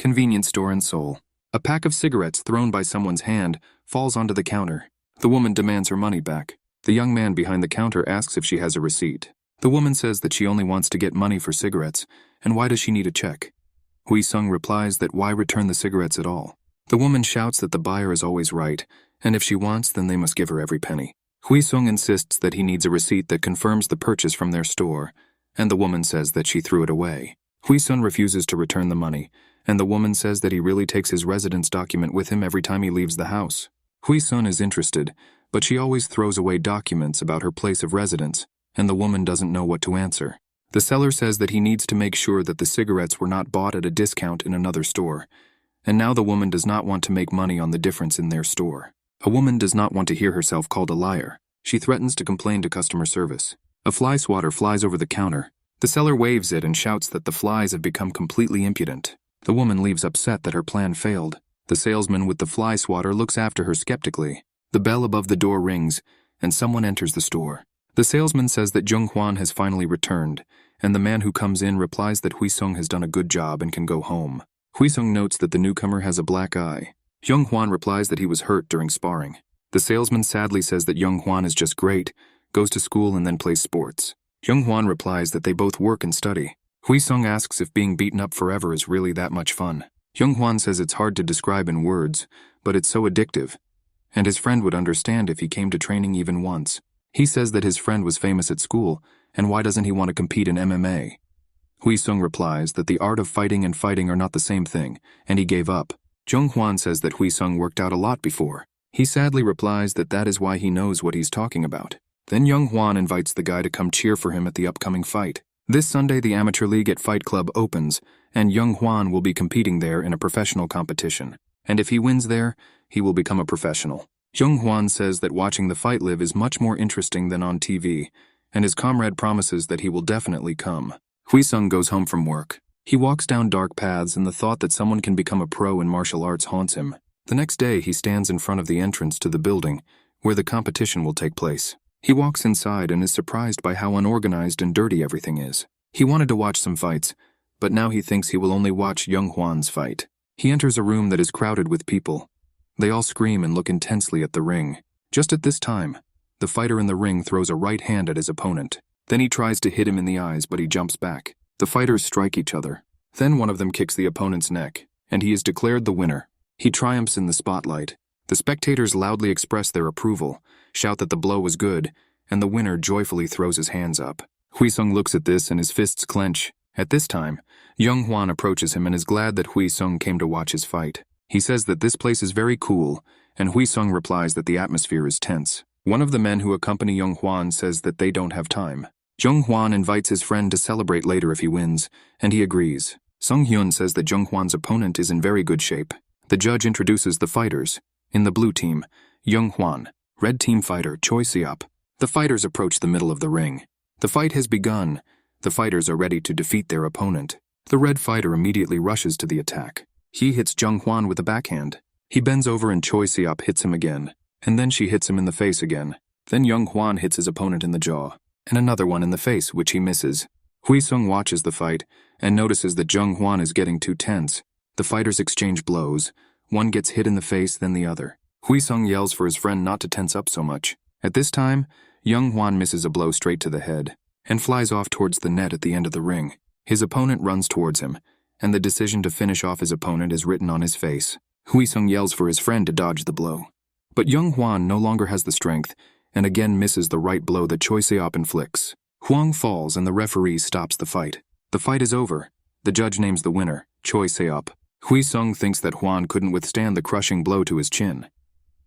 Convenience store in Seoul. A pack of cigarettes thrown by someone's hand falls onto the counter. The woman demands her money back. The young man behind the counter asks if she has a receipt. The woman says that she only wants to get money for cigarettes, and why does she need a check? Wheesung replies that why return the cigarettes at all? The woman shouts that the buyer is always right, and if she wants, then they must give her every penny. Wheesung insists that he needs a receipt that confirms the purchase from their store, and the woman says that she threw it away. Wheesung refuses to return the money, and the woman says that he really takes his residence document with him every time he leaves the house. Wheesung is interested, but she always throws away documents about her place of residence, and the woman doesn't know what to answer. The seller says that he needs to make sure that the cigarettes were not bought at a discount in another store, and now the woman does not want to make money on the difference in their store. A woman does not want to hear herself called a liar. She threatens to complain to customer service. A fly swatter flies over the counter. The seller waves it and shouts that the flies have become completely impudent. The woman leaves upset that her plan failed. The salesman with the fly swatter looks after her skeptically. The bell above the door rings, and someone enters the store. The salesman says that Junghwan has finally returned, and the man who comes in replies that Wheesung has done a good job and can go home. Wheesung notes that the newcomer has a black eye. Junghwan replies that he was hurt during sparring. The salesman sadly says that Junghwan is just great, goes to school and then plays sports. Junghwan replies that they both work and study. Wheesung asks if being beaten up forever is really that much fun. Junghwan says it's hard to describe in words, but it's so addictive, and his friend would understand if he came to training even once. He says that his friend was famous at school, and why doesn't he want to compete in MMA? Wheesung replies that the art of fighting and fighting are not the same thing, and he gave up. Junghwan says that Wheesung worked out a lot before. He sadly replies that that is why he knows what he's talking about. Then Junghwan invites the guy to come cheer for him at the upcoming fight. This Sunday the Amateur League at Fight Club opens, and Junghwan will be competing there in a professional competition. And if he wins there, he will become a professional. Junghwan says that watching the fight live is much more interesting than on TV, and his comrade promises that he will definitely come. Wheesung goes home from work. He walks down dark paths and the thought that someone can become a pro in martial arts haunts him. The next day he stands in front of the entrance to the building, where the competition will take place. He walks inside and is surprised by how unorganized and dirty everything is. He wanted to watch some fights, but now he thinks he will only watch Junghwan's fight. He enters a room that is crowded with people. They all scream and look intensely at the ring. Just at this time, the fighter in the ring throws a right hand at his opponent. Then he tries to hit him in the eyes, but he jumps back. The fighters strike each other. Then one of them kicks the opponent's neck, and he is declared the winner. He triumphs in the spotlight. The spectators loudly express their approval, shout that the blow was good, and the winner joyfully throws his hands up. Wheesung looks at this and his fists clench. At this time, Junghwan approaches him and is glad that Wheesung came to watch his fight. He says that this place is very cool, and Wheesung replies that the atmosphere is tense. One of the men who accompany Junghwan says that they don't have time. Junghwan invites his friend to celebrate later if he wins, and he agrees. Sung-hyun says that Junghwan's opponent is in very good shape. The judge introduces the fighters. In the blue team, Junghwan. Red team fighter Choi Seop. The fighters approach the middle of the ring. The fight has begun. The fighters are ready to defeat their opponent. The red fighter immediately rushes to the attack. He hits Junghwan with a backhand. He bends over and Choi Seop hits him again, and then she hits him in the face again. Then Junghwan hits his opponent in the jaw, and another one in the face, which he misses. Wheesung watches the fight and notices that Junghwan is getting too tense. The fighters exchange blows. One gets hit in the face, then the other. Wheesung yells for his friend not to tense up so much. At this time, Junghwan misses a blow straight to the head and flies off towards the net at the end of the ring. His opponent runs towards him, and the decision to finish off his opponent is written on his face. Wheesung yells for his friend to dodge the blow. But Junghwan no longer has the strength, and again misses the right blow that Choi Seop inflicts. Hwang falls and the referee stops the fight. The fight is over. The judge names the winner, Choi Seop. Wheesung thinks that Hwan couldn't withstand the crushing blow to his chin.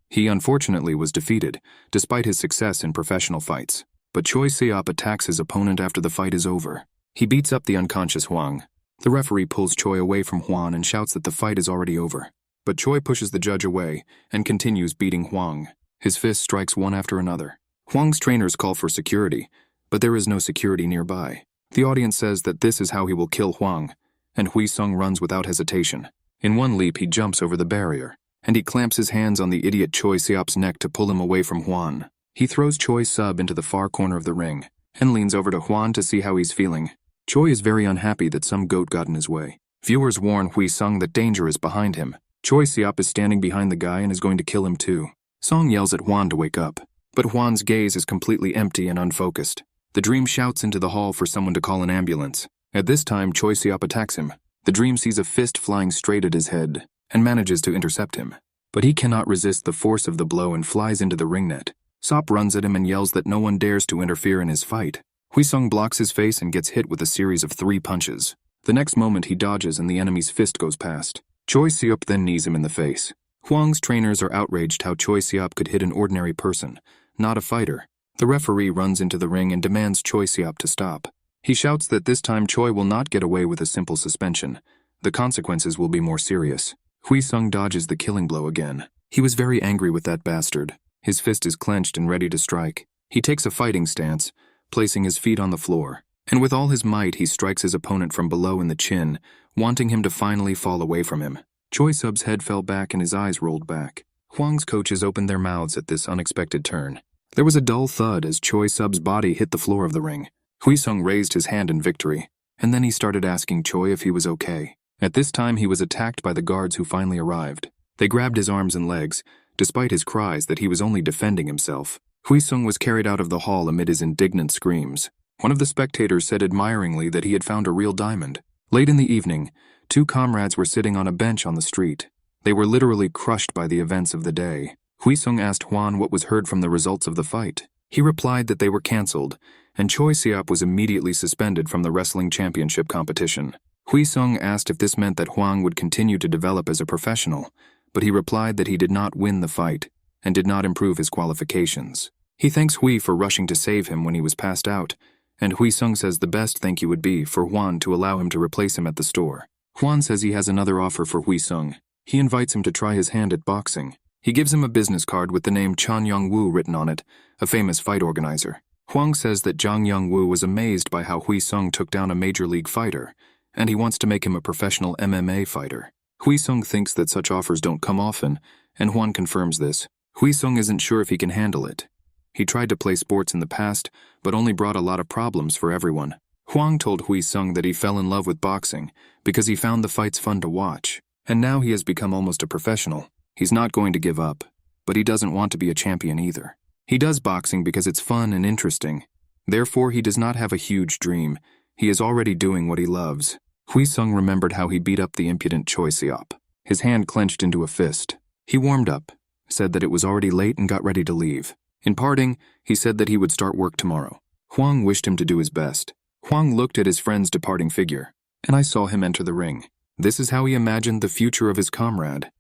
He unfortunately was defeated, despite his success in professional fights. But Choi Seop attacks his opponent after the fight is over. He beats up the unconscious Hwang. The referee pulls Choi away from Hwan and shouts that the fight is already over. But Choi pushes the judge away and continues beating Hwang. His fist strikes one after another. Hwang's trainers call for security, but there is no security nearby. The audience says that this is how he will kill Hwang, and Wheesung runs without hesitation. In one leap he jumps over the barrier, and he clamps his hands on the idiot Choi Seop's neck to pull him away from Hwan. He throws Choi's sub into the far corner of the ring, and leans over to Hwan to see how he's feeling. Choi is very unhappy that some goat got in his way. Viewers warn Wheesung that danger is behind him. Choi Siop is standing behind the guy and is going to kill him too. Song yells at Hwan to wake up, but Hwan's gaze is completely empty and unfocused. The dream shouts into the hall for someone to call an ambulance. At this time, Choi Siop attacks him. The dream sees a fist flying straight at his head and manages to intercept him. But he cannot resist the force of the blow and flies into the ring net. Sop runs at him and yells that no one dares to interfere in his fight. Wheesung blocks his face and gets hit with a series of 3 punches. The next moment he dodges and the enemy's fist goes past. Choi Siop then knees him in the face. Hwang's trainers are outraged how Choi Siop could hit an ordinary person, not a fighter. The referee runs into the ring and demands Choi Siop to stop. He shouts that this time Choi will not get away with a simple suspension. The consequences will be more serious. Wheesung dodges the killing blow again. He was very angry with that bastard. His fist is clenched and ready to strike. He takes a fighting stance, placing his feet on the floor. And with all his might, he strikes his opponent from below in the chin, wanting him to finally fall away from him. Choi Sub's head fell back and his eyes rolled back. Hwang's coaches opened their mouths at this unexpected turn. There was a dull thud as Choi Sub's body hit the floor of the ring. Wheesung raised his hand in victory, and then he started asking Choi if he was okay. At this time, he was attacked by the guards who finally arrived. They grabbed his arms and legs, despite his cries that he was only defending himself. Wheesung was carried out of the hall amid his indignant screams. One of the spectators said admiringly that he had found a real diamond. Late in the evening, 2 comrades were sitting on a bench on the street. They were literally crushed by the events of the day. Wheesung asked Hwan what was heard from the results of the fight. He replied that they were cancelled, and Choi Siop was immediately suspended from the wrestling championship competition. Wheesung asked if this meant that Hwang would continue to develop as a professional, but he replied that he did not win the fight and did not improve his qualifications. He thanks Hui for rushing to save him when he was passed out, and Wheesung says the best thank you would be for Hwan to allow him to replace him at the store. Hwan says he has another offer for Wheesung. He invites him to try his hand at boxing. He gives him a business card with the name Chan Young-woo written on it, a famous fight organizer. Hwang says that Jang Young-woo was amazed by how Wheesung took down a major league fighter, and he wants to make him a professional MMA fighter. Wheesung thinks that such offers don't come often, and Hwan confirms this. Wheesung isn't sure if he can handle it. He tried to play sports in the past, but only brought a lot of problems for everyone. Hwang told Wheesung that he fell in love with boxing because he found the fights fun to watch, and now he has become almost a professional. He's not going to give up, but he doesn't want to be a champion either. He does boxing because it's fun and interesting. Therefore, he does not have a huge dream. He is already doing what he loves. Wheesung remembered how he beat up the impudent Choi Siop. His hand clenched into a fist. He warmed up, said that it was already late and got ready to leave. In parting, he said that he would start work tomorrow. Hwang wished him to do his best. Hwang looked at his friend's departing figure, and I saw him enter the ring. This is how he imagined the future of his comrade.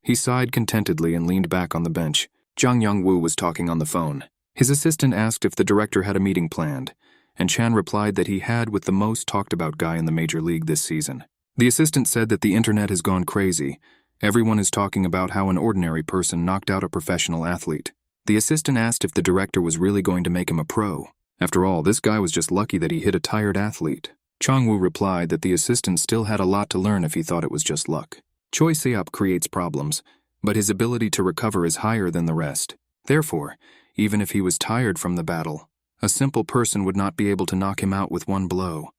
He sighed contentedly and leaned back on the bench. Jang Young-woo was talking on the phone. His assistant asked if the director had a meeting planned, and Chan replied that he had with the most talked about guy in the major league this season. The assistant said that the internet has gone crazy. Everyone is talking about how an ordinary person knocked out a professional athlete. The assistant asked if the director was really going to make him a pro. After all, this guy was just lucky that he hit a tired athlete. Chang-woo replied that the assistant still had a lot to learn if he thought it was just luck. Choi Siop creates problems, but his ability to recover is higher than the rest. Therefore, even if he was tired from the battle, a simple person would not be able to knock him out with one blow.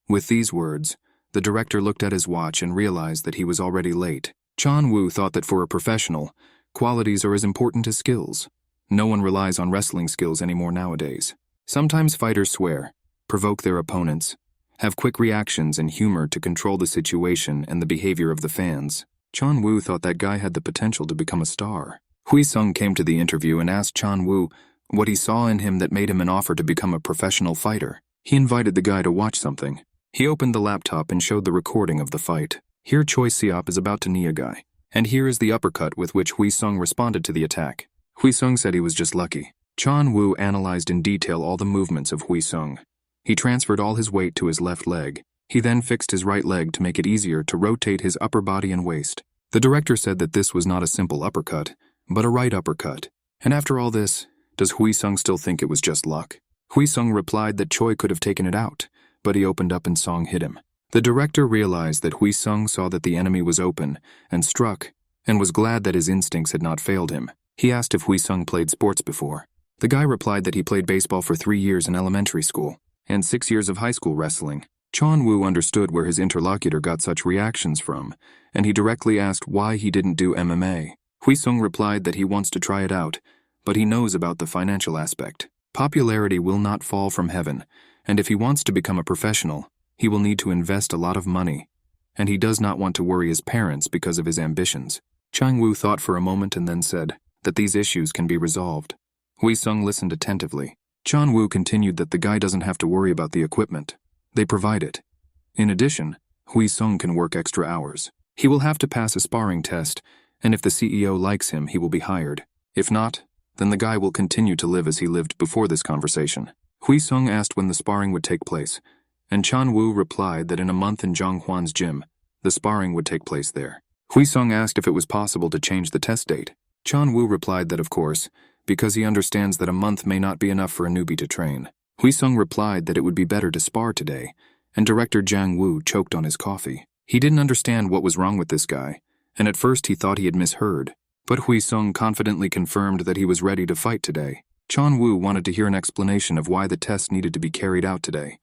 With these words, the director looked at his watch and realized that he was already late. Chan-woo thought that for a professional, qualities are as important as skills. No one relies on wrestling skills anymore nowadays. Sometimes fighters swear, provoke their opponents, have quick reactions and humor to control the situation and the behavior of the fans. Chan-woo thought that guy had the potential to become a star. Wheesung came to the interview and asked Chan-woo what he saw in him that made him an offer to become a professional fighter. He invited the guy to watch something. He opened the laptop and showed the recording of the fight. Here Choi Siop is about to knee a guy. And here is the uppercut with which Wheesung responded to the attack. Wheesung said he was just lucky. Chan-woo analyzed in detail all the movements of Wheesung. He transferred all his weight to his left leg. He then fixed his right leg to make it easier to rotate his upper body and waist. The director said that this was not a simple uppercut, but a right uppercut. And after all this, does Wheesung still think it was just luck? Wheesung replied that Choi could have taken it out, but he opened up and Song hit him. The director realized that Wheesung saw that the enemy was open and struck, and was glad that his instincts had not failed him. He asked if Wheesung played sports before. The guy replied that he played baseball for 3 years in elementary school, and 6 years of high school wrestling. Chon-woo understood where his interlocutor got such reactions from, and he directly asked why he didn't do MMA. Wheesung replied that he wants to try it out, but he knows about the financial aspect. Popularity will not fall from heaven, and if he wants to become a professional, he will need to invest a lot of money, and he does not want to worry his parents because of his ambitions. Chang-woo thought for a moment and then said that these issues can be resolved. Wheesung listened attentively. Chang-woo continued that the guy doesn't have to worry about the equipment. They provide it. In addition, Wheesung can work extra hours. He will have to pass a sparring test, and if the CEO likes him, he will be hired. If not, then the guy will continue to live as he lived before this conversation. Wheesung asked when the sparring would take place, and Chang-woo replied that in a month in Junghwan's gym, the sparring would take place there. Wheesung asked if it was possible to change the test date. Chang-woo replied that of course, because he understands that a month may not be enough for a newbie to train. Wheesung replied that it would be better to spar today, and director Jang-woo choked on his coffee. He didn't understand what was wrong with this guy, and at first he thought he had misheard. But Wheesung confidently confirmed that he was ready to fight today. Chon-woo wanted to hear an explanation of why the test needed to be carried out today.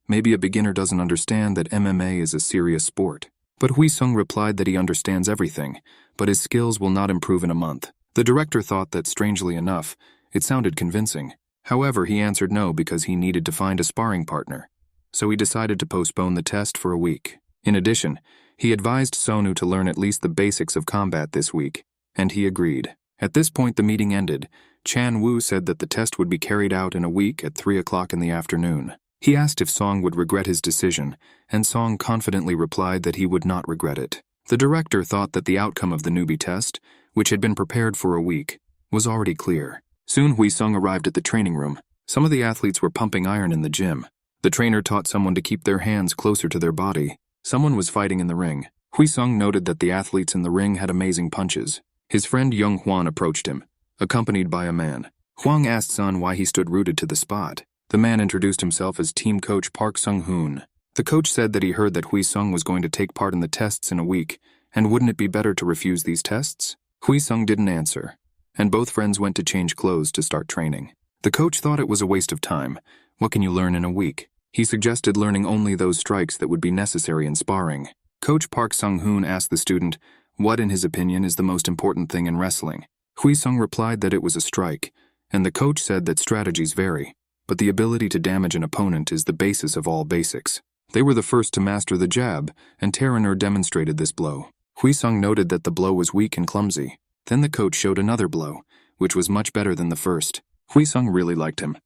Maybe a beginner doesn't understand that MMA is a serious sport. But Wheesung replied that he understands everything, but his skills will not improve in a month. The director thought that, strangely enough, it sounded convincing. However, he answered no because he needed to find a sparring partner. So he decided to postpone the test for a week. In addition, he advised Sonu to learn at least the basics of combat this week, and he agreed. At this point the meeting ended. Chan-woo said that the test would be carried out in a week at 3 o'clock in the afternoon. He asked if Song would regret his decision, and Song confidently replied that he would not regret it. The director thought that the outcome of the newbie test, which had been prepared for a week, was already clear. Soon Wheesung arrived at the training room. Some of the athletes were pumping iron in the gym. The trainer taught someone to keep their hands closer to their body. Someone was fighting in the ring. Wheesung noted that the athletes in the ring had amazing punches. His friend Junghwan approached him, accompanied by a man. Hwang asked Sun why he stood rooted to the spot. The man introduced himself as team coach Park Sung-hoon. The coach said that he heard that Wheesung was going to take part in the tests in a week, and wouldn't it be better to refuse these tests? Wheesung didn't answer, and both friends went to change clothes to start training. The coach thought it was a waste of time. What can you learn in a week? He suggested learning only those strikes that would be necessary in sparring. Coach Park Sung-hoon asked the student what, in his opinion, is the most important thing in wrestling. Wheesung replied that it was a strike, and the coach said that strategies vary, but the ability to damage an opponent is the basis of all basics. They were the first to master the jab, and Terraner demonstrated this blow. Wheesung noted that the blow was weak and clumsy. Then the coach showed another blow, which was much better than the first. Wheesung really liked him.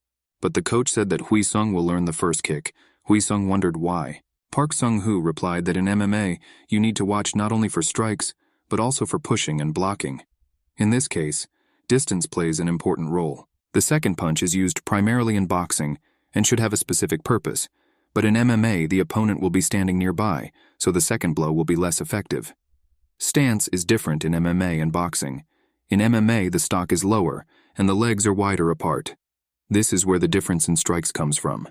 But the coach said that Wheesung will learn the first kick. Wheesung wondered why. Park Sung-hoo replied that in MMA, you need to watch not only for strikes, but also for pushing and blocking. In this case, distance plays an important role. The second punch is used primarily in boxing and should have a specific purpose, but in MMA the opponent will be standing nearby, so the second blow will be less effective. Stance is different in MMA and boxing. In MMA the stock is lower, and the legs are wider apart. This is where the difference in strikes comes from.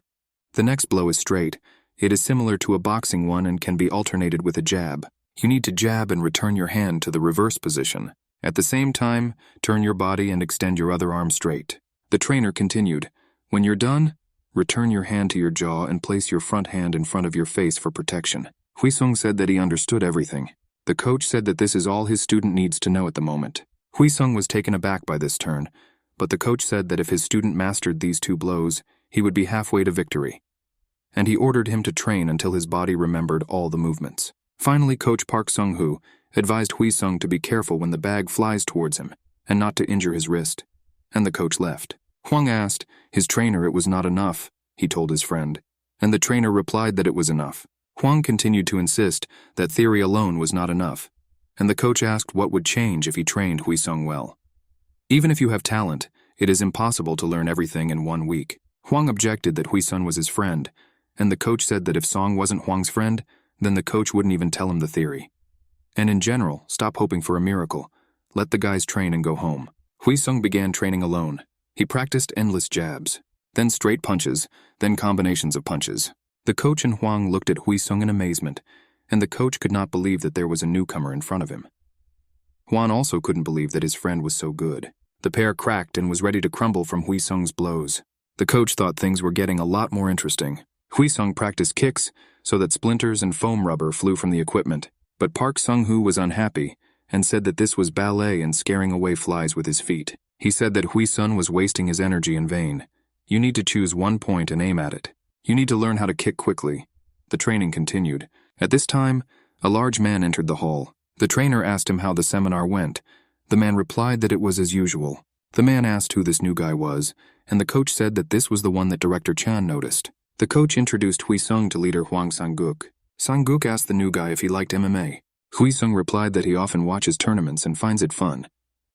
The next blow is straight. It is similar to a boxing one and can be alternated with a jab. You need to jab and return your hand to the reverse position. At the same time, turn your body and extend your other arm straight. The trainer continued, when you're done, return your hand to your jaw and place your front hand in front of your face for protection. Wheesung said that he understood everything. The coach said that this is all his student needs to know at the moment. Wheesung was taken aback by this turn, but the coach said that if his student mastered these two blows, he would be halfway to victory. And he ordered him to train until his body remembered all the movements. Finally, Coach Park Sung-hoo advised Wheesung to be careful when the bag flies towards him, and not to injure his wrist. And the coach left. Hwang asked his trainer it was not enough, he told his friend, and the trainer replied that it was enough. Hwang continued to insist that theory alone was not enough, and the coach asked what would change if he trained Wheesung well. Even if you have talent, it is impossible to learn everything in 1 week. Hwang objected that Wheesung was his friend, and the coach said that if Song wasn't Hwang's friend, then the coach wouldn't even tell him the theory. And in general, stop hoping for a miracle. Let the guys train and go home. Wheesung began training alone. He practiced endless jabs, then straight punches, then combinations of punches. The coach and Hwang looked at Wheesung in amazement, and the coach could not believe that there was a newcomer in front of him. Hwang also couldn't believe that his friend was so good. The pair cracked and was ready to crumble from Wheesung's blows. The coach thought things were getting a lot more interesting. Wheesung practiced kicks so that splinters and foam rubber flew from the equipment, but Park Sung-hoo was unhappy and said that this was ballet and scaring away flies with his feet. He said that Wheesung was wasting his energy in vain. You need to choose one point and aim at it. You need to learn how to kick quickly. The training continued. At this time, a large man entered the hall. The trainer asked him how the seminar went. The man replied that it was as usual. The man asked who this new guy was, and the coach said that this was the one that Director Chan noticed. The coach introduced Wheesung to leader Hwang Sang-guk. Sang-guk asked the new guy if he liked MMA. Wheesung replied that he often watches tournaments and finds it fun.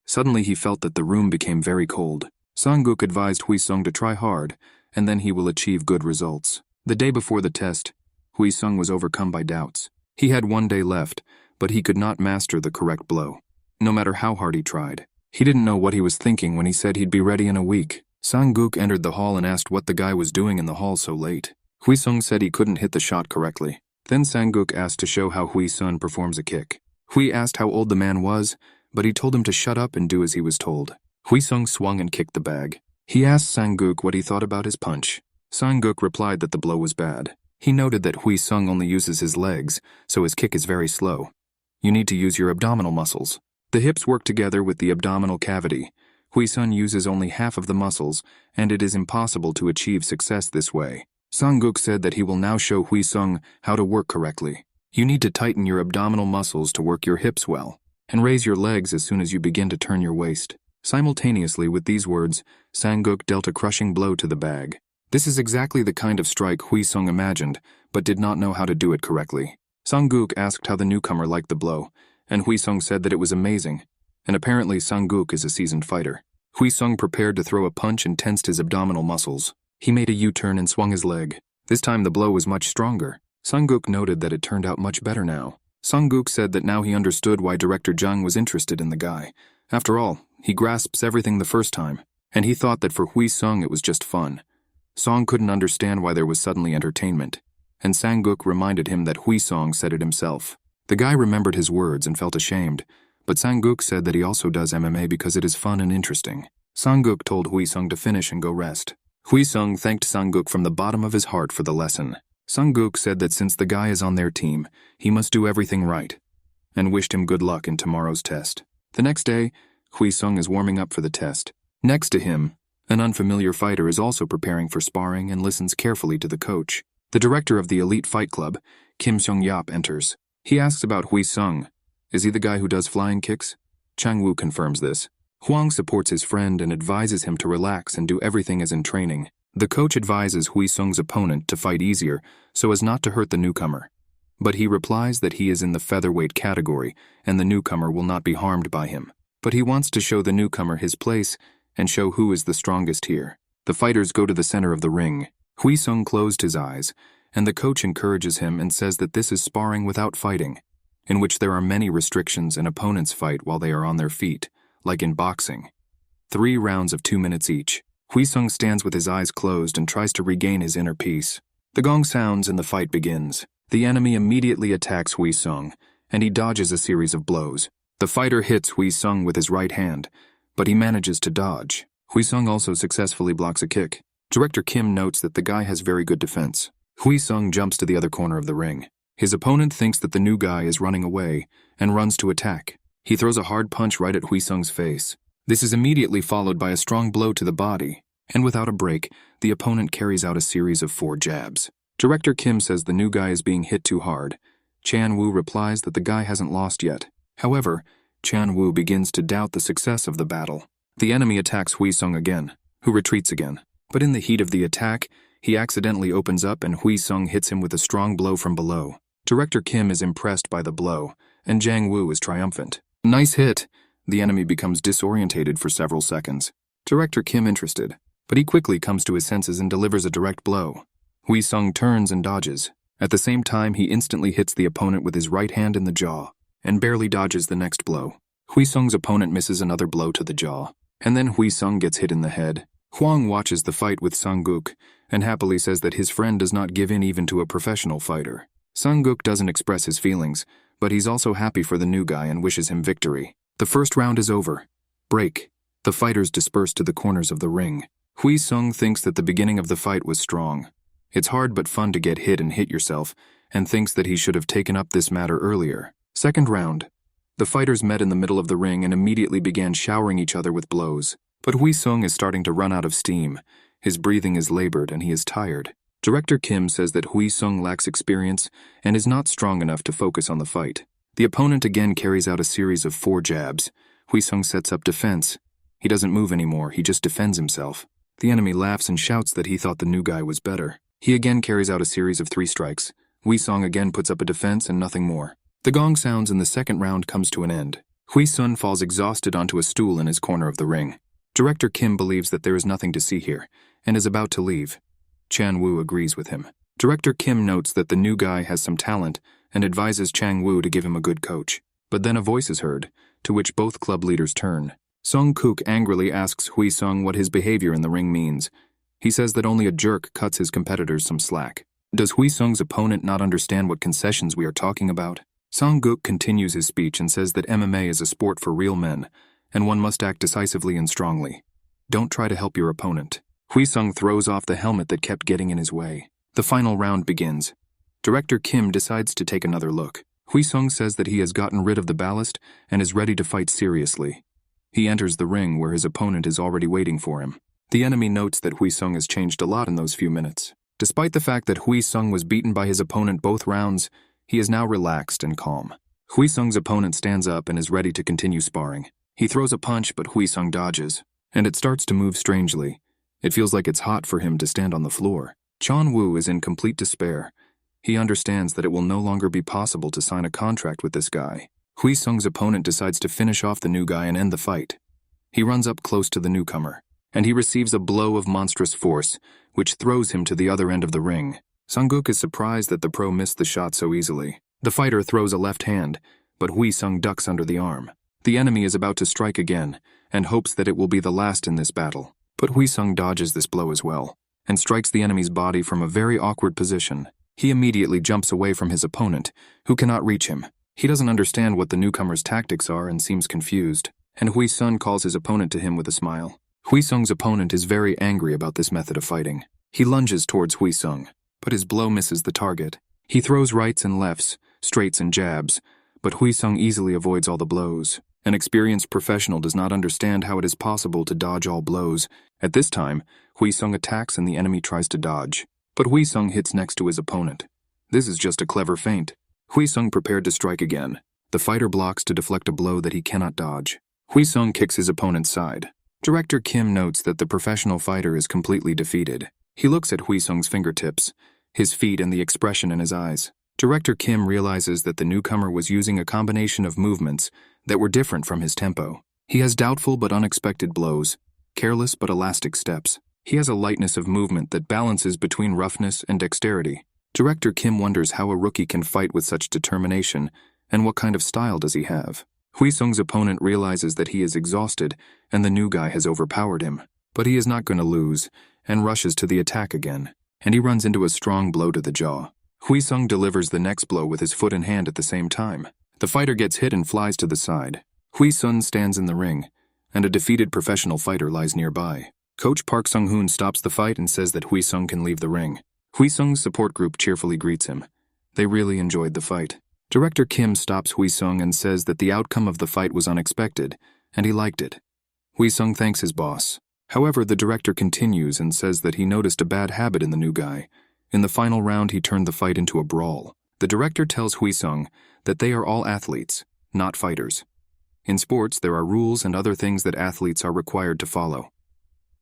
Suddenly he felt that the room became very cold. Sang-guk advised Wheesung to try hard, and then he will achieve good results. The day before the test, Wheesung was overcome by doubts. He had 1 day left, but he could not master the correct blow. No matter how hard he tried. He didn't know what he was thinking when he said he'd be ready in a week. Sang-guk entered the hall and asked what the guy was doing in the hall so late. Wheesung said he couldn't hit the shot correctly. Then Sang-guk asked to show how Wheesung performs a kick. Hui asked how old the man was, but he told him to shut up and do as he was told. Wheesung swung and kicked the bag. He asked Sang-guk what he thought about his punch. Sang-guk replied that the blow was bad. He noted that Wheesung only uses his legs, so his kick is very slow. You need to use your abdominal muscles. The hips work together with the abdominal cavity. Wheesung uses only half of the muscles, and it is impossible to achieve success this way. Sang-guk said that he will now show Wheesung how to work correctly. You need to tighten your abdominal muscles to work your hips well, and raise your legs as soon as you begin to turn your waist. Simultaneously with these words, Sang-guk dealt a crushing blow to the bag. This is exactly the kind of strike Wheesung imagined, but did not know how to do it correctly. Sang-guk asked how the newcomer liked the blow, and Wheesung said that it was amazing, and apparently Sang-guk is a seasoned fighter. Wheesung prepared to throw a punch and tensed his abdominal muscles. He made a U-turn and swung his leg. This time the blow was much stronger. Sang-guk noted that it turned out much better now. Sang-guk said that now he understood why Director Jung was interested in the guy. After all, he grasps everything the first time, and he thought that for Wheesung it was just fun. Song couldn't understand why there was suddenly entertainment, and Sang-guk reminded him that Wheesung said it himself. The guy remembered his words and felt ashamed, but Sang-guk said that he also does MMA because it is fun and interesting. Sang-guk told Wheesung to finish and go rest. Wheesung thanked Sang-guk from the bottom of his heart for the lesson. Sang-guk said that since the guy is on their team, he must do everything right, and wished him good luck in tomorrow's test. The next day, Wheesung is warming up for the test. Next to him, an unfamiliar fighter is also preparing for sparring and listens carefully to the coach. The director of the elite fight club, Kim Seung-yap, enters. He asks about Wheesung. Is he the guy who does flying kicks? Chang-woo confirms this. Hwang supports his friend and advises him to relax and do everything as in training. The coach advises Wheesung's opponent to fight easier so as not to hurt the newcomer. But he replies that he is in the featherweight category and the newcomer will not be harmed by him. But he wants to show the newcomer his place and show who is the strongest here. The fighters go to the center of the ring. Wheesung closed his eyes, and the coach encourages him and says that this is sparring without fighting, in which there are many restrictions and opponents fight while they are on their feet, like in boxing. 3 rounds of 2 minutes each. Wheesung stands with his eyes closed and tries to regain his inner peace. The gong sounds and the fight begins. The enemy immediately attacks Wheesung, and he dodges a series of blows. The fighter hits Wheesung with his right hand, but he manages to dodge. Wheesung also successfully blocks a kick. Director Kim notes that the guy has very good defense. Wheesung jumps to the other corner of the ring. His opponent thinks that the new guy is running away and runs to attack. He throws a hard punch right at Wheesung's face. This is immediately followed by a strong blow to the body, and without a break, the opponent carries out a series of 4 jabs. Director Kim says the new guy is being hit too hard. Chan-woo replies that the guy hasn't lost yet. However, Chan-woo begins to doubt the success of the battle. The enemy attacks Wheesung again, who retreats again. But in the heat of the attack, he accidentally opens up and Wheesung hits him with a strong blow from below. Director Kim is impressed by the blow, and Jang-woo is triumphant. Nice hit! The enemy becomes disorientated for several seconds. Director Kim interested, but he quickly comes to his senses and delivers a direct blow. Wheesung turns and dodges. At the same time, he instantly hits the opponent with his right hand in the jaw, and barely dodges the next blow. Wheesung's opponent misses another blow to the jaw, and then Wheesung gets hit in the head. Hwang watches the fight with Sang-guk, and happily says that his friend does not give in even to a professional fighter. Sang-guk doesn't express his feelings, but he's also happy for the new guy and wishes him victory. The first round is over. Break. The fighters disperse to the corners of the ring. Wheesung thinks that the beginning of the fight was strong. It's hard but fun to get hit and hit yourself, and thinks that he should have taken up this matter earlier. Second round. The fighters met in the middle of the ring and immediately began showering each other with blows. But Wheesung is starting to run out of steam. His breathing is labored and he is tired. Director Kim says that Wheesung lacks experience and is not strong enough to focus on the fight. The opponent again carries out a series of 4 jabs. Wheesung sets up defense. He doesn't move anymore, he just defends himself. The enemy laughs and shouts that he thought the new guy was better. He again carries out a series of 3 strikes. Wheesung again puts up a defense and nothing more. The gong sounds and the second round comes to an end. Wheesung falls exhausted onto a stool in his corner of the ring. Director Kim believes that there is nothing to see here, and is about to leave. Chang-woo agrees with him. Director Kim notes that the new guy has some talent and advises Chang-woo to give him a good coach. But then a voice is heard, to which both club leaders turn. Sung-kook angrily asks Wheesung what his behavior in the ring means. He says that only a jerk cuts his competitors some slack. Does Wheesung's opponent not understand what concessions we are talking about? Sung-kook continues his speech and says that MMA is a sport for real men, and one must act decisively and strongly. Don't try to help your opponent. Wheesung throws off the helmet that kept getting in his way. The final round begins. Director Kim decides to take another look. Wheesung says that he has gotten rid of the ballast and is ready to fight seriously. He enters the ring where his opponent is already waiting for him. The enemy notes that Wheesung has changed a lot in those few minutes. Despite the fact that Wheesung was beaten by his opponent both rounds, he is now relaxed and calm. Wheesung's opponent stands up and is ready to continue sparring. He throws a punch, but Wheesung dodges, and it starts to move strangely. It feels like it's hot for him to stand on the floor. Chang-woo is in complete despair. He understands that it will no longer be possible to sign a contract with this guy. Wheesung's opponent decides to finish off the new guy and end the fight. He runs up close to the newcomer, and he receives a blow of monstrous force, which throws him to the other end of the ring. Sung-kook is surprised that the pro missed the shot so easily. The fighter throws a left hand, but Wheesung ducks under the arm. The enemy is about to strike again, and hopes that it will be the last in this battle. But Wheesung dodges this blow as well, and strikes the enemy's body from a very awkward position. He immediately jumps away from his opponent, who cannot reach him. He doesn't understand what the newcomer's tactics are and seems confused, and Wheesung calls his opponent to him with a smile. Wheesung's opponent is very angry about this method of fighting. He lunges towards Wheesung, but his blow misses the target. He throws rights and lefts, straights and jabs, but Wheesung easily avoids all the blows. An experienced professional does not understand how it is possible to dodge all blows. At this time, Wheesung attacks and the enemy tries to dodge, but Wheesung hits next to his opponent. This is just a clever feint. Wheesung prepared to strike again. The fighter blocks to deflect a blow that he cannot dodge. Wheesung kicks his opponent's side. Director Kim notes that the professional fighter is completely defeated. He looks at Wheesung's fingertips, his feet and the expression in his eyes. Director Kim realizes that the newcomer was using a combination of movements that were different from his tempo. He has doubtful but unexpected blows, careless but elastic steps. He has a lightness of movement that balances between roughness and dexterity. Director Kim wonders how a rookie can fight with such determination, and what kind of style does he have. Wheesung's opponent realizes that he is exhausted and the new guy has overpowered him. But he is not going to lose, and rushes to the attack again, and he runs into a strong blow to the jaw. Wheesung delivers the next blow with his foot and hand at the same time. The fighter gets hit and flies to the side. Wheesung stands in the ring, and a defeated professional fighter lies nearby. Coach Park Sung-hoon stops the fight and says that Wheesung can leave the ring. Wheesung's support group cheerfully greets him. They really enjoyed the fight. Director Kim stops Wheesung and says that the outcome of the fight was unexpected, and he liked it. Wheesung thanks his boss. However, the director continues and says that he noticed a bad habit in the new guy. In the final round, he turned the fight into a brawl. The director tells Wheesung that they are all athletes, not fighters. In sports, there are rules and other things that athletes are required to follow.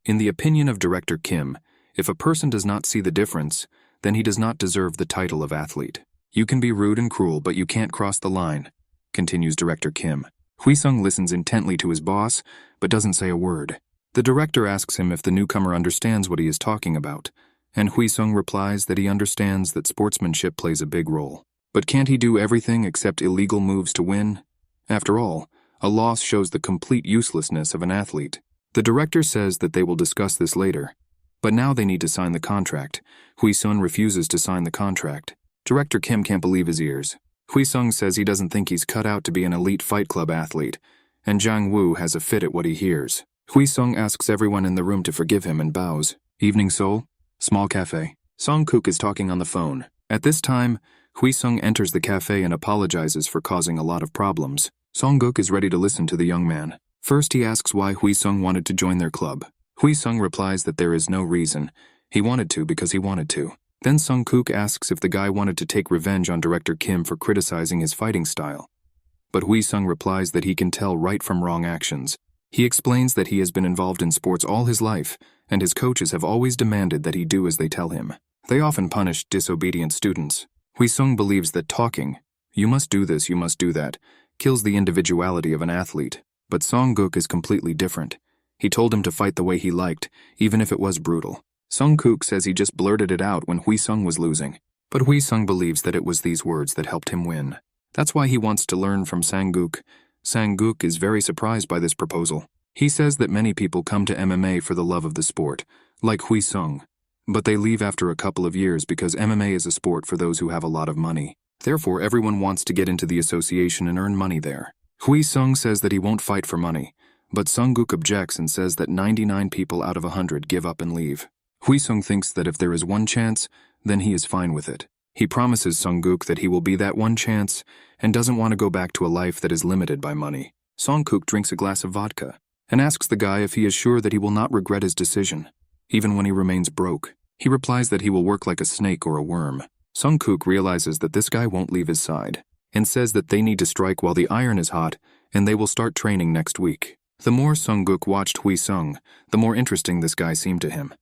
In the opinion of Director Kim, if a person does not see the difference, then he does not deserve the title of athlete. You can be rude and cruel, but you can't cross the line, continues Director Kim. Wheesung listens intently to his boss, but doesn't say a word. The director asks him if the newcomer understands what he is talking about, and Wheesung replies that he understands that sportsmanship plays a big role. But can't he do everything except illegal moves to win? After all, a loss shows the complete uselessness of an athlete. The director says that they will discuss this later, but now they need to sign the contract. Wheesung refuses to sign the contract. Director Kim can't believe his ears. Wheesung says he doesn't think he's cut out to be an elite fight club athlete, and Jang-woo has a fit at what he hears. Wheesung asks everyone in the room to forgive him and bows. Evening Seoul, small cafe. Song-kook is talking on the phone. At this time, Wheesung enters the cafe and apologizes for causing a lot of problems. Song-kook is ready to listen to the young man. First, he asks why Wheesung wanted to join their club. Wheesung replies that there is no reason. He wanted to because he wanted to. Then Song-kook asks if the guy wanted to take revenge on director Kim for criticizing his fighting style. But Wheesung replies that he can tell right from wrong actions. He explains that he has been involved in sports all his life, and his coaches have always demanded that he do as they tell him. They often punish disobedient students. Wheesung believes that talking, "You must do this, you must do that," kills the individuality of an athlete. But Song-kook is completely different. He told him to fight the way he liked, even if it was brutal. Song-kook says he just blurted it out when Wheesung was losing. But Wheesung believes that it was these words that helped him win. That's why he wants to learn from Sang-kook. Sang-kook is very surprised by this proposal. He says that many people come to MMA for the love of the sport, like Wheesung. But they leave after a couple of years because MMA is a sport for those who have a lot of money. Therefore, everyone wants to get into the association and earn money there. Wheesung says that he won't fight for money, but Sang-kook objects and says that 99 people out of 100 give up and leave. Wheesung thinks that if there is one chance, then he is fine with it. He promises Sang-kook that he will be that one chance and doesn't want to go back to a life that is limited by money. Sang-kook drinks a glass of vodka and asks the guy if he is sure that he will not regret his decision, even when he remains broke. He replies that he will work like a snake or a worm. Sang-kook realizes that this guy won't leave his side and says that they need to strike while the iron is hot and they will start training next week. The more Sang-kook watched Wheesung, the more interesting this guy seemed to him.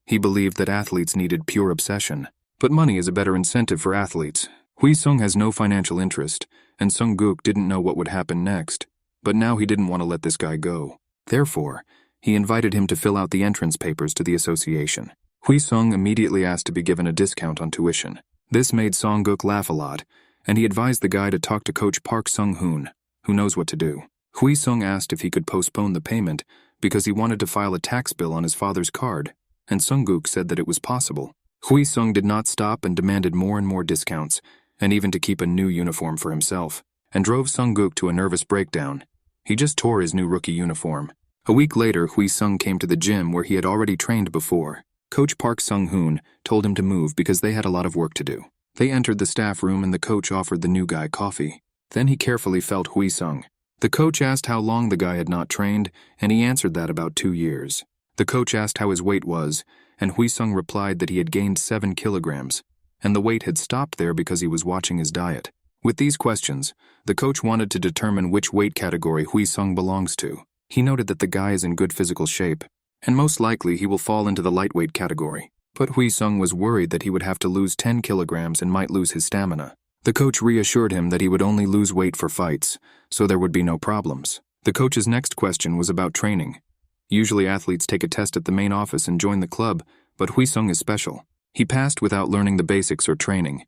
He believed that athletes needed pure obsession, but money is a better incentive for athletes. Wheesung has no financial interest, and Sang-kook didn't know what would happen next, but now he didn't want to let this guy go. Therefore, he invited him to fill out the entrance papers to the association. Wheesung immediately asked to be given a discount on tuition. This made Sang-kook laugh a lot, and he advised the guy to talk to Coach Park Sung-hoon, who knows what to do. Wheesung asked if he could postpone the payment because he wanted to file a tax bill on his father's card, and Sang-kook said that it was possible. Wheesung did not stop and demanded more and more discounts, and even to keep a new uniform for himself, and drove Sang-kook to a nervous breakdown. He just tore his new rookie uniform. A week later, Wheesung came to the gym where he had already trained before. Coach Park Sung-hoon told him to move because they had a lot of work to do. They entered the staff room and the coach offered the new guy coffee. Then he carefully felt Wheesung. The coach asked how long the guy had not trained, and he answered that about 2 years. The coach asked how his weight was, and Wheesung replied that he had gained 7 kilograms, and the weight had stopped there because he was watching his diet. With these questions, the coach wanted to determine which weight category Wheesung belongs to. He noted that the guy is in good physical shape, and most likely he will fall into the lightweight category. But Wheesung was worried that he would have to lose 10 kilograms and might lose his stamina. The coach reassured him that he would only lose weight for fights, so there would be no problems. The coach's next question was about training. Usually athletes take a test at the main office and join the club, but Wheesung is special. He passed without learning the basics or training.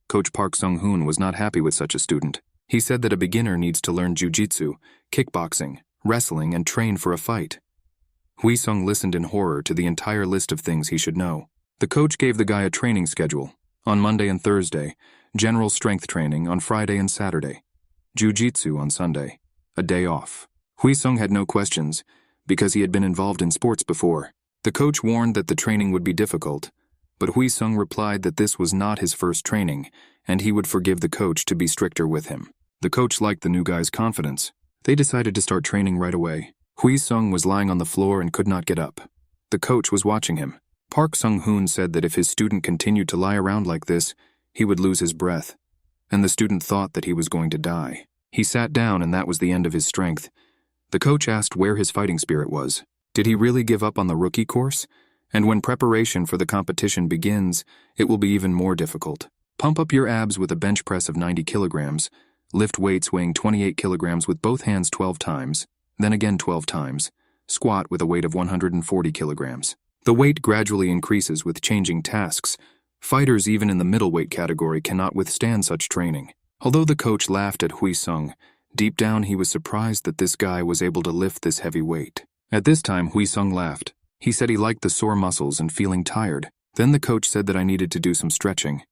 Coach Park Sung-hoon was not happy with such a student. He said that a beginner needs to learn jiu-jitsu, kickboxing, wrestling, and train for a fight. Wheesung listened in horror to the entire list of things he should know. The coach gave the guy a training schedule. On Monday and Thursday, general strength training on Friday and Saturday, jiu-jitsu on Sunday, a day off. Wheesung had no questions, because he had been involved in sports before. The coach warned that the training would be difficult, but Wheesung replied that this was not his first training, and he would forgive the coach to be stricter with him. The coach liked the new guy's confidence. They decided to start training right away. Wheesung was lying on the floor and could not get up. The coach was watching him. Park Sung-hoon said that if his student continued to lie around like this, he would lose his breath, and the student thought that he was going to die. He sat down and that was the end of his strength. The coach asked where his fighting spirit was. Did he really give up on the rookie course? And when preparation for the competition begins, it will be even more difficult. Pump up your abs with a bench press of 90 kilograms, lift weights weighing 28 kilograms with both hands 12 times, then again 12 times, squat with a weight of 140 kilograms. The weight gradually increases with changing tasks. Fighters even in the middleweight category cannot withstand such training. Although the coach laughed at Wheesung, deep down he was surprised that this guy was able to lift this heavy weight. At this time, Wheesung laughed. He said he liked the sore muscles and feeling tired. Then the coach said that I needed to do some stretching.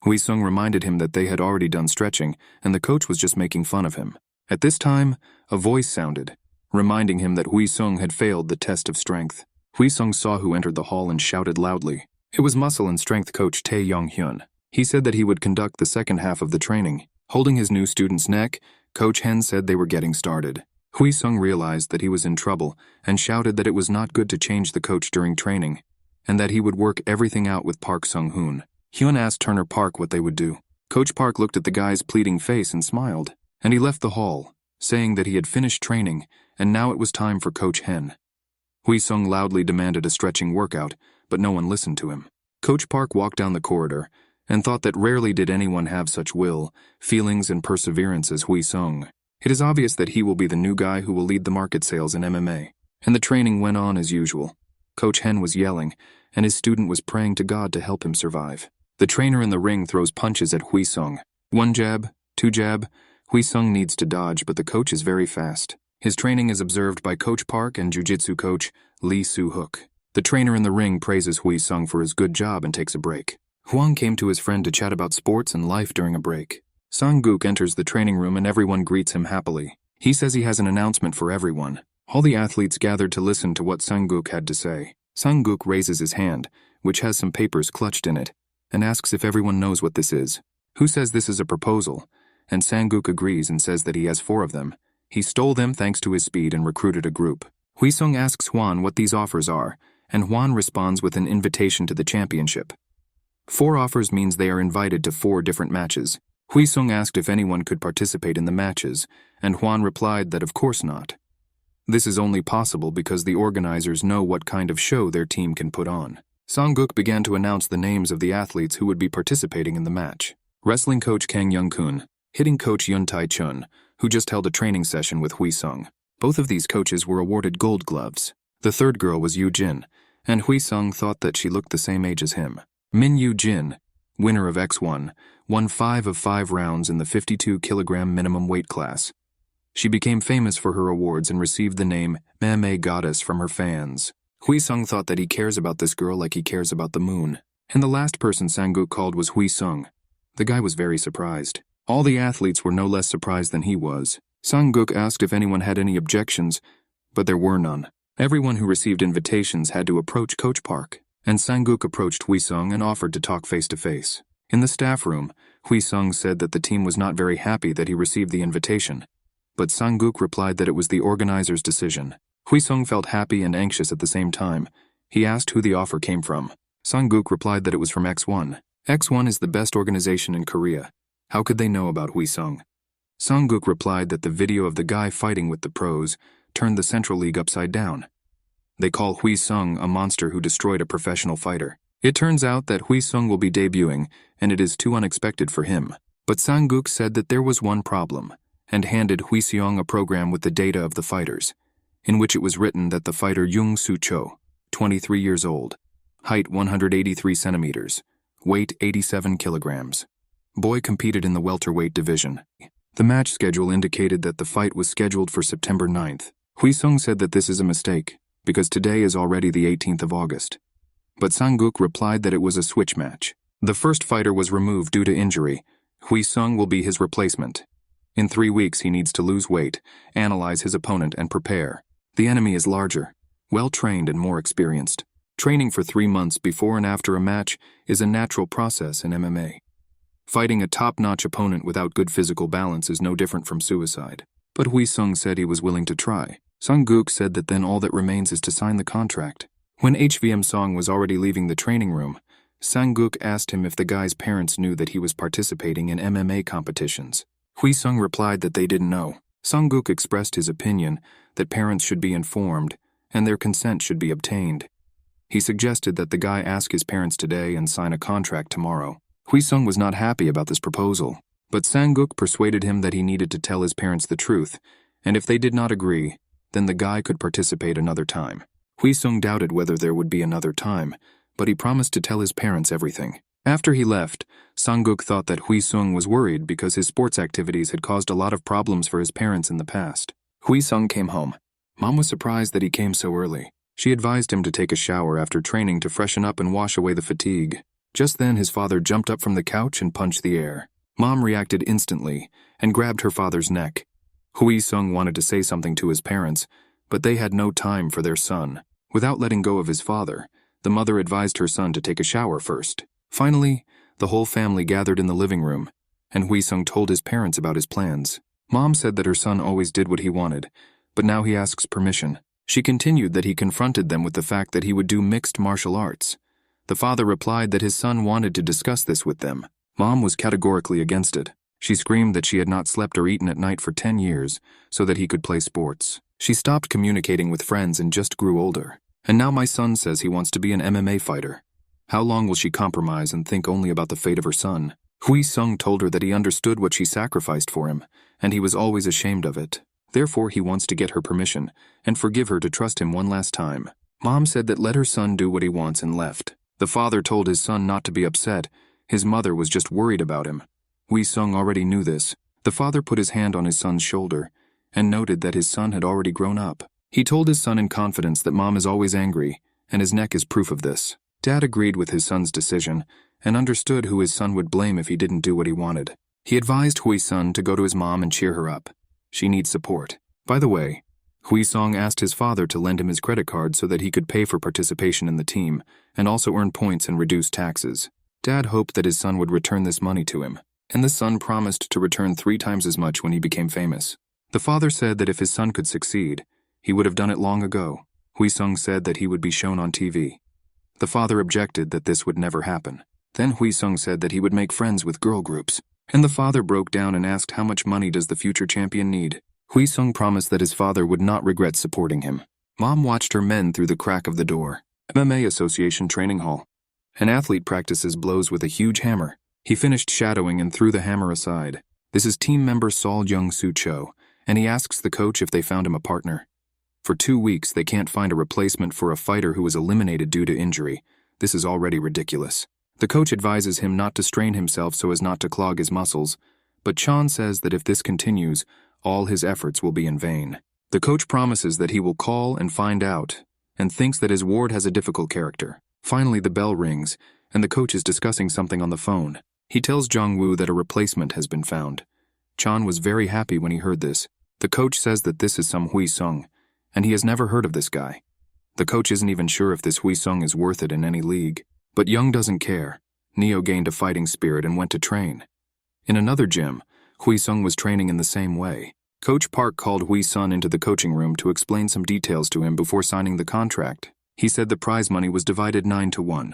Wheesung reminded him that they had already done stretching, and the coach was just making fun of him. At this time, a voice sounded, reminding him that Wheesung had failed the test of strength. Wheesung saw who entered the hall and shouted loudly, It was muscle and strength coach Tae Young-hyun. He said that he would conduct the second half of the training. Holding his new student's neck, Coach Hen said they were getting started. Wheesung realized that he was in trouble and shouted that it was not good to change the coach during training, and that he would work everything out with Park Sung-hoon. Hyun asked Turner Park what they would do. Coach Park looked at the guy's pleading face and smiled, and he left the hall, saying that he had finished training and now it was time for Coach Hen. Wheesung loudly demanded a stretching workout, but no one listened to him. Coach Park walked down the corridor and thought that rarely did anyone have such will, feelings, and perseverance as Wheesung. It is obvious that he will be the new guy who will lead the market sales in MMA. And the training went on as usual. Coach Hen was yelling, and his student was praying to God to help him survive. The trainer in the ring throws punches at Wheesung. One jab, two jab. Wheesung needs to dodge, but the coach is very fast. His training is observed by Coach Park and jiu-jitsu coach Lee Soo-hook. The trainer in the ring praises Wheesung for his good job and takes a break. Hwang came to his friend to chat about sports and life during a break. Sang-guk enters the training room and everyone greets him happily. He says he has an announcement for everyone. All the athletes gathered to listen to what Sang-guk had to say. Sang-guk raises his hand, which has some papers clutched in it, and asks if everyone knows what this is. Who says this is a proposal? And Sang-guk agrees and says that he has 4 of them. He stole them thanks to his speed and recruited a group. Wheesung asks Hwan what these offers are, and Hwan responds with an invitation to the championship. 4 offers means they are invited to 4 different matches. Wheesung asked if anyone could participate in the matches, and Hwan replied that of course not. This is only possible because the organizers know what kind of show their team can put on. Sang-guk began to announce the names of the athletes who would be participating in the match. Wrestling coach Kang Young-kun, hitting coach Yun Tai-chun, who just held a training session with Wheesung. Both of these coaches were awarded gold gloves. The third girl was Yoo-jin, and Wheesung thought that she looked the same age as him. Min Yoo-jin, winner of X1, won 5 of 5 rounds in the 52-kilogram minimum weight class. She became famous for her awards and received the name MMA Goddess from her fans. Wheesung thought that he cares about this girl like he cares about the moon. And the last person Sang-guk called was Wheesung. The guy was very surprised. All the athletes were no less surprised than he was. Sang-guk asked if anyone had any objections, but there were none. Everyone who received invitations had to approach Coach Park, and Sang-guk approached Wheesung and offered to talk face-to-face. In the staff room, Wheesung said that the team was not very happy that he received the invitation, but Sang-guk replied that it was the organizer's decision. Wheesung felt happy and anxious at the same time. He asked who the offer came from. Sang-guk replied that it was from X1. X1 is the best organization in Korea. How could they know about Wheesung? Sang-guk replied that the video of the guy fighting with the pros turned the Central League upside down. They call Wheesung a monster who destroyed a professional fighter. It turns out that Wheesung will be debuting, and it is too unexpected for him. But Sang-guk said that there was one problem, and handed Wheesung a program with the data of the fighters, in which it was written that the fighter Jung Soo-cho, 23 years old, height 183 centimeters, weight 87 kilograms. Boy competed in the welterweight division. The match schedule indicated that the fight was scheduled for September 9th. Wheesung said that this is a mistake, because today is already the 18th of August. But Sang-guk replied that it was a switch match. The first fighter was removed due to injury. Wheesung will be his replacement. In 3 weeks he needs to lose weight, analyze his opponent, and prepare. The enemy is larger, well-trained, and more experienced. Training for 3 months before and after a match is a natural process in MMA. Fighting a top-notch opponent without good physical balance is no different from suicide. But Wheesung said he was willing to try. Sang-guk said that then all that remains is to sign the contract. When HVM Song was already leaving the training room, Sang-guk asked him if the guy's parents knew that he was participating in MMA competitions. Wheesung replied that they didn't know. Sang-guk expressed his opinion that parents should be informed and their consent should be obtained. He suggested that the guy ask his parents today and sign a contract tomorrow. Wheesung was not happy about this proposal, but Sang-guk persuaded him that he needed to tell his parents the truth, and if they did not agree, then the guy could participate another time. Wheesung doubted whether there would be another time, but he promised to tell his parents everything. After he left, Sang-guk thought that Wheesung was worried because his sports activities had caused a lot of problems for his parents in the past. Wheesung came home. Mom was surprised that he came so early. She advised him to take a shower after training to freshen up and wash away the fatigue. Just then his father jumped up from the couch and punched the air. Mom reacted instantly and grabbed her father's neck. Wheesung wanted to say something to his parents, but they had no time for their son. Without letting go of his father, The mother advised her son to take a shower first. Finally, the whole family gathered in the living room, and Wheesung told his parents about his plans. Mom said that her son always did what he wanted, but now he asks permission. She continued that he confronted them with the fact that he would do mixed martial arts. The father replied that his son wanted to discuss this with them. Mom was categorically against it. She screamed that she had not slept or eaten at night for 10 years so that he could play sports. She stopped communicating with friends and just grew older. And now my son says he wants to be an MMA fighter. How long will she compromise and think only about the fate of her son? Wheesung told her that he understood what she sacrificed for him, and he was always ashamed of it. Therefore, he wants to get her permission and forgive her to trust him one last time. Mom said that let her son do what he wants and left. The father told his son not to be upset. His mother was just worried about him. Wheesung already knew this. The father put his hand on his son's shoulder and noted that his son had already grown up. He told his son in confidence that Mom is always angry, and his neck is proof of this. Dad agreed with his son's decision and understood who his son would blame if he didn't do what he wanted. He advised Wheesung to go to his mom and cheer her up. She needs support. By the way, Wheesung asked his father to lend him his credit card so that he could pay for participation in the team and also earn points and reduce taxes. Dad hoped that his son would return this money to him, and the son promised to return 3 times as much when he became famous. The father said that if his son could succeed, he would have done it long ago. Wheesung said that he would be shown on TV. The father objected that this would never happen. Then Wheesung said that he would make friends with girl groups, and the father broke down and asked how much money does the future champion need. Wheesung promised that his father would not regret supporting him. Mom watched her men through the crack of the door. MMA Association Training Hall. An athlete practices blows with a huge hammer. He finished shadowing and threw the hammer aside. This is team member Sol Jung-soo Cho, and he asks the coach if they found him a partner. For 2 weeks, they can't find a replacement for a fighter who was eliminated due to injury. This is already ridiculous. The coach advises him not to strain himself so as not to clog his muscles, but Chan says that if this continues, all his efforts will be in vain. The coach promises that he will call and find out, and thinks that his ward has a difficult character. Finally, the bell rings, and the coach is discussing something on the phone. He tells Jong-woo that a replacement has been found. Chan was very happy when he heard this. The coach says that this is some Hwi-sung, and he has never heard of this guy. The coach isn't even sure if this Hwi-sung is worth it in any league. But Young doesn't care. Neo gained a fighting spirit and went to train. In another gym, Wheesung was training in the same way. Coach Park called Wheesung into the coaching room to explain some details to him before signing the contract. He said the prize money was divided 9-1.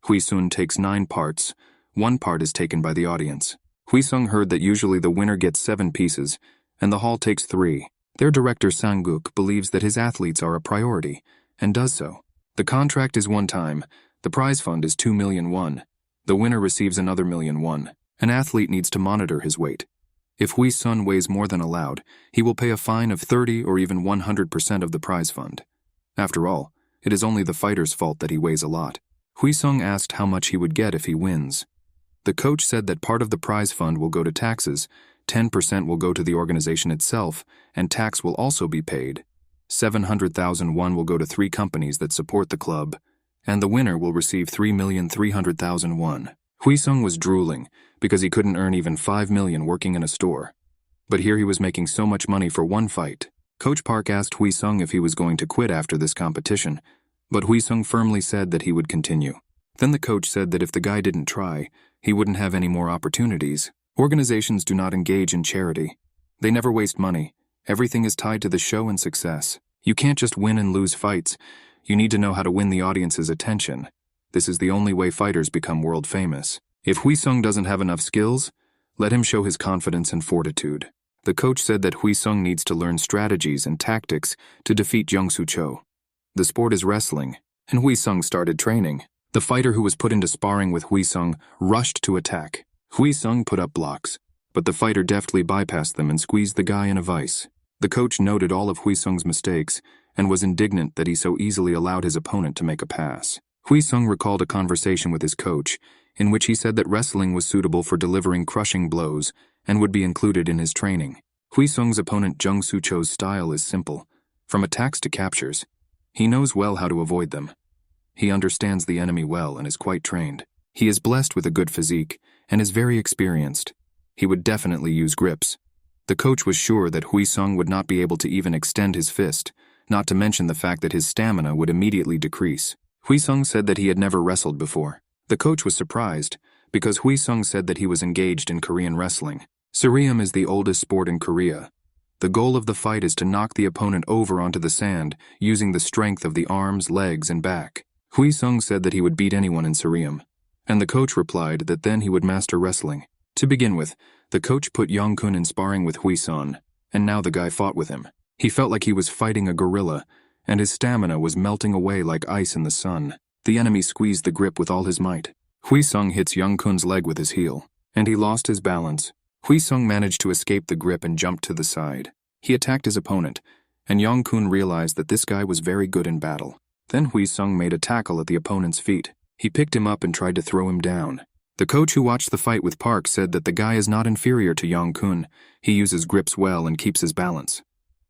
Wheesung takes 9 parts. 1 part is taken by the audience. Wheesung heard that usually the winner gets 7 pieces, and the hall takes 3. Their director Sang-guk believes that his athletes are a priority, and does so. The contract is one time. The prize fund is 2 million won. The winner receives another million won. An athlete needs to monitor his weight. If Wheesung weighs more than allowed, he will pay a fine of 30 or even 100% of the prize fund. After all, it is only the fighter's fault that he weighs a lot. Wheesung asked how much he would get if he wins. The coach said that part of the prize fund will go to taxes, 10% will go to the organization itself, and tax will also be paid. 700,000 won will go to 3 companies that support the club, and the winner will receive 3,300,000 won. Wheesung was drooling because he couldn't earn even 5 million working in a store. But here he was making so much money for 1 fight. Coach Park asked Wheesung if he was going to quit after this competition, but Wheesung firmly said that he would continue. Then the coach said that if the guy didn't try, he wouldn't have any more opportunities. Organizations do not engage in charity. They never waste money. Everything is tied to the show and success. You can't just win and lose fights. You need to know how to win the audience's attention. This is the only way fighters become world famous. If Wheesung doesn't have enough skills, let him show his confidence and fortitude. The coach said that Wheesung needs to learn strategies and tactics to defeat Jung-soo Cho. The sport is wrestling, and Wheesung started training. The fighter who was put into sparring with Wheesung rushed to attack. Wheesung put up blocks, but the fighter deftly bypassed them and squeezed the guy in a vice. The coach noted all of Wheesung's mistakes and was indignant that he so easily allowed his opponent to make a pass. Wheesung recalled a conversation with his coach, in which he said that wrestling was suitable for delivering crushing blows and would be included in his training. Wheesung's opponent Jung-soo Cho's style is simple, from attacks to captures. He knows well how to avoid them. He understands the enemy well and is quite trained. He is blessed with a good physique and is very experienced. He would definitely use grips. The coach was sure that Wheesung would not be able to even extend his fist, not to mention the fact that his stamina would immediately decrease. Wheesung said that he had never wrestled before. The coach was surprised, because Wheesung said that he was engaged in Korean wrestling. Surium is the oldest sport in Korea. The goal of the fight is to knock the opponent over onto the sand, using the strength of the arms, legs, and back. Wheesung said that he would beat anyone in Surium, and the coach replied that then he would master wrestling. To begin with, the coach put Yong-kun in sparring with Wheesung, and now the guy fought with him. He felt like he was fighting a gorilla, and his stamina was melting away like ice in the sun. The enemy squeezed the grip with all his might. Wheesung hits Yong-kun's leg with his heel, and he lost his balance. Wheesung managed to escape the grip and jumped to the side. He attacked his opponent, and Yong-kun realized that this guy was very good in battle. Then Wheesung made a tackle at the opponent's feet. He picked him up and tried to throw him down. The coach who watched the fight with Park said that the guy is not inferior to Yong-kun. He uses grips well and keeps his balance.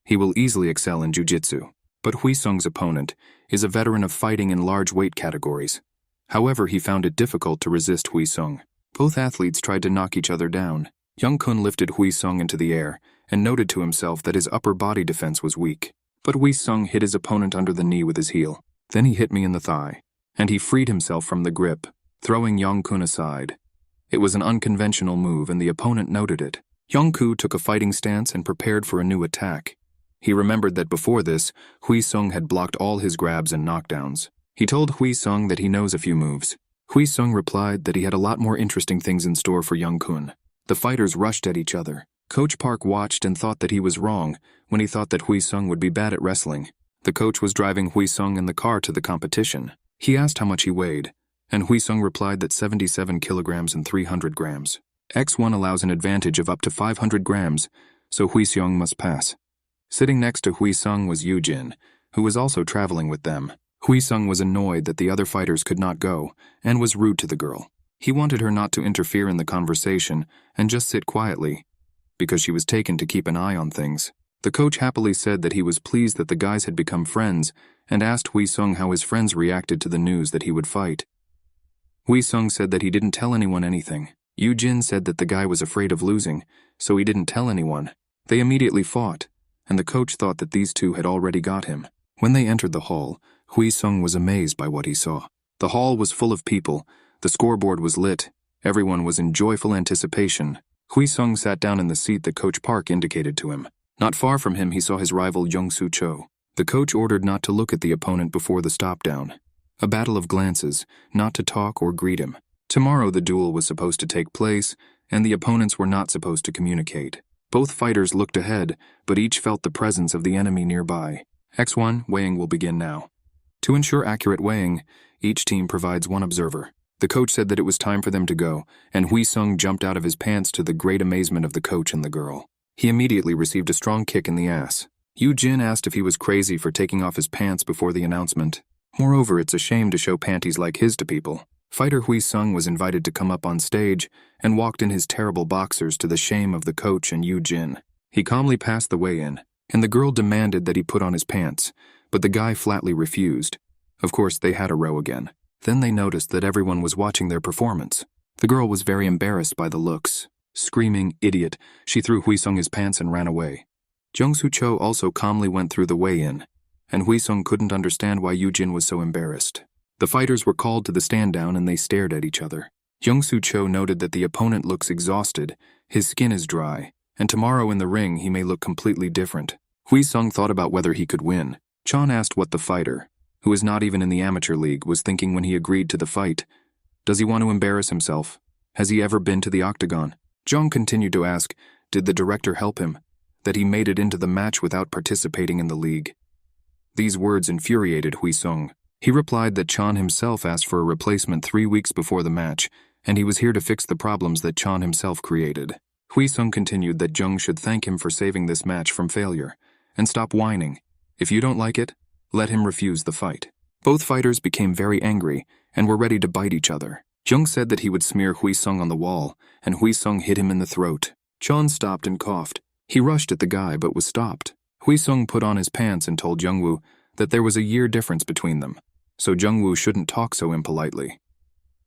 He will easily excel in jiu-jitsu. But Wheesung's opponent is a veteran of fighting in large weight categories. However, he found it difficult to resist Wheesung. Both athletes tried to knock each other down. Yong-kun lifted Wheesung into the air and noted to himself that his upper body defense was weak. But Wheesung hit his opponent under the knee with his heel. Then he hit me in the thigh, and he freed himself from the grip, throwing Yong-kun aside. It was an unconventional move, and the opponent noted it. Yong-kun took a fighting stance and prepared for a new attack. He remembered that before this, Wheesung had blocked all his grabs and knockdowns. He told Wheesung that he knows a few moves. Wheesung replied that he had a lot more interesting things in store for Yong-kun. The fighters rushed at each other. Coach Park watched and thought that he was wrong when he thought that Wheesung would be bad at wrestling. The coach was driving Wheesung in the car to the competition. He asked how much he weighed, and Wheesung replied that 77 kilograms and 300 grams. X1 allows an advantage of up to 500 grams, so Wheesung must pass. Sitting next to Wheesung was Yoo-jin, who was also traveling with them. Wheesung was annoyed that the other fighters could not go, and was rude to the girl. He wanted her not to interfere in the conversation and just sit quietly, because she was taken to keep an eye on things. The coach happily said that he was pleased that the guys had become friends, and asked Wheesung how his friends reacted to the news that he would fight. Wheesung said that he didn't tell anyone anything. Yoo-jin said that the guy was afraid of losing, so he didn't tell anyone. They immediately fought, and the coach thought that these two had already got him. When they entered the hall, Wheesung was amazed by what he saw. The hall was full of people, the scoreboard was lit, everyone was in joyful anticipation. Wheesung sat down in the seat that Coach Park indicated to him. Not far from him he saw his rival Young-soo Cho. The coach ordered not to look at the opponent before the stop-down. A battle of glances, not to talk or greet him. Tomorrow the duel was supposed to take place, and the opponents were not supposed to communicate. Both fighters looked ahead, but each felt the presence of the enemy nearby. X1, weighing will begin now. To ensure accurate weighing, each team provides one observer. The coach said that it was time for them to go, and Wheesung jumped out of his pants to the great amazement of the coach and the girl. He immediately received a strong kick in the ass. Yoo-jin asked if he was crazy for taking off his pants before the announcement. Moreover, it's a shame to show panties like his to people. Fighter Wheesung was invited to come up on stage and walked in his terrible boxers to the shame of the coach and Yoo-jin. He calmly passed the weigh-in, and the girl demanded that he put on his pants, but the guy flatly refused. Of course, they had a row again. Then they noticed that everyone was watching their performance. The girl was very embarrassed by the looks. Screaming, "Idiot," she threw Wheesung his pants and ran away. Jung-soo Cho also calmly went through the weigh-in, and Wheesung couldn't understand why Yoo-jin was so embarrassed. The fighters were called to the stand-down and they stared at each other. Jung-soo Cho noted that the opponent looks exhausted, his skin is dry, and tomorrow in the ring he may look completely different. Wheesung thought about whether he could win. Chon asked what the fighter, who is not even in the amateur league, was thinking when he agreed to the fight. Does he want to embarrass himself? Has he ever been to the Octagon? Jung continued to ask, did the director help him? That he made it into the match without participating in the league. These words infuriated Wheesung. He replied that Chon himself asked for a replacement 3 weeks before the match, and he was here to fix the problems that Chon himself created. Wheesung continued that Jung should thank him for saving this match from failure, and stop whining. If you don't like it, let him refuse the fight. Both fighters became very angry and were ready to bite each other. Jung said that he would smear Wheesung on the wall, and Wheesung hit him in the throat. Chon stopped and coughed. He rushed at the guy but was stopped. Wheesung put on his pants and told Jungwoo that there was a year difference between them, so Jungwoo shouldn't talk so impolitely.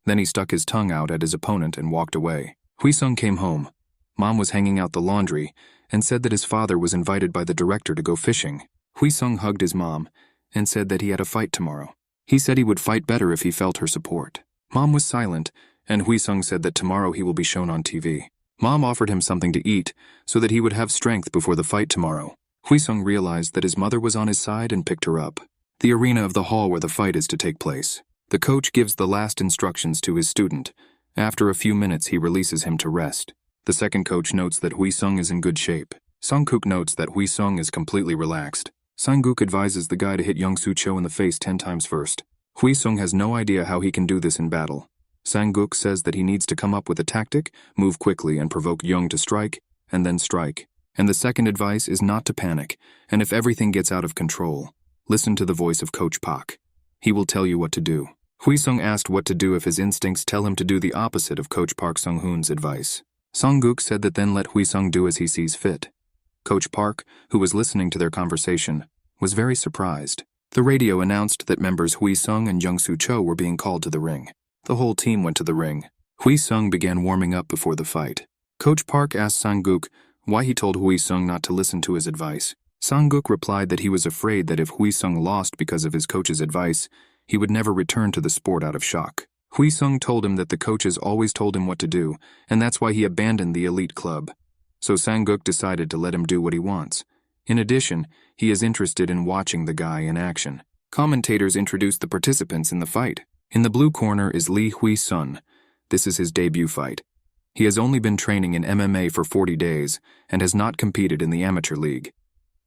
Then he stuck his tongue out at his opponent and walked away. Wheesung came home. Mom was hanging out the laundry and said that his father was invited by the director to go fishing. Wheesung hugged his mom and said that he had a fight tomorrow. He said he would fight better if he felt her support. Mom was silent, and Wheesung said that tomorrow he will be shown on TV. Mom offered him something to eat so that he would have strength before the fight tomorrow. Wheesung realized that his mother was on his side and picked her up. The arena of the hall where the fight is to take place. The coach gives the last instructions to his student. After a few minutes, he releases him to rest. The second coach notes that Wheesung is in good shape. Sungkook notes that Wheesung is completely relaxed. Sanguk advises the guy to hit Young-soo Cho in the face 10 times first. Wheesung has no idea how he can do this in battle. Sanguk says that he needs to come up with a tactic, move quickly and provoke Young to strike, and then strike. And the second advice is not to panic, and if everything gets out of control, listen to the voice of Coach Pak. He will tell you what to do. Wheesung asked what to do if his instincts tell him to do the opposite of Coach Park Sung-hoon's advice. Sanguk said that then let Wheesung do as he sees fit. Coach Park, who was listening to their conversation, was very surprised. The radio announced that members Wheesung and Young-soo Cho were being called to the ring. The whole team went to the ring. Wheesung began warming up before the fight. Coach Park asked Sanguk why he told Wheesung not to listen to his advice. Sanguk replied that he was afraid that if Wheesung lost because of his coach's advice, he would never return to the sport out of shock. Wheesung told him that the coaches always told him what to do, and that's why he abandoned the elite club. So Sanguk decided to let him do what he wants. In addition, he is interested in watching the guy in action. Commentators introduced the participants in the fight. In the blue corner is Lee Wheesung. This is his debut fight. He has only been training in MMA for 40 days and has not competed in the amateur league.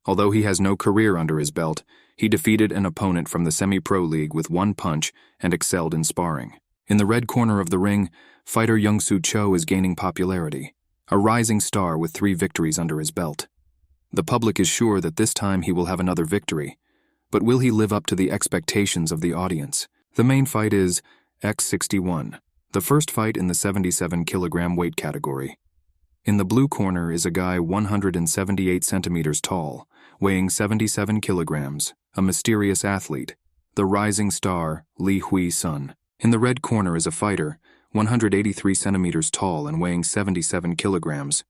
Although he has no career under his belt, he defeated an opponent from the semi-pro league with one punch and excelled in sparring. In the red corner of the ring, fighter Young-soo Cho is gaining popularity, a rising star with 3 victories under his belt. The public is sure that this time he will have another victory, but will he live up to the expectations of the audience? The main fight is X61, the first fight in the 77-kilogram weight category. In the blue corner is a guy 178 centimeters tall, weighing 77 kilograms, a mysterious athlete, the rising star Lee Wheesung. In the red corner is a fighter, 183 centimeters tall and weighing 77 kilograms,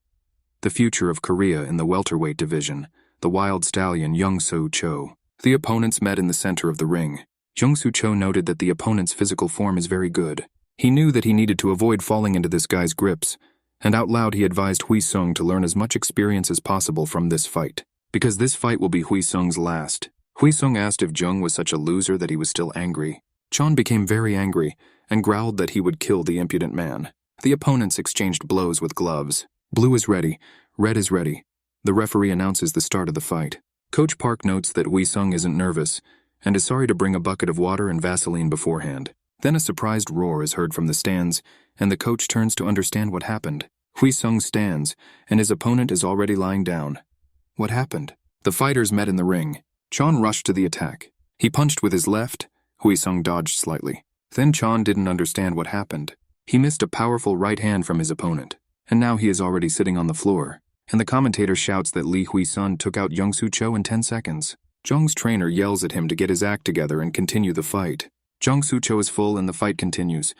the future of Korea in the welterweight division, the wild stallion Young-soo Cho. The opponents met in the center of the ring. Young-soo Cho noted that the opponent's physical form is very good. He knew that he needed to avoid falling into this guy's grips, and out loud he advised Wheesung to learn as much experience as possible from this fight, because this fight will be Wheesung's last. Wheesung asked if Jung was such a loser that he was still angry. Chon became very angry and growled that he would kill the impudent man. The opponents exchanged blows with gloves. Blue is ready, red is ready. The referee announces the start of the fight. Coach Park notes that Wheesung isn't nervous and is sorry to bring a bucket of water and Vaseline beforehand. Then a surprised roar is heard from the stands, and the coach turns to understand what happened. Wheesung stands, and his opponent is already lying down. What happened? The fighters met in the ring. Chon rushed to the attack. He punched with his left. Wheesung dodged slightly. Then Chon didn't understand what happened. He missed a powerful right hand from his opponent, and now he is already sitting on the floor. And the commentator shouts that Lee Wheesung took out Young-soo Cho in 10 seconds. Jung's trainer yells at him to get his act together and continue the fight. Young-soo Cho is full and the fight continues.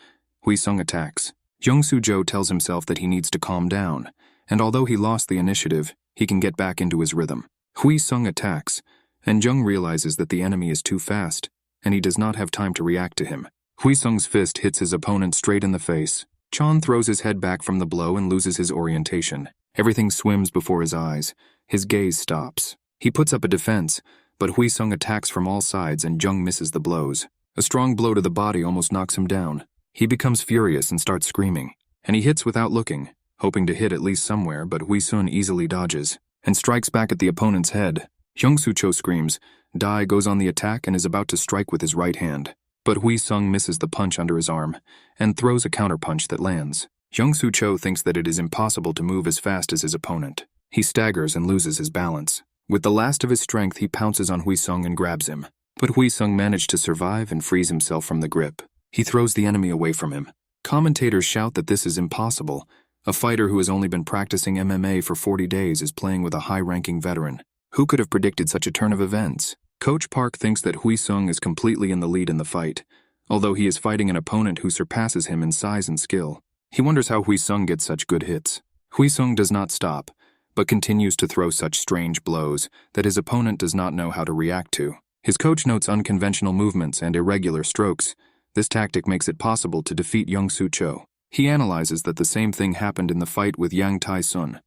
Wheesung attacks. Young-soo Cho tells himself that he needs to calm down, and although he lost the initiative, he can get back into his rhythm. Wheesung attacks, and Jung realizes that the enemy is too fast, and he does not have time to react to him. Wheesung's fist hits his opponent straight in the face. Chon throws his head back from the blow and loses his orientation. Everything swims before his eyes. His gaze stops. He puts up a defense, but Wheesung attacks from all sides and Jung misses the blows. A strong blow to the body almost knocks him down. He becomes furious and starts screaming, and he hits without looking, hoping to hit at least somewhere, but Wheesung easily dodges and strikes back at the opponent's head. Young-soo Cho screams. Dai goes on the attack and is about to strike with his right hand, but Wheesung misses the punch under his arm and throws a counterpunch that lands. Young-soo Cho thinks that it is impossible to move as fast as his opponent. He staggers and loses his balance. With the last of his strength, he pounces on Wheesung and grabs him. But Wheesung managed to survive and frees himself from the grip. He throws the enemy away from him. Commentators shout that this is impossible. A fighter who has only been practicing MMA for 40 days is playing with a high-ranking veteran. Who could have predicted such a turn of events? Coach Park thinks that Wheesung is completely in the lead in the fight, although he is fighting an opponent who surpasses him in size and skill. He wonders how Wheesung gets such good hits. Wheesung does not stop, but continues to throw such strange blows that his opponent does not know how to react to. His coach notes unconventional movements and irregular strokes. This tactic makes it possible to defeat Young-soo Cho. He analyzes that the same thing happened in the fight with Yang Tai-sun.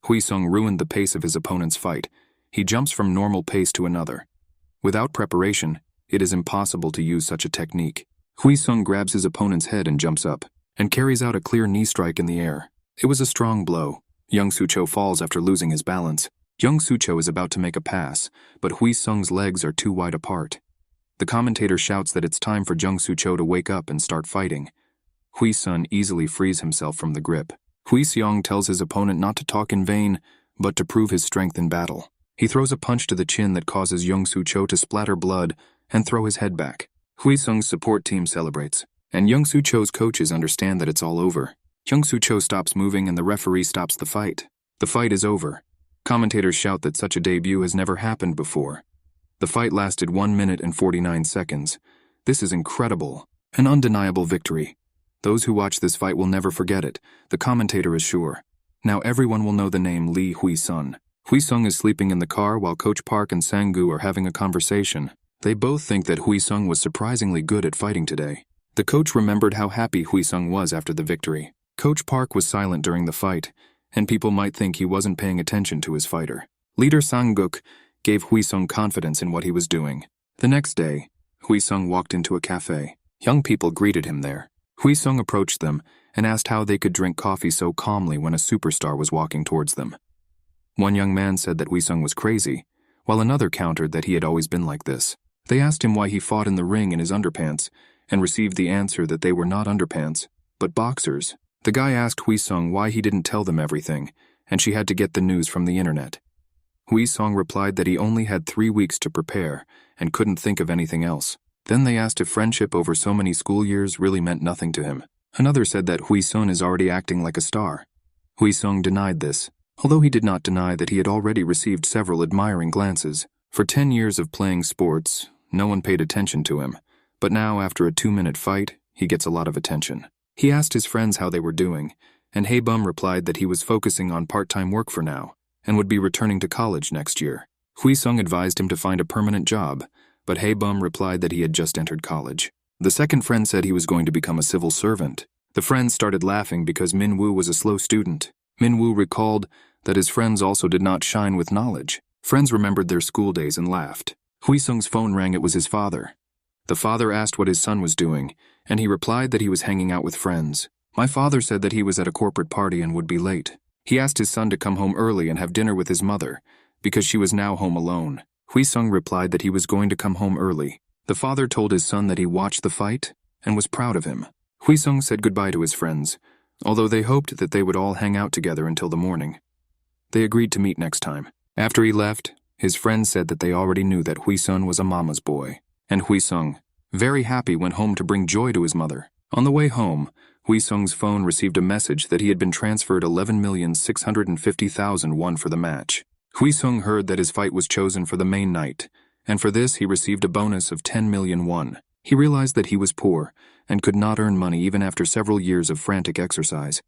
Wheesung ruined the pace of his opponent's fight. He jumps from normal pace to another. Without preparation, it is impossible to use such a technique. Wheesung grabs his opponent's head and jumps up, and carries out a clear knee strike in the air. It was a strong blow. Young-soo Cho falls after losing his balance. Young-soo Cho is about to make a pass, but Wheesung's legs are too wide apart. The commentator shouts that it's time for Young-soo Cho to wake up and start fighting. Wheesung easily frees himself from the grip. Wheesung tells his opponent not to talk in vain, but to prove his strength in battle. He throws a punch to the chin that causes Young-soo Cho to splatter blood and throw his head back. Wheesung's support team celebrates, and Young-soo Cho's coaches understand that it's all over. Young-soo Cho stops moving and the referee stops the fight. The fight is over. Commentators shout that such a debut has never happened before. The fight lasted 1 minute and 49 seconds. This is incredible. An undeniable victory. Those who watch this fight will never forget it, the commentator is sure. Now everyone will know the name Lee Wheesung. Wheesung is sleeping in the car while Coach Park and Sang-gu are having a conversation. They both think that Wheesung was surprisingly good at fighting today. The coach remembered how happy Wheesung was after the victory. Coach Park was silent during the fight, and people might think he wasn't paying attention to his fighter. Leader Sang-guk gave Wheesung confidence in what he was doing. The next day, Wheesung walked into a cafe. Young people greeted him there. Wheesung approached them and asked how they could drink coffee so calmly when a superstar was walking towards them. One young man said that Wheesung was crazy, while another countered that he had always been like this. They asked him why he fought in the ring in his underpants, and received the answer that they were not underpants, but boxers. The guy asked Wheesung why he didn't tell them everything, and she had to get the news from the internet. Wheesung replied that he only had 3 weeks to prepare, and couldn't think of anything else. Then they asked if friendship over so many school years really meant nothing to him. Another said that Wheesung is already acting like a star. Wheesung denied this, although he did not deny that he had already received several admiring glances. For 10 years of playing sports, no one paid attention to him, but now after a 2-minute fight, he gets a lot of attention. He asked his friends how they were doing, and Haebum replied that he was focusing on part-time work for now, and would be returning to college next year. Wheesung advised him to find a permanent job, but Haebum replied that he had just entered college. The second friend said he was going to become a civil servant. The friends started laughing because Min-woo was a slow student. Min-woo recalled that his friends also did not shine with knowledge. Friends remembered their school days and laughed. Wheesung's phone rang. It was his father. The father asked what his son was doing, and he replied that he was hanging out with friends. My father said that he was at a corporate party and would be late. He asked his son to come home early and have dinner with his mother, because she was now home alone. Wheesung replied that he was going to come home early. The father told his son that he watched the fight and was proud of him. Wheesung said goodbye to his friends, although they hoped that they would all hang out together until the morning. They agreed to meet next time. After he left, his friends said that they already knew that Wheesung was a mama's boy, and Wheesung, very happy, went home to bring joy to his mother. On the way home, Wheesung's phone received a message that he had been transferred 11,650,000 won for the match. Wheesung heard that his fight was chosen for the main night, and for this he received a bonus of 10 million won. He realized that he was poor and could not earn money even after several years of frantic exercise.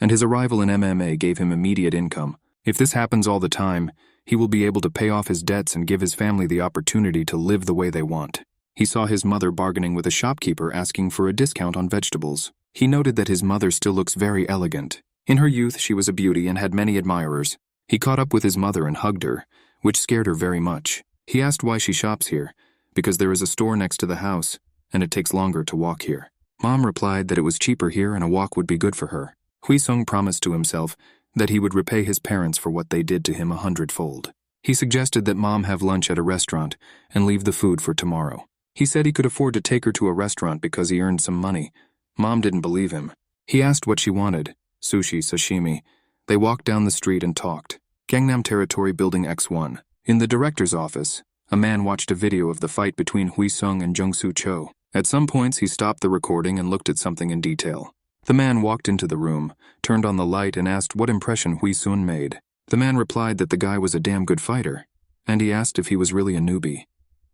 And his arrival in MMA gave him immediate income. If this happens all the time, he will be able to pay off his debts and give his family the opportunity to live the way they want. He saw his mother bargaining with a shopkeeper asking for a discount on vegetables. He noted that his mother still looks very elegant. In her youth, she was a beauty and had many admirers. He caught up with his mother and hugged her, which scared her very much. He asked why she shops here, because there is a store next to the house, and it takes longer to walk here. Mom replied that it was cheaper here and a walk would be good for her. Wheesung promised to himself that he would repay his parents for what they did to him 100-fold. He suggested that Mom have lunch at a restaurant and leave the food for tomorrow. He said he could afford to take her to a restaurant because he earned some money. Mom didn't believe him. He asked what she wanted. Sushi, sashimi. They walked down the street and talked. Gangnam Territory Building X1. In the director's office, a man watched a video of the fight between Wheesung and Young-soo Cho. At some points, he stopped the recording and looked at something in detail. The man walked into the room, turned on the light, and asked what impression Wheesung made. The man replied that the guy was a damn good fighter, and he asked if he was really a newbie.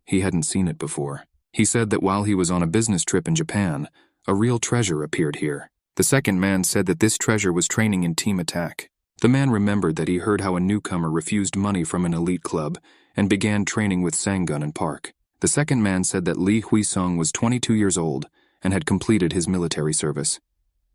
He hadn't seen it before. He said that while he was on a business trip in Japan, a real treasure appeared here. The second man said that this treasure was training in team attack. The man remembered that he heard how a newcomer refused money from an elite club, and began training with Sang-gun and Park. The second man said that Lee Hwi-sung was 22 years old and had completed his military service.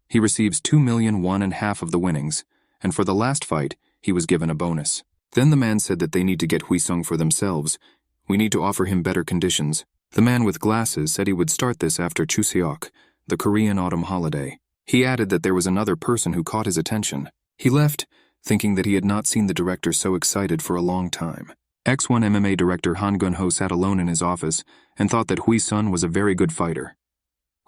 He receives 2 million won and half of the winnings, and for the last fight, he was given a bonus. Then the man said that they need to get Wheesung for themselves. We need to offer him better conditions. The man with glasses said he would start this after Chuseok, the Korean autumn holiday. He added that there was another person who caught his attention. He left, thinking that he had not seen the director so excited for a long time. X1 MMA director Han Gun-ho sat alone in his office and thought that Wheesung was a very good fighter.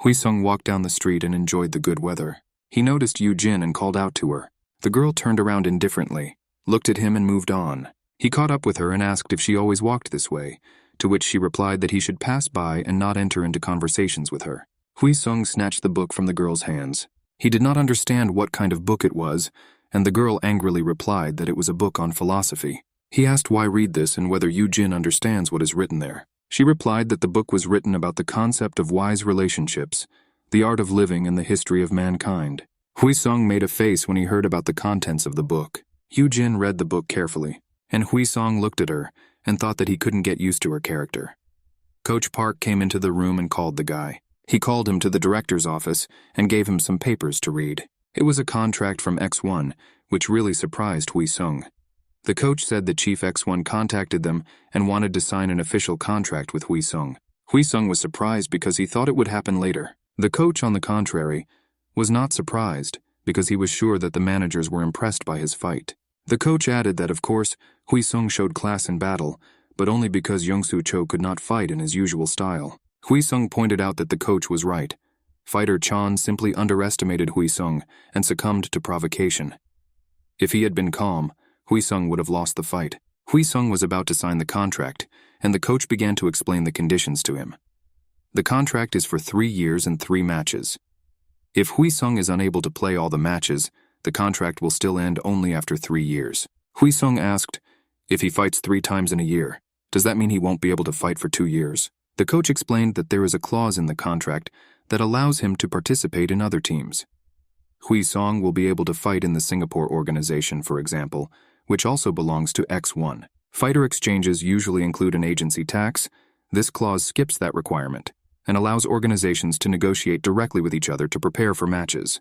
Wheesung walked down the street and enjoyed the good weather. He noticed Yu Jin and called out to her. The girl turned around indifferently, looked at him and moved on. He caught up with her and asked if she always walked this way, to which she replied that he should pass by and not enter into conversations with her. Wheesung snatched the book from the girl's hands. He did not understand what kind of book it was, and the girl angrily replied that it was a book on philosophy. He asked why read this and whether Yu Jin understands what is written there. She replied that the book was written about the concept of wise relationships, the art of living and the history of mankind. Wheesung made a face when he heard about the contents of the book. Yu Jin read the book carefully, and Wheesung looked at her and thought that he couldn't get used to her character. Coach Park came into the room and called the guy. He called him to the director's office and gave him some papers to read. It was a contract from X1, which really surprised Wheesung. The coach said that Chief X1 contacted them and wanted to sign an official contract with Wheesung. Wheesung was surprised because he thought it would happen later. The coach, on the contrary, was not surprised because he was sure that the managers were impressed by his fight. The coach added that, of course, Wheesung showed class in battle, but only because Young-soo Cho could not fight in his usual style. Wheesung pointed out that the coach was right. Fighter Chan simply underestimated Wheesung and succumbed to provocation. If he had been calm, Wheesung would have lost the fight. Wheesung was about to sign the contract, and the coach began to explain the conditions to him. The contract is for 3 years and 3 matches. If Wheesung is unable to play all the matches, the contract will still end only after 3 years. Wheesung asked, if he fights 3 times in a year, does that mean he won't be able to fight for 2 years? The coach explained that there is a clause in the contract that allows him to participate in other teams. Wheesung will be able to fight in the Singapore organization, for example, which also belongs to X1. Fighter exchanges usually include an agency tax. This clause skips that requirement and allows organizations to negotiate directly with each other to prepare for matches.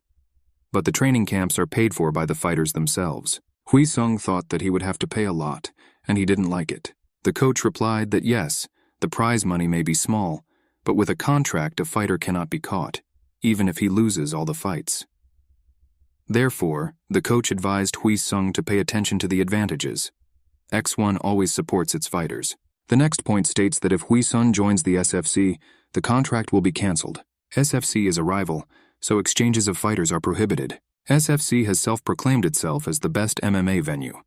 But the training camps are paid for by the fighters themselves. Wheesung thought that he would have to pay a lot, and he didn't like it. The coach replied that yes, the prize money may be small, but with a contract a fighter cannot be caught, even if he loses all the fights. Therefore, the coach advised Wheesung to pay attention to the advantages. X1 always supports its fighters. The next point states that if Wheesung joins the SFC, the contract will be cancelled. SFC is a rival, so exchanges of fighters are prohibited. SFC has self-proclaimed itself as the best MMA venue.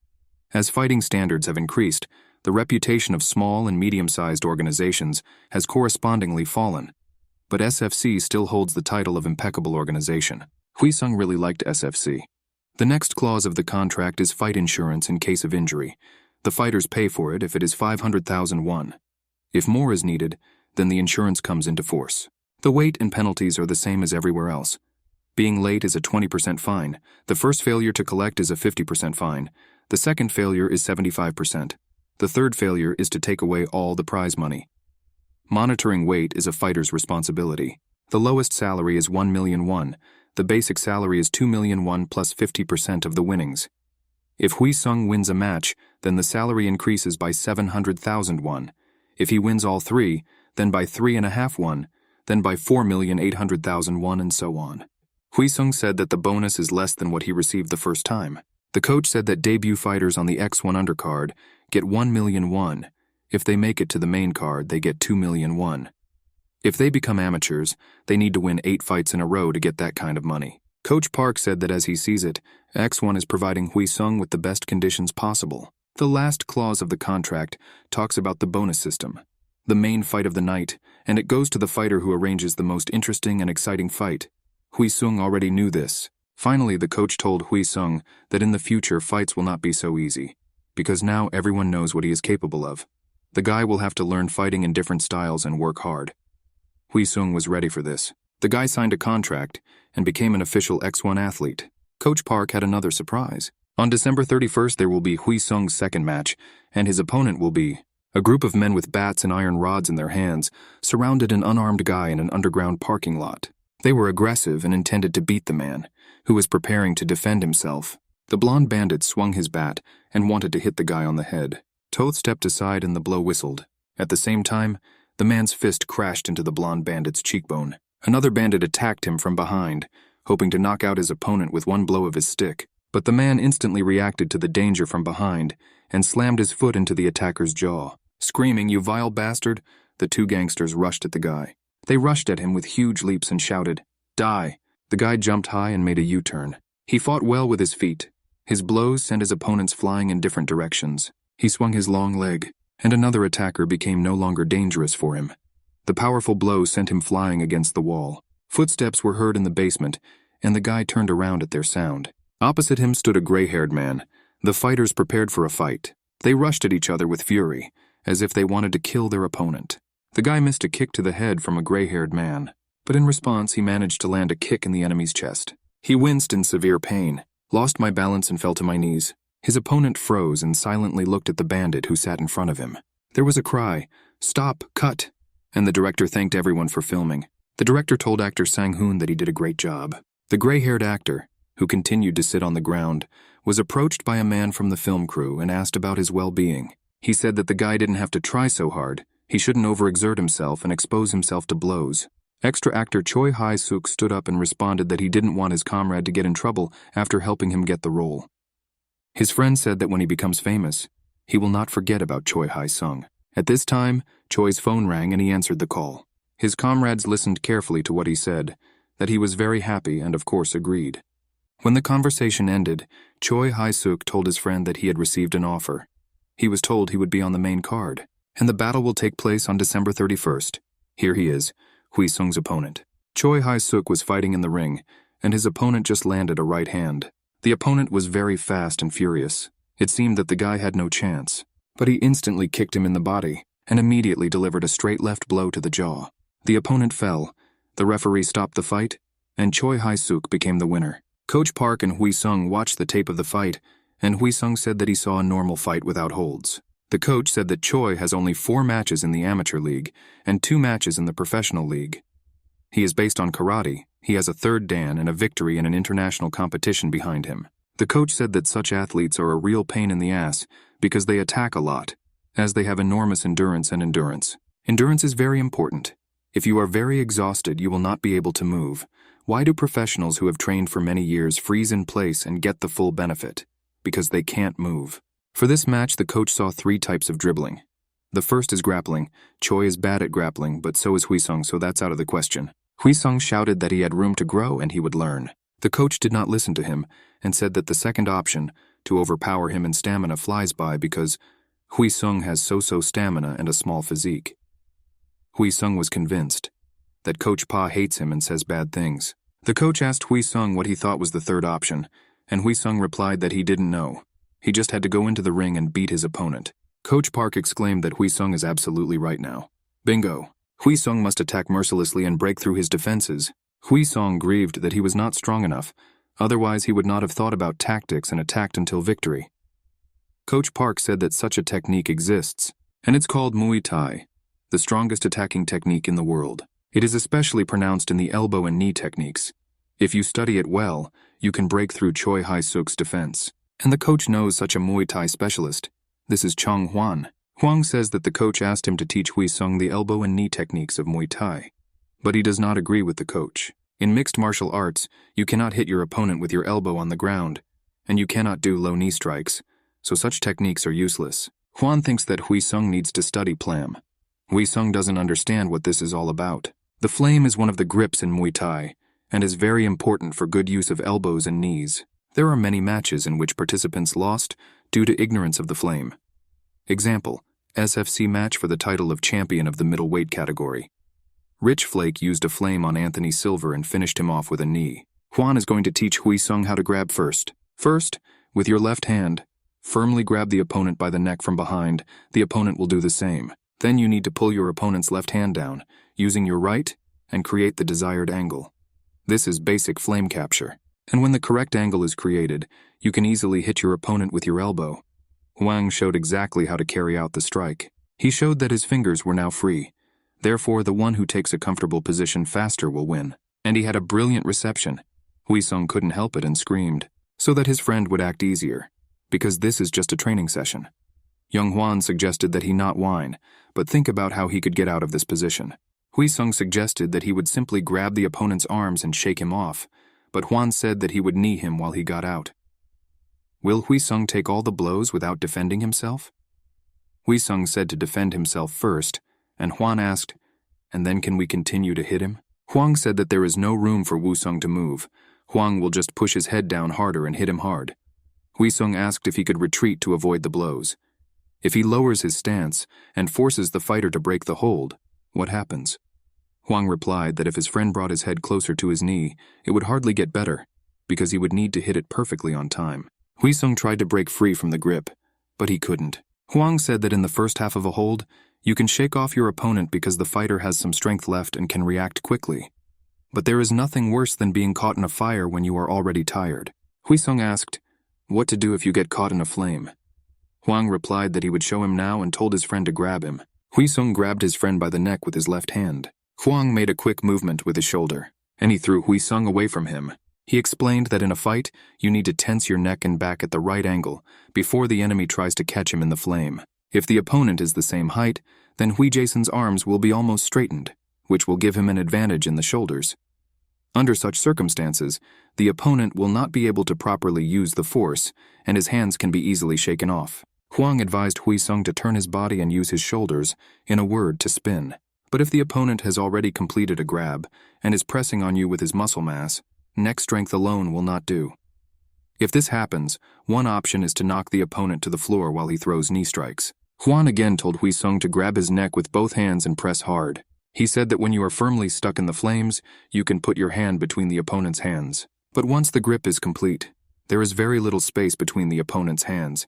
As fighting standards have increased, the reputation of small and medium-sized organizations has correspondingly fallen, but SFC still holds the title of impeccable organization. Wheesung really liked SFC. The next clause of the contract is fight insurance in case of injury. The fighters pay for it if it is 500,000 won. If more is needed, then the insurance comes into force. The weight and penalties are the same as everywhere else. Being late is a 20% fine. The first failure to collect is a 50% fine. The second failure is 75%. The third failure is to take away all the prize money. Monitoring weight is a fighter's responsibility. The lowest salary is 1 million won. The basic salary is 2 million won plus 50% of the winnings. If Wheesung wins a match, then the salary increases by 700,000 won. If he wins all 3, then by 3.5 won, then by 4,800,000 won, and so on. Wheesung said that the bonus is less than what he received the first time. The coach said that debut fighters on the X1 undercard get 1 million won. If they make it to the main card, they get 2 million won. If they become amateurs, they need to win 8 fights in a row to get that kind of money. Coach Park said that as he sees it, X1 is providing Wheesung with the best conditions possible. The last clause of the contract talks about the bonus system, the main fight of the night, and it goes to the fighter who arranges the most interesting and exciting fight. Wheesung already knew this. Finally, the coach told Wheesung that in the future fights will not be so easy, because now everyone knows what he is capable of. The guy will have to learn fighting in different styles and work hard. Wheesung was ready for this. The guy signed a contract and became an official X1 athlete. Coach Park had another surprise. On December 31st, there will be Wheesung's second match, and his opponent will be A group of men with bats and iron rods in their hands surrounded an unarmed guy in an underground parking lot. They were aggressive and intended to beat the man, who was preparing to defend himself. The blonde bandit swung his bat and wanted to hit the guy on the head. Toth stepped aside and the blow whistled. At the same time, the man's fist crashed into the blonde bandit's cheekbone. Another bandit attacked him from behind, hoping to knock out his opponent with one blow of his stick. But the man instantly reacted to the danger from behind and slammed his foot into the attacker's jaw. Screaming, "You vile bastard!" the two gangsters rushed at the guy. They rushed at him with huge leaps and shouted, "Die!" The guy jumped high and made a U-turn. He fought well with his feet. His blows sent his opponents flying in different directions. He swung his long leg, and another attacker became no longer dangerous for him. The powerful blow sent him flying against the wall. Footsteps were heard in the basement, and the guy turned around at their sound. Opposite him stood a gray-haired man. The fighters prepared for a fight. They rushed at each other with fury, as if they wanted to kill their opponent. The guy missed a kick to the head from a gray-haired man, but in response he managed to land a kick in the enemy's chest. He winced in severe pain, lost my balance and fell to my knees. His opponent froze and silently looked at the bandit who sat in front of him. There was a cry, "Stop, cut," and the director thanked everyone for filming. The director told actor Sang-hoon that he did a great job. The gray-haired actor, who continued to sit on the ground, was approached by a man from the film crew and asked about his well-being. He said that the guy didn't have to try so hard, he shouldn't overexert himself and expose himself to blows. Extra actor Choi Hwi-sung stood up and responded that he didn't want his comrade to get in trouble after helping him get the role. His friend said that when he becomes famous, he will not forget about Choi Hwi-sung. At this time, Choi's phone rang and he answered the call. His comrades listened carefully to what he said, that he was very happy and of course agreed. When the conversation ended, Choi Hwi-sung told his friend that he had received an offer. He was told he would be on the main card, and the battle will take place on December 31st. Here he is, Wheesung's opponent. Choi Hwi-sung was fighting in the ring, and his opponent just landed a right hand. The opponent was very fast and furious. It seemed that the guy had no chance, but he instantly kicked him in the body and immediately delivered a straight left blow to the jaw. The opponent fell, the referee stopped the fight, and Choi Hwi-sung became the winner. Coach Park and Wheesung watched the tape of the fight, and Wheesung said that he saw a normal fight without holds. The coach said that Choi has only 4 matches in the amateur league and 2 matches in the professional league. He is based on karate, he has a 3rd dan and a victory in an international competition behind him. The coach said that such athletes are a real pain in the ass because they attack a lot, as they have enormous endurance and endurance. Endurance is very important. If you are very exhausted, you will not be able to move. Why do professionals who have trained for many years freeze in place and get the full benefit? Because they can't move. For this match, the coach saw 3 types of dribbling. The first is grappling. Choi is bad at grappling, but so is Wheesung, so that's out of the question. Wheesung shouted that he had room to grow and he would learn. The coach did not listen to him and said that the second option, to overpower him in stamina, flies by because Wheesung has so-so stamina and a small physique. Wheesung was convinced that Coach Pa hates him and says bad things. The coach asked Wheesung what he thought was the third option, and Wheesung replied that he didn't know. He just had to go into the ring and beat his opponent. Coach Park exclaimed that Wheesung is absolutely right now. Bingo. Wheesung must attack mercilessly and break through his defenses. Wheesung grieved that he was not strong enough, otherwise he would not have thought about tactics and attacked until victory. Coach Park said that such a technique exists, and it's called Muay Thai, the strongest attacking technique in the world. It is especially pronounced in the elbow and knee techniques. If you study it well, you can break through Choi Hwi-sung's defense. And the coach knows such a Muay Thai specialist. This is Junghwan. Hwang says that the coach asked him to teach Wheesung the elbow and knee techniques of Muay Thai. But he does not agree with the coach. In mixed martial arts, you cannot hit your opponent with your elbow on the ground, and you cannot do low knee strikes, so such techniques are useless. Hwan thinks that Wheesung needs to study Plam. Wheesung doesn't understand what this is all about. The flame is one of the grips in Muay Thai, and is very important for good use of elbows and knees. There are many matches in which participants lost due to ignorance of the flame. Example, SFC match for the title of champion of the middleweight category. Rich Flake used a flame on Anthony Silver and finished him off with a knee. Hwan is going to teach Wheesung how to grab first. First, with your left hand, firmly grab the opponent by the neck from behind. The opponent will do the same. Then you need to pull your opponent's left hand down, using your right, and create the desired angle. This is basic flame capture. And when the correct angle is created, you can easily hit your opponent with your elbow. Hwang showed exactly how to carry out the strike. He showed that his fingers were now free. Therefore, the one who takes a comfortable position faster will win. And he had a brilliant reception. Wheesung couldn't help it and screamed, so that his friend would act easier, because this is just a training session. Junghwan suggested that he not whine, but think about how he could get out of this position. Wheesung suggested that he would simply grab the opponent's arms and shake him off, but Hwan said that he would knee him while he got out. Will Wheesung take all the blows without defending himself? Wheesung said to defend himself first, and Hwan asked, and then can we continue to hit him? Hwang said that there is no room for Wheesung to move. Hwang will just push his head down harder and hit him hard. Wheesung asked if he could retreat to avoid the blows. If he lowers his stance and forces the fighter to break the hold, what happens? Hwang replied that if his friend brought his head closer to his knee, it would hardly get better, because he would need to hit it perfectly on time. Wheesung tried to break free from the grip, but he couldn't. Hwang said that in the first half of a hold, you can shake off your opponent because the fighter has some strength left and can react quickly. But there is nothing worse than being caught in a fire when you are already tired. Wheesung asked, what to do if you get caught in a flame? Hwang replied that he would show him now and told his friend to grab him. Wheesung grabbed his friend by the neck with his left hand. Hwang made a quick movement with his shoulder, and he threw Wheesung away from him. He explained that in a fight, you need to tense your neck and back at the right angle before the enemy tries to catch him in the flame. If the opponent is the same height, then Jason's arms will be almost straightened, which will give him an advantage in the shoulders. Under such circumstances, the opponent will not be able to properly use the force, and his hands can be easily shaken off. Hwang advised Wheesung to turn his body and use his shoulders, in a word, to spin. But if the opponent has already completed a grab and is pressing on you with his muscle mass, neck strength alone will not do. If this happens, one option is to knock the opponent to the floor while he throws knee strikes. Hwan again told Wheesung to grab his neck with both hands and press hard. He said that when you are firmly stuck in the flames, you can put your hand between the opponent's hands. But once the grip is complete, there is very little space between the opponent's hands.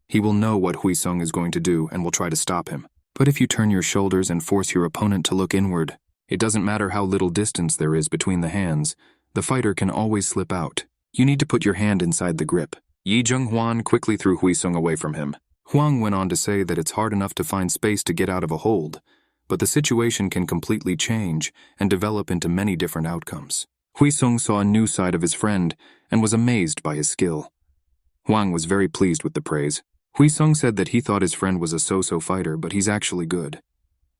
He will know what Wheesung is going to do and will try to stop him. But if you turn your shoulders and force your opponent to look inward, it doesn't matter how little distance there is between the hands, the fighter can always slip out. You need to put your hand inside the grip. Junghwan quickly threw Wheesung away from him. Hwang went on to say that it's hard enough to find space to get out of a hold, but the situation can completely change and develop into many different outcomes. Wheesung saw a new side of his friend and was amazed by his skill. Hwang was very pleased with the praise. Wheesung said that he thought his friend was a so-so fighter, but he's actually good.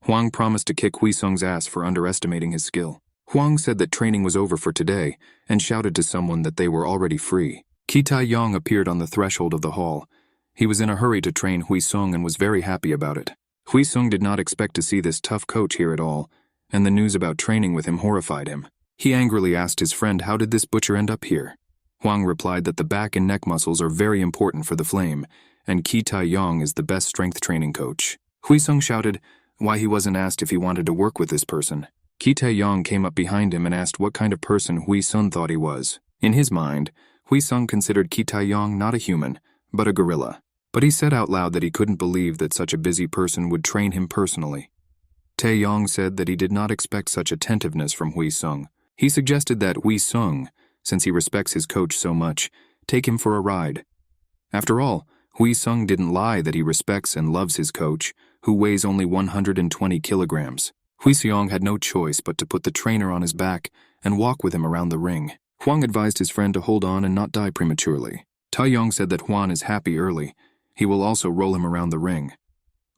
Hwang promised to kick Wheesung's ass for underestimating his skill. Hwang said that training was over for today and shouted to someone that they were already free. Ki Tai-yong appeared on the threshold of the hall. He was in a hurry to train Wheesung and was very happy about it. Wheesung did not expect to see this tough coach here at all, and the news about training with him horrified him. He angrily asked his friend how did this butcher end up here. Hwang replied that the back and neck muscles are very important for the flame, and Ki Tai-yong is the best strength training coach. Wheesung shouted why he wasn't asked if he wanted to work with this person. Ki Tai-yong came up behind him and asked what kind of person Wheesung thought he was. In his mind, Wheesung considered Ki Tai-yong not a human, but a gorilla. But he said out loud that he couldn't believe that such a busy person would train him personally. Tae-yong said that he did not expect such attentiveness from Wheesung. He suggested that Wheesung, since he respects his coach so much, take him for a ride. After all, Wheesung didn't lie that he respects and loves his coach, who weighs only 120 kilograms. Wheesung had no choice but to put the trainer on his back and walk with him around the ring. Hwang advised his friend to hold on and not die prematurely. Tae-yong said that Hwan is happy early. He will also roll him around the ring.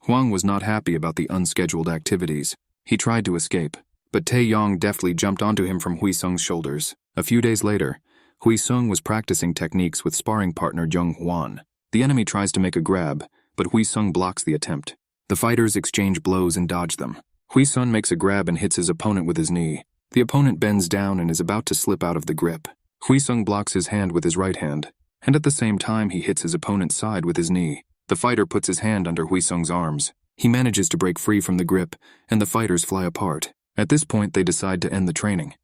Hwang was not happy about the unscheduled activities. He tried to escape, but Tae-yong deftly jumped onto him from Wheesung's shoulders. A few days later, Wheesung was practicing techniques with sparring partner Junghwan. The enemy tries to make a grab, but Wheesung blocks the attempt. The fighters exchange blows and dodge them. Wheesung makes a grab and hits his opponent with his knee. The opponent bends down and is about to slip out of the grip. Wheesung blocks his hand with his right hand, and at the same time he hits his opponent's side with his knee. The fighter puts his hand under Wheesung's arms. He manages to break free from the grip, and the fighters fly apart. At this point, they decide to end the training.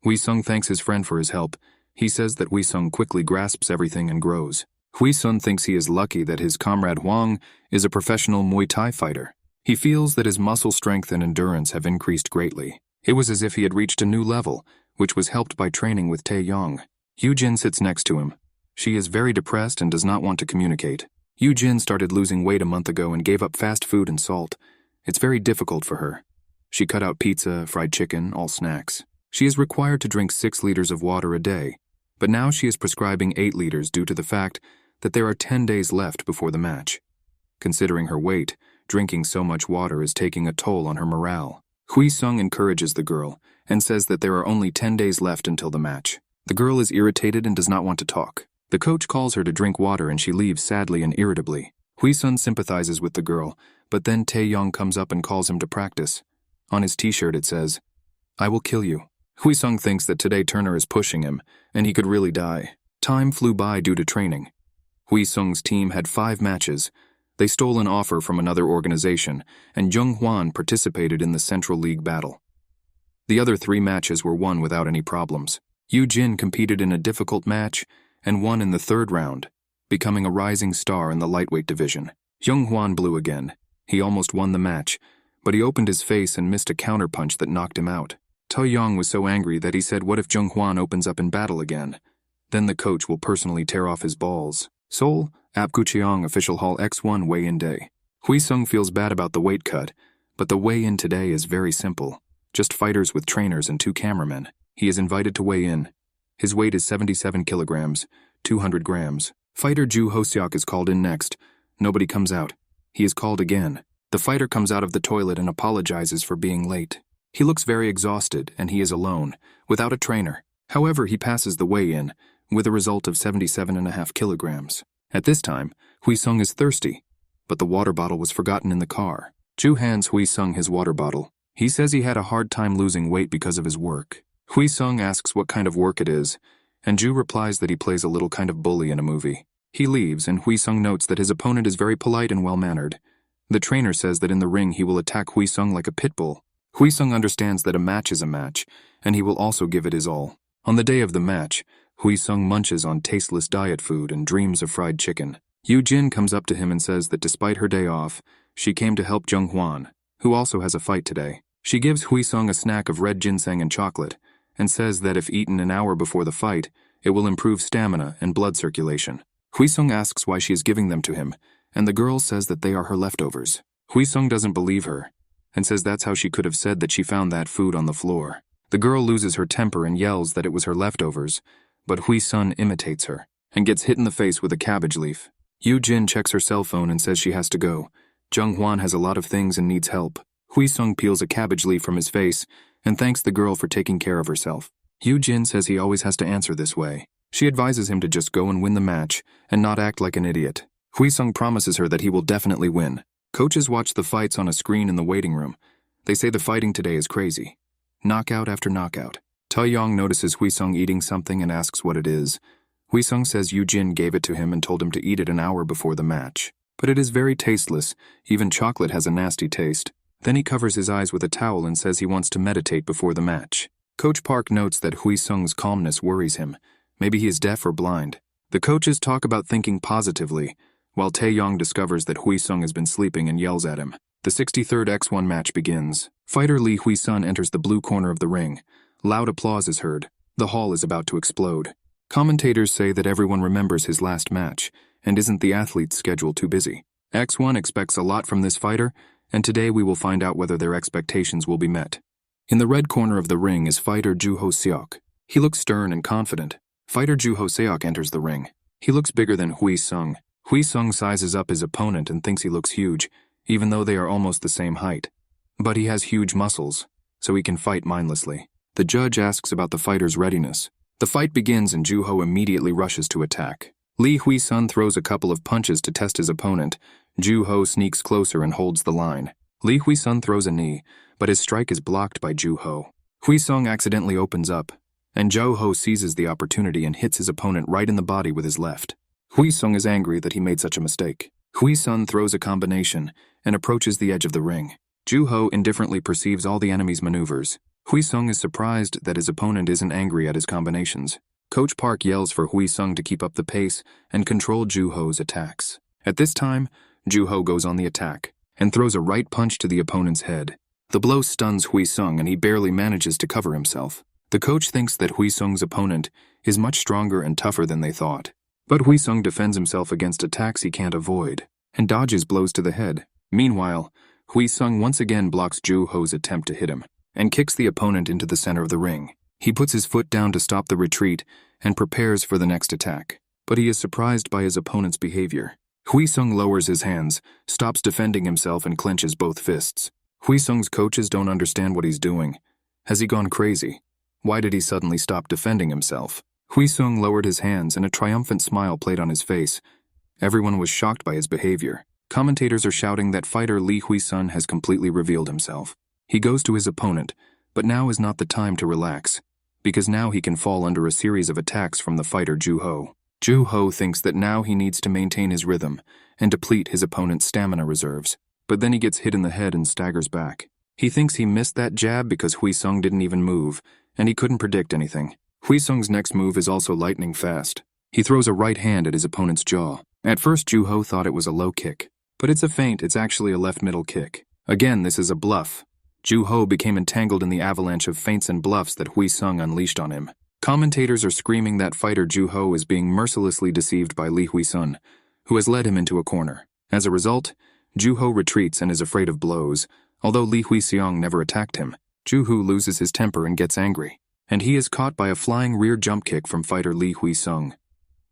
Wheesung thanks his friend for his help. He says that Wheesung quickly grasps everything and grows. Wheesung thinks he is lucky that his comrade Hwang is a professional Muay Thai fighter. He feels that his muscle strength and endurance have increased greatly. It was as if he had reached a new level, which was helped by training with Tae-yong. Yoo-jin sits next to him. She is very depressed and does not want to communicate. Yu-jin started losing weight a month ago and gave up fast food and salt. It's very difficult for her. She cut out pizza, fried chicken, all snacks. She is required to drink 6 liters of water a day, but now she is prescribing 8 liters due to the fact that there are 10 days left before the match. Considering her weight, drinking so much water is taking a toll on her morale. Wheesung encourages the girl and says that there are only 10 days left until the match. The girl is irritated and does not want to talk. The coach calls her to drink water and she leaves sadly and irritably. Wheesung sympathizes with the girl, but then Tae-young comes up and calls him to practice. On his t-shirt it says, "I will kill you." Wheesung thinks that today Turner is pushing him, and he could really die. Time flew by due to training. Wheesung's team had 5 matches. They stole an offer from another organization, and Junghwan participated in the Central League battle. The other 3 matches were won without any problems. Yu-jin competed in a difficult match and won in the 3rd round, becoming a rising star in the lightweight division. Junghwan blew again. He almost won the match, but he opened his face and missed a counterpunch that knocked him out. Tae-young was so angry that he said, "What if Junghwan opens up in battle again? Then the coach will personally tear off his balls." Seoul, Apgujeong Official Hall X1 weigh-in day. Wheesung feels bad about the weight cut, but the weigh-in today is very simple. Just fighters with trainers and 2 cameramen. He is invited to weigh in. His weight is 77 kilograms, 200 grams. Fighter Ju Ho-seok is called in next. Nobody comes out. He is called again. The fighter comes out of the toilet and apologizes for being late. He looks very exhausted, and he is alone, without a trainer. However, he passes the weigh-in, with a result of 77.5 kilograms. At this time, Wheesung is thirsty, but the water bottle was forgotten in the car. Ju hands Wheesung his water bottle. He says he had a hard time losing weight because of his work. Wheesung asks what kind of work it is, and Ju replies that he plays a little kind of bully in a movie. He leaves, and Wheesung notes that his opponent is very polite and well-mannered. The trainer says that in the ring he will attack Wheesung like a pit bull. Wheesung understands that a match is a match, and he will also give it his all. On the day of the match, Wheesung munches on tasteless diet food and dreams of fried chicken. Yu-jin comes up to him and says that despite her day off, she came to help Junghwan, who also has a fight today. She gives Wheesung a snack of red ginseng and chocolate, and says that if eaten an hour before the fight, it will improve stamina and blood circulation. Wheesung asks why she is giving them to him, and the girl says that they are her leftovers. Wheesung doesn't believe her, and says that's how she could have said that she found that food on the floor. The girl loses her temper and yells that it was her leftovers, but Wheesung imitates her, and gets hit in the face with a cabbage leaf. Yu-jin checks her cell phone and says she has to go. Junghwan has a lot of things and needs help. Wheesung peels a cabbage leaf from his face, and thanks the girl for taking care of herself. Yu-jin says he always has to answer this way. She advises him to just go and win the match, and not act like an idiot. Wheesung promises her that he will definitely win. Coaches watch the fights on a screen in the waiting room. They say the fighting today is crazy. Knockout after knockout. Tae-young notices Wheesung eating something and asks what it is. Wheesung says Yu-jin gave it to him and told him to eat it an hour before the match. But it is very tasteless. Even chocolate has a nasty taste. Then he covers his eyes with a towel and says he wants to meditate before the match. Coach Park notes that Wheesung's calmness worries him. Maybe he is deaf or blind. The coaches talk about thinking positively, while Tae-young discovers that Wheesung has been sleeping and yells at him. The 63rd X1 match begins. Fighter Lee Wheesung enters the blue corner of the ring. Loud applause is heard. The hall is about to explode. Commentators say that everyone remembers his last match, and isn't the athlete's schedule too busy. X1 expects a lot from this fighter, and today we will find out whether their expectations will be met. In the red corner of the ring is fighter Ju Ho-seok. He looks stern and confident. Fighter Ju Ho-seok enters the ring. He looks bigger than Wheesung. Wheesung sizes up his opponent and thinks he looks huge, even though they are almost the same height. But he has huge muscles, so he can fight mindlessly. The judge asks about the fighter's readiness. The fight begins and Ju Ho immediately rushes to attack. Lee Wheesung throws a couple of punches to test his opponent. Ju Ho sneaks closer and holds the line. Lee Wheesung throws a knee, but his strike is blocked by Ju Ho. Wheesung accidentally opens up, and Ju Ho seizes the opportunity and hits his opponent right in the body with his left. Wheesung is angry that he made such a mistake. Wheesung throws a combination and approaches the edge of the ring. Ju Ho indifferently perceives all the enemy's maneuvers. Wheesung is surprised that his opponent isn't angry at his combinations. Coach Park yells for Wheesung to keep up the pace and control Ju Ho's attacks. At this time, Ju Ho goes on the attack and throws a right punch to the opponent's head. The blow stuns Wheesung and he barely manages to cover himself. The coach thinks that Wheesung's opponent is much stronger and tougher than they thought, But Wheesung defends himself against attacks he can't avoid, and dodges blows to the head. Meanwhile, Wheesung once again blocks Ju-ho's attempt to hit him, and kicks the opponent into the center of the ring. He puts his foot down to stop the retreat, and prepares for the next attack. But he is surprised by his opponent's behavior. Wheesung lowers his hands, stops defending himself and clenches both fists. Wheesung's coaches don't understand what he's doing. Has he gone crazy? Why did he suddenly stop defending himself? Wheesung lowered his hands and a triumphant smile played on his face. Everyone was shocked by his behavior. Commentators are shouting that fighter Lee Wheesung has completely revealed himself. He goes to his opponent, but now is not the time to relax, because now he can fall under a series of attacks from the fighter Ju-ho. Ju-ho thinks that now he needs to maintain his rhythm and deplete his opponent's stamina reserves, but then he gets hit in the head and staggers back. He thinks he missed that jab because Wheesung didn't even move, and he couldn't predict anything. Wheesung's next move is also lightning fast. He throws a right hand at his opponent's jaw. At first, Ju-ho thought it was a low kick, but it's a feint, it's actually a left middle kick. Again, this is a bluff. Ju-ho became entangled in the avalanche of feints and bluffs that Wheesung unleashed on him. Commentators are screaming that fighter Ju-ho is being mercilessly deceived by Lee Wheesung, who has led him into a corner. As a result, Ju-ho retreats and is afraid of blows. Although Lee Wheesung never attacked him, Ju-ho loses his temper and gets angry, and he is caught by a flying rear jump kick from fighter Lee Wheesung.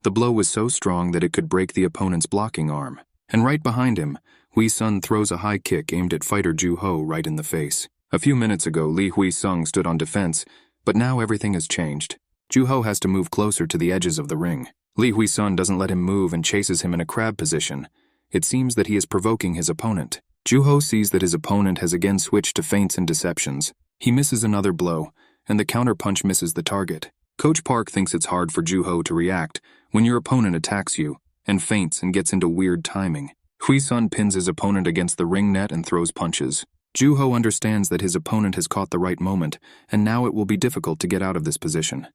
The blow was so strong that it could break the opponent's blocking arm, and right behind him, Wheesung throws a high kick aimed at fighter Ju-ho right in the face. A few minutes ago, Lee Wheesung stood on defense, but now everything has changed. Ju-ho has to move closer to the edges of the ring. Lee Wheesung doesn't let him move and chases him in a crab position. It seems that he is provoking his opponent. Ju-ho sees that his opponent has again switched to feints and deceptions. He misses another blow, and the counterpunch misses the target. Coach Park thinks it's hard for Ju-ho to react when your opponent attacks you, and feints and gets into weird timing. Wheesung pins his opponent against the ring net and throws punches. Ju-ho understands that his opponent has caught the right moment, and now it will be difficult to get out of this position.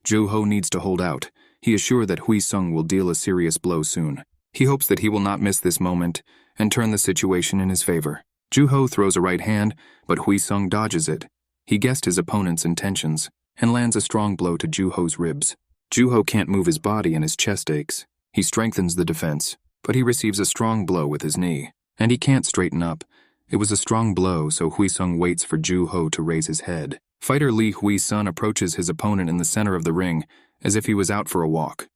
Ju-ho needs to hold out. He is sure that Wheesung will deal a serious blow soon. He hopes that he will not miss this moment and turn the situation in his favor. Ju-ho throws a right hand, but Wheesung dodges it. He guessed his opponent's intentions and lands a strong blow to Ju-ho's ribs. Ju-ho can't move his body and his chest aches. He strengthens the defense, but he receives a strong blow with his knee, and he can't straighten up. It was a strong blow, so Wheesung waits for Ju-ho to raise his head. Fighter Lee Wheesung approaches his opponent in the center of the ring as if he was out for a walk.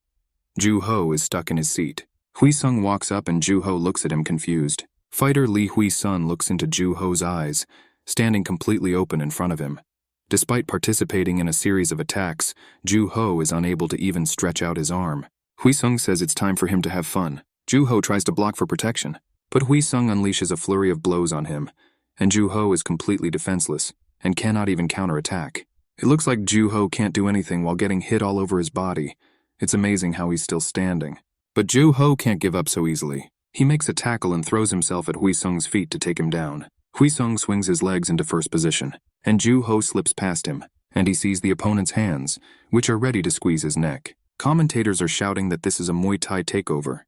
Ju-ho is stuck in his seat. Wheesung walks up and Ju-ho looks at him confused. Fighter Lee Wheesung looks into Ju-ho's eyes, standing completely open in front of him. Despite participating in a series of attacks, Ju-ho is unable to even stretch out his arm. Wheesung says it's time for him to have fun. Ju-ho tries to block for protection, but Wheesung unleashes a flurry of blows on him, and Ju-ho is completely defenseless and cannot even counterattack. It looks like Ju-ho can't do anything while getting hit all over his body. It's amazing how he's still standing. But Ju-ho can't give up so easily. He makes a tackle and throws himself at Wheesung's feet to take him down. Wheesung swings his legs into first position, and Ju-ho slips past him, and he sees the opponent's hands, which are ready to squeeze his neck. Commentators are shouting that this is a Muay Thai takeover.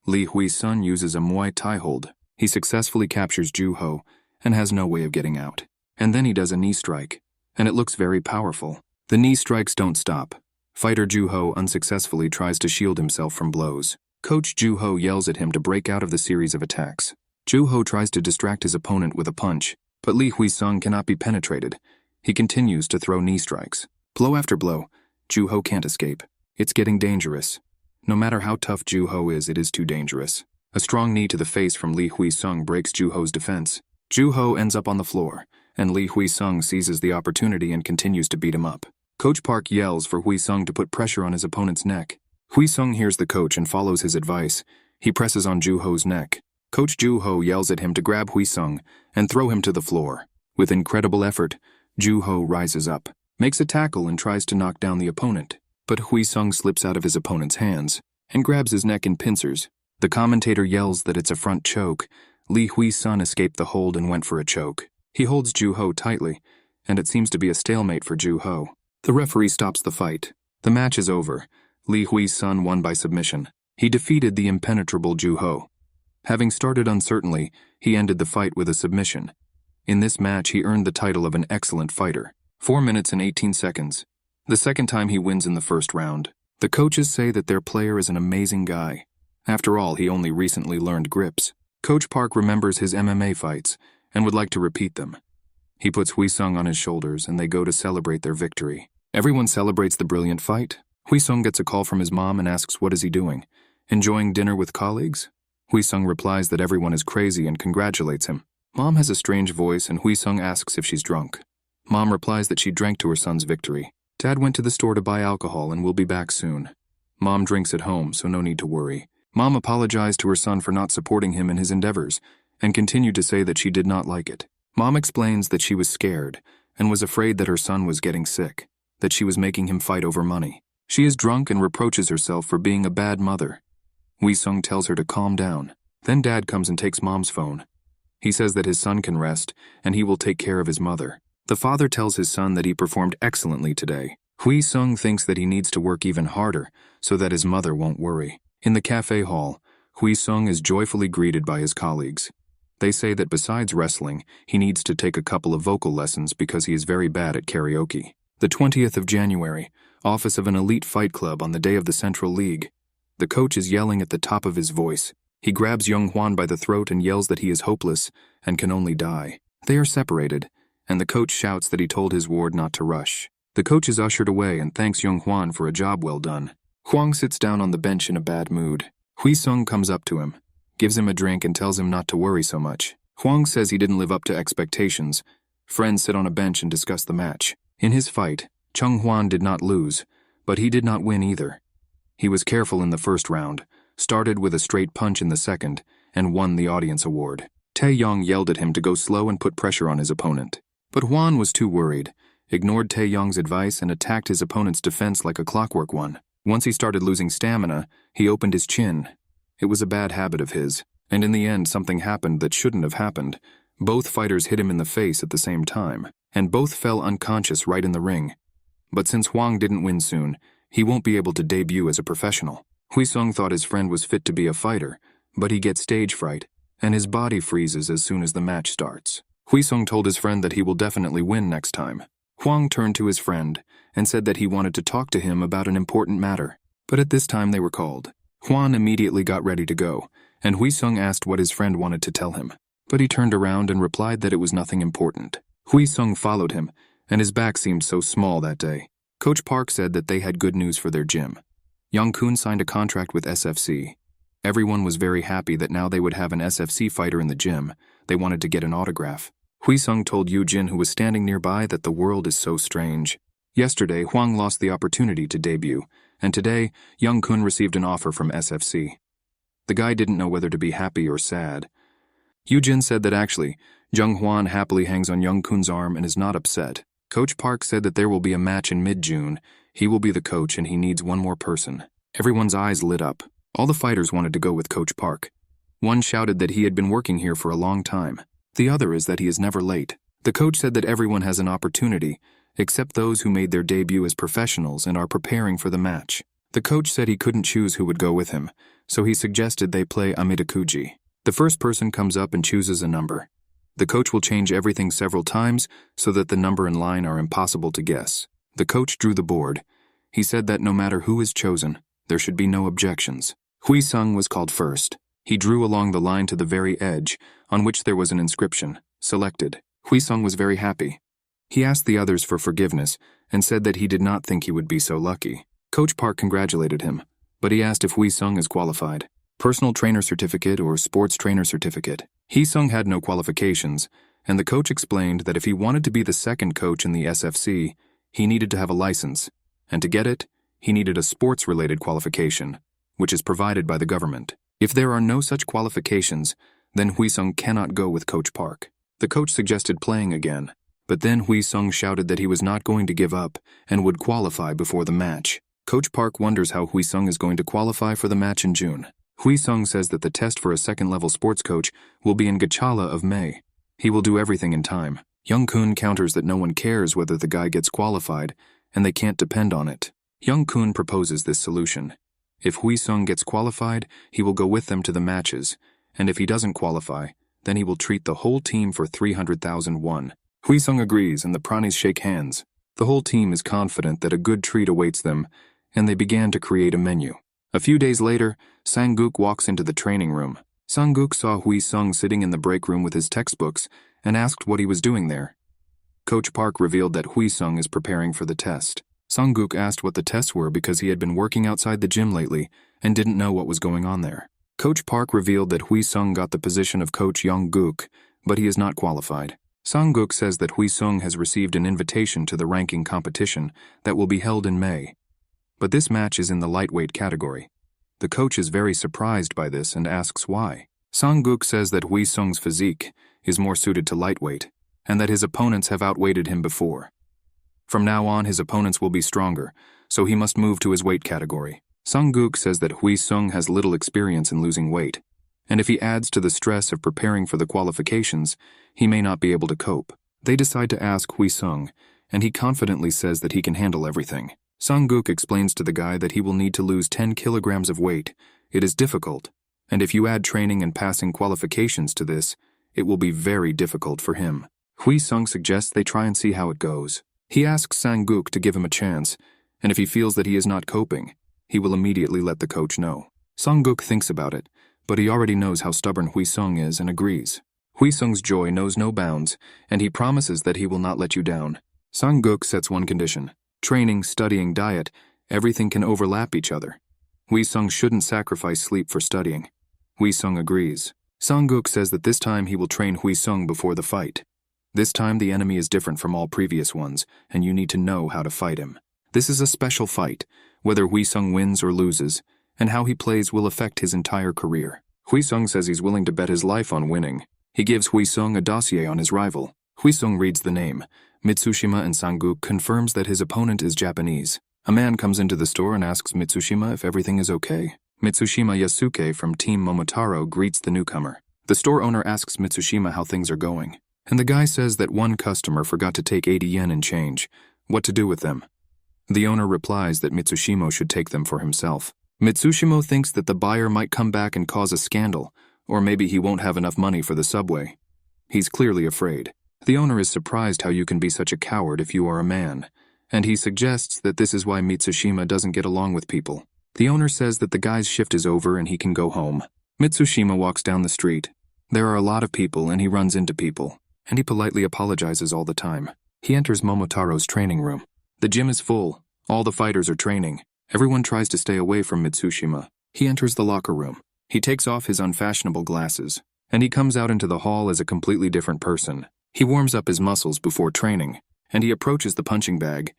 Lee Wheesung uses a Muay Thai hold. He successfully captures Ju-ho and has no way of getting out. And then he does a knee strike, and it looks very powerful. The knee strikes don't stop. Fighter Ju-ho unsuccessfully tries to shield himself from blows. Coach Ju-ho yells at him to break out of the series of attacks. Ju-ho tries to distract his opponent with a punch, but Lee Wheesung cannot be penetrated. He continues to throw knee strikes. Blow after blow, Ju-ho can't escape. It's getting dangerous. No matter how tough Ju-ho is, it is too dangerous. A strong knee to the face from Lee Wheesung breaks Ju-ho's defense. Ju-ho ends up on the floor, and Lee Wheesung seizes the opportunity and continues to beat him up. Coach Park yells for Wheesung to put pressure on his opponent's neck. Wheesung hears the coach and follows his advice. He presses on Ju-ho's neck. Coach Ju-ho yells at him to grab Wheesung and throw him to the floor. With incredible effort, Ju-ho rises up, makes a tackle and tries to knock down the opponent. But Wheesung slips out of his opponent's hands and grabs his neck in pincers. The commentator yells that it's a front choke. Lee Wheesung escaped the hold and went for a choke. He holds Ju-ho tightly, and it seems to be a stalemate for Ju-ho. The referee stops the fight. The match is over. Lee Wheesung won by submission. He defeated the impenetrable Ju-ho. Having started uncertainly, he ended the fight with a submission. In this match, he earned the title of an excellent fighter. 4 minutes and 18 seconds. The second time he wins in the first round. The coaches say that their player is an amazing guy. After all, he only recently learned grips. Coach Park remembers his MMA fights and would like to repeat them. He puts Wheesung on his shoulders and they go to celebrate their victory. Everyone celebrates the brilliant fight. Wheesung gets a call from his mom and asks what is he doing. Enjoying dinner with colleagues? Wheesung replies that everyone is crazy and congratulates him. Mom has a strange voice and Wheesung asks if she's drunk. Mom replies that she drank to her son's victory. Dad went to the store to buy alcohol and will be back soon. Mom drinks at home, so no need to worry. Mom apologized to her son for not supporting him in his endeavors and continued to say that she did not like it. Mom explains that she was scared and was afraid that her son was getting sick, that she was making him fight over money. She is drunk and reproaches herself for being a bad mother. Wheesung tells her to calm down. Then Dad comes and takes Mom's phone. He says that his son can rest and he will take care of his mother. The father tells his son that he performed excellently today. Wheesung thinks that he needs to work even harder so that his mother won't worry. In the cafe hall, Wheesung is joyfully greeted by his colleagues. They say that besides wrestling, he needs to take a couple of vocal lessons because he is very bad at karaoke. The 20th of January, office of an elite fight club on the day of the Central League. The coach is yelling at the top of his voice. He grabs Junghwan by the throat and yells that he is hopeless and can only die. They are separated, and the coach shouts that he told his ward not to rush. The coach is ushered away and thanks Junghwan for a job well done. Hwang sits down on the bench in a bad mood. Wheesung comes up to him, gives him a drink and tells him not to worry so much. Hwang says he didn't live up to expectations. Friends sit on a bench and discuss the match. In his fight, Junghwan did not lose, but he did not win either. He was careful in the first round, started with a straight punch in the second, and won the audience award. Tae-yong yelled at him to go slow and put pressure on his opponent. But Hwan was too worried, ignored Tae-yong's advice and attacked his opponent's defense like a clockwork one. Once he started losing stamina, he opened his chin. It was a bad habit of his, and in the end something happened that shouldn't have happened. Both fighters hit him in the face at the same time, and both fell unconscious right in the ring. But since Hwang didn't win soon, he won't be able to debut as a professional. Wheesung thought his friend was fit to be a fighter, but he gets stage fright, and his body freezes as soon as the match starts. Wheesung told his friend that he will definitely win next time. Hwang turned to his friend and said that he wanted to talk to him about an important matter, but at this time they were called. Hwan immediately got ready to go, and Wheesung asked what his friend wanted to tell him, but he turned around and replied that it was nothing important. Wheesung followed him, and his back seemed so small that day. Coach Park said that they had good news for their gym. Young-kun signed a contract with SFC. Everyone was very happy that now they would have an SFC fighter in the gym. They wanted to get an autograph. Wheesung told Yoo-jin, who was standing nearby, that the world is so strange. Yesterday, Hwang lost the opportunity to debut, and today, Young-kun received an offer from SFC. The guy didn't know whether to be happy or sad. Yoo-jin said that actually, Junghwan happily hangs on Young-kun's arm and is not upset. Coach Park said that there will be a match in mid-June. He will be the coach and he needs one more person. Everyone's eyes lit up. All the fighters wanted to go with Coach Park. One shouted that he had been working here for a long time. The other is that he is never late. The coach said that everyone has an opportunity, except those who made their debut as professionals and are preparing for the match. The coach said he couldn't choose who would go with him, so he suggested they play Amidakuji. The first person comes up and chooses a number. The coach will change everything several times so that the number and line are impossible to guess. The coach drew the board. He said that no matter who is chosen, there should be no objections. Wheesung was called first. He drew along the line to the very edge, on which there was an inscription, selected. Wheesung was very happy. He asked the others for forgiveness and said that he did not think he would be so lucky. Coach Park congratulated him, but he asked if Wheesung is qualified. Personal trainer certificate or sports trainer certificate. Wheesung had no qualifications, and the coach explained that if he wanted to be the second coach in the SFC, he needed to have a license, and to get it, he needed a sports-related qualification, which is provided by the government. If there are no such qualifications, then Wheesung cannot go with Coach Park. The coach suggested playing again, but then Wheesung shouted that he was not going to give up and would qualify before the match. Coach Park wonders how Wheesung is going to qualify for the match in June. Wheesung says that the test for a second-level sports coach will be in Gachala of May. He will do everything in time. Young-kun counters that no one cares whether the guy gets qualified, and they can't depend on it. Young-kun proposes this solution. If Wheesung gets qualified, he will go with them to the matches, and if he doesn't qualify, then he will treat the whole team for 300,000 won. Wheesung agrees, and the Pranis shake hands. The whole team is confident that a good treat awaits them, and they began to create a menu. A few days later, Sang-guk walks into the training room. Sang-guk saw Wheesung sitting in the break room with his textbooks and asked what he was doing there. Coach Park revealed that Wheesung is preparing for the test. Sang-guk asked what the tests were because he had been working outside the gym lately and didn't know what was going on there. Coach Park revealed that Wheesung got the position of Coach Young-guk, but he is not qualified. Sang-guk says that Wheesung has received an invitation to the ranking competition that will be held in May. But this match is in the lightweight category. The coach is very surprised by this and asks why. Sang-guk says that Wheesung's physique is more suited to lightweight, and that his opponents have outweighted him before. From now on, his opponents will be stronger, so he must move to his weight category. Sang-guk says that Wheesung has little experience in losing weight, and if he adds to the stress of preparing for the qualifications, he may not be able to cope. They decide to ask Wheesung, and he confidently says that he can handle everything. Sang-guk explains to the guy that he will need to lose 10 kilograms of weight. It is difficult, and if you add training and passing qualifications to this, it will be very difficult for him. Wheesung suggests they try and see how it goes. He asks Sang-guk to give him a chance, and if he feels that he is not coping, he will immediately let the coach know. Sang-guk thinks about it, but he already knows how stubborn Wheesung is and agrees. Wheesung's joy knows no bounds, and he promises that he will not let you down. Sang-guk sets one condition. Training, studying, diet, everything can overlap each other. Wheesung shouldn't sacrifice sleep for studying. Wheesung agrees. Sang-guk says that this time he will train Wheesung before the fight. This time the enemy is different from all previous ones, and you need to know how to fight him. This is a special fight, whether Wheesung wins or loses, and how he plays will affect his entire career. Wheesung says he's willing to bet his life on winning. He gives Wheesung a dossier on his rival. Wheesung reads the name. Mitsushima, and Sang-guk confirms that his opponent is Japanese. A man comes into the store and asks Mitsushima if everything is okay. Mitsushima Yasuke from Team Momotaro greets the newcomer. The store owner asks Mitsushima how things are going, and the guy says that one customer forgot to take 80 yen in change. What to do with them? The owner replies that Mitsushima should take them for himself. Mitsushima thinks that the buyer might come back and cause a scandal, or maybe he won't have enough money for the subway. He's clearly afraid. The owner is surprised how you can be such a coward if you are a man, and he suggests that this is why Mitsushima doesn't get along with people. The owner says that the guy's shift is over and he can go home. Mitsushima walks down the street. There are a lot of people and he runs into people, and he politely apologizes all the time. He enters Momotaro's training room. The gym is full. All the fighters are training. Everyone tries to stay away from Mitsushima. He enters the locker room. He takes off his unfashionable glasses, and he comes out into the hall as a completely different person. He warms up his muscles before training, and he approaches the punching bag.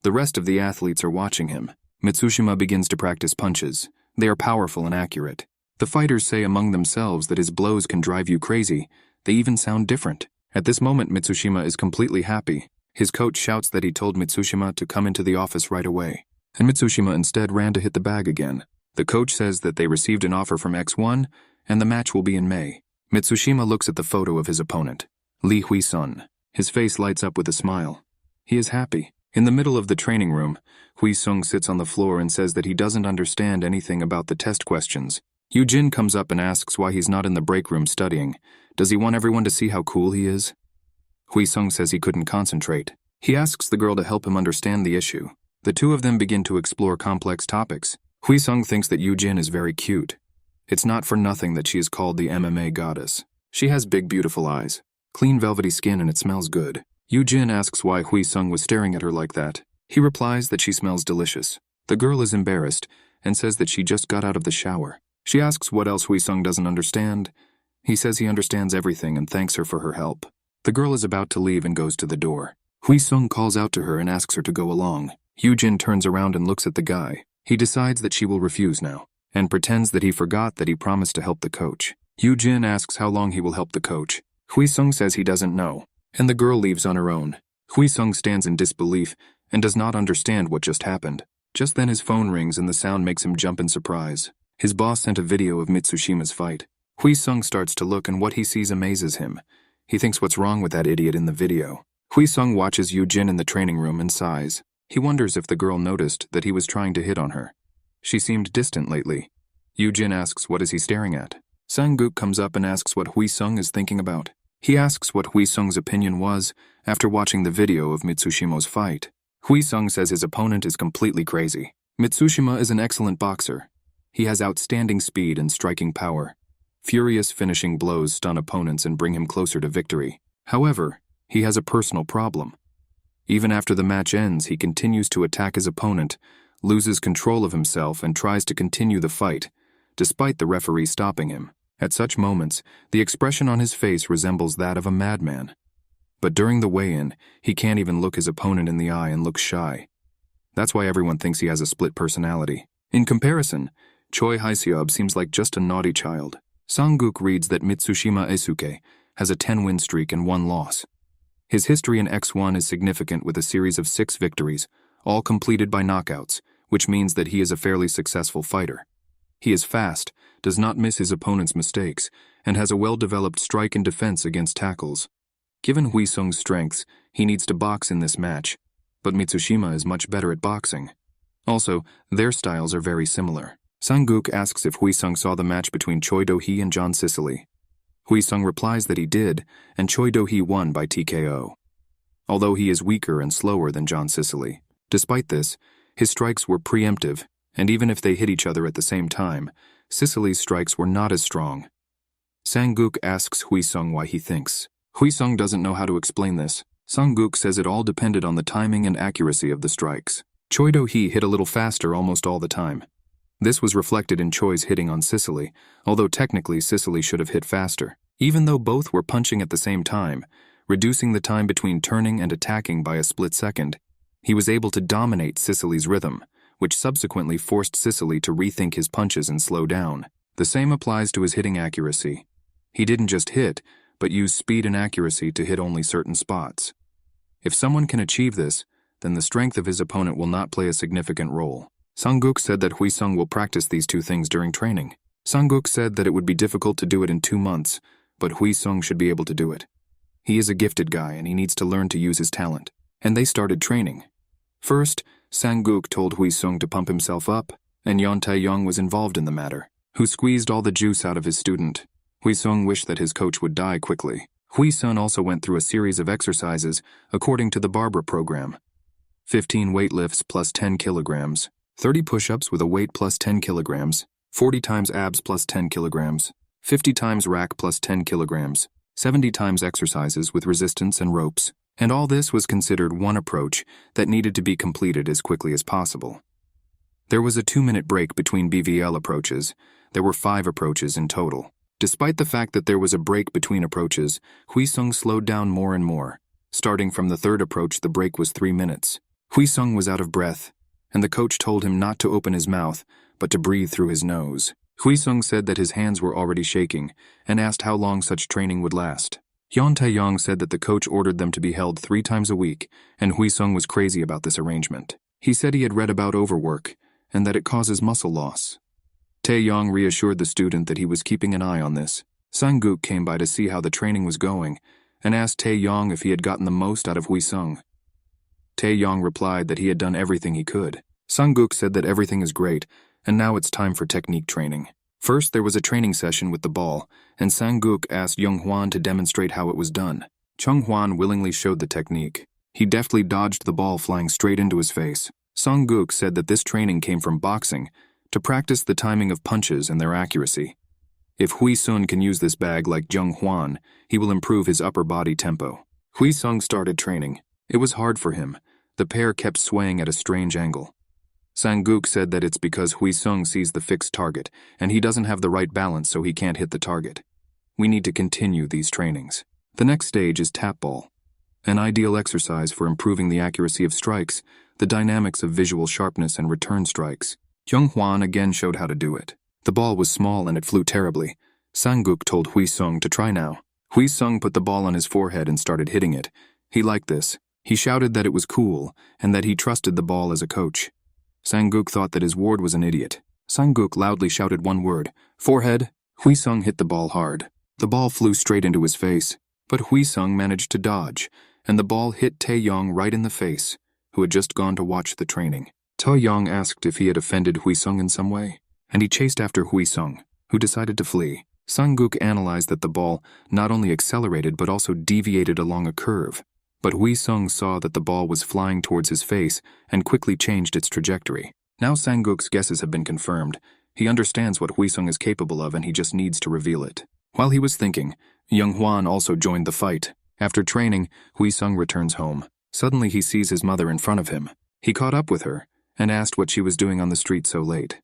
The rest of the athletes are watching him. Mitsushima begins to practice punches. They are powerful and accurate. The fighters say among themselves that his blows can drive you crazy. They even sound different. At this moment, Mitsushima is completely happy. His coach shouts that he told Mitsushima to come into the office right away, and Mitsushima instead ran to hit the bag again. The coach says that they received an offer from X1, and the match will be in May. Mitsushima looks at the photo of his opponent, Lee Wheesung. His face lights up with a smile. He is happy. In the middle of the training room, Wheesung sits on the floor and says that he doesn't understand anything about the test questions. Yoo-jin comes up and asks why he's not in the break room studying. Does he want everyone to see how cool he is? Wheesung says he couldn't concentrate. He asks the girl to help him understand the issue. The two of them begin to explore complex topics. Wheesung thinks that Yoo-jin is very cute. It's not for nothing that she is called the MMA goddess. She has big, beautiful eyes, clean, velvety skin, and it smells good. Yoo-jin asks why Wheesung was staring at her like that. He replies that she smells delicious. The girl is embarrassed and says that she just got out of the shower. She asks what else Wheesung doesn't understand. He says he understands everything and thanks her for her help. The girl is about to leave and goes to the door. Wheesung calls out to her and asks her to go along. Yoo-jin turns around and looks at the guy. He decides that she will refuse now, and pretends that he forgot that he promised to help the coach. Yoo-jin asks how long he will help the coach. Wheesung says he doesn't know, and the girl leaves on her own. Wheesung stands in disbelief and does not understand what just happened. Just then his phone rings and the sound makes him jump in surprise. His boss sent a video of Mitsushima's fight. Wheesung starts to look and what he sees amazes him. He thinks what's wrong with that idiot in the video. Wheesung watches Yoo-jin in the training room and sighs. He wonders if the girl noticed that he was trying to hit on her. She seemed distant lately. Yoo-jin asks what is he staring at. Sang-guk comes up and asks what Wheesung is thinking about. He asks what Wheesung's opinion was after watching the video of Mitsushima's fight. Wheesung says his opponent is completely crazy. Mitsushima is an excellent boxer. He has outstanding speed and striking power. Furious finishing blows stun opponents and bring him closer to victory. However, he has a personal problem. Even after the match ends, he continues to attack his opponent, loses control of himself, and tries to continue the fight, despite the referee stopping him. At such moments, the expression on his face resembles that of a madman. But during the weigh-in, he can't even look his opponent in the eye and looks shy. That's why everyone thinks he has a split personality. In comparison, Choi Hye-seob seems like just a naughty child. Sang-guk reads that Mitsushima Eisuke has a 10-win streak and 1 loss. His history in X1 is significant with a series of 6 victories, all completed by knockouts, which means that he is a fairly successful fighter. He is fast, does not miss his opponent's mistakes, and has a well-developed strike and defense against tackles. Given Wheesung's strengths, he needs to box in this match, but Mitsushima is much better at boxing. Also, their styles are very similar. Sang-guk asks if Wheesung saw the match between Choi Do-hee and John Sicily. Wheesung replies that he did, and Choi Do-hee won by TKO. Although he is weaker and slower than John Sicily. Despite this, his strikes were preemptive, and even if they hit each other at the same time, Sicily's strikes were not as strong. Sang-guk asks Wheesung why he thinks. Wheesung doesn't know how to explain this. Sang-guk says it all depended on the timing and accuracy of the strikes. Choi Do-hee hit a little faster almost all the time. This was reflected in Choi's hitting on Sicily, although technically Sicily should have hit faster. Even though both were punching at the same time, reducing the time between turning and attacking by a split second, he was able to dominate Sicily's rhythm, which subsequently forced Sicily to rethink his punches and slow down. The same applies to his hitting accuracy. He didn't just hit, but use speed and accuracy to hit only certain spots. If someone can achieve this, then the strength of his opponent will not play a significant role. Sang-guk said that Wheesung will practice these 2 things during training. Sang-guk said that it would be difficult to do it in 2 months, but Wheesung should be able to do it. He is a gifted guy and he needs to learn to use his talent. And they started training. First, Sang-guk told Wheesung to pump himself up, and Yeon Tae-young was involved in the matter, who squeezed all the juice out of his student. Wheesung wished that his coach would die quickly. Wheesung also went through a series of exercises according to the Barbara program. 15 weight lifts plus 10 kilograms, 30 push-ups with a weight plus 10 kilograms, 40 times abs plus 10 kilograms, 50 times rack plus 10 kilograms, 70 times exercises with resistance and ropes. And all this was considered one approach that needed to be completed as quickly as possible. There was a 2-minute break between BVL approaches. There were 5 approaches in total. Despite the fact that there was a break between approaches, Wheesung slowed down more and more. Starting from the 3rd approach, the break was 3 minutes. Wheesung was out of breath, and the coach told him not to open his mouth, but to breathe through his nose. Wheesung said that his hands were already shaking, and asked how long such training would last. Yeon Tae-young said that the coach ordered them to be held 3 times a week, and Wheesung was crazy about this arrangement. He said he had read about overwork, and that it causes muscle loss. Tae-young reassured the student that he was keeping an eye on this. Sang-guk came by to see how the training was going, and asked Tae-young if he had gotten the most out of Wheesung. Tae-young replied that he had done everything he could. Sang-guk said that everything is great, and now it's time for technique training. First, there was a training session with the ball, and Sang-guk asked Junghwan to demonstrate how it was done. Junghwan willingly showed the technique. He deftly dodged the ball flying straight into his face. Sang-guk said that this training came from boxing, to practice the timing of punches and their accuracy. If Wheesung can use this bag like Junghwan, he will improve his upper body tempo. Wheesung started training. It was hard for him. The pair kept swaying at a strange angle. Sang-guk said that it's because Wheesung sees the fixed target, and he doesn't have the right balance so he can't hit the target. We need to continue these trainings. The next stage is tap ball, an ideal exercise for improving the accuracy of strikes, the dynamics of visual sharpness and return strikes. Junghwan again showed how to do it. The ball was small and it flew terribly. Sang-guk told Wheesung to try now. Wheesung put the ball on his forehead and started hitting it. He liked this. He shouted that it was cool and that he trusted the ball as a coach. Sang-guk thought that his ward was an idiot. Sang-guk loudly shouted one word, "Forehead." Wheesung hit the ball hard. The ball flew straight into his face, but Wheesung managed to dodge, and the ball hit Tae-young right in the face, who had just gone to watch the training. Tae-young asked if he had offended Wheesung in some way, and he chased after Wheesung, who decided to flee. Sang-guk analyzed that the ball not only accelerated but also deviated along a curve, but Wheesung saw that the ball was flying towards his face and quickly changed its trajectory. Now Sang-guk's guesses have been confirmed. He understands what Wheesung is capable of and he just needs to reveal it. While he was thinking, Junghwan also joined the fight. After training, Wheesung returns home. Suddenly he sees his mother in front of him. He caught up with her and asked what she was doing on the street so late.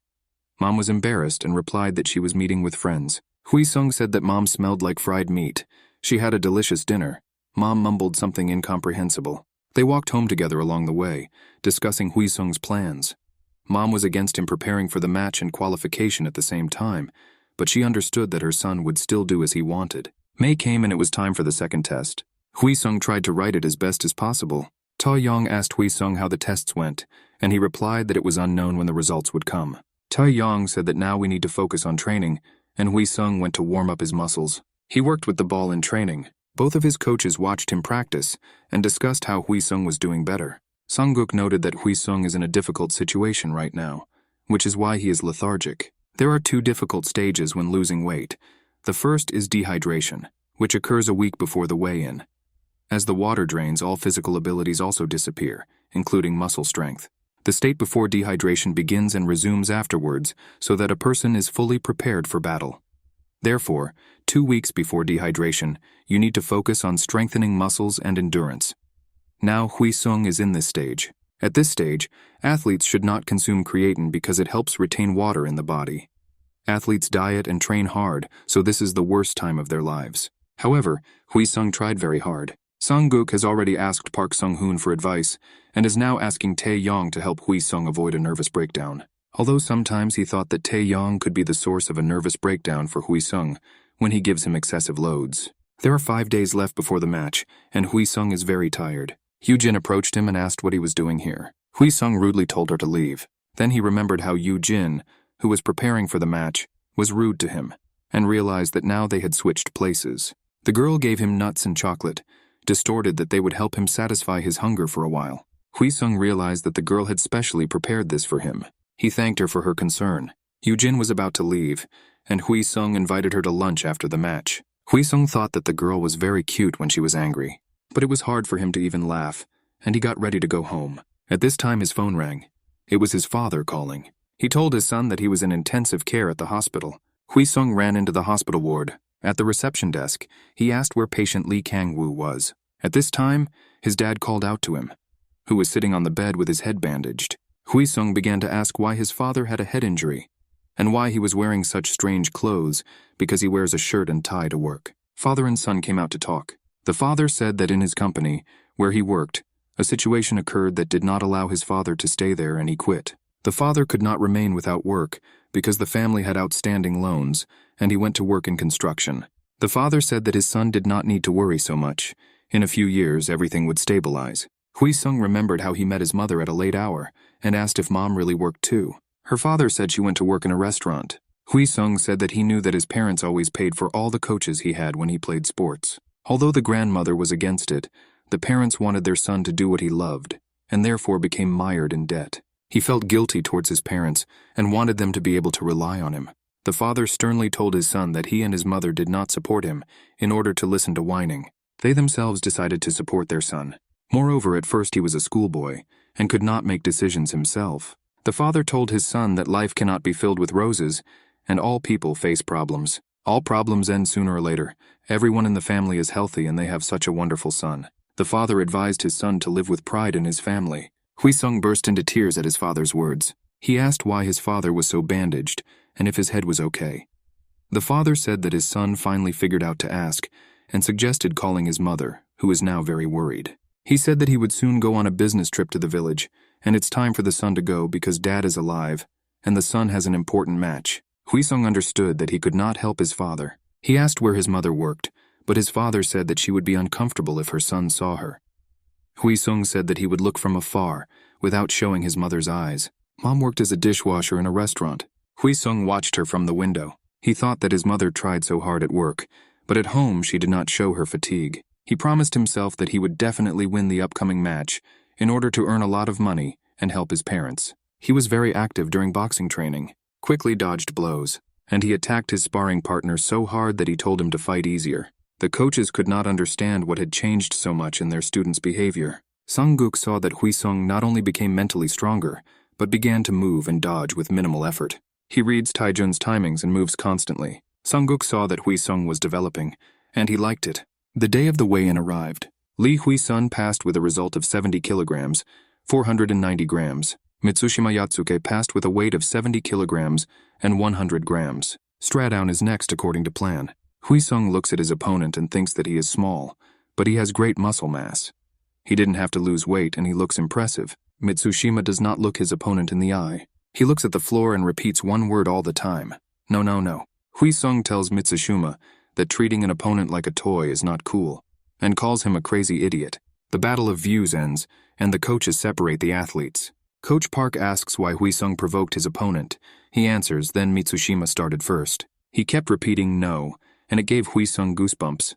Mom was embarrassed and replied that she was meeting with friends. Wheesung said that Mom smelled like fried meat. She had a delicious dinner. Mom mumbled something incomprehensible. They walked home together along the way, discussing Wheesung's plans. Mom was against him preparing for the match and qualification at the same time, but she understood that her son would still do as he wanted. May came and it was time for the second test. Wheesung tried to write it as best as possible. Ta-young asked Wheesung how the tests went, and he replied that it was unknown when the results would come. Ta-young said that now we need to focus on training, and Wheesung went to warm up his muscles. He worked with the ball in training. Both of his coaches watched him practice and discussed how Wheesung was doing better. Sang-guk noted that Wheesung is in a difficult situation right now, which is why he is lethargic. There are two difficult stages when losing weight. The first is dehydration, which occurs a week before the weigh-in. As the water drains, all physical abilities also disappear, including muscle strength. The state before dehydration begins and resumes afterwards so that a person is fully prepared for battle. Therefore, 2 weeks before dehydration, you need to focus on strengthening muscles and endurance. Now Wheesung is in this stage. At this stage, athletes should not consume creatine because it helps retain water in the body. Athletes diet and train hard, so this is the worst time of their lives. However, Wheesung tried very hard. Sang-guk has already asked Park Sung-hoon for advice and is now asking Tae-yong to help Wheesung avoid a nervous breakdown. Although sometimes he thought that Tae-yong could be the source of a nervous breakdown for Wheesung when he gives him excessive loads. There are 5 days left before the match, and Wheesung is very tired. Yoo-jin approached him and asked what he was doing here. Wheesung rudely told her to leave. Then he remembered how Yoo-jin, who was preparing for the match, was rude to him, and realized that now they had switched places. The girl gave him nuts and chocolate, distorted that they would help him satisfy his hunger for a while. Wheesung realized that the girl had specially prepared this for him. He thanked her for her concern. Yoo-jin was about to leave, and Wheesung invited her to lunch after the match. Wheesung thought that the girl was very cute when she was angry, but it was hard for him to even laugh, and he got ready to go home. At this time his phone rang. It was his father calling. He told his son that he was in intensive care at the hospital. Wheesung ran into the hospital ward. At the reception desk, he asked where patient Lee Kang-woo was. At this time, his dad called out to him, who was sitting on the bed with his head bandaged. Wheesung began to ask why his father had a head injury, and why he was wearing such strange clothes because he wears a shirt and tie to work. Father and son came out to talk. The father said that in his company, where he worked, a situation occurred that did not allow his father to stay there and he quit. The father could not remain without work because the family had outstanding loans, and he went to work in construction. The father said that his son did not need to worry so much. In a few years, everything would stabilize. Wheesung remembered how he met his mother at a late hour and asked if Mom really worked too. Her father said she went to work in a restaurant. Wheesung said that he knew that his parents always paid for all the coaches he had when he played sports. Although the grandmother was against it, the parents wanted their son to do what he loved, and therefore became mired in debt. He felt guilty towards his parents and wanted them to be able to rely on him. The father sternly told his son that he and his mother did not support him in order to listen to whining. They themselves decided to support their son. Moreover, at first he was a schoolboy and could not make decisions himself. The father told his son that life cannot be filled with roses, and all people face problems. All problems end sooner or later. Everyone in the family is healthy and they have such a wonderful son. The father advised his son to live with pride in his family. Wheesung burst into tears at his father's words. He asked why his father was so bandaged and if his head was okay. The father said that his son finally figured out to ask and suggested calling his mother, who is now very worried. He said that he would soon go on a business trip to the village, and it's time for the son to go because dad is alive, and the son has an important match. Wheesung understood that he could not help his father. He asked where his mother worked, but his father said that she would be uncomfortable if her son saw her. Wheesung said that he would look from afar, without showing his mother's eyes. Mom worked as a dishwasher in a restaurant. Wheesung watched her from the window. He thought that his mother tried so hard at work, but at home she did not show her fatigue. He promised himself that he would definitely win the upcoming match in order to earn a lot of money and help his parents. He was very active during boxing training, quickly dodged blows, and he attacked his sparring partner so hard that he told him to fight easier. The coaches could not understand what had changed so much in their students' behavior. Sang-guk saw that Wheesung not only became mentally stronger, but began to move and dodge with minimal effort. He reads Taijun's timings and moves constantly. Sung-guk saw that Wheesung was developing, and he liked it. The day of the weigh-in arrived. Lee Wheesung passed with a result of 70 kilograms, 490 grams. Mitsushima Yatsuke passed with a weight of 70 kilograms and 100 grams. Stradown is next according to plan. Wheesung looks at his opponent and thinks that he is small, but he has great muscle mass. He didn't have to lose weight and he looks impressive. Mitsushima does not look his opponent in the eye. He looks at the floor and repeats one word all the time. No, no, no. Wheesung tells Mitsushima that treating an opponent like a toy is not cool, and calls him a crazy idiot. The battle of views ends, and the coaches separate the athletes. Coach Park asks why Wheesung provoked his opponent. He answers, then Mitsushima started first. He kept repeating no, and it gave Wheesung goosebumps.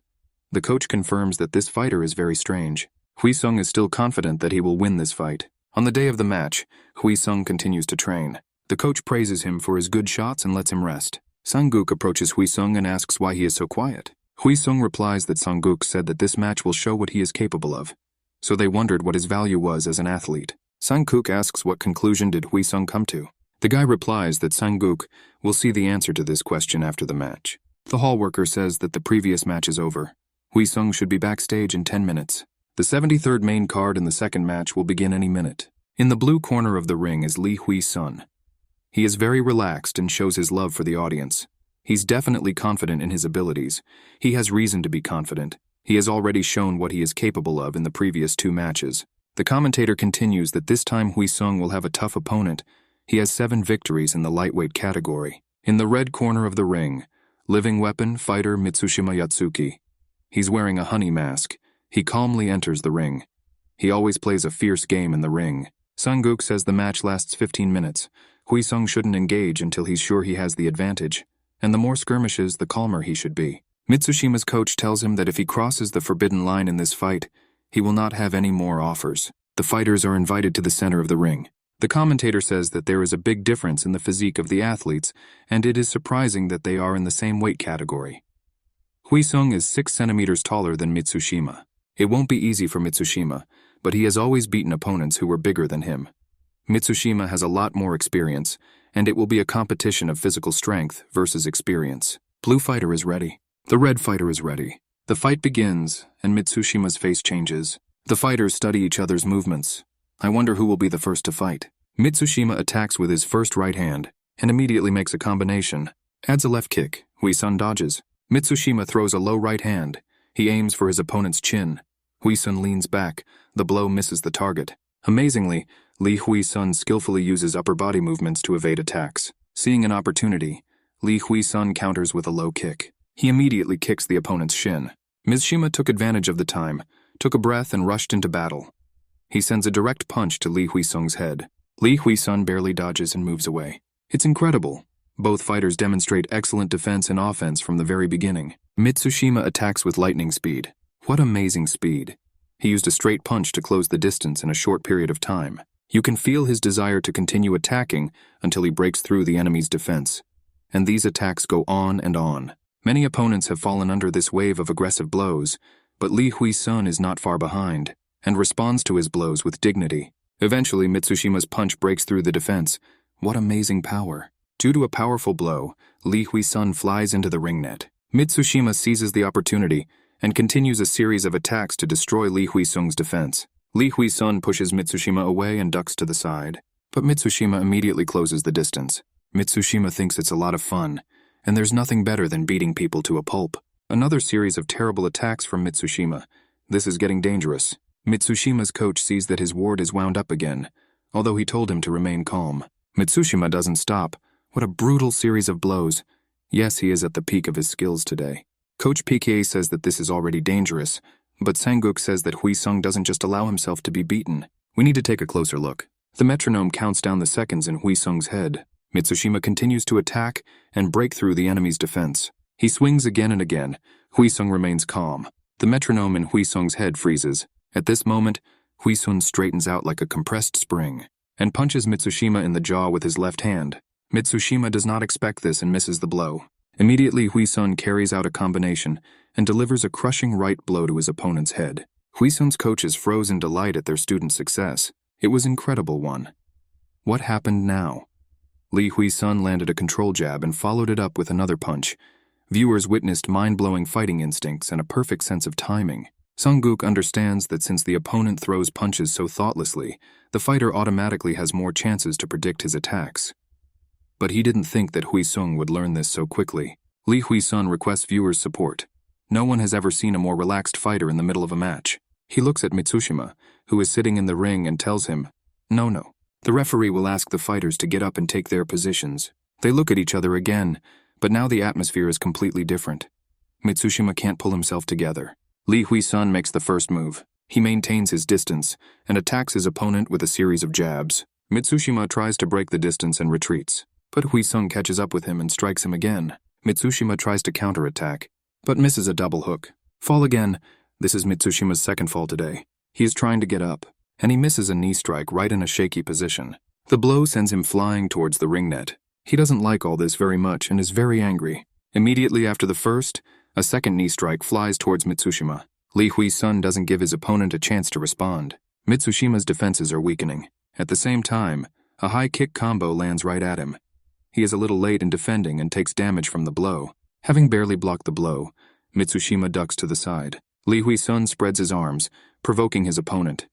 The coach confirms that this fighter is very strange. Wheesung is still confident that he will win this fight. On the day of the match, Wheesung continues to train. The coach praises him for his good shots and lets him rest. Sang-guk approaches Wheesung and asks why he is so quiet. Wheesung replies that Sang-guk said that this match will show what he is capable of. So they wondered what his value was as an athlete. Sang-guk asks what conclusion did Wheesung come to. The guy replies that Sang-guk will see the answer to this question after the match. The hall worker says that the previous match is over. Wheesung should be backstage in 10 minutes. The 73rd main card in the second match will begin any minute. In the blue corner of the ring is Lee Wheesung. He is very relaxed and shows his love for the audience. He's definitely confident in his abilities. He has reason to be confident. He has already shown what he is capable of in the previous 2 matches. The commentator continues that this time Wheesung will have a tough opponent. He has 7 victories in the lightweight category. In the red corner of the ring, living weapon fighter Mitsushima Yatsuki. He's wearing a honey mask. He calmly enters the ring. He always plays a fierce game in the ring. Sang-guk says the match lasts 15 minutes. Wheesung shouldn't engage until he's sure he has the advantage, and the more skirmishes, the calmer he should be. Mitsushima's coach tells him that if he crosses the forbidden line in this fight, he will not have any more offers. The fighters are invited to the center of the ring. The commentator says that there is a big difference in the physique of the athletes, and it is surprising that they are in the same weight category. Wheesung is 6 centimeters taller than Mitsushima. It won't be easy for Mitsushima, but he has always beaten opponents who were bigger than him. Mitsushima has a lot more experience, and it will be a competition of physical strength versus experience. Blue fighter is ready. The red fighter is ready. The fight begins, and Mitsushima's face changes. The fighters study each other's movements. I wonder who will be the first to fight. Mitsushima attacks with his first right hand, and immediately makes a combination. Adds a left kick. Wheesung dodges. Mitsushima throws a low right hand. He aims for his opponent's chin. Wheesung leans back. The blow misses the target. Amazingly, Lee Wheesung skillfully uses upper body movements to evade attacks. Seeing an opportunity, Lee Wheesung counters with a low kick. He immediately kicks the opponent's shin. Mitsushima took advantage of the time, took a breath and rushed into battle. He sends a direct punch to Lee Wheesung's head. Lee Wheesung barely dodges and moves away. It's incredible. Both fighters demonstrate excellent defense and offense from the very beginning. Mitsushima attacks with lightning speed. What amazing speed. He used a straight punch to close the distance in a short period of time. You can feel his desire to continue attacking until he breaks through the enemy's defense. And these attacks go on and on. Many opponents have fallen under this wave of aggressive blows, but Lee Wheesung is not far behind, and responds to his blows with dignity. Eventually, Mitsushima's punch breaks through the defense. What amazing power. Due to a powerful blow, Lee Wheesung flies into the ring net. Mitsushima seizes the opportunity and continues a series of attacks to destroy Lee Wheesung's defense. Lee Wheesung pushes Mitsushima away and ducks to the side, but Mitsushima immediately closes the distance. Mitsushima thinks it's a lot of fun, and there's nothing better than beating people to a pulp. Another series of terrible attacks from Mitsushima. This is getting dangerous. Mitsushima's coach sees that his ward is wound up again, although he told him to remain calm. Mitsushima doesn't stop. What a brutal series of blows. Yes, he is at the peak of his skills today. Coach PK says that this is already dangerous, but Sang-guk says that Wheesung doesn't just allow himself to be beaten. We need to take a closer look. The metronome counts down the seconds in Wheesung's head. Mitsushima continues to attack and break through the enemy's defense. He swings again and again. Wheesung remains calm. The metronome in Wheesung's head freezes. At this moment, Wheesung straightens out like a compressed spring and punches Mitsushima in the jaw with his left hand. Mitsushima does not expect this and misses the blow. Immediately, Wheesung carries out a combination and delivers a crushing right blow to his opponent's head. Wheesung's coaches froze in delight at their student's success. It was an incredible one. What happened now? Lee Wheesung landed a control jab and followed it up with another punch. Viewers witnessed mind-blowing fighting instincts and a perfect sense of timing. Sung-guk understands that since the opponent throws punches so thoughtlessly, the fighter automatically has more chances to predict his attacks. But he didn't think that Wheesung would learn this so quickly. Lee Wheesung requests viewers' support. No one has ever seen a more relaxed fighter in the middle of a match. He looks at Mitsushima, who is sitting in the ring, and tells him, "No. The referee will ask the fighters to get up and take their positions." They look at each other again, but now the atmosphere is completely different. Mitsushima can't pull himself together. Lee Wheesung makes the first move. He maintains his distance and attacks his opponent with a series of jabs. Mitsushima tries to break the distance and retreats, but Wheesung catches up with him and strikes him again. Mitsushima tries to counterattack, but misses a double hook. Fall again. This is Mitsushima's second fall today. He is trying to get up, and he misses a knee strike right in a shaky position. The blow sends him flying towards the ring net. He doesn't like all this very much and is very angry. Immediately after the first, a second knee strike flies towards Mitsushima. Lee Wheesung doesn't give his opponent a chance to respond. Mitsushima's defenses are weakening. At the same time, a high kick combo lands right at him. He is a little late in defending and takes damage from the blow. Having barely blocked the blow, Mitsushima ducks to the side. Lee Wheesung spreads his arms, provoking his opponent.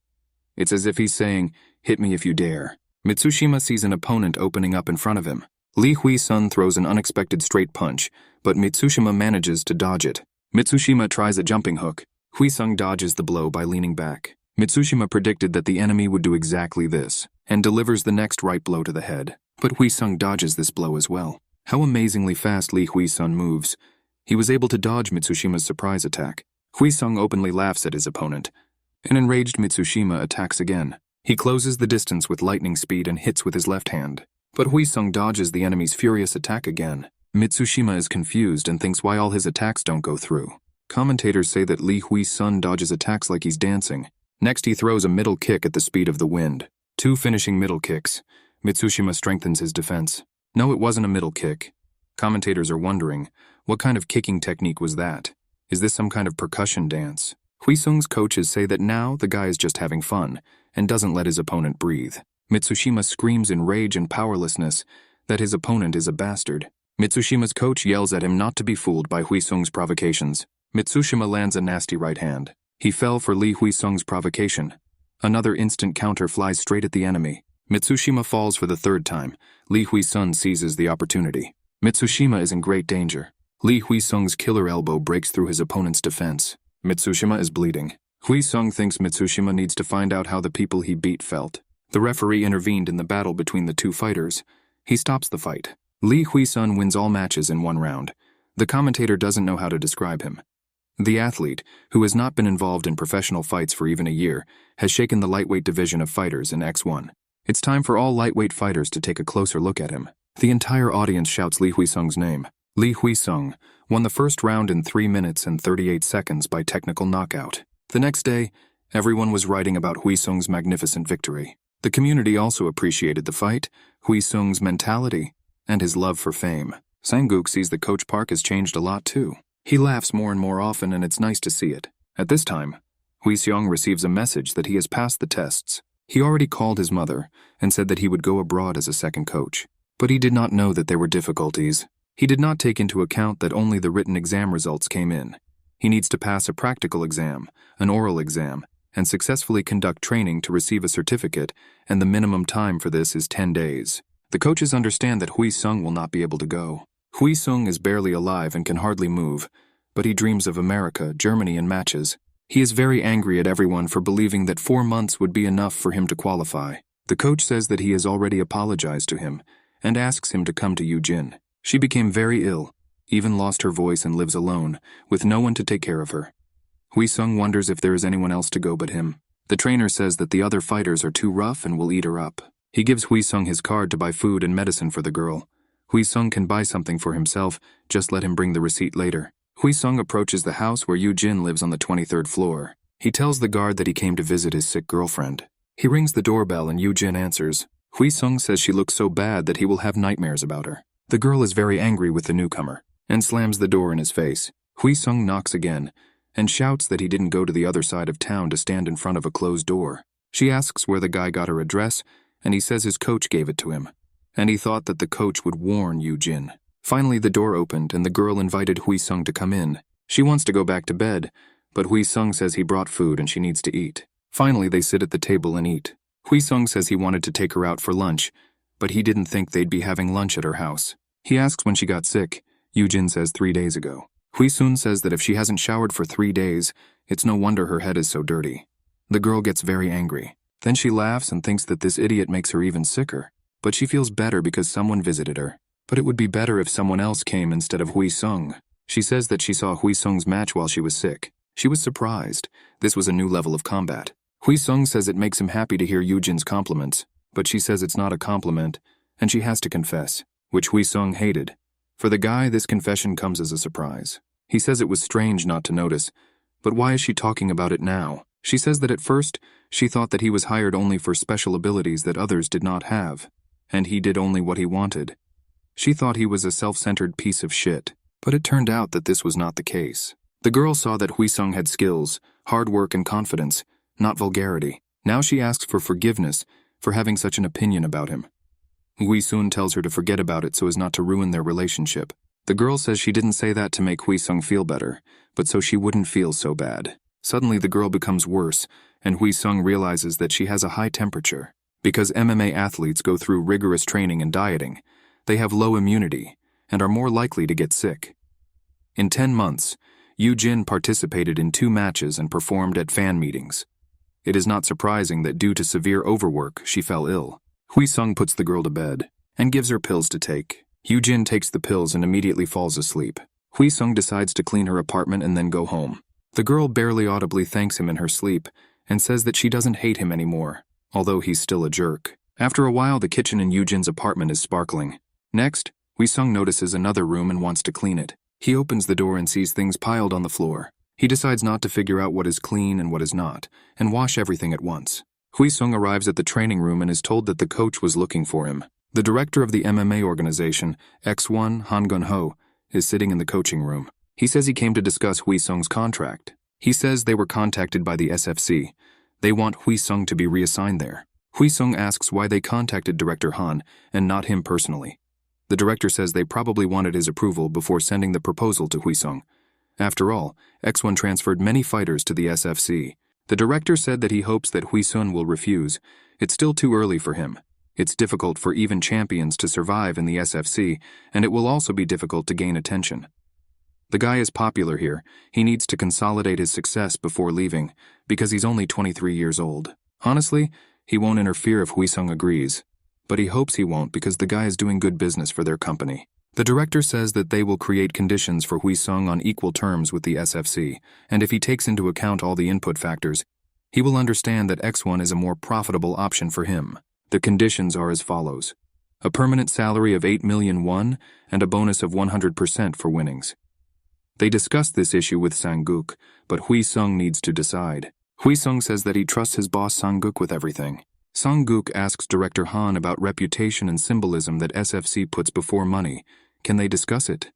It's as if he's saying, "Hit me if you dare." Mitsushima sees an opponent opening up in front of him. Lee Wheesung throws an unexpected straight punch, but Mitsushima manages to dodge it. Mitsushima tries a jumping hook. Wheesung dodges the blow by leaning back. Mitsushima predicted that the enemy would do exactly this, and delivers the next right blow to the head. But Wheesung dodges this blow as well. How amazingly fast Lee Wheesung moves. He was able to dodge Mitsushima's surprise attack. Wheesung openly laughs at his opponent. An enraged Mitsushima attacks again. He closes the distance with lightning speed and hits with his left hand. But Wheesung dodges the enemy's furious attack again. Mitsushima is confused and thinks why all his attacks don't go through. Commentators say that Lee Wheesung dodges attacks like he's dancing. Next, he throws a middle kick at the speed of the wind. 2 finishing middle kicks. Mitsushima strengthens his defense. No, it wasn't a middle kick. Commentators are wondering, what kind of kicking technique was that? Is this some kind of percussion dance? Wheesung's coaches say that now the guy is just having fun and doesn't let his opponent breathe. Mitsushima screams in rage and powerlessness that his opponent is a bastard. Mitsushima's coach yells at him not to be fooled by Wheesung's provocations. Mitsushima lands a nasty right hand. He fell for Lee Wheesung's provocation. Another instant counter flies straight at the enemy. Mitsushima falls for the third time. Lee Wheesung seizes the opportunity. Mitsushima is in great danger. Lee Wheesung's killer elbow breaks through his opponent's defense. Mitsushima is bleeding. Wheesung thinks Mitsushima needs to find out how the people he beat felt. The referee intervened in the battle between the two fighters. He stops the fight. Lee Wheesung wins all matches in 1 round. The commentator doesn't know how to describe him. The athlete, who has not been involved in professional fights for even a year, has shaken the lightweight division of fighters in X1. It's time for all lightweight fighters to take a closer look at him. The entire audience shouts Lee Wheesung's name. Lee Wheesung won the first round in 3 minutes and 38 seconds by technical knockout. The next day, everyone was writing about Wheesung's magnificent victory. The community also appreciated the fight, Wheesung's mentality, and his love for fame. Sang-guk sees that Coach Park has changed a lot too. He laughs more and more often, and it's nice to see it. At this time, Wheesung receives a message that he has passed the tests. He already called his mother and said that he would go abroad as a second coach. But he did not know that there were difficulties. He did not take into account that only the written exam results came in. He needs to pass a practical exam, an oral exam, and successfully conduct training to receive a certificate, and the minimum time for this is 10 days. The coaches understand that Wheesung will not be able to go. Wheesung is barely alive and can hardly move, but he dreams of America, Germany, and matches. He is very angry at everyone for believing that 4 months would be enough for him to qualify. The coach says that he has already apologized to him and asks him to come to Eugene. She became very ill, even lost her voice and lives alone, with no one to take care of her. Wheesung wonders if there is anyone else to go but him. The trainer says that the other fighters are too rough and will eat her up. He gives Wheesung his card to buy food and medicine for the girl. Wheesung can buy something for himself, just let him bring the receipt later. Wheesung approaches the house where Eugene lives on the 23rd floor. He tells the guard that he came to visit his sick girlfriend. He rings the doorbell and Eugene answers. Wheesung says she looks so bad that he will have nightmares about her. The girl is very angry with the newcomer and slams the door in his face. Wheesung knocks again and shouts that he didn't go to the other side of town to stand in front of a closed door. She asks where the guy got her address and he says his coach gave it to him, and he thought that the coach would warn Yoo-jin. Finally, the door opened, and the girl invited Hwi-sung to come in. She wants to go back to bed, but Hwi-sung says he brought food and she needs to eat. Finally, they sit at the table and eat. Hwi-sung says he wanted to take her out for lunch, but he didn't think they'd be having lunch at her house. He asks when she got sick. Yoo-jin says 3 days ago. Hwi-sung says that if she hasn't showered for 3 days, it's no wonder her head is so dirty. The girl gets very angry. Then she laughs and thinks that this idiot makes her even sicker. But she feels better because someone visited her. But it would be better if someone else came instead of Hwi-sung. She says that she saw Hwi-sung's match while she was sick. She was surprised. This was a new level of combat. Hwi-sung says it makes him happy to hear Yoo-jin's compliments, but she says it's not a compliment, and she has to confess, which Hwi-sung hated. For the guy, this confession comes as a surprise. He says it was strange not to notice, but why is she talking about it now? She says that at first, she thought that he was hired only for special abilities that others did not have, and he did only what he wanted. She thought he was a self-centered piece of shit, but it turned out that this was not the case. The girl saw that Hwi-sung had skills, hard work and confidence, not vulgarity. Now she asks for forgiveness for having such an opinion about him. Hwi-sung tells her to forget about it so as not to ruin their relationship. The girl says she didn't say that to make Hwi-sung feel better, but so she wouldn't feel so bad. Suddenly the girl becomes worse, and Hwi-sung realizes that she has a high temperature. Because MMA athletes go through rigorous training and dieting, they have low immunity and are more likely to get sick. In 10 months, Yoo-jin participated in 2 matches and performed at fan meetings. It is not surprising that due to severe overwork, she fell ill. Hwi-sung puts the girl to bed and gives her pills to take. Yoo-jin takes the pills and immediately falls asleep. Hwi-sung decides to clean her apartment and then go home. The girl barely audibly thanks him in her sleep and says that she doesn't hate him anymore, although he's still a jerk. After a while, the kitchen in Yoo-jin's apartment is sparkling. Next, Hwi-sung notices another room and wants to clean it. He opens the door and sees things piled on the floor. He decides not to figure out what is clean and what is not, and wash everything at once. Hwi-sung arrives at the training room and is told that the coach was looking for him. The director of the MMA organization, X1 Han Gun-ho, is sitting in the coaching room. He says he came to discuss Hwi-sung's contract. He says they were contacted by the SFC. They want Hwi-sung to be reassigned there. Hwi-sung asks why they contacted Director Han and not him personally. The director says they probably wanted his approval before sending the proposal to Hwi-sung. After all, X1 transferred many fighters to the SFC. The director said that he hopes that Hwi-sung will refuse. It's still too early for him. It's difficult for even champions to survive in the SFC, and it will also be difficult to gain attention. The guy is popular here. He needs to consolidate his success before leaving, because he's only 23 years old. Honestly, he won't interfere if Hwi-sung agrees. But he hopes he won't because the guy is doing good business for their company. The director says that they will create conditions for Hwi-sung on equal terms with the SFC, and if he takes into account all the input factors, he will understand that X1 is a more profitable option for him. The conditions are as follows: a permanent salary of 8 million won and a bonus of 100% for winnings. They discussed this issue with Sang-guk, but Hwi-sung needs to decide. Hwi-sung says that he trusts his boss Sang-guk with everything. Sang-guk asks Director Han about reputation and symbolism that SFC puts before money. Can they discuss it?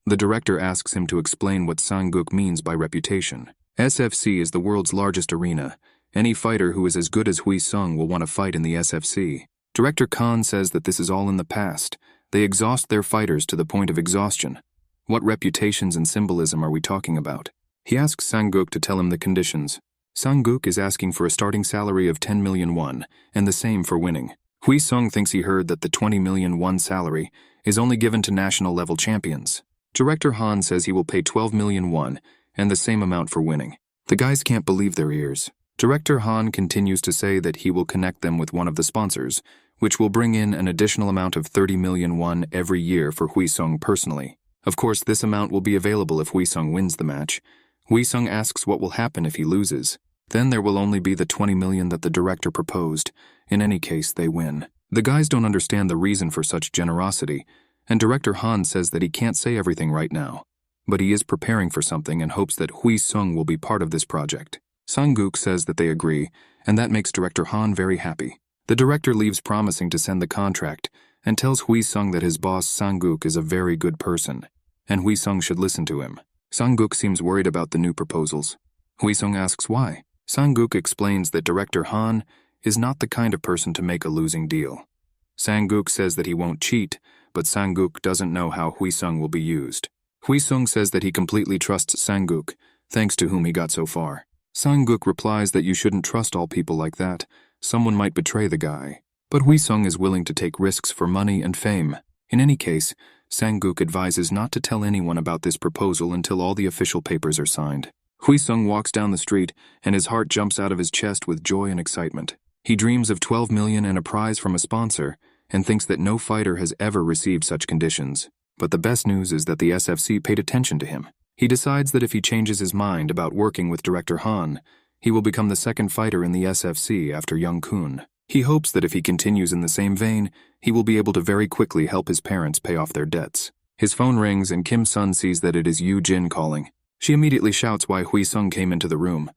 The director asks him to explain what Sang-guk means by reputation. SFC is the world's largest arena. Any fighter who is as good as Hwi-sung will want to fight in the SFC. Director Khan says that this is all in the past. They exhaust their fighters to the point of exhaustion. What reputations and symbolism are we talking about? He asks Sang-guk to tell him the conditions. Sang-guk is asking for a starting salary of 10 million won, and the same for winning. Hwi-sung thinks he heard that the 20 million won salary is only given to national-level champions. Director Han says he will pay 12 million won, and the same amount for winning. The guys can't believe their ears. Director Han continues to say that he will connect them with one of the sponsors, which will bring in an additional amount of 30 million won every year for Hwi-sung personally. Of course, this amount will be available if Hwi-sung wins the match. Hwi-sung asks what will happen if he loses. Then there will only be the 20 million that the director proposed. In any case, they win. The guys don't understand the reason for such generosity, and Director Han says that he can't say everything right now. But he is preparing for something and hopes that Hwi-sung will be part of this project. Sang-guk says that they agree, and that makes Director Han very happy. The director leaves promising to send the contract, and tells Hwi-sung that his boss Sang-guk is a very good person, and Hwi-sung should listen to him. Sang-guk seems worried about the new proposals. Hwi-sung asks why. Sang-guk explains that Director Han is not the kind of person to make a losing deal. Sang-guk says that he won't cheat, but Sang-guk doesn't know how Wheesung will be used. Wheesung says that he completely trusts Sang-guk, thanks to whom he got so far. Sang-guk replies that you shouldn't trust all people like that. Someone might betray the guy. But Wheesung is willing to take risks for money and fame. In any case, Sang-guk advises not to tell anyone about this proposal until all the official papers are signed. Wheesung walks down the street, and his heart jumps out of his chest with joy and excitement. He dreams of 12 million and a prize from a sponsor, and thinks that no fighter has ever received such conditions. But the best news is that the SFC paid attention to him. He decides that if he changes his mind about working with director Han, he will become the second fighter in the SFC after Junghwan. He hopes that if he continues in the same vein, he will be able to very quickly help his parents pay off their debts. His phone rings and Kim Sun sees that it is Yoo Jin calling. She immediately shouts why Wheesung came into the room.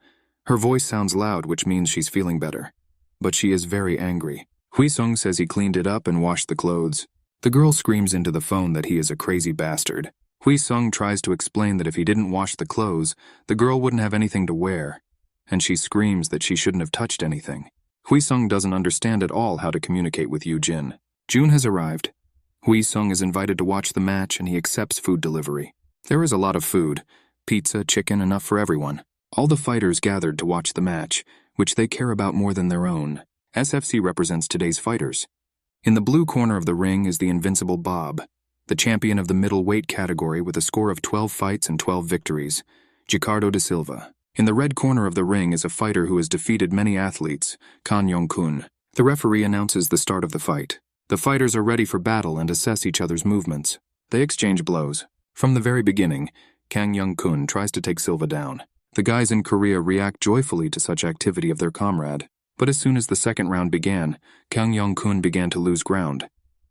Her voice sounds loud, which means she's feeling better. But she is very angry. Wheesung says he cleaned it up and washed the clothes. The girl screams into the phone that he is a crazy bastard. Wheesung tries to explain that if he didn't wash the clothes, the girl wouldn't have anything to wear. And she screams that she shouldn't have touched anything. Wheesung doesn't understand at all how to communicate with Yoo Jin. June has arrived. Wheesung is invited to watch the match and he accepts food delivery. There is a lot of food. Pizza, chicken, enough for everyone. All the fighters gathered to watch the match, which they care about more than their own. SFC represents today's fighters. In the blue corner of the ring is the invincible Bob, the champion of the middleweight category with a score of 12 fights and 12 victories, Ricardo da Silva. In the red corner of the ring is a fighter who has defeated many athletes, Kang Yong-kun. The referee announces the start of the fight. The fighters are ready for battle and assess each other's movements. They exchange blows. From the very beginning, Kang Yong-kun tries to take Silva down. The guys in Korea react joyfully to such activity of their comrade. But as soon as the second round began, Kang Yong-kun began to lose ground.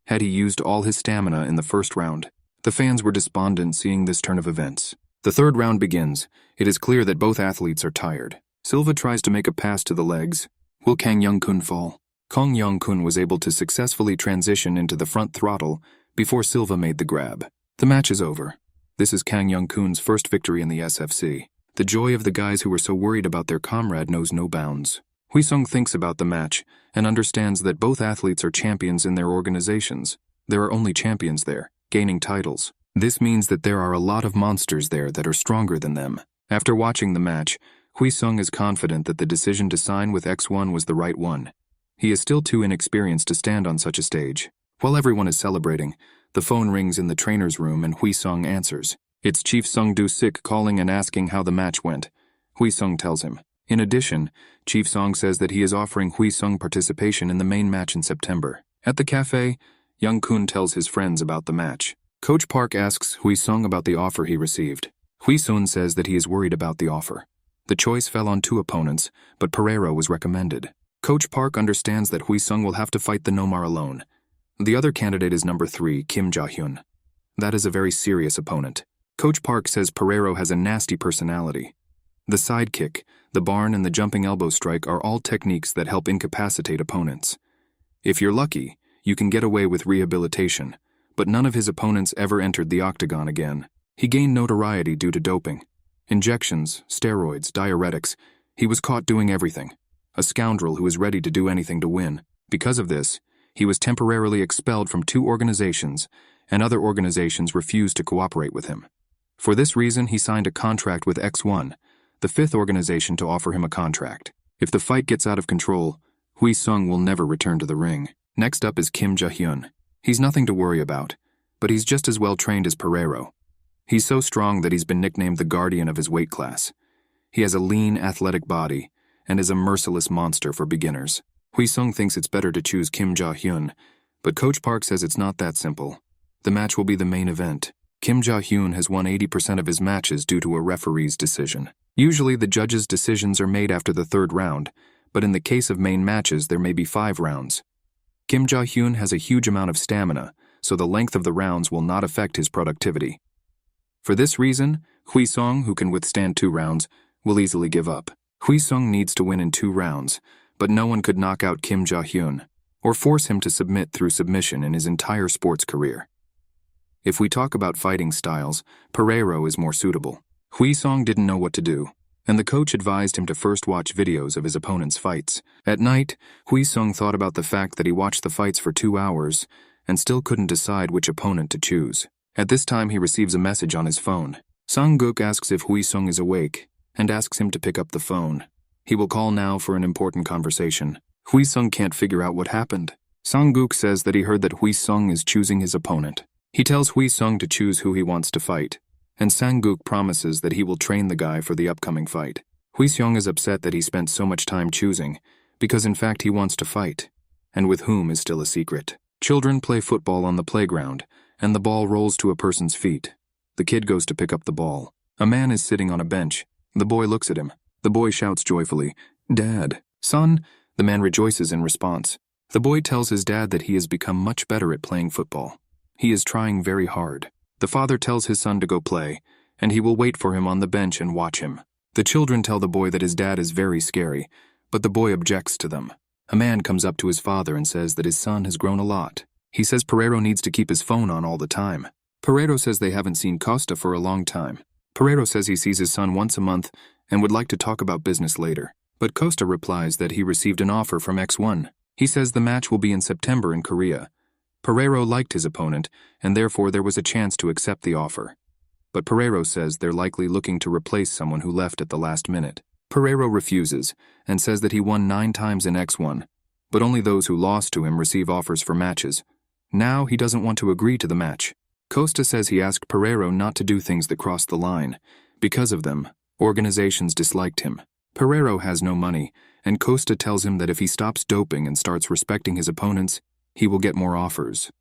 Had he used all his stamina in the first round? The fans were despondent seeing this turn of events. The third round begins. It is clear that both athletes are tired. Silva tries to make a pass to the legs. Will Kang Yong-kun fall? Kang Yong-kun was able to successfully transition into the front throttle before Silva made the grab. The match is over. This is Kang Yong-kun's first victory in the SFC. The joy of the guys who were so worried about their comrade knows no bounds. Wheesung thinks about the match and understands that both athletes are champions in their organizations. There are only champions there, gaining titles. This means that there are a lot of monsters there that are stronger than them. After watching the match, Wheesung is confident that the decision to sign with X1 was the right one. He is still too inexperienced to stand on such a stage. While everyone is celebrating, the phone rings in the trainer's room and Wheesung answers. It's Chief Sung Do-sik calling and asking how the match went. Wheesung tells him. In addition, Chief Song says that he is offering Wheesung participation in the main match in September. At the cafe, Young-kun tells his friends about the match. Coach Park asks Wheesung about the offer he received. Wheesung says that he is worried about the offer. The choice fell on two opponents, but Pereira was recommended. Coach Park understands that Wheesung will have to fight the Nomar alone. The other candidate is number 3, Kim Ja-hyun. That is a very serious opponent. Coach Park says Pereira has a nasty personality. The sidekick, the barn, and the jumping elbow strike are all techniques that help incapacitate opponents. If you're lucky, you can get away with rehabilitation, but none of his opponents ever entered the Octagon again. He gained notoriety due to doping. Injections, steroids, diuretics. He was caught doing everything. A scoundrel who is ready to do anything to win. Because of this, he was temporarily expelled from 2 organizations, and other organizations refused to cooperate with him. For this reason, he signed a contract with X1, the 5th organization to offer him a contract. If the fight gets out of control, Wheesung will never return to the ring. Next up is Kim Ja-hyun. He's nothing to worry about, but he's just as well trained as Pereira. He's so strong that he's been nicknamed the guardian of his weight class. He has a lean, athletic body and is a merciless monster for beginners. Wheesung thinks it's better to choose Kim Ja-hyun, but Coach Park says it's not that simple. The match will be the main event. Kim Ja-hyun has won 80% of his matches due to a referee's decision. Usually the judges' decisions are made after the 3rd round, but in the case of main matches there may be 5 rounds. Kim Ja-hyun has a huge amount of stamina, so the length of the rounds will not affect his productivity. For this reason, Wheesung, who can withstand 2 rounds, will easily give up. Wheesung needs to win in 2 rounds, but no one could knock out Kim Ja-hyun or force him to submit through submission in his entire sports career. If we talk about fighting styles, Pereira is more suitable. Wheesung didn't know what to do. and the coach advised him to first watch videos of his opponent's fights. At night, Wheesung thought about the fact that he watched the fights for 2 hours and still couldn't decide which opponent to choose. At this time, he receives a message on his phone. Sang-guk asks if Wheesung is awake and asks him to pick up the phone. He will call now for an important conversation. Wheesung can't figure out what happened. Sang-guk says that he heard that Wheesung is choosing his opponent. He tells Wheesung to choose who he wants to fight, and Sang-guk promises that he will train the guy for the upcoming fight. Wheesung is upset that he spent so much time choosing, because in fact he wants to fight, and with whom is still a secret. Children play football on the playground, and the ball rolls to a person's feet. The kid goes to pick up the ball. A man is sitting on a bench. The boy looks at him. The boy shouts joyfully, "Dad." "Son," the man rejoices in response. The boy tells his dad that he has become much better at playing football. He is trying very hard. The father tells his son to go play, and he will wait for him on the bench and watch him. The children tell the boy that his dad is very scary, but the boy objects to them. A man comes up to his father and says that his son has grown a lot. He says Pereiro needs to keep his phone on all the time. Pereiro says they haven't seen Costa for a long time. Pereiro says he sees his son once a month and would like to talk about business later. But Costa replies that he received an offer from X1. He says the match will be in September in Korea. Pereiro liked his opponent, and therefore there was a chance to accept the offer. But Pereiro says they're likely looking to replace someone who left at the last minute. Pereiro refuses and says that he won 9 times in X1, but only those who lost to him receive offers for matches. Now he doesn't want to agree to the match. Costa says he asked Pereiro not to do things that crossed the line. Because of them, organizations disliked him. Pereiro has no money, and Costa tells him that if he stops doping and starts respecting his opponents, he will get more offers.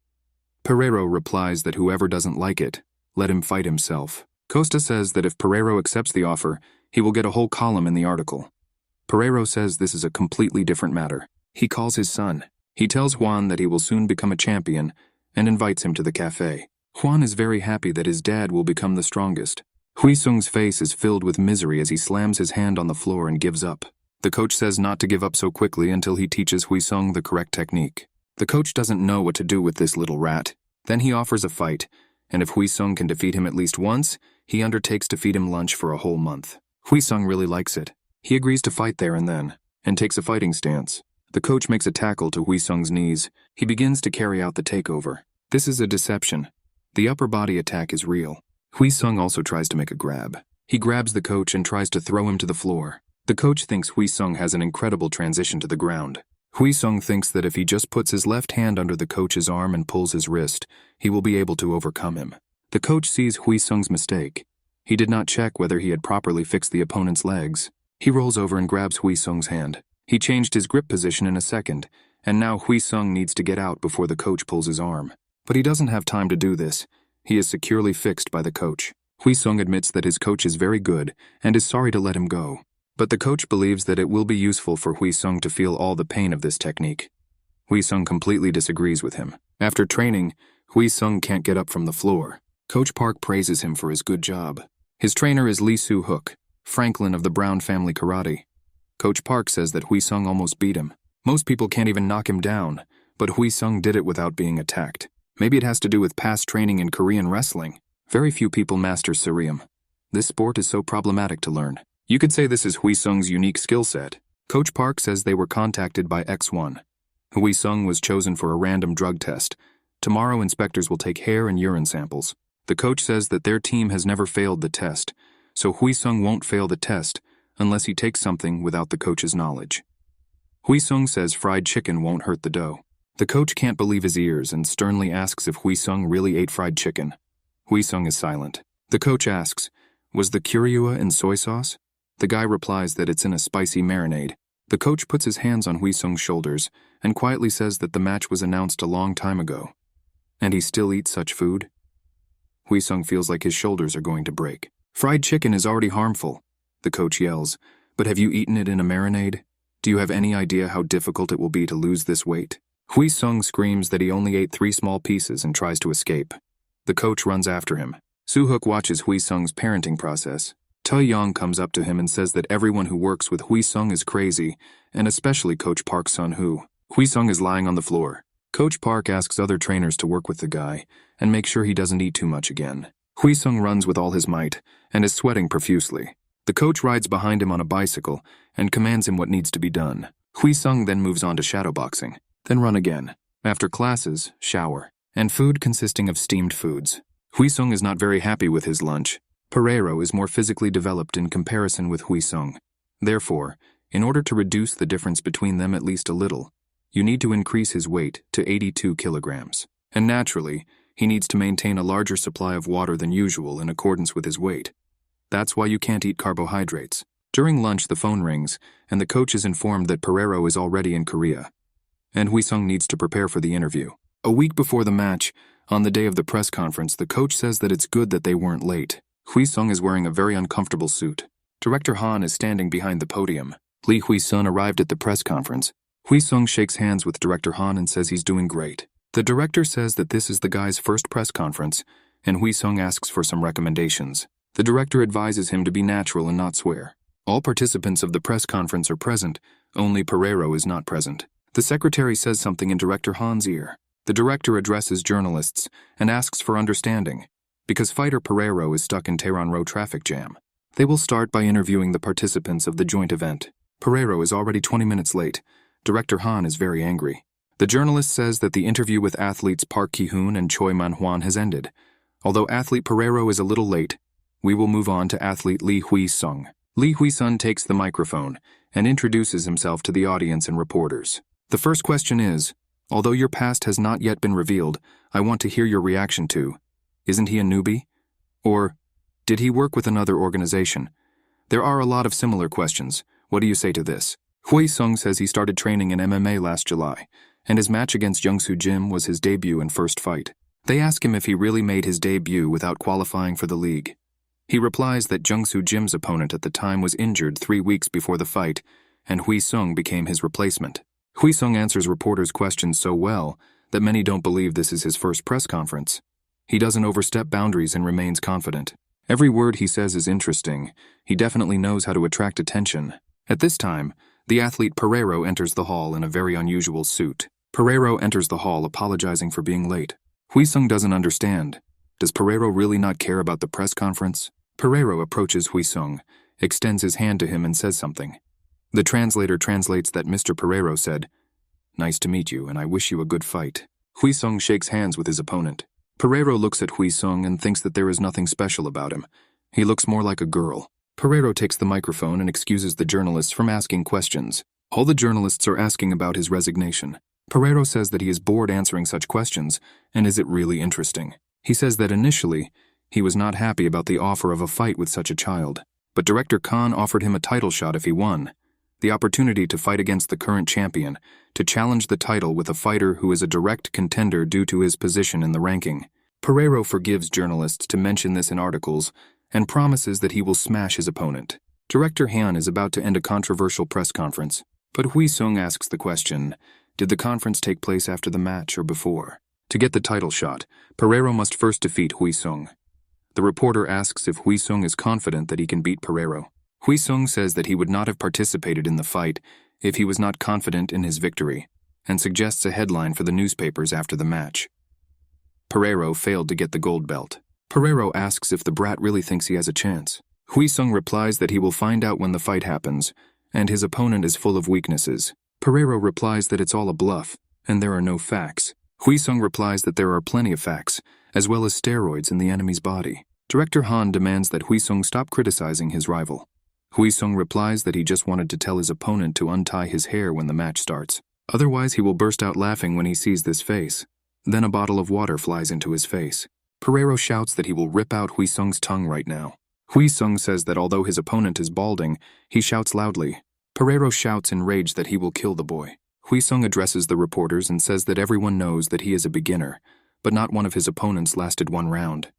Pereiro replies that whoever doesn't like it, let him fight himself. Costa says that if Pereiro accepts the offer, he will get a whole column in the article. Pereiro says this is a completely different matter. He calls his son. He tells Juan that he will soon become a champion and invites him to the cafe. Juan is very happy that his dad will become the strongest. Wheesung's face is filled with misery as he slams his hand on the floor and gives up. The coach says not to give up so quickly until he teaches Wheesung the correct technique. The coach doesn't know what to do with this little rat. Then he offers a fight, and if Wheesung can defeat him at least once, he undertakes to feed him lunch for a whole month. Wheesung really likes it. He agrees to fight there and then, and takes a fighting stance. The coach makes a tackle to Wheesung's knees. He begins to carry out the takeover. This is a deception. The upper body attack is real. Wheesung also tries to make a grab. He grabs the coach and tries to throw him to the floor. The coach thinks Wheesung has an incredible transition to the ground. Wheesung thinks that if he just puts his left hand under the coach's arm and pulls his wrist, he will be able to overcome him. The coach sees Wheesung's mistake. He did not check whether he had properly fixed the opponent's legs. He rolls over and grabs Wheesung's hand. He changed his grip position in a second, and now Wheesung needs to get out before the coach pulls his arm. But he doesn't have time to do this. He is securely fixed by the coach. Wheesung admits that his coach is very good and is sorry to let him go. But the coach believes that it will be useful for Wheesung to feel all the pain of this technique. Wheesung completely disagrees with him. After training, Wheesung can't get up from the floor. Coach Park praises him for his good job. His trainer is Lee Soo-hook, Franklin of the Brown family karate. Coach Park says that Wheesung almost beat him. Most people can't even knock him down, but Wheesung did it without being attacked. Maybe it has to do with past training in Korean wrestling. Very few people master Surium. This sport is so problematic to learn. You could say this is Wheesung's unique skill set. Coach Park says they were contacted by X1. Wheesung was chosen for a random drug test. Tomorrow inspectors will take hair and urine samples. The coach says that their team has never failed the test, so Wheesung won't fail the test unless he takes something without the coach's knowledge. Wheesung says fried chicken won't hurt the dough. The coach can't believe his ears and sternly asks if Wheesung really ate fried chicken. Wheesung is silent. The coach asks, "Was the curiua in soy sauce?" The guy replies that it's in a spicy marinade. The coach puts his hands on Wheesung's shoulders and quietly says that the match was announced a long time ago. And he still eats such food? Wheesung feels like his shoulders are going to break. "Fried chicken is already harmful," the coach yells. "But have you eaten it in a marinade? Do you have any idea how difficult it will be to lose this weight?" Wheesung screams that he only ate 3 small pieces and tries to escape. The coach runs after him. Soo-hook watches Wheesung's parenting process. Tae-yong comes up to him and says that everyone who works with Wheesung is crazy, and especially Coach Park's son Who. Wheesung is lying on the floor. Coach Park asks other trainers to work with the guy and make sure he doesn't eat too much again. Wheesung runs with all his might and is sweating profusely. The coach rides behind him on a bicycle and commands him what needs to be done. Wheesung then moves on to shadowboxing, then run again. After classes, shower, and food consisting of steamed foods. Wheesung is not very happy with his lunch. Pereiro is more physically developed in comparison with Wheesung. Therefore, in order to reduce the difference between them at least a little, you need to increase his weight to 82 kilograms. And naturally, he needs to maintain a larger supply of water than usual in accordance with his weight. That's why you can't eat carbohydrates. During lunch, the phone rings, and the coach is informed that Pereiro is already in Korea, and Wheesung needs to prepare for the interview. A week before the match, on the day of the press conference, the coach says that it's good that they weren't late. Wheesung is wearing a very uncomfortable suit. Director Han is standing behind the podium. Lee Wheesung arrived at the press conference. Wheesung shakes hands with Director Han and says he's doing great. The director says that this is the guy's first press conference, and Wheesung asks for some recommendations. The director advises him to be natural and not swear. All participants of the press conference are present, only Pereiro is not present. The secretary says something in Director Han's ear. The director addresses journalists and asks for understanding, because fighter Pereiro is stuck in Tehran Row traffic jam. They will start by interviewing the participants of the joint event. Pereiro is already 20 minutes late. Director Han is very angry. The journalist says that the interview with athletes Park Ki-hoon and Choi Manhwan has ended. Although athlete Pereiro is a little late, we will move on to athlete Lee Wheesung. Lee Wheesung takes the microphone and introduces himself to the audience and reporters. The first question is, although your past has not yet been revealed, I want to hear your reaction to, isn't he a newbie? Or, did he work with another organization? There are a lot of similar questions. What do you say to this? Wheesung says he started training in MMA last July, and his match against Jung-soo Jim was his debut and first fight. They ask him if he really made his debut without qualifying for the league. He replies that Jung-soo Jim's opponent at the time was injured 3 weeks before the fight, and Wheesung became his replacement. Wheesung answers reporters' questions so well that many don't believe this is his first press conference. He doesn't overstep boundaries and remains confident. Every word he says is interesting. He definitely knows how to attract attention. At this time, the athlete Pereiro enters the hall in a very unusual suit. Pereiro enters the hall apologizing for being late. Wheesung doesn't understand. Does Pereiro really not care about the press conference? Pereiro approaches Wheesung, extends his hand to him and says something. The translator translates that Mr. Pereiro said, "Nice to meet you, and I wish you a good fight." Wheesung shakes hands with his opponent. Pereiro looks at Wheesung and thinks that there is nothing special about him. He looks more like a girl. Pereiro takes the microphone and excuses the journalists from asking questions. All the journalists are asking about his resignation. Pereiro says that he is bored answering such questions, and is it really interesting? He says that initially, he was not happy about the offer of a fight with such a child, but Director Khan offered him a title shot if he won. The opportunity to fight against the current champion, to challenge the title with a fighter who is a direct contender due to his position in the ranking. Pereiro forgives journalists to mention this in articles and promises that he will smash his opponent. Director Han is about to end a controversial press conference, but Wheesung asks the question, did the conference take place after the match or before? To get the title shot, Pereiro must first defeat Wheesung. The reporter asks if Wheesung is confident that he can beat Pereiro. Wheesung says that he would not have participated in the fight if he was not confident in his victory, and suggests a headline for the newspapers after the match. Pereiro failed to get the gold belt. Pereiro asks if the brat really thinks he has a chance. Wheesung replies that he will find out when the fight happens, and his opponent is full of weaknesses. Pereiro replies that it's all a bluff, and there are no facts. Wheesung replies that there are plenty of facts, as well as steroids in the enemy's body. Director Han demands that Wheesung stop criticizing his rival. Wheesung replies that he just wanted to tell his opponent to untie his hair when the match starts. Otherwise, he will burst out laughing when he sees this face. Then a bottle of water flies into his face. Pereiro shouts that he will rip out Wheesung's tongue right now. Wheesung says that although his opponent is balding, he shouts loudly. Pereiro shouts in rage that he will kill the boy. Wheesung addresses the reporters and says that everyone knows that he is a beginner, but not one of his opponents lasted 1 round.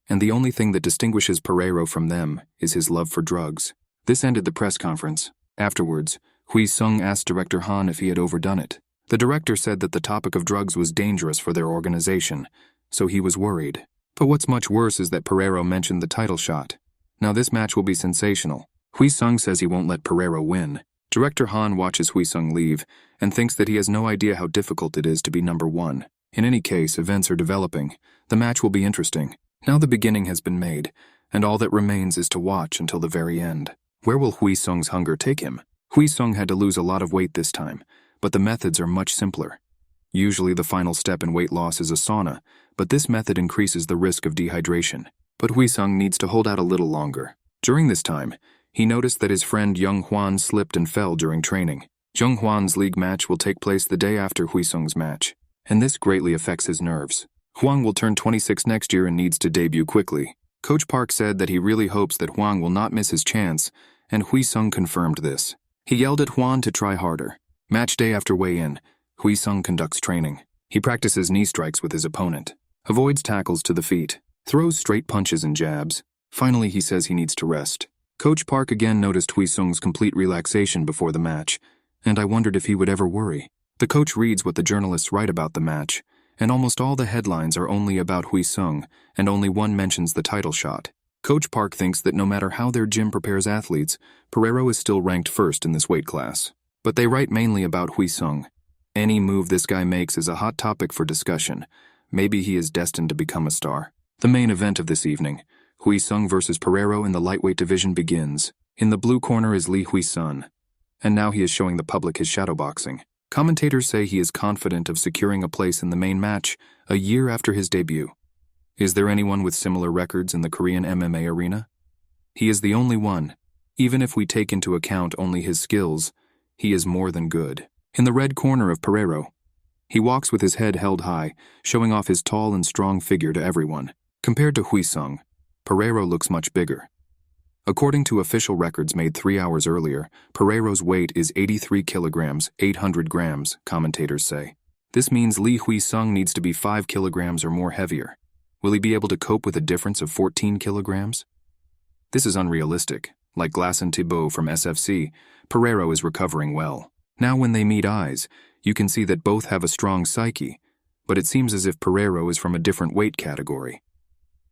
And the only thing that distinguishes Pereiro from them is his love for drugs. This ended the press conference. Afterwards, Wheesung asked Director Han if he had overdone it. The director said that the topic of drugs was dangerous for their organization, so he was worried. But what's much worse is that Pereiro mentioned the title shot. Now this match will be sensational. Wheesung says he won't let Pereiro win. Director Han watches Wheesung leave and thinks that he has no idea how difficult it is to be number 1. In any case, events are developing. The match will be interesting. Now the beginning has been made, and all that remains is to watch until the very end. Where will Wheesung's hunger take him? Wheesung had to lose a lot of weight this time, but the methods are much simpler. Usually the final step in weight loss is a sauna, but this method increases the risk of dehydration. But Wheesung needs to hold out a little longer. During this time, he noticed that his friend Junghwan slipped and fell during training. Junghwan's league match will take place the day after Wheesung's match, and this greatly affects his nerves. Hwang will turn 26 next year and needs to debut quickly. Coach Park said that he really hopes that Hwang will not miss his chance, and Wheesung confirmed this. He yelled at Hwang to try harder. Match day after weigh-in, Wheesung conducts training. He practices knee strikes with his opponent, avoids tackles to the feet, throws straight punches and jabs. Finally, he says he needs to rest. Coach Park again noticed Wheesung's complete relaxation before the match, and I wondered if he would ever worry. The coach reads what the journalists write about the match, and almost all the headlines are only about Wheesung, and only one mentions the title shot. Coach Park thinks that no matter how their gym prepares athletes, Pereiro is still ranked first in this weight class. But they write mainly about Wheesung. Any move this guy makes is a hot topic for discussion. Maybe he is destined to become a star. The main event of this evening, Wheesung versus Pereiro in the lightweight division, begins. In the blue corner is Lee Hwi-sung, and now he is showing the public his shadowboxing. Commentators say he is confident of securing a place in the main match a year after his debut. Is there anyone with similar records in the Korean MMA arena? He is the only one. Even if we take into account only his skills, he is more than good. In the red corner of Pereiro, he walks with his head held high, showing off his tall and strong figure to everyone. Compared to Wheesung, Pereiro looks much bigger. According to official records made 3 hours earlier, Pereiro's weight is 83 kilograms, 800 grams, commentators say. This means Lee Hwi-sung needs to be 5 kilograms or more heavier. Will he be able to cope with a difference of 14 kilograms? This is unrealistic. Like Glasson Thibault from SFC, Pereiro is recovering well. Now when they meet eyes, you can see that both have a strong psyche, but it seems as if Pereiro is from a different weight category.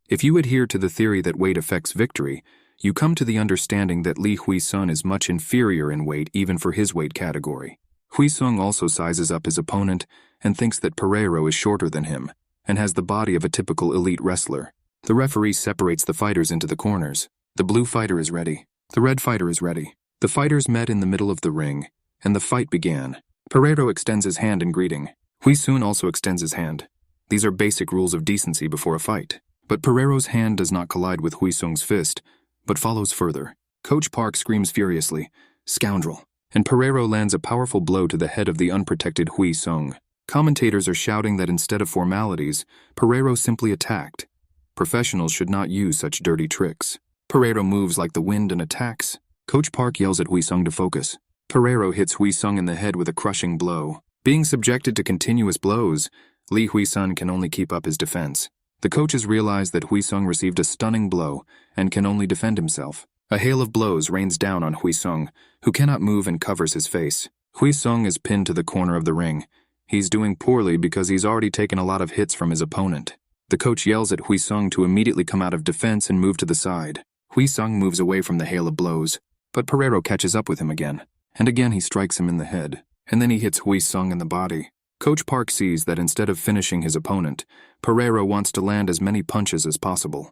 If you adhere to the theory that weight affects victory, you come to the understanding that Lee Hwi-sung is much inferior in weight even for his weight category. Wheesung also sizes up his opponent and thinks that Pereiro is shorter than him and has the body of a typical elite wrestler. The referee separates the fighters into the corners. The blue fighter is ready. The red fighter is ready. The fighters met in the middle of the ring, and the fight began. Pereiro extends his hand in greeting. Wheesung also extends his hand. These are basic rules of decency before a fight. But Pereiro's hand does not collide with Wheesung's fist, but follows further. Coach Park screams furiously, "Scoundrel!" and Pereiro lands a powerful blow to the head of the unprotected Wheesung. Commentators are shouting that instead of formalities, Pereiro simply attacked. Professionals should not use such dirty tricks. Pereiro moves like the wind and attacks. Coach Park yells at Wheesung to focus. Pereiro hits Wheesung in the head with a crushing blow. Being subjected to continuous blows, Lee Hwi-sung can only keep up his defense. The coaches realize that Wheesung received a stunning blow and can only defend himself. A hail of blows rains down on Wheesung, who cannot move and covers his face. Wheesung is pinned to the corner of the ring. He's doing poorly because he's already taken a lot of hits from his opponent. The coach yells at Wheesung to immediately come out of defense and move to the side. Wheesung moves away from the hail of blows, but Pereiro catches up with him again. And again he strikes him in the head, and then he hits Wheesung in the body. Coach Park sees that instead of finishing his opponent, Pereiro wants to land as many punches as possible.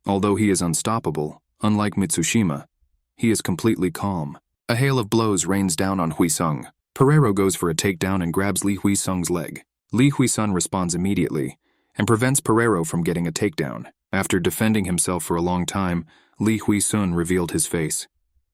Although he is unstoppable, unlike Mitsushima, he is completely calm. A hail of blows rains down on Wheesung. Pereiro goes for a takedown and grabs Lee Hwi-sung's leg. Lee Hwi-sung responds immediately and prevents Pereiro from getting a takedown. After defending himself for a long time, Lee Hwi-sung revealed his face.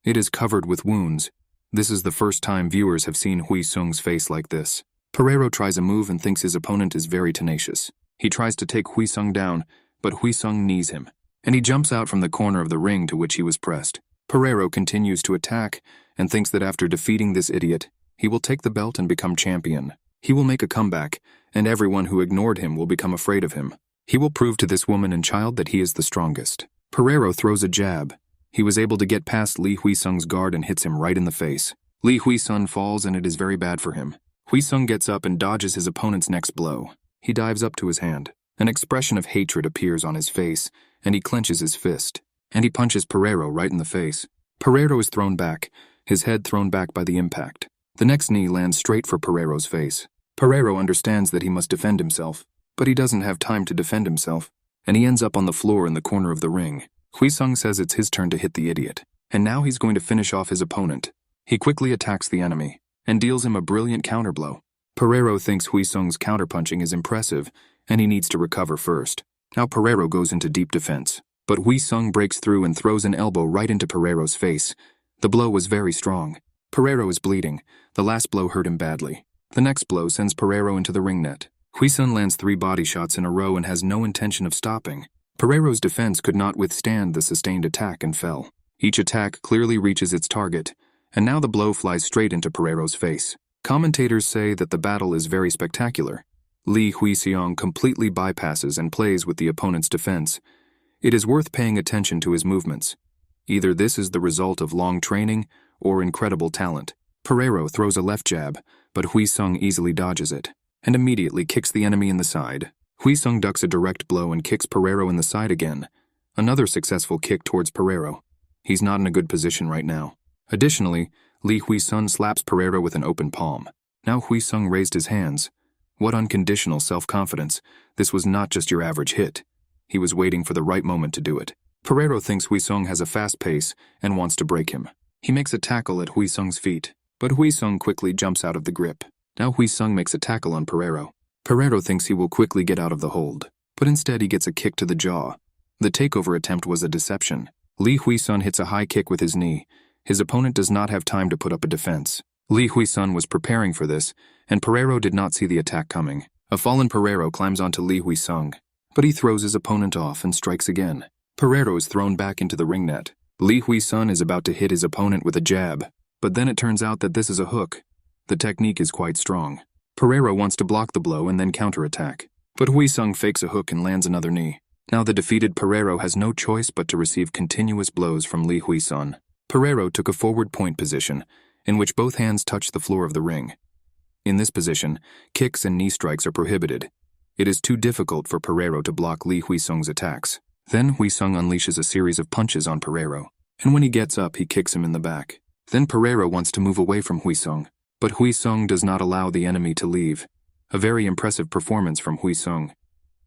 It is covered with wounds. This is the first time viewers have seen Wheesung's face like this. Pereiro tries a move and thinks his opponent is very tenacious. He tries to take Wheesung down, but Wheesung knees him, and he jumps out from the corner of the ring to which he was pressed. Pereiro continues to attack and thinks that after defeating this idiot, he will take the belt and become champion. He will make a comeback, and everyone who ignored him will become afraid of him. He will prove to this woman and child that he is the strongest. Pereiro throws a jab. He was able to get past Lee Hwi-sung's guard and hits him right in the face. Lee Hwi-sung falls and it is very bad for him. Wheesung gets up and dodges his opponent's next blow. He dives up to his hand. An expression of hatred appears on his face, and he clenches his fist. And he punches Pereiro right in the face. Pereiro is thrown back, his head thrown back by the impact. The next knee lands straight for Pereiro's face. Pereiro understands that he must defend himself, but he doesn't have time to defend himself, and he ends up on the floor in the corner of the ring. Wheesung says it's his turn to hit the idiot, and now he's going to finish off his opponent. He quickly attacks the enemy and deals him a brilliant counterblow. Pereiro thinks Wheesung's counterpunching is impressive, and he needs to recover first. Now Pereiro goes into deep defense, but Wheesung breaks through and throws an elbow right into Pereiro's face. The blow was very strong. Pereiro is bleeding. The last blow hurt him badly. The next blow sends Pereiro into the ring net. Wheesung lands 3 body shots in a row and has no intention of stopping. Pereiro's defense could not withstand the sustained attack and fell. Each attack clearly reaches its target, and now the blow flies straight into Pereiro's face. Commentators say that the battle is very spectacular. Lee Wheesung completely bypasses and plays with the opponent's defense. It is worth paying attention to his movements. Either this is the result of long training or incredible talent. Pereiro throws a left jab, but Wheesung easily dodges it and immediately kicks the enemy in the side. Wheesung ducks a direct blow and kicks Pereiro in the side again. Another successful kick towards Pereiro. He's not in a good position right now. Additionally, Lee Wheesung slaps Pereiro with an open palm. Now Wheesung raised his hands. What unconditional self-confidence. This was not just your average hit. He was waiting for the right moment to do it. Pereiro thinks Wheesung has a fast pace and wants to break him. He makes a tackle at Wheesung's feet, but Wheesung quickly jumps out of the grip. Now Wheesung makes a tackle on Pereiro. Pereiro thinks he will quickly get out of the hold, but instead he gets a kick to the jaw. The takeover attempt was a deception. Lee Wheesung hits a high kick with his knee. His opponent does not have time to put up a defense. Lee Wheesung was preparing for this, and Pereiro did not see the attack coming. A fallen Pereiro climbs onto Lee Wheesung, but he throws his opponent off and strikes again. Pereiro is thrown back into the ring net. Lee Wheesung is about to hit his opponent with a jab, but then it turns out that this is a hook. The technique is quite strong. Pereiro wants to block the blow and then counterattack, but Wheesung fakes a hook and lands another knee. Now the defeated Pereiro has no choice but to receive continuous blows from Lee Wheesung. Pereiro took a forward point position, in which both hands touch the floor of the ring. In this position, kicks and knee strikes are prohibited. It is too difficult for Pereiro to block Lee Wheesung's attacks. Then Wheesung unleashes a series of punches on Pereiro, and when he gets up, he kicks him in the back. Then Pereiro wants to move away from Wheesung, but Wheesung does not allow the enemy to leave. A very impressive performance from Wheesung.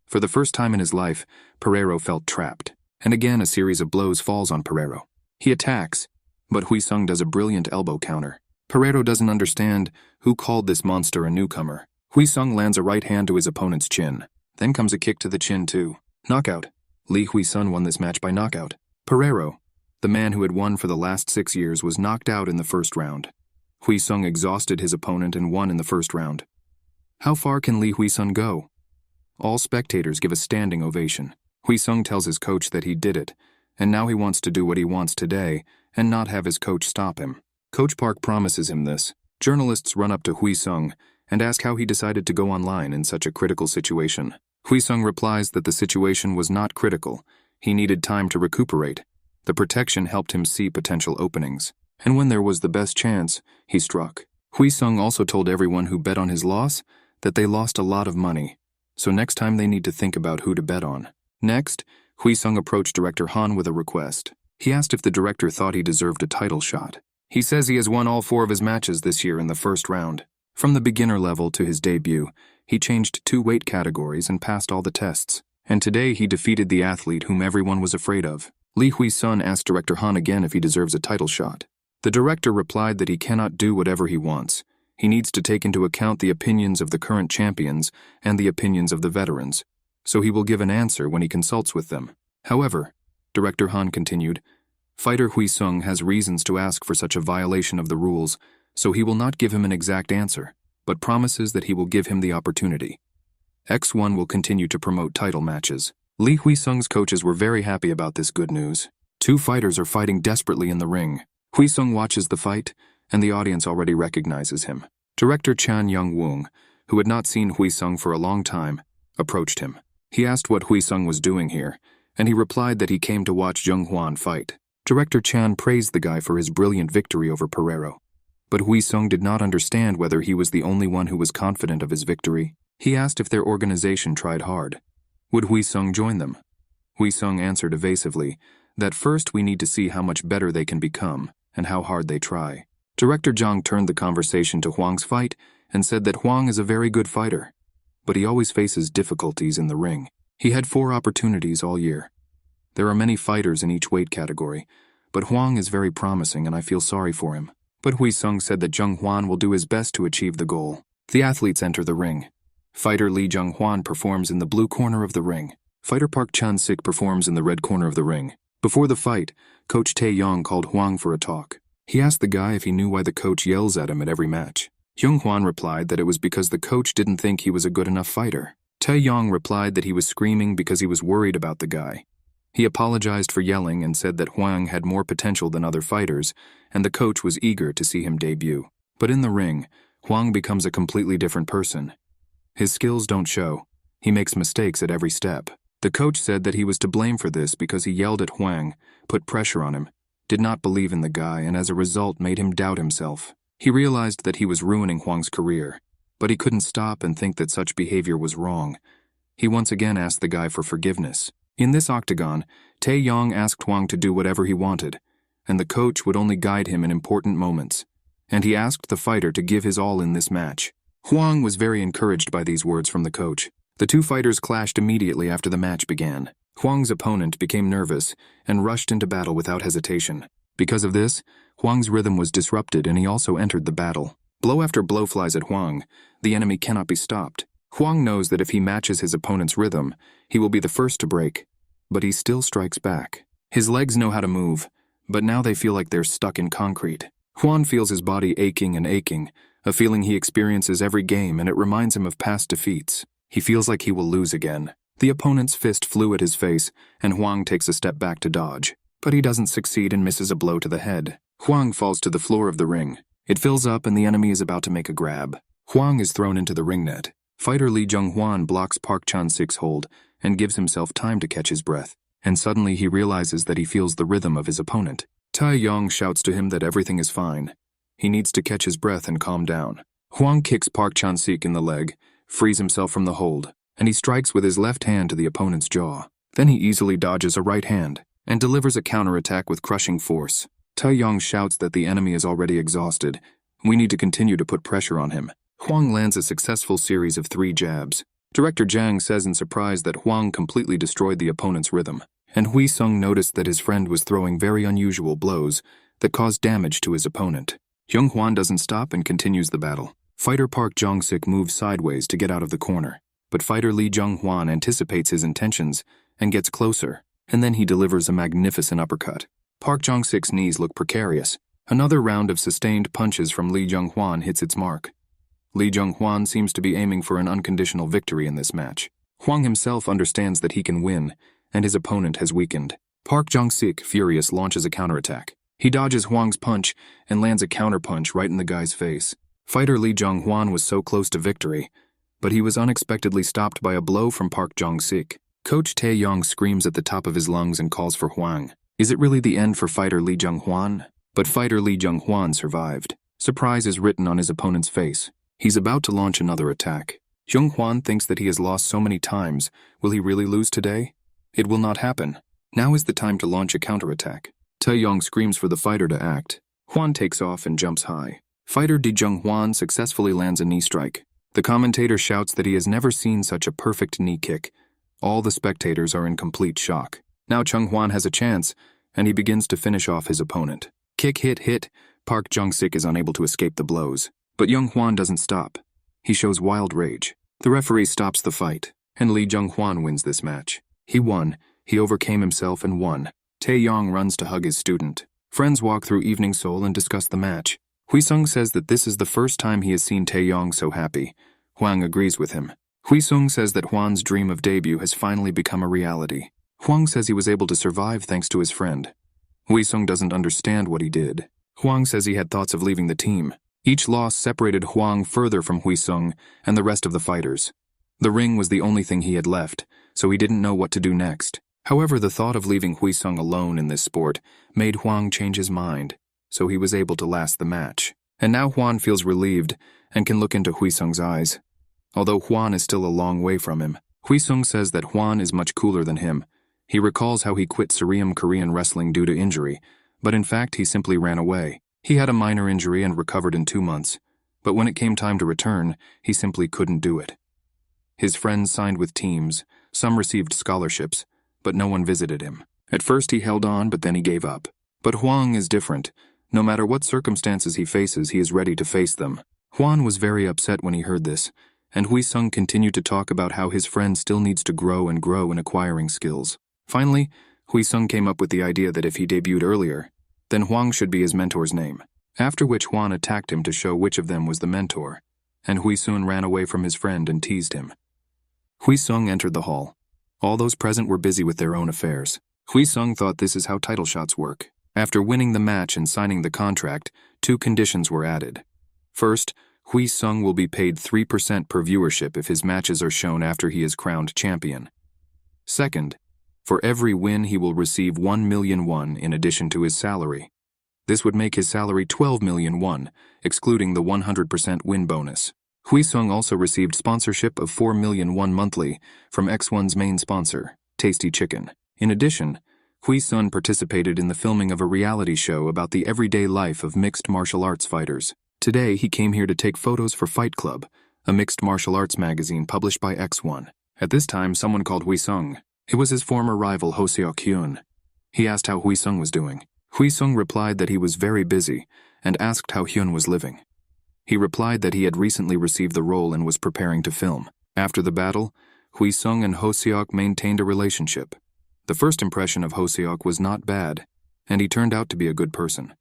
For the first time in his life, Pereiro felt trapped, and again a series of blows falls on Pereiro. He attacks, but Wheesung does a brilliant elbow counter. Pereiro doesn't understand who called this monster a newcomer. Wheesung lands a right hand to his opponent's chin. Then comes a kick to the chin too. Knockout. Lee Wheesung won this match by knockout. Pereiro, the man who had won for the last 6 years, was knocked out in the first round. Wheesung exhausted his opponent and won in the first round. How far can Lee Wheesung go? All spectators give a standing ovation. Wheesung tells his coach that he did it, and now he wants to do what he wants today and not have his coach stop him. Coach Park promises him this. Journalists run up to Wheesung and ask how he decided to go online in such a critical situation. Wheesung replies that the situation was not critical. He needed time to recuperate. The protection helped him see potential openings, and when there was the best chance, he struck. Wheesung also told everyone who bet on his loss that they lost a lot of money, so next time they need to think about who to bet on. Next, Wheesung approached Director Han with a request. He asked if the director thought he deserved a title shot. He says he has won all 4 of his matches this year in the first round. From the beginner level to his debut, he changed 2 weight categories and passed all the tests. And today he defeated the athlete whom everyone was afraid of. Lee Wheesung asked Director Han again if he deserves a title shot. The director replied that he cannot do whatever he wants. He needs to take into account the opinions of the current champions and the opinions of the veterans, so he will give an answer when he consults with them. However, Director Han continued, fighter Wheesung has reasons to ask for such a violation of the rules, so he will not give him an exact answer, but promises that he will give him the opportunity. X1 will continue to promote title matches. Lee Wheesung's coaches were very happy about this good news. 2 fighters are fighting desperately in the ring. Wheesung watches the fight, and the audience already recognizes him. Director Chan Young-woong, who had not seen Wheesung for a long time, approached him. He asked what Wheesung was doing here, and he replied that he came to watch Junghwan fight. Director Chan praised the guy for his brilliant victory over Pereiro. But Wheesung did not understand whether he was the only one who was confident of his victory. He asked if their organization tried hard. Would Wheesung join them? Wheesung answered evasively that first we need to see how much better they can become and how hard they try. Director Zhang turned the conversation to Huang's fight and said that Huang is a very good fighter, but he always faces difficulties in the ring. He had 4 opportunities all year, There are many fighters in each weight category, but Hwang is very promising and I feel sorry for him. But Wheesung said that Junghwan will do his best to achieve the goal. The athletes enter the ring. Fighter Lee Junghwan performs in the blue corner of the ring. Fighter Park Chan-sik performs in the red corner of the ring. Before the fight, Coach Tae-yong called Hwang for a talk. He asked the guy if he knew why the coach yells at him at every match. Junghwan replied that it was because the coach didn't think he was a good enough fighter. Tae-yong replied that he was screaming because he was worried about the guy. He apologized for yelling and said that Hwang had more potential than other fighters, and the coach was eager to see him debut. But in the ring, Hwang becomes a completely different person. His skills don't show. He makes mistakes at every step. The coach said that he was to blame for this because he yelled at Hwang, put pressure on him, did not believe in the guy, and as a result made him doubt himself. He realized that he was ruining Hwang's career, but he couldn't stop and think that such behavior was wrong. He once again asked the guy for forgiveness. In this octagon, Tae-yong asked Hwang to do whatever he wanted, and the coach would only guide him in important moments. And he asked the fighter to give his all in this match. Hwang was very encouraged by these words from the coach. The two fighters clashed immediately after the match began. Hwang's opponent became nervous and rushed into battle without hesitation. Because of this, Hwang's rhythm was disrupted and he also entered the battle. Blow after blow flies at Hwang. The enemy cannot be stopped. Hwang knows that if he matches his opponent's rhythm, he will be the first to break. But he still strikes back. His legs know how to move, but now they feel like they're stuck in concrete. Hwang feels his body aching and aching, a feeling he experiences every game, and it reminds him of past defeats. He feels like he will lose again. The opponent's fist flew at his face, and Hwang takes a step back to dodge. But he doesn't succeed and misses a blow to the head. Hwang falls to the floor of the ring. It fills up and the enemy is about to make a grab. Hwang is thrown into the ring net. Fighter Lee Junghwan blocks Park Chan-sik's hold and gives himself time to catch his breath. And suddenly he realizes that he feels the rhythm of his opponent. Tae-yong shouts to him that everything is fine. He needs to catch his breath and calm down. Hwang kicks Park Chan-sik in the leg, frees himself from the hold, and he strikes with his left hand to the opponent's jaw. Then he easily dodges a right hand and delivers a counterattack with crushing force. Tae-yong shouts that the enemy is already exhausted. We need to continue to put pressure on him. Hwang lands a successful series of 3 jabs. Director Jang says in surprise that Hwang completely destroyed the opponent's rhythm, and Wheesung noticed that his friend was throwing very unusual blows that caused damage to his opponent. Junghwan doesn't stop and continues the battle. Fighter Park Jong-sik moves sideways to get out of the corner, but fighter Lee Junghwan anticipates his intentions and gets closer, and then he delivers a magnificent uppercut. Park Jong-sik's knees look precarious. Another round of sustained punches from Lee Junghwan hits its mark. Lee Junghwan seems to be aiming for an unconditional victory in this match. Hwang himself understands that he can win, and his opponent has weakened. Park Jong-sik, furious, launches a counterattack. He dodges Hwang's punch and lands a counterpunch right in the guy's face. Fighter Lee Junghwan was so close to victory, but he was unexpectedly stopped by a blow from Park Jong-sik. Coach Tae-yong screams at the top of his lungs and calls for Hwang. Is it really the end for fighter Lee Junghwan? But fighter Lee Junghwan survived. Surprise is written on his opponent's face. He's about to launch another attack. Junghwan thinks that he has lost so many times. Will he really lose today? It will not happen. Now is the time to launch a counterattack. Tae-yong screams for the fighter to act. Hwan takes off and jumps high. Fighter Lee Junghwan successfully lands a knee strike. The commentator shouts that he has never seen such a perfect knee kick. All the spectators are in complete shock. Now Junghwan has a chance, and he begins to finish off his opponent. Kick, hit. Park Jong-sik is unable to escape the blows. But Junghwan doesn't stop. He shows wild rage. The referee stops the fight, and Lee Junghwan wins this match. He won. He overcame himself and won. Tae-yong runs to hug his student. Friends walk through Evening Seoul and discuss the match. Wheesung says that this is the first time he has seen Tae-yong so happy. Hwang agrees with him. Wheesung says that Hwan's dream of debut has finally become a reality. Hwang says he was able to survive thanks to his friend. Wheesung doesn't understand what he did. Hwang says he had thoughts of leaving the team. Each loss separated Hwang further from Wheesung and the rest of the fighters. The ring was the only thing he had left, so he didn't know what to do next. However, the thought of leaving Wheesung alone in this sport made Hwang change his mind, so he was able to last the match. And now Hwan feels relieved and can look into Wheesung's eyes. Although Hwan is still a long way from him, Wheesung says that Hwan is much cooler than him. He recalls how he quit Suryam Korean wrestling due to injury, but in fact he simply ran away. He had a minor injury and recovered in 2 months, but when it came time to return, he simply couldn't do it. His friends signed with teams, some received scholarships, but no one visited him. At first he held on, but then he gave up. But Hwang is different. No matter what circumstances he faces, he is ready to face them. Hwan was very upset when he heard this, and Wheesung continued to talk about how his friend still needs to grow and grow in acquiring skills. Finally, Wheesung came up with the idea that if he debuted earlier, then Hwang should be his mentor's name. After which Hwan attacked him to show which of them was the mentor, and Wheesung ran away from his friend and teased him. Wheesung entered the hall. All those present were busy with their own affairs. Wheesung thought this is how title shots work. After winning the match and signing the contract, 2 conditions were added. First, Wheesung will be paid 3% per viewership if his matches are shown after he is crowned champion. Second, for every win he will receive 1 million won in addition to his salary. This would make his salary 12 million won, excluding the 100% win bonus. Wheesung also received sponsorship of 4 million won monthly from X1's main sponsor, Tasty Chicken. In addition, Wheesung participated in the filming of a reality show about the everyday life of mixed martial arts fighters. Today, he came here to take photos for Fight Club, a mixed martial arts magazine published by X1. At this time, someone called Wheesung. It was his former rival Ho-seok-hyun. He asked how Wheesung was doing. Wheesung replied that he was very busy and asked how Hyun was living. He replied that he had recently received the role and was preparing to film. After the battle, Wheesung and Ho-seok maintained a relationship. The first impression of Ho-seok was not bad, and he turned out to be a good person.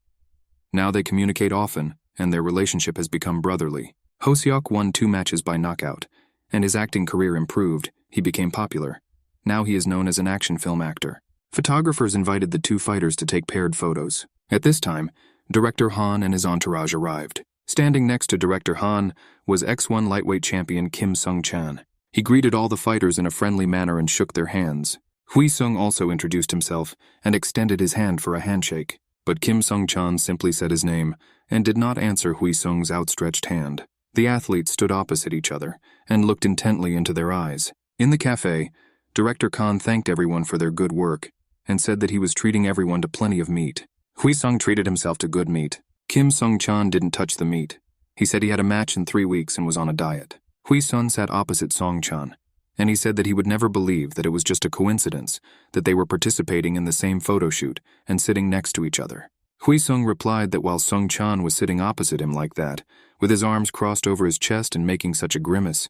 Now they communicate often, and their relationship has become brotherly. Ho-seok won 2 matches by knockout, and his acting career improved. He became popular. Now he is known as an action film actor. Photographers invited the 2 fighters to take paired photos. At this time, Director Han and his entourage arrived. Standing next to Director Han was X1 lightweight champion Kim Sung-chan. He greeted all the fighters in a friendly manner and shook their hands. Wheesung also introduced himself and extended his hand for a handshake, but Kim Sung-chan simply said his name and did not answer Wheesung's outstretched hand. The athletes stood opposite each other and looked intently into their eyes. In the cafe, Director Khan thanked everyone for their good work and said that he was treating everyone to plenty of meat. Wheesung treated himself to good meat. Kim Sung-chan didn't touch the meat. He said he had a match in 3 weeks and was on a diet. Wheesung sat opposite Song-chan, and he said that he would never believe that it was just a coincidence that they were participating in the same photo shoot and sitting next to each other. Wheesung replied that while Sung-chan was sitting opposite him like that, with his arms crossed over his chest and making such a grimace,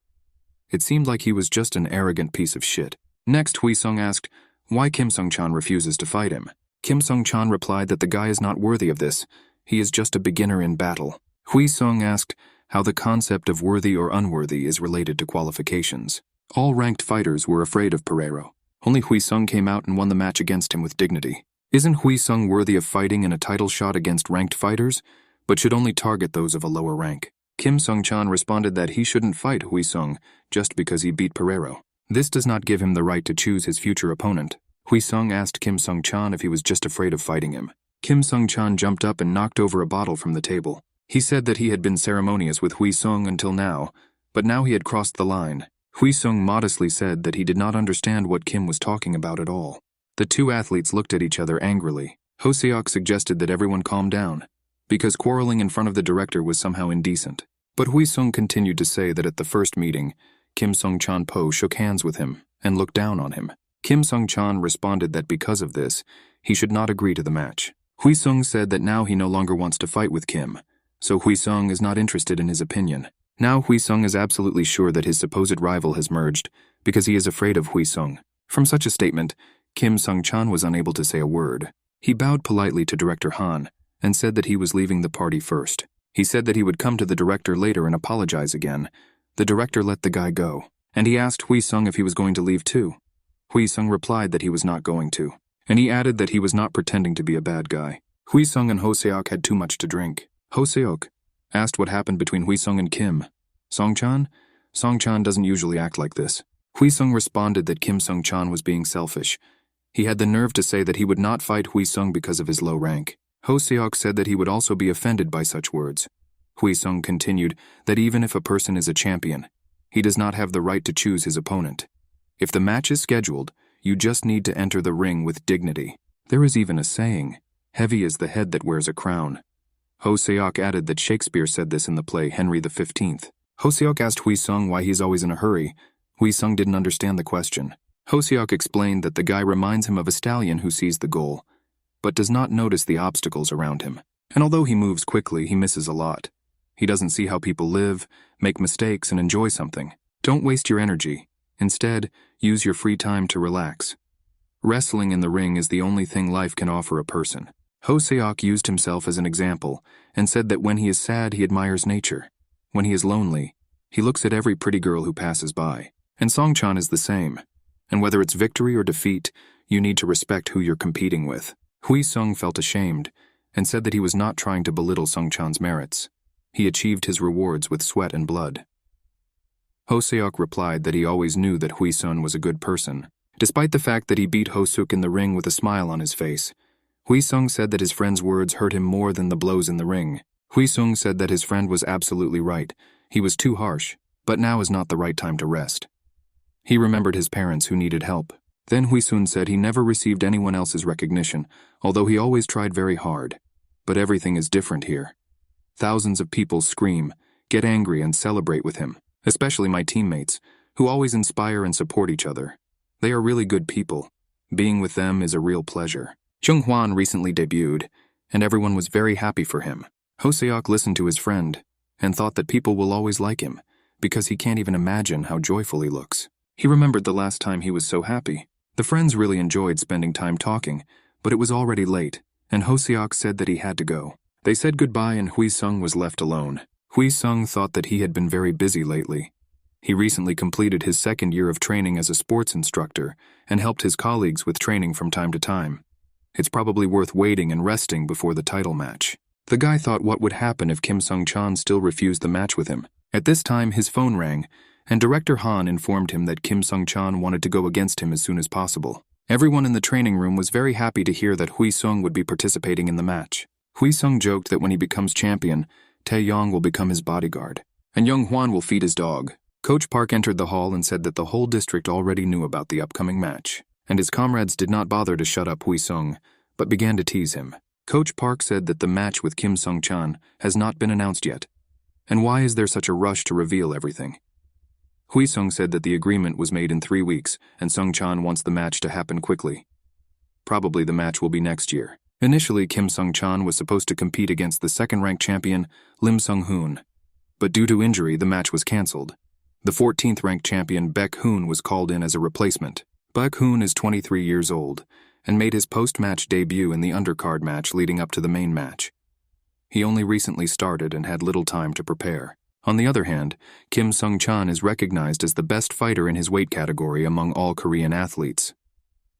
it seemed like he was just an arrogant piece of shit. Next, Wheesung asked why Kim Sung-chan refuses to fight him. Kim Sung-chan replied that the guy is not worthy of this. He is just a beginner in battle. Wheesung asked how the concept of worthy or unworthy is related to qualifications. All ranked fighters were afraid of Pereiro. Only Wheesung came out and won the match against him with dignity. Isn't Wheesung worthy of fighting in a title shot against ranked fighters, but should only target those of a lower rank? Kim Sung-chan responded that he shouldn't fight Wheesung just because he beat Pereiro. This does not give him the right to choose his future opponent. Wheesung asked Kim Sung-chan if he was just afraid of fighting him. Kim Sung-chan jumped up and knocked over a bottle from the table. He said that he had been ceremonious with Wheesung until now, but now he had crossed the line. Wheesung modestly said that he did not understand what Kim was talking about at all. The 2 athletes looked at each other angrily. Ho-seok suggested that everyone calm down, because quarreling in front of the director was somehow indecent. But Wheesung continued to say that at the first meeting, Kim Sung-chan Po shook hands with him and looked down on him. Kim Sung-chan responded that because of this, he should not agree to the match. Wheesung said that now he no longer wants to fight with Kim, so Wheesung is not interested in his opinion. Now Wheesung is absolutely sure that his supposed rival has merged, because he is afraid of Wheesung. From such a statement, Kim Sung-chan was unable to say a word. He bowed politely to Director Han and said that he was leaving the party first. He said that he would come to the director later and apologize again. The director let the guy go, and he asked Wheesung if he was going to leave too. Wheesung replied that he was not going to, and he added that he was not pretending to be a bad guy. Wheesung and Ho-seok had too much to drink. Ho-seok asked what happened between Wheesung and Kim. Song-chan? Song-chan doesn't usually act like this. Wheesung responded that Kim Sung-chan was being selfish. He had the nerve to say that he would not fight Wheesung because of his low rank. Ho-seok said that he would also be offended by such words. Wheesung continued that even if a person is a champion, he does not have the right to choose his opponent. If the match is scheduled, you just need to enter the ring with dignity. There is even a saying, heavy is the head that wears a crown. Ho-seok added that Shakespeare said this in the play Henry XV. Ho-seok asked Wheesung why he is always in a hurry. Wheesung didn't understand the question. Hwi-sung explained that the guy reminds him of a stallion who sees the goal, but does not notice the obstacles around him. And although he moves quickly, he misses a lot. He doesn't see how people live, make mistakes, and enjoy something. Don't waste your energy. Instead, use your free time to relax. Wrestling in the ring is the only thing life can offer a person. Hwi-sung used himself as an example and said that when he is sad, he admires nature. When he is lonely, he looks at every pretty girl who passes by. And Songchan is the same. And whether it's victory or defeat, you need to respect who you're competing with. Wheesung felt ashamed and said that he was not trying to belittle Songchan's merits. He achieved his rewards with sweat and blood. Hwi-sung replied that he always knew that Wheesung was a good person. Despite the fact that he beat Hwi-sung in the ring with a smile on his face, Wheesung said that his friend's words hurt him more than the blows in the ring. Wheesung said that his friend was absolutely right. He was too harsh, but now is not the right time to rest. He remembered his parents who needed help. Then Wheesung said he never received anyone else's recognition, although he always tried very hard. But everything is different here. Thousands of people scream, get angry, and celebrate with him, especially my teammates, who always inspire and support each other. They are really good people. Being with them is a real pleasure. Junghwan recently debuted, and everyone was very happy for him. Hwi-sung listened to his friend and thought that people will always like him because he can't even imagine how joyful he looks. He remembered the last time he was so happy. The friends really enjoyed spending time talking, but it was already late, and Hwi-sung said that he had to go. They said goodbye and Wheesung was left alone. Wheesung thought that he had been very busy lately. He recently completed his second year of training as a sports instructor and helped his colleagues with training from time to time. It's probably worth waiting and resting before the title match. The guy thought what would happen if Kim Sung-chan still refused the match with him. At this time, his phone rang, and Director Han informed him that Kim Sung-chan wanted to go against him as soon as possible. Everyone in the training room was very happy to hear that Wheesung would be participating in the match. Wheesung joked that when he becomes champion, Taeyong will become his bodyguard, and Junghwan will feed his dog. Coach Park entered the hall and said that the whole district already knew about the upcoming match, and his comrades did not bother to shut up Wheesung, but began to tease him. Coach Park said that the match with Kim Sung-chan has not been announced yet. And why is there such a rush to reveal everything? Wheesung said that the agreement was made in 3 weeks, and Sung-chan wants the match to happen quickly. Probably the match will be next year. Initially, Kim Sung-chan was supposed to compete against the second-ranked champion, Lim Sung-hoon. But due to injury, the match was cancelled. The 14th-ranked champion, Baek-hoon, was called in as a replacement. Baek-hoon is 23 years old, and made his post-match debut in the undercard match leading up to the main match. He only recently started and had little time to prepare. On the other hand, Kim Sung-chan is recognized as the best fighter in his weight category among all Korean athletes.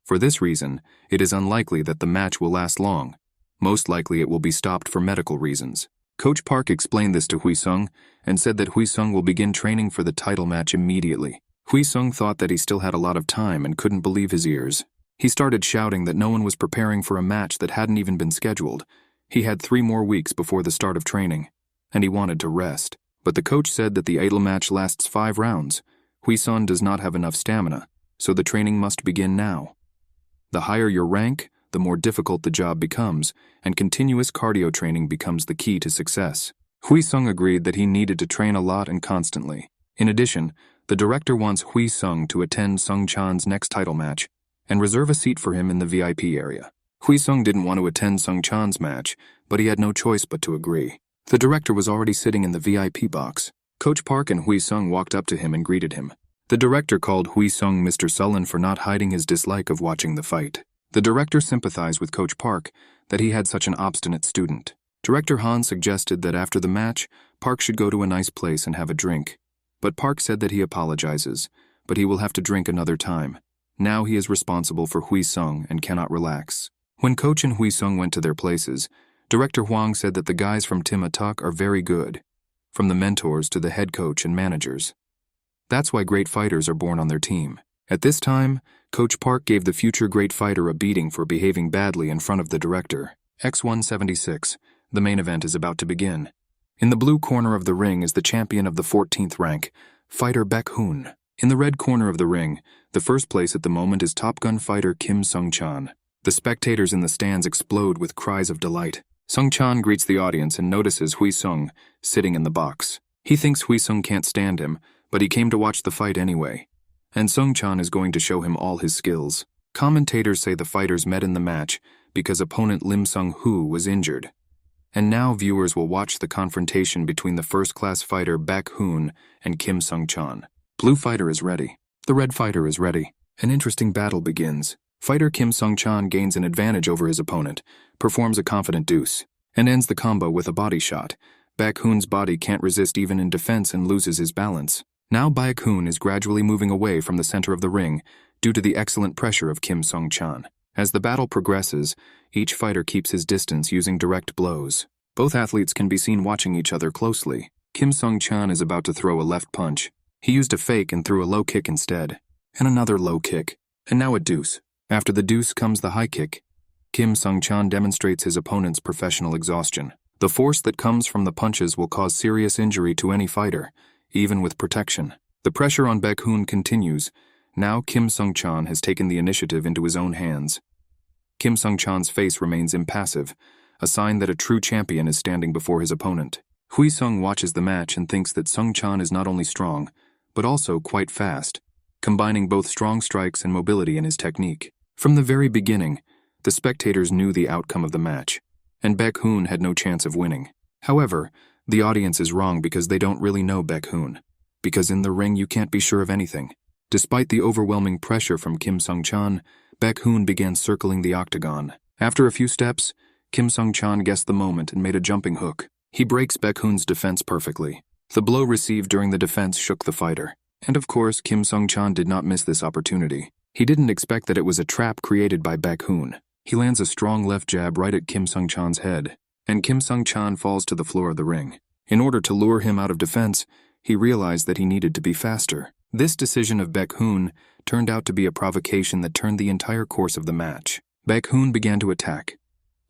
For this reason, it is unlikely that the match will last long. Most likely it will be stopped for medical reasons. Coach Park explained this to Wheesung and said that Wheesung will begin training for the title match immediately. Wheesung thought that he still had a lot of time and couldn't believe his ears. He started shouting that no one was preparing for a match that hadn't even been scheduled. He had 3 more weeks before the start of training, and he wanted to rest. But the coach said that the idol match lasts 5 rounds. Wheesung does not have enough stamina, so the training must begin now. The higher your rank, the more difficult the job becomes, and continuous cardio training becomes the key to success. Wheesung agreed that he needed to train a lot and constantly. In addition, the director wants Wheesung to attend Sung-chan's next title match and reserve a seat for him in the VIP area. Wheesung didn't want to attend Sung-chan's match, but he had no choice but to agree. The director was already sitting in the VIP box. Coach Park and Wheesung walked up to him and greeted him. The director called Wheesung Mr. Sullen for not hiding his dislike of watching the fight. The director sympathized with Coach Park that he had such an obstinate student. Director Han suggested that after the match, Park should go to a nice place and have a drink. But Park said that he apologizes, but he will have to drink another time. Now he is responsible for Wheesung and cannot relax. When Coach and Wheesung went to their places, Director Hwang said that the guys from Tim Atuk are very good, from the mentors to the head coach and managers. That's why great fighters are born on their team. At this time, Coach Park gave the future great fighter a beating for behaving badly in front of the director. X176, the main event is about to begin. In the blue corner of the ring is the champion of the 14th rank, fighter Baek-hoon. In the red corner of the ring, the first place at the moment is Top Gun fighter Kim Sung-chan. The spectators in the stands explode with cries of delight. Sung-chan greets the audience and notices Wheesung sitting in the box. He thinks Wheesung can't stand him, but he came to watch the fight anyway. and Sung-chan is going to show him all his skills. Commentators say the fighters met in the match because opponent Lim Sung-hoo was injured. And now viewers will watch the confrontation between the first-class fighter Baek-hoon and Kim Sung-chan. Blue fighter is ready. The red fighter is ready. An interesting battle begins. Fighter Kim Sung-chan gains an advantage over his opponent, performs a confident deuce, and ends the combo with a body shot. Baek-hoon's body can't resist even in defense and loses his balance. Now Baek-hoon is gradually moving away from the center of the ring due to the excellent pressure of Kim Sung-chan. As the battle progresses, each fighter keeps his distance using direct blows. Both athletes can be seen watching each other closely. Kim Sung-chan is about to throw a left punch. He used a fake and threw a low kick instead. And another low kick. And now a deuce. After the deuce comes the high kick. Kim Sung-chan demonstrates his opponent's professional exhaustion. The force that comes from the punches will cause serious injury to any fighter, even with protection. The pressure on Baek-hoon continues. Now Kim Sung-chan has taken the initiative into his own hands. Kim Sung-chan's face remains impassive, a sign that a true champion is standing before his opponent. Wheesung watches the match and thinks that Sung-chan is not only strong, but also quite fast, combining both strong strikes and mobility in his technique. From the very beginning, the spectators knew the outcome of the match, and Baek-hoon had no chance of winning. However, the audience is wrong because they don't really know Baek-hoon, because in the ring you can't be sure of anything. Despite the overwhelming pressure from Kim Sung-chan, Baek-hoon began circling the octagon. After a few steps, Kim Sung-chan guessed the moment and made a jumping hook. He breaks Baek-hoon's defense perfectly. The blow received during the defense shook the fighter. And of course, Kim Sung-chan did not miss this opportunity. He didn't expect that it was a trap created by Baek-hoon. He lands a strong left jab right at Kim Sung-chan's head, and Kim Sung-chan falls to the floor of the ring. In order to lure him out of defense, he realized that he needed to be faster. This decision of Baek-hoon turned out to be a provocation that turned the entire course of the match. Baek-hoon began to attack.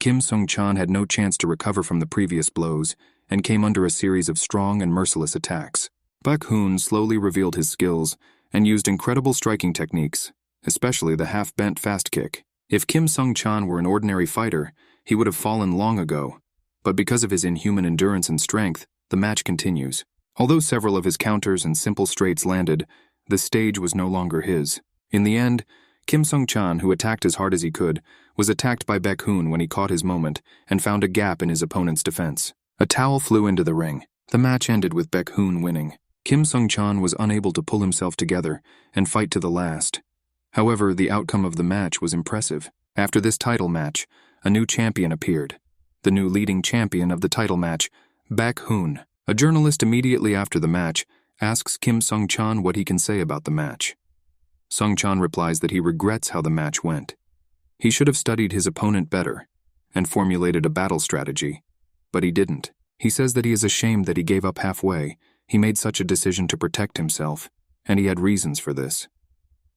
Kim Sung-chan had no chance to recover from the previous blows and came under a series of strong and merciless attacks. Baek-hoon slowly revealed his skills and used incredible striking techniques, especially the half-bent fast kick. If Kim Sung-chan were an ordinary fighter, he would have fallen long ago. But because of his inhuman endurance and strength, the match continues. Although several of his counters and simple straights landed, the stage was no longer his. In the end, Kim Sung-chan, who attacked as hard as he could, was attacked by Baek-hoon when he caught his moment and found a gap in his opponent's defense. A towel flew into the ring. The match ended with Baek-hoon winning. Kim Sung-chan was unable to pull himself together and fight to the last. However, the outcome of the match was impressive. After this title match, a new champion appeared. The new leading champion of the title match, Baek-hoon. A journalist immediately after the match asks Kim Sung-chan what he can say about the match. Sung-chan replies that he regrets how the match went. He should have studied his opponent better and formulated a battle strategy, but he didn't. He says that he is ashamed that he gave up halfway. He made such a decision to protect himself, and he had reasons for this.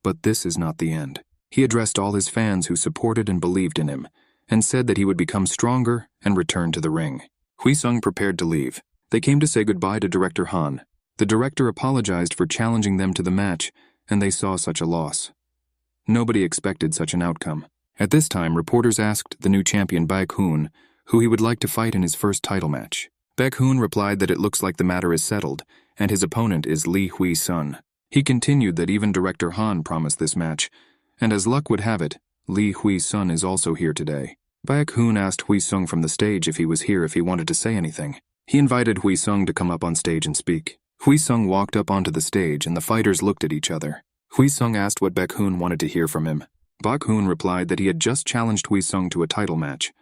But this is not the end. He addressed all his fans who supported and believed in him, and said that he would become stronger and return to the ring. Wheesung prepared to leave. They came to say goodbye to Director Han. The director apologized for challenging them to the match, and they saw such a loss. Nobody expected such an outcome. At this time, reporters asked the new champion Baek-hoon who he would like to fight in his first title match. Baek-hoon replied that it looks like the matter is settled, and his opponent is Lee Hwi-sung. He continued that even Director Han promised this match, and as luck would have it, Lee Hwi-sung is also here today. Baek-hoon asked Hwi-sung from the stage if he was here if he wanted to say anything. He invited Hwi-sung to come up on stage and speak. Hwi-sung walked up onto the stage and the fighters looked at each other. Hwi-sung asked what Baek-hoon wanted to hear from him. Baek-hoon replied that he had just challenged Hwi-sung to a title match.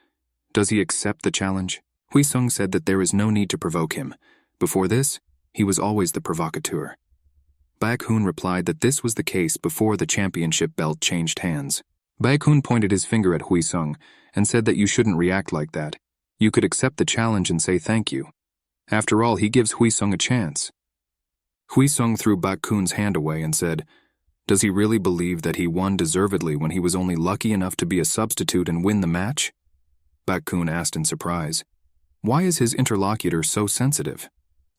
Does he accept the challenge? Hwi-sung said that there is no need to provoke him. Before this, he was always the provocateur. Baek-hoon replied that this was the case before the championship belt changed hands. Baek-hoon pointed his finger at Hwi-sung and said that you shouldn't react like that. You could accept the challenge and say thank you. After all, he gives Hwi-sung a chance. Hwi-sung threw Baek-hoon's hand away and said, does he really believe that he won deservedly when he was only lucky enough to be a substitute and win the match? Baek-hoon asked in surprise. Why is his interlocutor so sensitive?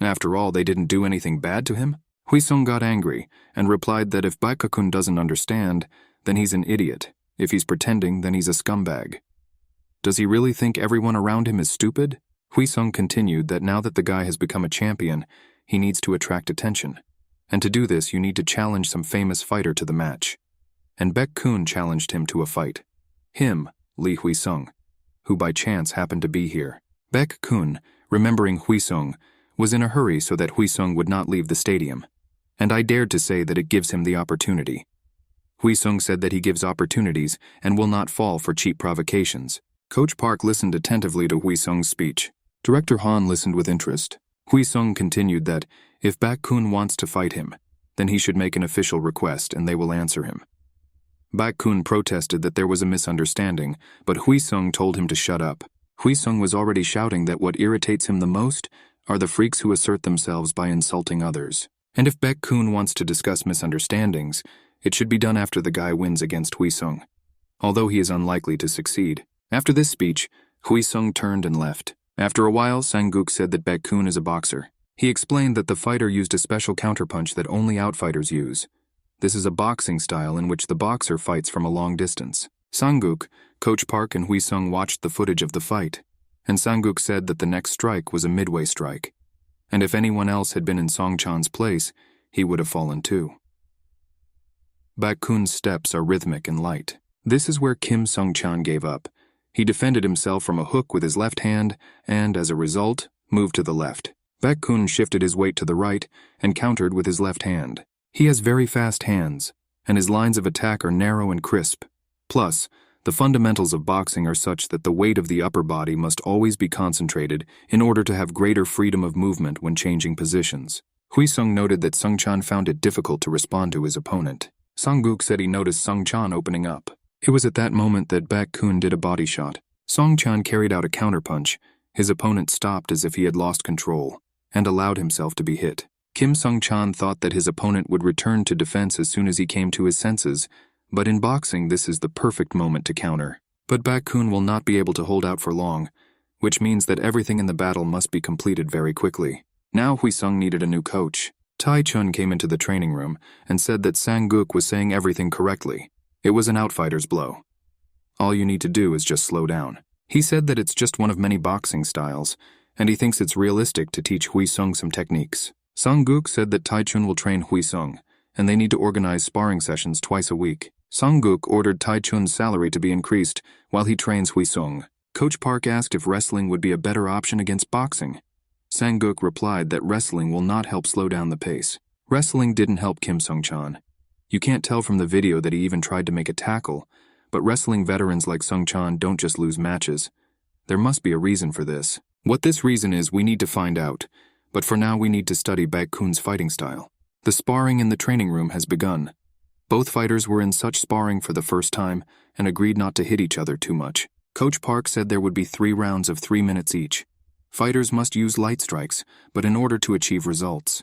After all, they didn't do anything bad to him? Wheesung got angry and replied that if Baek-hoon doesn't understand, then he's an idiot. If he's pretending, then he's a scumbag. Does he really think everyone around him is stupid? Wheesung continued that now that the guy has become a champion, he needs to attract attention. And to do this, you need to challenge some famous fighter to the match. And Baek-kun challenged him to a fight. Him, Lee Wheesung, who by chance happened to be here. Baek-kun, remembering Wheesung, was in a hurry so that Wheesung would not leave the stadium. And I dared to say that it gives him the opportunity. Wheesung said that he gives opportunities and will not fall for cheap provocations. Coach Park listened attentively to Wheesung's speech. Director Han listened with interest. Wheesung continued that, if Baek-kun wants to fight him, then he should make an official request and they will answer him. Baek-kun protested that there was a misunderstanding, but Wheesung told him to shut up. Wheesung was already shouting that what irritates him the most are the freaks who assert themselves by insulting others. And if Baek-kun wants to discuss misunderstandings, it should be done after the guy wins against Wheesung, although he is unlikely to succeed. After this speech, Wheesung turned and left. After a while, Sang-guk said that Baek-kun is a boxer. He explained that the fighter used a special counterpunch that only outfighters use. This is a boxing style in which the boxer fights from a long distance. Sang-guk, Coach Park and Wheesung watched the footage of the fight, and Sang-guk said that the next strike was a midway strike. And if anyone else had been in Song-chan's place, he would have fallen too. Baek-kun's steps are rhythmic and light. This is where Kim Sung-chan gave up. He defended himself from a hook with his left hand and, as a result, moved to the left. Baek-kun shifted his weight to the right and countered with his left hand. He has very fast hands, and his lines of attack are narrow and crisp. Plus, the fundamentals of boxing are such that the weight of the upper body must always be concentrated in order to have greater freedom of movement when changing positions. Wheesung noted that Sung-chan found it difficult to respond to his opponent. Sang-guk said he noticed Sung-chan opening up. It was at that moment that Baek-kun did a body shot. Sung-chan carried out a counterpunch. His opponent stopped as if he had lost control and allowed himself to be hit. Kim Sung-chan thought that his opponent would return to defense as soon as he came to his senses, but in boxing this is the perfect moment to counter. But Baek-kun will not be able to hold out for long, which means that everything in the battle must be completed very quickly. Now Wheesung needed a new coach. Tai-chun came into the training room and said that Sang-guk was saying everything correctly. It was an outfighter's blow. All you need to do is just slow down. He said that it's just one of many boxing styles, and he thinks it's realistic to teach Wheesung some techniques. Sang-guk said that Tai-chun will train Wheesung, and they need to organize sparring sessions twice a week. Sang-guk ordered Tai-chun's salary to be increased while he trains Wheesung. Coach Park asked if wrestling would be a better option against boxing. Sang-guk replied that wrestling will not help slow down the pace. Wrestling didn't help Kim Sung-chan. You can't tell from the video that he even tried to make a tackle, but wrestling veterans like Sung-chan don't just lose matches. There must be a reason for this. What this reason is, we need to find out, but for now we need to study Baek-kun's fighting style. The sparring in the training room has begun. Both fighters were in such sparring for the first time and agreed not to hit each other too much. Coach Park said there would be 3 rounds of 3 minutes each. Fighters must use light strikes, but in order to achieve results,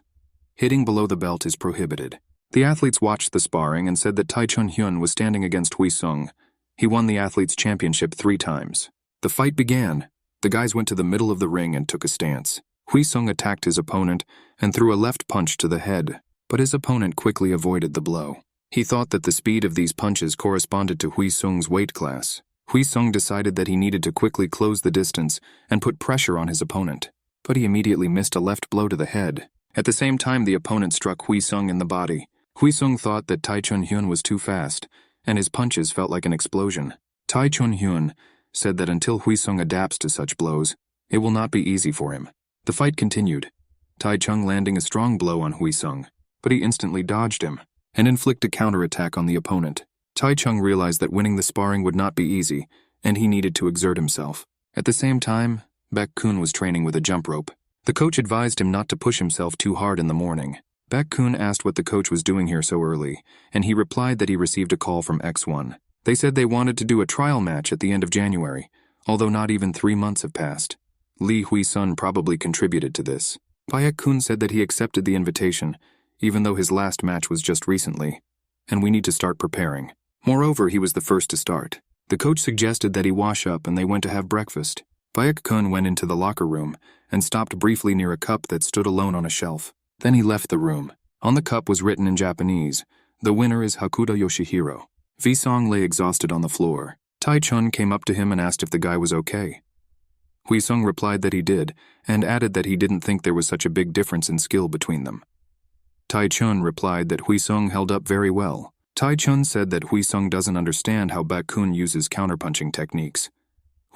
hitting below the belt is prohibited. The athletes watched the sparring and said that Tai Chun-hyun was standing against Wheesung. He won the athletes' championship 3 times. The fight began. The guys went to the middle of the ring and took a stance. Wheesung attacked his opponent and threw a left punch to the head, but his opponent quickly avoided the blow. He thought that the speed of these punches corresponded to Wheesung's weight class. Wheesung decided that he needed to quickly close the distance and put pressure on his opponent, but he immediately missed a left blow to the head. At the same time, the opponent struck Wheesung in the body. Wheesung thought that Tai Chun-hyun was too fast, and his punches felt like an explosion. Tai Chun-hyun said that until Wheesung adapts to such blows, it will not be easy for him. The fight continued, Tai Chung landing a strong blow on Wheesung, but he instantly dodged him and inflicted a counterattack on the opponent. Tai Chung realized that winning the sparring would not be easy, and he needed to exert himself. At the same time, Baek-kun was training with a jump rope. The coach advised him not to push himself too hard in the morning. Baek-kun asked what the coach was doing here so early, and he replied that he received a call from X1. They said they wanted to do a trial match at the end of January, although not even 3 months have passed. Lee Wheesung probably contributed to this. Baek-kun said that he accepted the invitation, even though his last match was just recently, and we need to start preparing. Moreover, he was the first to start. The coach suggested that he wash up and they went to have breakfast. Baek-kun went into the locker room and stopped briefly near a cup that stood alone on a shelf. Then he left the room. On the cup was written in Japanese, "The winner is Hakuda Yoshihiro." Hwi-sung lay exhausted on the floor. Tai-chun came up to him and asked if the guy was okay. Wheesung replied that he did, and added that he didn't think there was such a big difference in skill between them. Tai-chun replied that Wheesung held up very well. Tai-chun said that Wheesung doesn't understand how Baek-kun uses counterpunching techniques.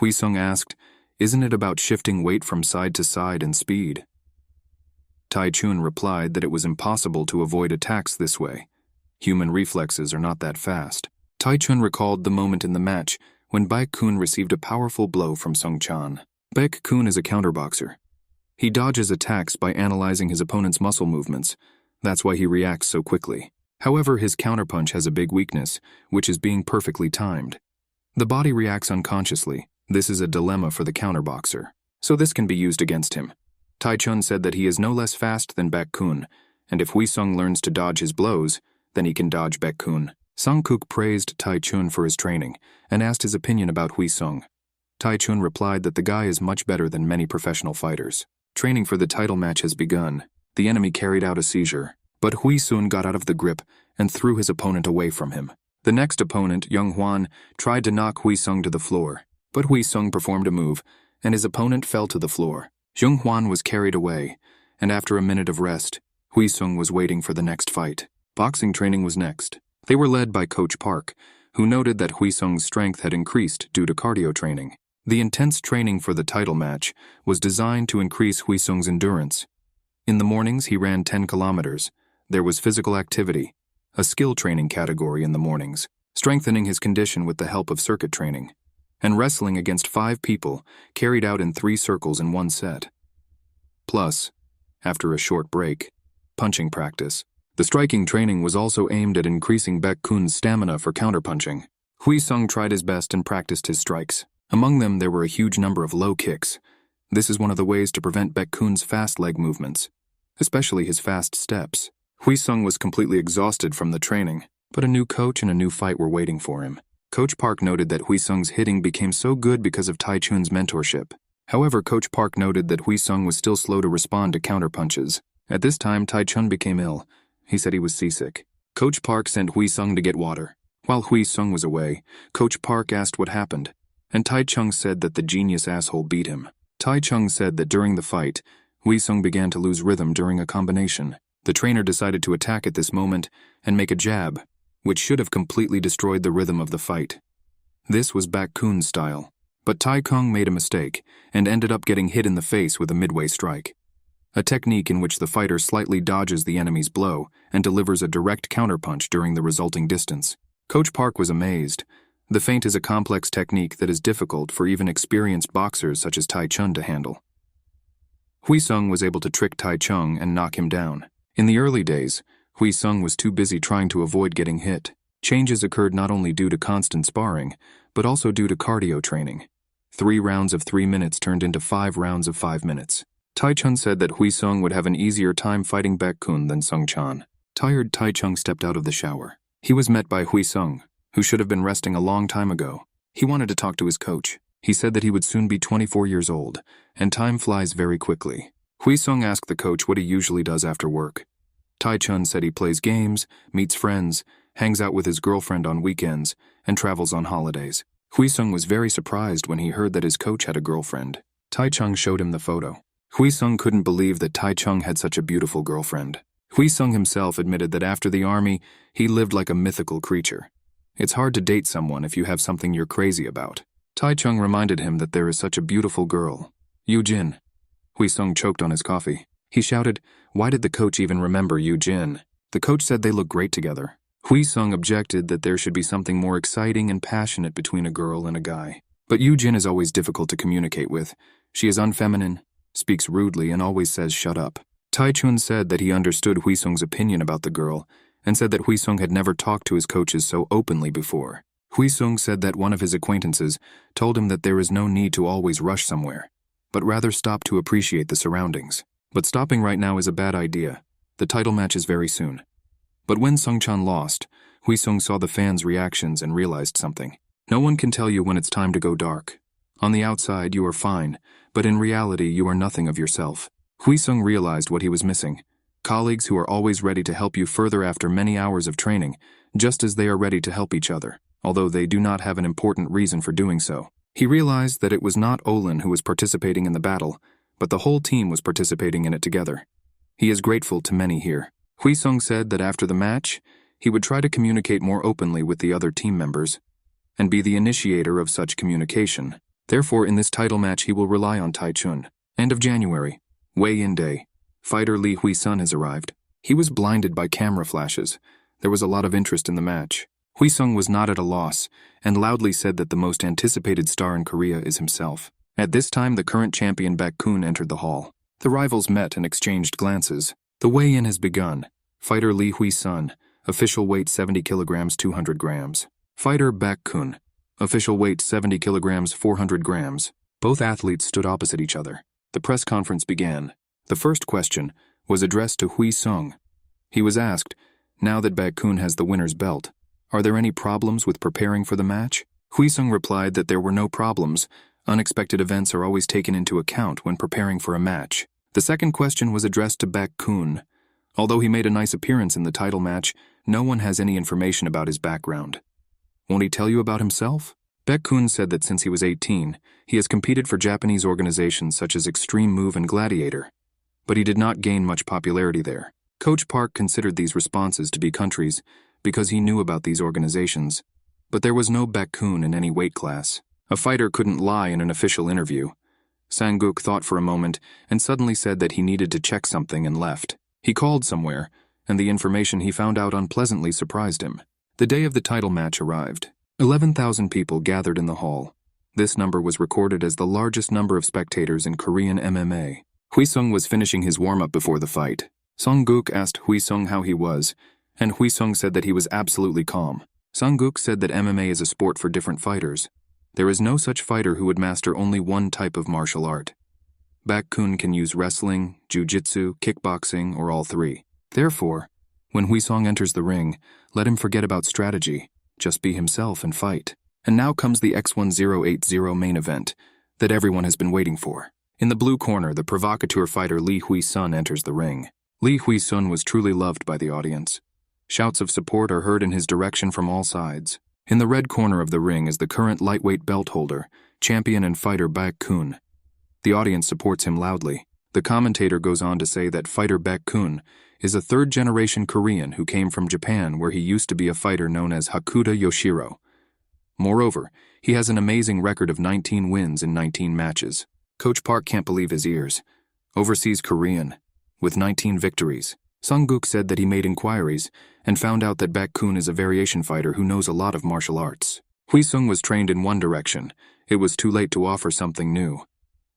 Wheesung asked, "Isn't it about shifting weight from side to side and speed?" Tai-chun replied that it was impossible to avoid attacks this way. Human reflexes are not that fast. Tai-chun recalled the moment in the match when Baek-kun received a powerful blow from Sung-chan. Baek-kun is a counterboxer. He dodges attacks by analyzing his opponent's muscle movements. That's why he reacts so quickly. However, his counterpunch has a big weakness, which is being perfectly timed. The body reacts unconsciously. This is a dilemma for the counterboxer. So this can be used against him. Tai-chun said that he is no less fast than Baek-kun, and if Wheesung learns to dodge his blows, then he can dodge Baek-kun. Sung-kook praised Tai-chun for his training and asked his opinion about Wheesung. Tai-chun replied that the guy is much better than many professional fighters. Training for the title match has begun. The enemy carried out a seizure, but Wheesung got out of the grip and threw his opponent away from him. The next opponent, Junghwan, tried to knock Wheesung to the floor, but Wheesung performed a move, and his opponent fell to the floor. Junghwan was carried away, and after a minute of rest, Wheesung was waiting for the next fight. Boxing training was next. They were led by Coach Park, who noted that Wheesung's strength had increased due to cardio training. The intense training for the title match was designed to increase Wheesung's endurance. In the mornings, he ran 10 kilometers. There was physical activity, a skill training category in the mornings, strengthening his condition with the help of circuit training, and wrestling against 5 people carried out in 3 circles in 1 set. Plus, after a short break, punching practice. The striking training was also aimed at increasing Baek-kun's stamina for counterpunching. Wheesung tried his best and practiced his strikes. Among them, there were a huge number of low kicks. This is one of the ways to prevent Baek-kun's fast leg movements, especially his fast steps. Wheesung was completely exhausted from the training, but a new coach and a new fight were waiting for him. Coach Park noted that Wheesung's hitting became so good because of Tai-chun's mentorship. However, Coach Park noted that Wheesung was still slow to respond to counterpunches. At this time, Tai-chun became ill. He said he was seasick. Coach Park sent Wheesung to get water. While Wheesung was away, Coach Park asked what happened, and Tai-chun said that the genius asshole beat him. Tai-chun said that during the fight, Wheesung began to lose rhythm during a combination. The trainer decided to attack at this moment and make a jab, which should have completely destroyed the rhythm of the fight. This was Baek-kun's style, but Tai-chun made a mistake and ended up getting hit in the face with a midway strike, a technique in which the fighter slightly dodges the enemy's blow and delivers a direct counterpunch during the resulting distance. Coach Park was amazed. The feint is a complex technique that is difficult for even experienced boxers such as Tai-chun to handle. Wheesung was able to trick Tai-chun and knock him down. In the early days, Wheesung was too busy trying to avoid getting hit. Changes occurred not only due to constant sparring, but also due to cardio training. 3 rounds of 3 minutes turned into 5 rounds of 5 minutes. Tai-chun said that Wheesung would have an easier time fighting Baek-kun than Sung-chan. Tired, Tai-chun stepped out of the shower. He was met by Wheesung, who should have been resting a long time ago. He wanted to talk to his coach. He said that he would soon be 24 years old, and time flies very quickly. Wheesung asked the coach what he usually does after work. Tai-chun said he plays games, meets friends, hangs out with his girlfriend on weekends, and travels on holidays. Wheesung was very surprised when he heard that his coach had a girlfriend. Tai-chun showed him the photo. Wheesung couldn't believe that Tai-chun had such a beautiful girlfriend. Wheesung himself admitted that after the army, he lived like a mythical creature. It's hard to date someone if you have something you're crazy about. Tai-chun reminded him that there is such a beautiful girl. Yu-jin. Wheesung choked on his coffee. He shouted, "Why did the coach even remember Yu-jin?" The coach said they look great together. Wheesung objected that there should be something more exciting and passionate between a girl and a guy. But Yu-jin is always difficult to communicate with. She is unfeminine, speaks rudely, and always says shut up. Tai-chun said that he understood Wheesung's opinion about the girl, and said that Wheesung had never talked to his coaches so openly before. Wheesung said that one of his acquaintances told him that there is no need to always rush somewhere, but rather stop to appreciate the surroundings. But stopping right now is a bad idea. The title match is very soon. But when Sung-chan lost, Wheesung saw the fans' reactions and realized something. No one can tell you when it's time to go dark. On the outside, you are fine, but in reality, you are nothing of yourself. Wheesung realized what he was missing. Colleagues who are always ready to help you further after many hours of training, just as they are ready to help each other, although they do not have an important reason for doing so. He realized that it was not Olin who was participating in the battle, but the whole team was participating in it together. He is grateful to many here. Wheesung said that after the match, he would try to communicate more openly with the other team members and be the initiator of such communication. Therefore, in this title match, he will rely on Taichun. End of January. Weigh-in day. Fighter Lee Wheesung has arrived. He was blinded by camera flashes. There was a lot of interest in the match. Wheesung was not at a loss and loudly said that the most anticipated star in Korea is himself. At this time, the current champion Baek-kun entered the hall. The rivals met and exchanged glances. The weigh-in has begun. Fighter Lee Wheesung, official weight 70 kilograms 200 grams. Fighter Baek-kun, official weight 70 kilograms 400 grams. Both athletes stood opposite each other. The press conference began. The first question was addressed to Wheesung. He was asked, now that Baek-kun has the winner's belt, are there any problems with preparing for the match? Wheesung replied that there were no problems. Unexpected events are always taken into account when preparing for a match. The second question was addressed to Baek-kun. Although he made a nice appearance in the title match, no one has any information about his background. Won't he tell you about himself? Baek-kun said that since he was 18, he has competed for Japanese organizations such as Extreme Move and Gladiator, but he did not gain much popularity there. Coach Park considered these responses to be countries because he knew about these organizations, but there was no Baek-kun in any weight class. A fighter couldn't lie in an official interview. Sang-guk thought for a moment and suddenly said that he needed to check something and left. He called somewhere, and the information he found out unpleasantly surprised him. The day of the title match arrived. 11,000 people gathered in the hall. This number was recorded as the largest number of spectators in Korean MMA. Wheesung was finishing his warm-up before the fight. Sang-guk asked Wheesung how he was, and Wheesung said that he was absolutely calm. Sang-guk said that MMA is a sport for different fighters. There is no such fighter who would master only one type of martial art. Baek-kun can use wrestling, jiu-jitsu, kickboxing, or all three. Therefore, when Wheesung enters the ring, let him forget about strategy. Just be himself and fight. And now comes the X1080 main event that everyone has been waiting for. In the blue corner, the provocateur fighter Lee Wheesung enters the ring. Lee Wheesung was truly loved by the audience. Shouts of support are heard in his direction from all sides. In the red corner of the ring is the current lightweight belt holder, champion and fighter Baek-kun. The audience supports him loudly. The commentator goes on to say that fighter Baek-kun is a third-generation Korean who came from Japan, where he used to be a fighter known as Hakuda Yoshiro. Moreover, he has an amazing record of 19 wins in 19 matches. Coach Park can't believe his ears. Overseas Korean, with 19 victories. Sang-guk said that he made inquiries and found out that Baek-kun is a variation fighter who knows a lot of martial arts. Wheesung was trained in one direction. It was too late to offer something new.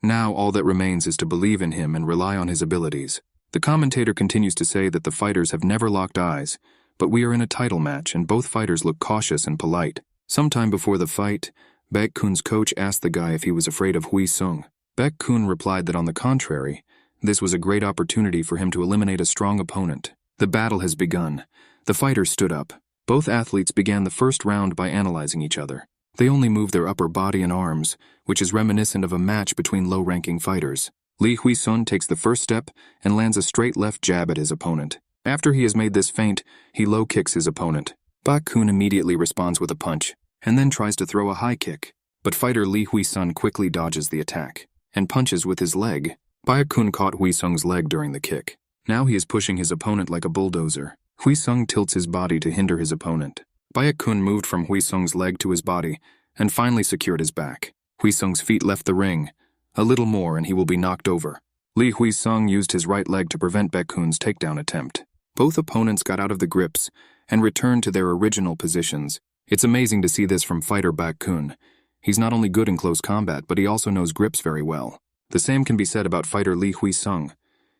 Now all that remains is to believe in him and rely on his abilities. The commentator continues to say that the fighters have never locked eyes, but we are in a title match and both fighters look cautious and polite. Sometime before the fight, Baek-kun's coach asked the guy if he was afraid of Wheesung. Baek-kun replied that on the contrary, this was a great opportunity for him to eliminate a strong opponent. The battle has begun. The fighters stood up. Both athletes began the first round by analyzing each other. They only moved their upper body and arms, which is reminiscent of a match between low-ranking fighters. Lee Wheesung takes the first step and lands a straight left jab at his opponent. After he has made this feint, he low kicks his opponent. Baek-kun immediately responds with a punch, and then tries to throw a high kick. But fighter Lee Wheesung quickly dodges the attack and punches with his leg. Baek-kun caught Wheesung's leg during the kick. Now he is pushing his opponent like a bulldozer. Wheesung tilts his body to hinder his opponent. Baek-kun moved from Wheesung's leg to his body and finally secured his back. Wheesung's feet left the ring. A little more and he will be knocked over. Lee Wheesung used his right leg to prevent Baek-kun's takedown attempt. Both opponents got out of the grips and returned to their original positions. It's amazing to see this from fighter Baek-kun. He's not only good in close combat, but he also knows grips very well. The same can be said about fighter Lee Wheesung.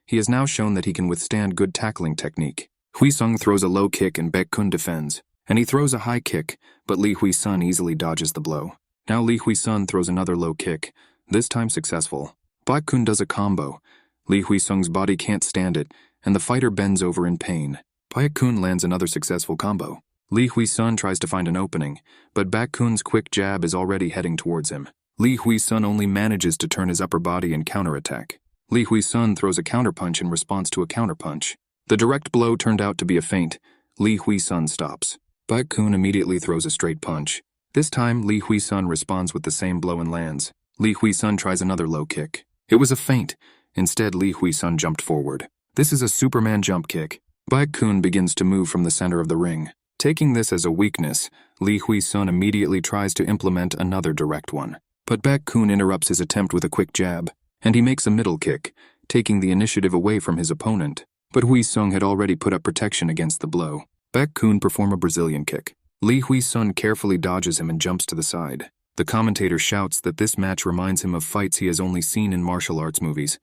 He has now shown that he can withstand good tackling technique. Wheesung throws a low kick and Baek-kun defends, and he throws a high kick, but Lee Wheesung easily dodges the blow. Now Lee Wheesung throws another low kick, this time successful. Baek-kun does a combo. Lee Wheesung's body can't stand it, and the fighter bends over in pain. Baek-kun lands another successful combo. Lee Wheesung tries to find an opening, but Baek-kun's quick jab is already heading towards him. Lee Wheesung only manages to turn his upper body and counterattack. Lee Wheesung throws a counterpunch in response to a counterpunch. The direct blow turned out to be a feint. Lee Wheesung stops. Baek-kun immediately throws a straight punch. This time, Lee Wheesung responds with the same blow and lands. Lee Wheesung tries another low kick. It was a feint. Instead, Lee Wheesung jumped forward. This is a Superman jump kick. Baek-kun begins to move from the center of the ring. Taking this as a weakness, Lee Hwi-sung immediately tries to implement another direct one. But Baek-kun interrupts his attempt with a quick jab, and he makes a middle kick, taking the initiative away from his opponent. But Wheesung had already put up protection against the blow. Baek-kun performs a Brazilian kick. Lee Hwi-sung carefully dodges him and jumps to the side. The commentator shouts that this match reminds him of fights he has only seen in martial arts movies.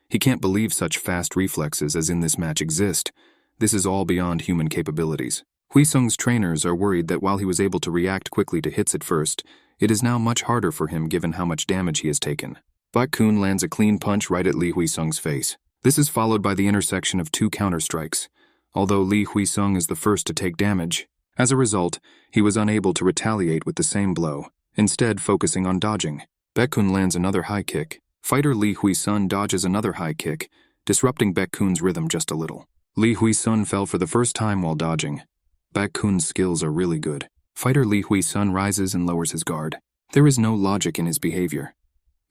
He can't believe such fast reflexes as in this match exist. This is all beyond human capabilities. Wheesung's trainers are worried that while he was able to react quickly to hits at first, it is now much harder for him given how much damage he has taken. Baek-kun lands a clean punch right at Lee Hwi-sung's face. This is followed by the intersection of two counter-strikes, although Lee Hwi-sung is the first to take damage. As a result, he was unable to retaliate with the same blow, instead focusing on dodging. Baek-kun lands another high kick. Fighter Lee Hwi-sung dodges another high kick, disrupting Baek-kun's rhythm just a little. Lee Hwi-sung fell for the first time while dodging. Baek-kun's skills are really good. Fighter Lee Hwi-sung rises and lowers his guard. There is no logic in his behavior.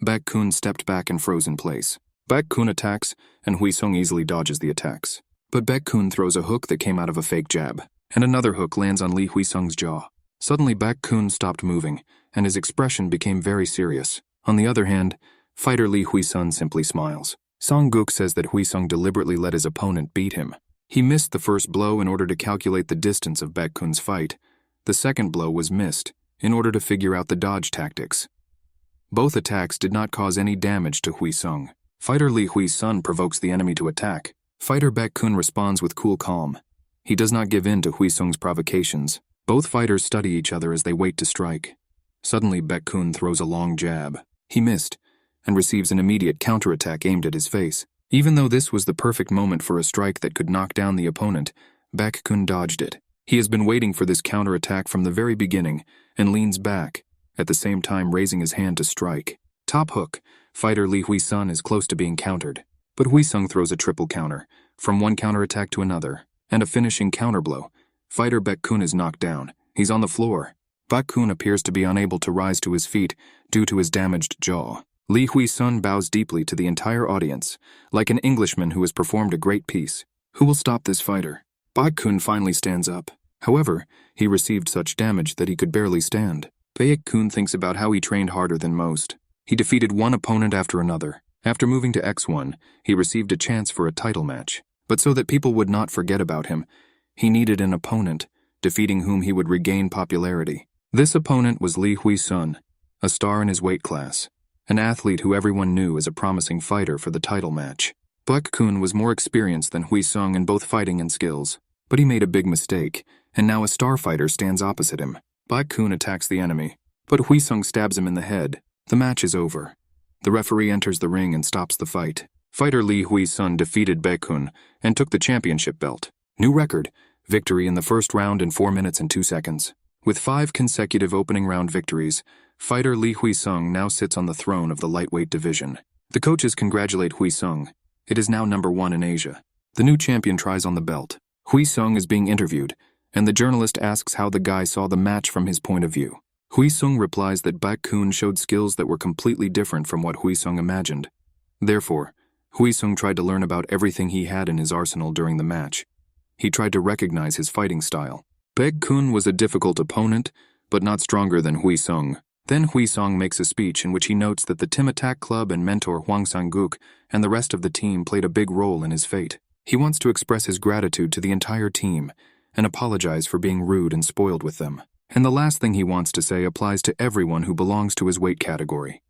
Baek-kun stepped back and froze in place. Baek-kun attacks, and Hwi-sung easily dodges the attacks. But Baek-kun throws a hook that came out of a fake jab, and another hook lands on Lee Hwi-sung's jaw. Suddenly Baek-kun stopped moving, and his expression became very serious. On the other hand, fighter Lee Hwi-sung simply smiles. Song-guk says that Hwi-sung deliberately let his opponent beat him. He missed the first blow in order to calculate the distance of Baek-kun's fight. The second blow was missed, in order to figure out the dodge tactics. Both attacks did not cause any damage to Hwi-sung. Fighter Lee Hwi-sung provokes the enemy to attack. Fighter Baek-kun responds with cool calm. He does not give in to Hwi-sung's provocations. Both fighters study each other as they wait to strike. Suddenly Baek-kun throws a long jab. He missed, and receives an immediate counterattack aimed at his face. Even though this was the perfect moment for a strike that could knock down the opponent, Baek-kun dodged it. He has been waiting for this counterattack from the very beginning, and leans back, at the same time raising his hand to strike. Top hook. Fighter Lee Hwi-sung is close to being countered. But Hwi-sung throws a triple counter, from one counterattack to another, and a finishing counterblow. Fighter Baek-kun is knocked down. He's on the floor. Baek-kun appears to be unable to rise to his feet due to his damaged jaw. Lee Hwi-sung bows deeply to the entire audience, like an Englishman who has performed a great piece. Who will stop this fighter? Baek-kun finally stands up. However, he received such damage that he could barely stand. Baek-kun thinks about how he trained harder than most. He defeated one opponent after another. After moving to X1, he received a chance for a title match. But so that people would not forget about him, he needed an opponent, defeating whom he would regain popularity. This opponent was Lee Hwi-sung, a star in his weight class, an athlete who everyone knew as a promising fighter for the title match. Baek-kun was more experienced than Hwi-sung in both fighting and skills, but he made a big mistake, and now a star fighter stands opposite him. Baek-kun attacks the enemy, but Hwi-sung stabs him in the head. The match is over. The referee enters the ring and stops the fight. Fighter Lee Hwi-sung defeated Baek-kun and took the championship belt. New record, victory in the first round in 4 minutes and 2 seconds. With 5 consecutive opening round victories, fighter Lee Hwi-sung now sits on the throne of the lightweight division. The coaches congratulate Hwi-sung. It is now number 1 in Asia. The new champion tries on the belt. Hwi-sung is being interviewed, and the journalist asks how the guy saw the match from his point of view. Hwi-sung replies that Baek-kun showed skills that were completely different from what Hwi-sung imagined. Therefore, Hwi-sung tried to learn about everything he had in his arsenal during the match. He tried to recognize his fighting style. Baek-kun was a difficult opponent, but not stronger than Hwi-sung. Then Hwi-sung makes a speech in which he notes that the Team Attack Club and mentor Hwang Sang-guk and the rest of the team played a big role in his fate. He wants to express his gratitude to the entire team and apologize for being rude and spoiled with them. And the last thing he wants to say applies to everyone who belongs to his weight category.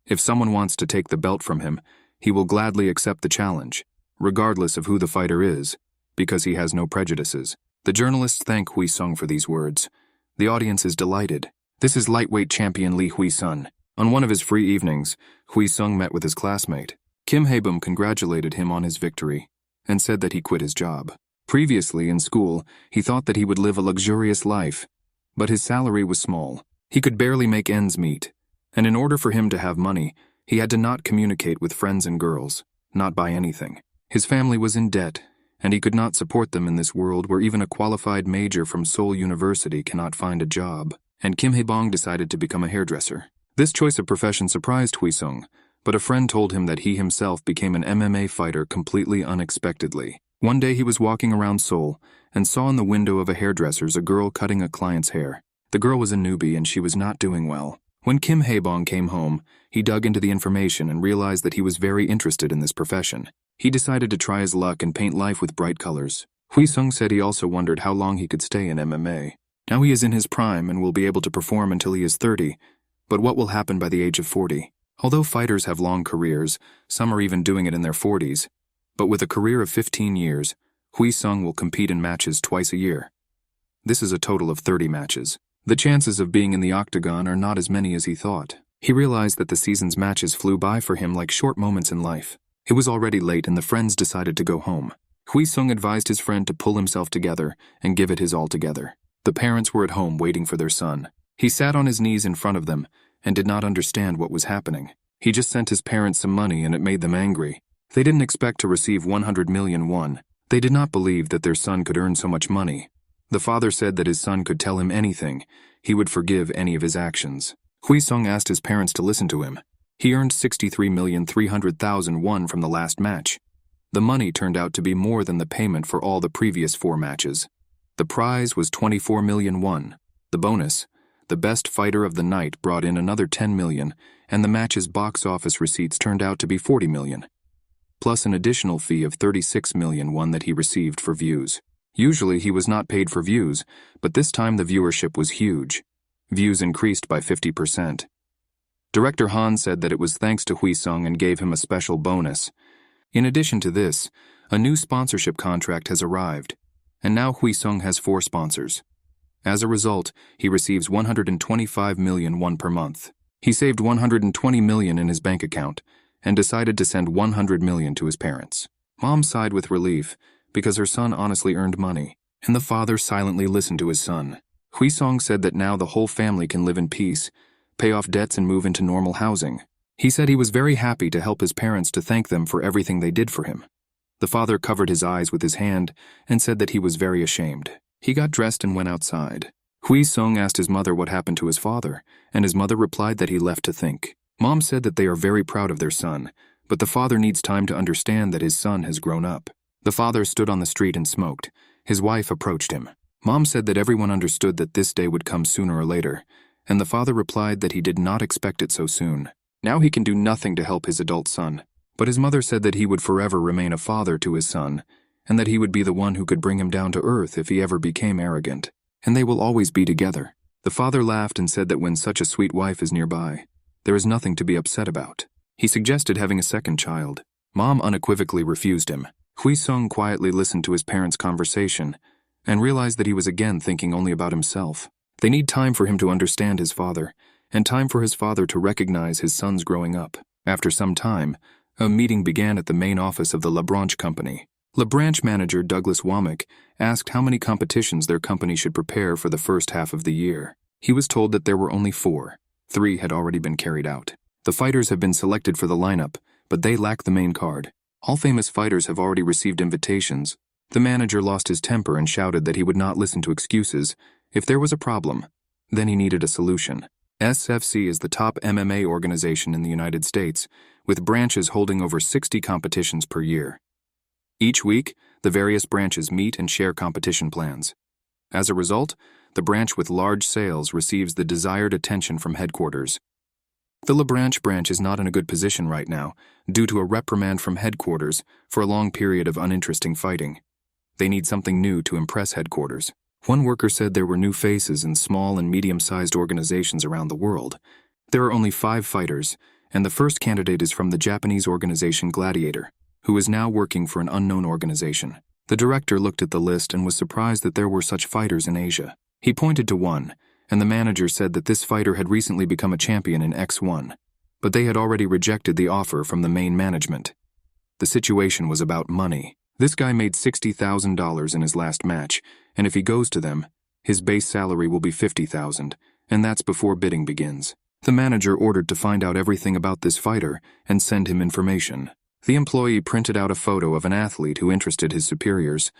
If someone wants to take the belt from him, he will gladly accept the challenge, regardless of who the fighter is, because he has no prejudices. The journalists thank Hwi-sung for these words. The audience is delighted. This is lightweight champion Lee Hwi-sung. On one of his free evenings, Hwi-sung met with his classmate. Kim Hae-bum congratulated him on his victory and said that he quit his job. Previously in school, he thought that he would live a luxurious life, but his salary was small. He could barely make ends meet, and in order for him to have money, he had to not communicate with friends and girls, not buy anything. His family was in debt, and he could not support them in this world where even a qualified major from Seoul University cannot find a job. And Kim Hae-bong decided to become a hairdresser. This choice of profession surprised Hwi-sung, but a friend told him that he himself became an MMA fighter completely unexpectedly. One day he was walking around Seoul and saw in the window of a hairdresser's a girl cutting a client's hair. The girl was a newbie and she was not doing well. When Kim Hae-bong came home, he dug into the information and realized that he was very interested in this profession. He decided to try his luck and paint life with bright colors. Wheesung said he also wondered how long he could stay in MMA. Now he is in his prime and will be able to perform until he is 30, but what will happen by the age of 40? Although fighters have long careers, some are even doing it in their 40s, but with a career of 15 years, Wheesung will compete in matches twice a year. This is a total of 30 matches. The chances of being in the Octagon are not as many as he thought. He realized that the season's matches flew by for him like short moments in life. It was already late and the friends decided to go home. Wheesung advised his friend to pull himself together and give it his all together. The parents were at home waiting for their son. He sat on his knees in front of them and did not understand what was happening. He just sent his parents some money and it made them angry. They didn't expect to receive 100 million won. They did not believe that their son could earn so much money. The father said that his son could tell him anything. He would forgive any of his actions. Wheesung asked his parents to listen to him. He earned 63,300,000 won from the last match. The money turned out to be more than the payment for all the previous 4 matches. The prize was 24 million won. The bonus, the best fighter of the night, brought in another 10 million, and the match's box office receipts turned out to be 40 million. Plus an additional fee of 36 million won that he received for views. Usually he was not paid for views, but this time the viewership was huge. Views increased by 50%. Director Han said that it was thanks to Wheesung and gave him a special bonus. In addition to this, a new sponsorship contract has arrived, and now Wheesung has 4 sponsors. As a result, he receives 125 million won per month. He saved 120 million in his bank account and decided to send 100 million to his parents. Mom sighed with relief because her son honestly earned money, and the father silently listened to his son. Wheesung said that now the whole family can live in peace, pay off debts and move into normal housing. He said he was very happy to help his parents, to thank them for everything they did for him. The father covered his eyes with his hand and said that he was very ashamed. He got dressed and went outside. Wheesung asked his mother what happened to his father, and his mother replied that he left to think. Mom said that they are very proud of their son, but the father needs time to understand that his son has grown up. The father stood on the street and smoked. His wife approached him. Mom said that everyone understood that this day would come sooner or later, and the father replied that he did not expect it so soon. Now he can do nothing to help his adult son, but his mother said that he would forever remain a father to his son, and that he would be the one who could bring him down to earth if he ever became arrogant, and they will always be together. The father laughed and said that when such a sweet wife is nearby, there is nothing to be upset about. He suggested having a second child. Mom unequivocally refused him. Wheesung quietly listened to his parents' conversation and realized that he was again thinking only about himself. They need time for him to understand his father, and time for his father to recognize his son's growing up. After some time, a meeting began at the main office of the LeBranch company. LeBranch manager Douglas Womack asked how many competitions their company should prepare for the first half of the year. He was told that there were only 4. 3 had already been carried out. The fighters have been selected for the lineup, but they lack the main card. All famous fighters have already received invitations. The manager lost his temper and shouted that he would not listen to excuses. If there was a problem, then he needed a solution. SFC is the top MMA organization in the United States, with branches holding over 60 competitions per year. Each week, the various branches meet and share competition plans. As a result, the branch with large sales receives the desired attention from headquarters. The LeBranch branch is not in a good position right now, due to a reprimand from headquarters for a long period of uninteresting fighting. They need something new to impress headquarters. One worker said there were new faces in small and medium-sized organizations around the world. There are only 5 fighters, and the first candidate is from the Japanese organization Gladiator, who is now working for an unknown organization. The director looked at the list and was surprised that there were such fighters in Asia. He pointed to one, and the manager said that this fighter had recently become a champion in X1, but they had already rejected the offer from the main management. The situation was about money. This guy made $60,000 in his last match, and if he goes to them, his base salary will be $50,000, and that's before bidding begins. The manager ordered to find out everything about this fighter and send him information. The employee printed out a photo of an athlete who interested his superiors.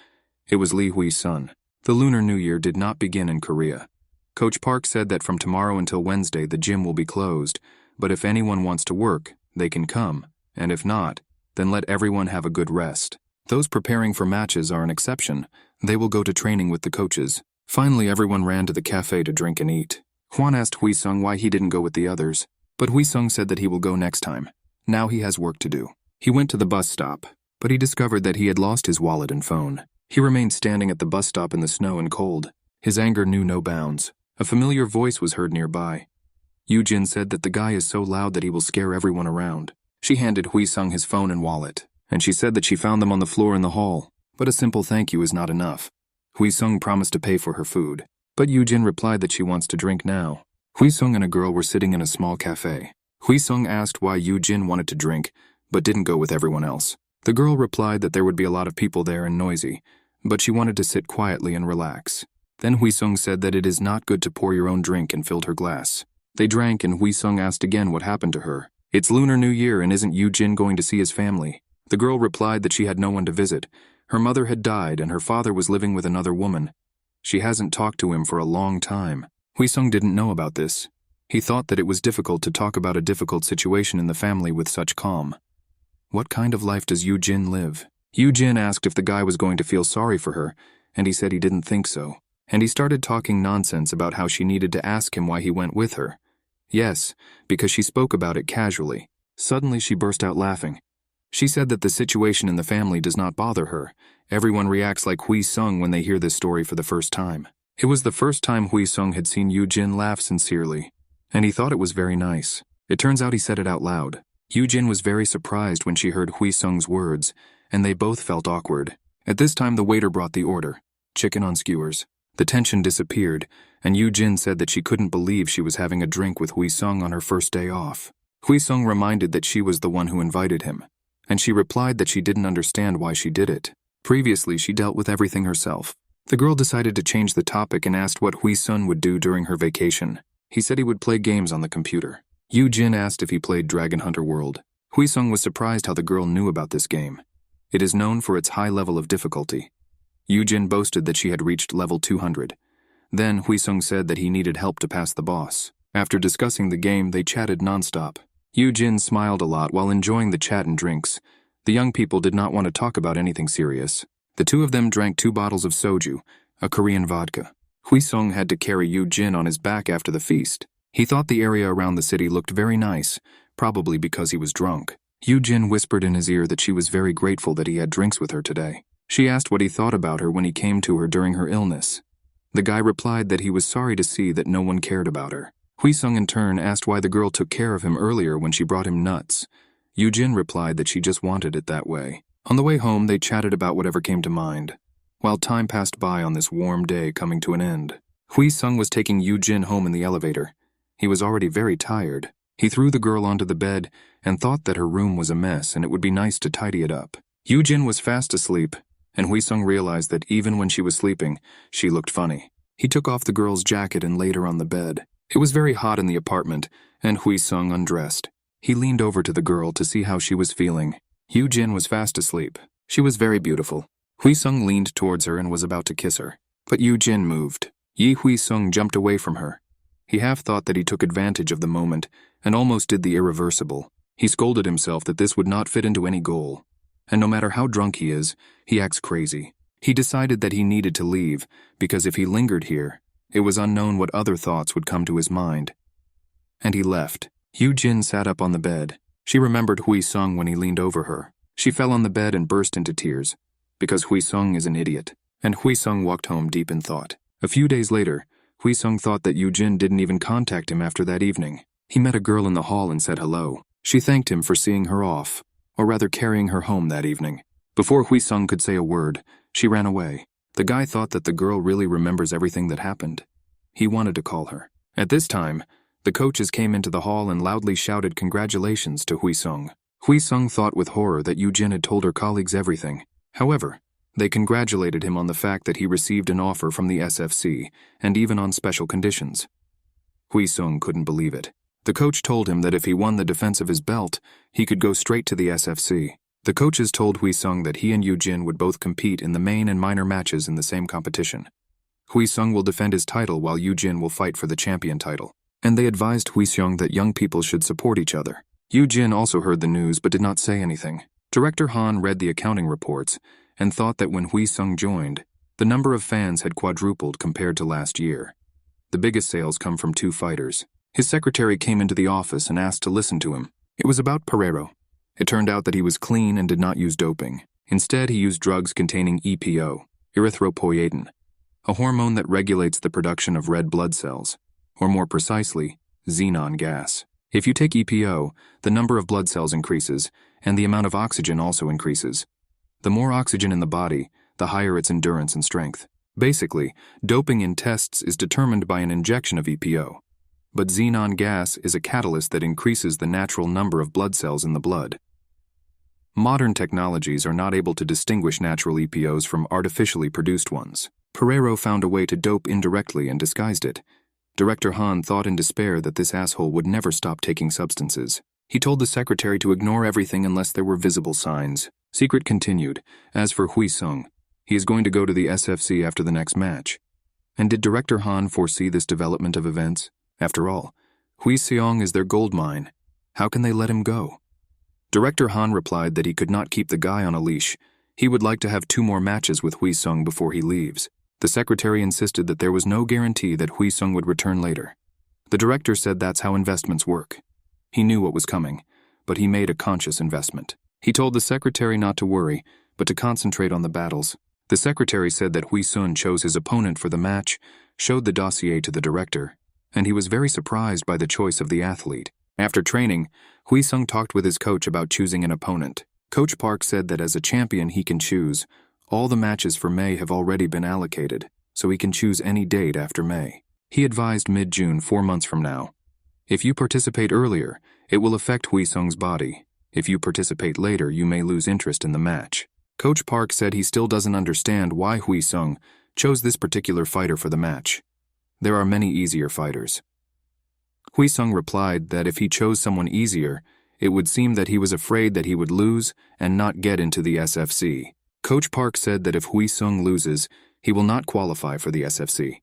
It was Lee Wheesung. The Lunar New Year did not begin in Korea. Coach Park said that from tomorrow until Wednesday the gym will be closed, but if anyone wants to work, they can come, and if not, then let everyone have a good rest. Those preparing for matches are an exception. They will go to training with the coaches. Finally, everyone ran to the cafe to drink and eat. Hwan asked Wheesung why he didn't go with the others, but Wheesung said that he will go next time. Now he has work to do. He went to the bus stop, but he discovered that he had lost his wallet and phone. He remained standing at the bus stop in the snow and cold. His anger knew no bounds. A familiar voice was heard nearby. Yoo-jin said that the guy is so loud that he will scare everyone around. She handed Wheesung his phone and wallet, and she said that she found them on the floor in the hall, but a simple thank you is not enough. Wheesung promised to pay for her food, but Yoo-jin replied that she wants to drink now. Wheesung and a girl were sitting in a small cafe. Wheesung asked why Yoo-jin wanted to drink, but didn't go with everyone else. The girl replied that there would be a lot of people there and noisy, but she wanted to sit quietly and relax. Then Wheesung said that it is not good to pour your own drink and filled her glass. They drank and Wheesung asked again what happened to her. It's Lunar New Year and isn't Yoo-jin going to see his family? The girl replied that she had no one to visit. Her mother had died and her father was living with another woman. She hasn't talked to him for a long time. Wheesung didn't know about this. He thought that it was difficult to talk about a difficult situation in the family with such calm. What kind of life does Yoo-jin live? Yoo-jin asked if the guy was going to feel sorry for her, and he said he didn't think so. And he started talking nonsense about how she needed to ask him why he went with her. Yes, because she spoke about it casually. Suddenly she burst out laughing. She said that the situation in the family does not bother her. Everyone reacts like Wheesung when they hear this story for the first time. It was the first time Wheesung had seen Yoo-jin laugh sincerely, and he thought it was very nice. It turns out he said it out loud. Yoo-jin was very surprised when she heard Wheesung's words, and they both felt awkward. At this time the waiter brought the order, chicken on skewers. The tension disappeared, and Yoo-jin said that she couldn't believe she was having a drink with Wheesung on her first day off. Wheesung reminded that she was the one who invited him, and she replied that she didn't understand why she did it. Previously, she dealt with everything herself. The girl decided to change the topic and asked what Wheesung would do during her vacation. He said he would play games on the computer. Yoo-jin asked if he played Dragon Hunter World. Wheesung was surprised how the girl knew about this game. It is known for its high level of difficulty. Yoo-jin boasted that she had reached level 200. Then Wheesung said that he needed help to pass the boss. After discussing the game, they chatted nonstop. Yoo-jin smiled a lot while enjoying the chat and drinks. The young people did not want to talk about anything serious. The two of them drank 2 bottles of soju, a Korean vodka. Wheesung had to carry Yoo-jin on his back after the feast. He thought the area around the city looked very nice, probably because he was drunk. Yoo-jin whispered in his ear that she was very grateful that he had drinks with her today. She asked what he thought about her when he came to her during her illness. The guy replied that he was sorry to see that no one cared about her. Wheesung in turn asked why the girl took care of him earlier when she brought him nuts. Yoo-jin replied that she just wanted it that way. On the way home, they chatted about whatever came to mind, while time passed by on this warm day coming to an end. Wheesung was taking Yoo-jin home in the elevator. He was already very tired. He threw the girl onto the bed and thought that her room was a mess and it would be nice to tidy it up. Yoo-jin was fast asleep, and Wheesung realized that even when she was sleeping, she looked funny. He took off the girl's jacket and laid her on the bed. It was very hot in the apartment, and Wheesung undressed. He leaned over to the girl to see how she was feeling. Yoo-jin was fast asleep. She was very beautiful. Wheesung leaned towards her and was about to kiss her. But Yoo-jin moved. Wheesung jumped away from her. He half thought that he took advantage of the moment and almost did the irreversible. He scolded himself that this would not fit into any goal. And no matter how drunk he is, he acts crazy. He decided that he needed to leave, because if he lingered here, it was unknown what other thoughts would come to his mind. And he left. Yoo-jin sat up on the bed. She remembered Wheesung when he leaned over her. She fell on the bed and burst into tears, because Wheesung is an idiot. And Wheesung walked home deep in thought. A few days later, Wheesung thought that Yoo-jin didn't even contact him after that evening. He met a girl in the hall and said hello. She thanked him for seeing her off, or rather carrying her home that evening. Before Wheesung could say a word, she ran away. The guy thought that the girl really remembers everything that happened. He wanted to call her. At this time, the coaches came into the hall and loudly shouted congratulations to Wheesung. Wheesung thought with horror that Yoo-jin had told her colleagues everything. However, they congratulated him on the fact that he received an offer from the SFC, and even on special conditions. Wheesung couldn't believe it. The coach told him that if he won the defense of his belt, he could go straight to the SFC. The coaches told Wheesung that he and Yoo-jin would both compete in the main and minor matches in the same competition. Wheesung will defend his title while Yoo-jin will fight for the champion title. And they advised Wheesung that young people should support each other. Yoo-jin also heard the news but did not say anything. Director Han read the accounting reports and thought that when Wheesung joined, the number of fans had quadrupled compared to last year. The biggest sales come from 2 fighters. His secretary came into the office and asked to listen to him. It was about Pereiro. It turned out that he was clean and did not use doping. Instead, he used drugs containing EPO, erythropoietin, a hormone that regulates the production of red blood cells, or more precisely, xenon gas. If you take EPO, the number of blood cells increases, and the amount of oxygen also increases. The more oxygen in the body, the higher its endurance and strength. Basically, doping in tests is determined by an injection of EPO. But xenon gas is a catalyst that increases the natural number of blood cells in the blood. Modern technologies are not able to distinguish natural EPOs from artificially produced ones. Pereiro found a way to dope indirectly and disguised it. Director Han thought in despair that this asshole would never stop taking substances. He told the secretary to ignore everything unless there were visible signs. Secret continued. As for Wheesung, he is going to go to the SFC after the next match. And did Director Han foresee this development of events? After all, Wheesung is their gold mine. How can they let him go? Director Han replied that he could not keep the guy on a leash. He would like to have 2 more matches with Wheesung before he leaves. The secretary insisted that there was no guarantee that Wheesung would return later. The director said that's how investments work. He knew what was coming, but he made a conscious investment. He told the secretary not to worry, but to concentrate on the battles. The secretary said that Wheesung chose his opponent for the match, showed the dossier to the director, and he was very surprised by the choice of the athlete. After training, Wheesung talked with his coach about choosing an opponent. Coach Park said that as a champion he can choose. All the matches for May have already been allocated, so he can choose any date after May. He advised mid-June, 4 months from now. If you participate earlier, it will affect Wheesung's body. If you participate later, you may lose interest in the match. Coach Park said he still doesn't understand why Wheesung chose this particular fighter for the match. There are many easier fighters. Wheesung replied that if he chose someone easier, it would seem that he was afraid that he would lose and not get into the SFC. Coach Park said that if Wheesung loses, he will not qualify for the SFC.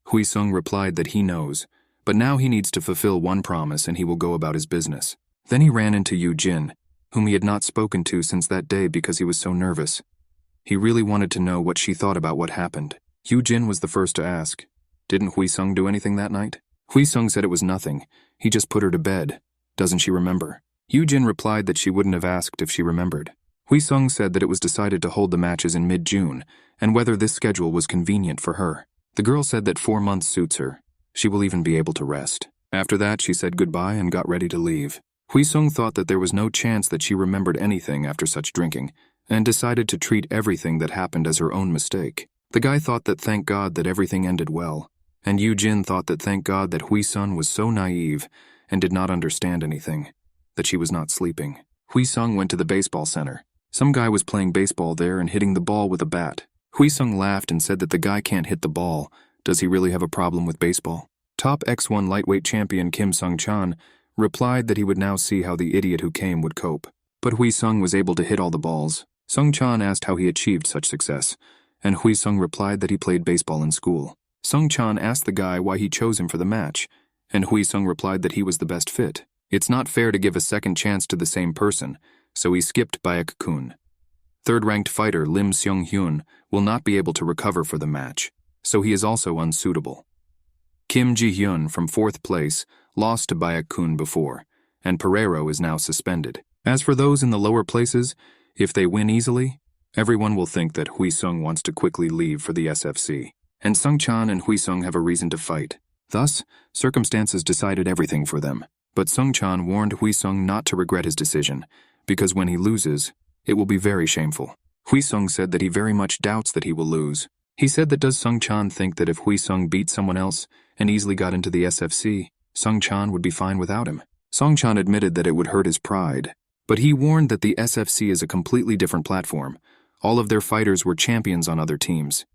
Wheesung replied that he knows, but now he needs to fulfill one promise and he will go about his business. Then he ran into Yu Jin, whom he had not spoken to since that day because he was so nervous. He really wanted to know what she thought about what happened. Yu Jin was the first to ask, "Didn't Wheesung do anything that night?" Wheesung said it was nothing. He just put her to bed. Doesn't she remember? Yu Jin replied that she wouldn't have asked if she remembered. Wheesung said that it was decided to hold the matches in mid-June, and whether this schedule was convenient for her. The girl said that 4 months suits her. She will even be able to rest. After that, she said goodbye and got ready to leave. Wheesung thought that there was no chance that she remembered anything after such drinking, and decided to treat everything that happened as her own mistake. The guy thought that thank God that everything ended well, and Yu Jin thought that thank God that Wheesung was so naive and did not understand anything, that she was not sleeping. Wheesung went to the baseball center. Some guy was playing baseball there and hitting the ball with a bat. Wheesung laughed and said that the guy can't hit the ball. Does he really have a problem with baseball? Top X1 lightweight champion Kim Sung-chan replied that he would now see how the idiot who came would cope. But Wheesung was able to hit all the balls. Sung-chan asked how he achieved such success, and Wheesung replied that he played baseball in school. Sung-chan asked the guy why he chose him for the match, and Wheesung replied that he was the best fit. It's not fair to give a second chance to the same person, so he skipped Baek-kun. Third-ranked fighter Lim Seung-hyun will not be able to recover for the match, so he is also unsuitable. Kim Ji-hyun from 4th place lost to Baek-kun before, and Pereiro is now suspended. As for those in the lower places, if they win easily, everyone will think that Wheesung wants to quickly leave for the SFC, and Sung-chan and Wheesung have a reason to fight. Thus, circumstances decided everything for them. But Sung-chan warned Wheesung not to regret his decision, because when he loses, it will be very shameful. Wheesung said that he very much doubts that he will lose. He said that does Sung-chan think that if Wheesung beat someone else and easily got into the SFC, Sung-chan would be fine without him? Sung-chan admitted that it would hurt his pride, but he warned that the SFC is a completely different platform. All of their fighters were champions on other teams,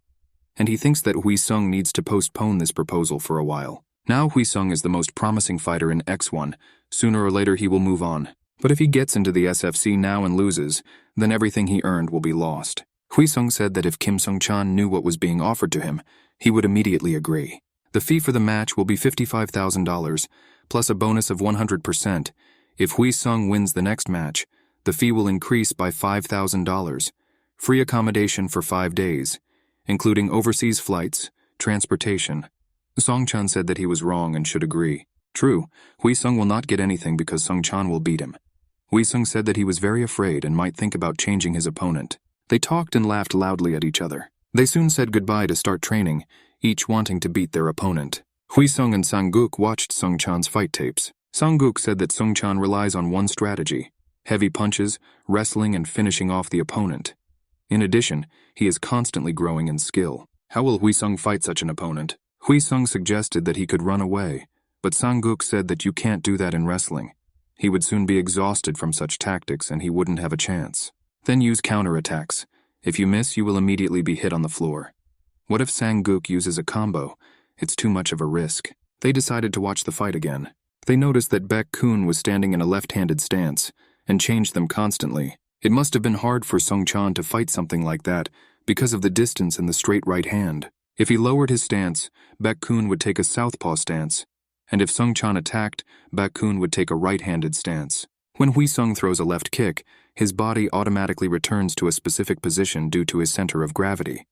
and he thinks that Wheesung needs to postpone this proposal for a while. Now Wheesung is the most promising fighter in X1. Sooner or later he will move on. But if he gets into the SFC now and loses, then everything he earned will be lost. Wheesung said that if Kim Sung-chan knew what was being offered to him, he would immediately agree. The fee for the match will be $55,000, plus a bonus of 100%. If Wheesung wins the next match, The fee will increase by $5,000. Free accommodation for 5 days, including overseas flights, transportation. Song-chan said that he was wrong and should agree. True, Wheesung will not get anything because Song-chan will beat him. Wheesung said that he was very afraid and might think about changing his opponent. They talked and laughed loudly at each other. They soon said goodbye to start training, each wanting to beat their opponent. Wheesung and Sang-guk watched Sung-chan's fight tapes. Sang-guk said that Sung-chan relies on one strategy: heavy punches, wrestling, and finishing off the opponent. In addition, he is constantly growing in skill. How will Wheesung fight such an opponent? Wheesung suggested that he could run away, but Sang-guk said that you can't do that in wrestling. He would soon be exhausted from such tactics and he wouldn't have a chance. Then use counterattacks. If you miss, you will immediately be hit on the floor. What if Sang-guk uses a combo? It's too much of a risk. They decided to watch the fight again. They noticed that Baek-kun was standing in a left-handed stance and changed them constantly. It must have been hard for Sung-chan to fight something like that because of the distance and the straight right hand. If he lowered his stance, Baek-kun would take a southpaw stance, and if Sung-chan attacked, Baek-kun would take a right-handed stance. When Wheesung throws a left kick, his body automatically returns to a specific position due to his center of gravity.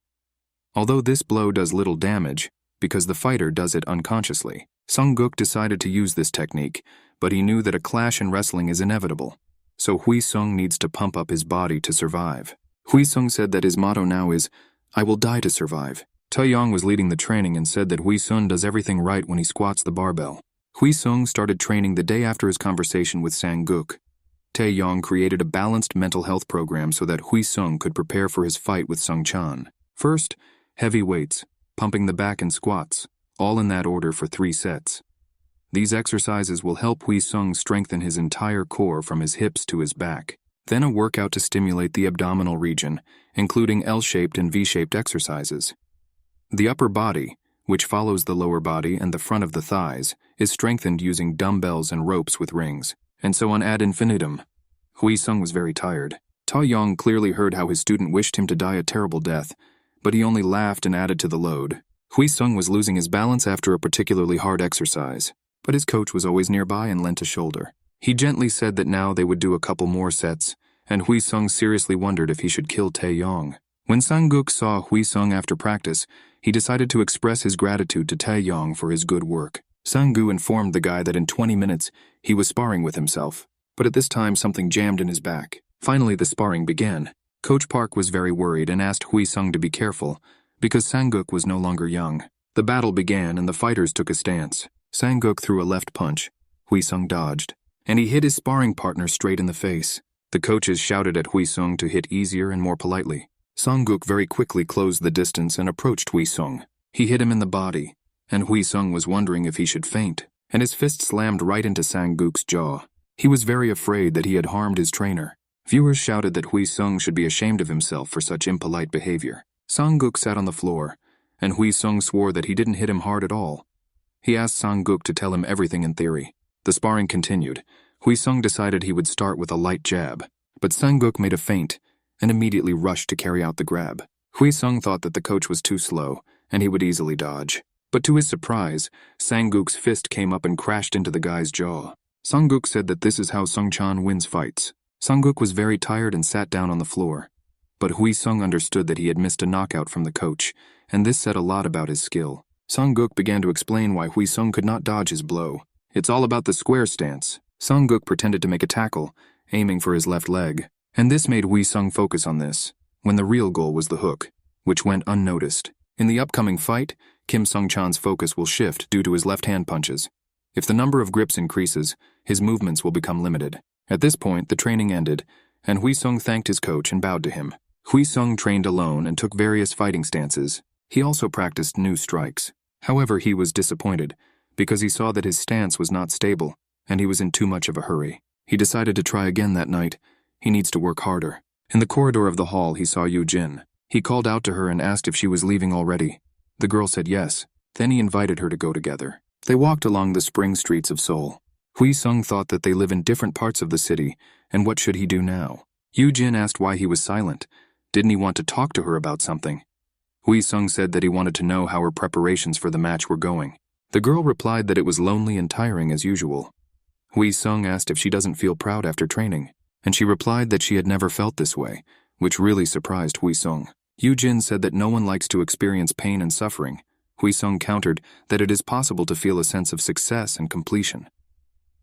Although this blow does little damage, because the fighter does it unconsciously. Sang-guk decided to use this technique, but he knew that a clash in wrestling is inevitable. So Wheesung needs to pump up his body to survive. Wheesung said that his motto now is, "I will die to survive." Taeyong was leading the training and said that Wheesung does everything right when he squats the barbell. Wheesung started training the day after his conversation with Sang-guk. Taeyong created a balanced mental health program so that Wheesung could prepare for his fight with Sung-chan. First, heavy weights, pumping the back and squats, all in that order for 3 sets. These exercises will help Wheesung strengthen his entire core from his hips to his back. Then a workout to stimulate the abdominal region, including L-shaped and V-shaped exercises. The upper body, which follows the lower body and the front of the thighs, is strengthened using dumbbells and ropes with rings, and so on ad infinitum. Wheesung was very tired. Taeyong clearly heard how his student wished him to die a terrible death, but he only laughed and added to the load. Wheesung was losing his balance after a particularly hard exercise, but his coach was always nearby and lent a shoulder. He gently said that now they would do a couple more sets, and Wheesung seriously wondered if he should kill Taeyong. When Sang-guk saw Wheesung after practice, he decided to express his gratitude to Taeyong for his good work. Sang-guk informed the guy that in 20 minutes he was sparring with himself, but at this time something jammed in his back. Finally, the sparring began. Coach Park was very worried and asked Wheesung to be careful, because Sang-guk was no longer young. The battle began and the fighters took a stance. Sang-guk threw a left punch. Wheesung dodged, and he hit his sparring partner straight in the face. The coaches shouted at Wheesung to hit easier and more politely. Sang-guk very quickly closed the distance and approached Wheesung. He hit him in the body, and Wheesung was wondering if he should faint, and his fist slammed right into Sang-guk's jaw. He was very afraid that he had harmed his trainer. Viewers shouted that Wheesung should be ashamed of himself for such impolite behavior. Sang-guk sat on the floor, and Wheesung swore that he didn't hit him hard at all. He asked Sang-guk to tell him everything in theory. The sparring continued. Wheesung decided he would start with a light jab, but Sang-guk made a feint and immediately rushed to carry out the grab. Wheesung thought that the coach was too slow, and he would easily dodge. But to his surprise, Sang-guk's fist came up and crashed into the guy's jaw. Sang-guk said that this is how Sung-chan wins fights. Sang-guk was very tired and sat down on the floor. But Wheesung understood that he had missed a knockout from the coach, and this said a lot about his skill. Sang-guk began to explain why Wheesung could not dodge his blow. It's all about the square stance. Sang-guk pretended to make a tackle, aiming for his left leg, and this made Wheesung focus on this, when the real goal was the hook, which went unnoticed. In the upcoming fight, Kim Sung-chan's focus will shift due to his left-hand punches. If the number of grips increases, his movements will become limited. At this point, the training ended, and Wheesung thanked his coach and bowed to him. Wheesung trained alone and took various fighting stances. He also practiced new strikes. However, he was disappointed, because he saw that his stance was not stable, and he was in too much of a hurry. He decided to try again that night. He needs to work harder. In the corridor of the hall, he saw Yoo-jin. He called out to her and asked if she was leaving already. The girl said yes. Then he invited her to go together. They walked along the spring streets of Seoul. Wheesung thought that they live in different parts of the city, and what should he do now? Yoo-jin asked why he was silent. Didn't he want to talk to her about something? Wheesung said that he wanted to know how her preparations for the match were going. The girl replied that it was lonely and tiring as usual. Wheesung asked if she doesn't feel proud after training. and she replied that she had never felt this way, which really surprised Wheesung. Yujin said that no one likes to experience pain and suffering. Wheesung countered that it is possible to feel a sense of success and completion.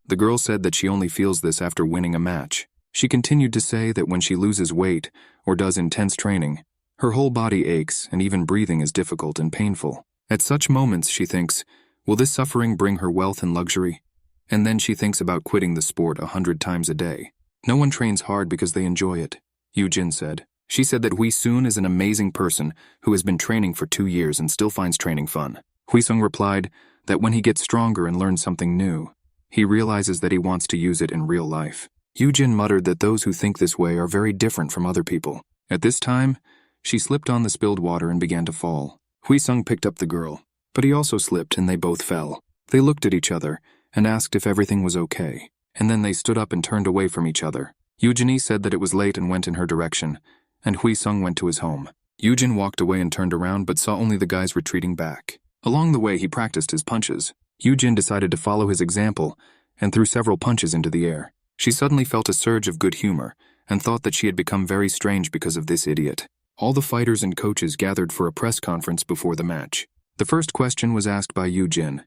The girl said that she only feels this after winning a match. She continued to say that when she loses weight or does intense training, her whole body aches and even breathing is difficult and painful. At such moments, she thinks, will this suffering bring her wealth and luxury? And then she thinks about quitting the sport 100 times a day. No one trains hard because they enjoy it, Yujin said. She said that Wheesung is an amazing person who has been training for 2 years and still finds training fun. Wheesung replied that when he gets stronger and learns something new, he realizes that he wants to use it in real life. Yujin muttered that those who think this way are very different from other people. At this time, she slipped on the spilled water and began to fall. Wheesung picked up the girl, but he also slipped and they both fell. They looked at each other and asked if everything was okay, and then they stood up and turned away from each other. Eugenie said that it was late and went in her direction, and Wheesung went to his home. Yujin walked away and turned around but saw only the guys retreating back. Along the way, he practiced his punches. Yujin decided to follow his example and threw several punches into the air. She suddenly felt a surge of good humor and thought that she had become very strange because of this idiot. All the fighters and coaches gathered for a press conference before the match. The first question was asked by Yujin.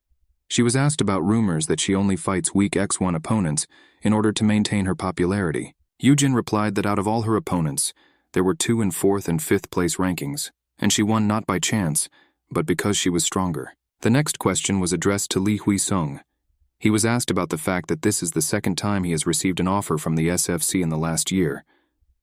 She was asked about rumors that she only fights weak X1 opponents in order to maintain her popularity. Yujin replied that out of all her opponents, there were 2 in 4th and 5th place rankings, and she won not by chance, but because she was stronger. The next question was addressed to Lee Wheesung. He was asked about the fact that this is the second time he has received an offer from the SFC in the last year.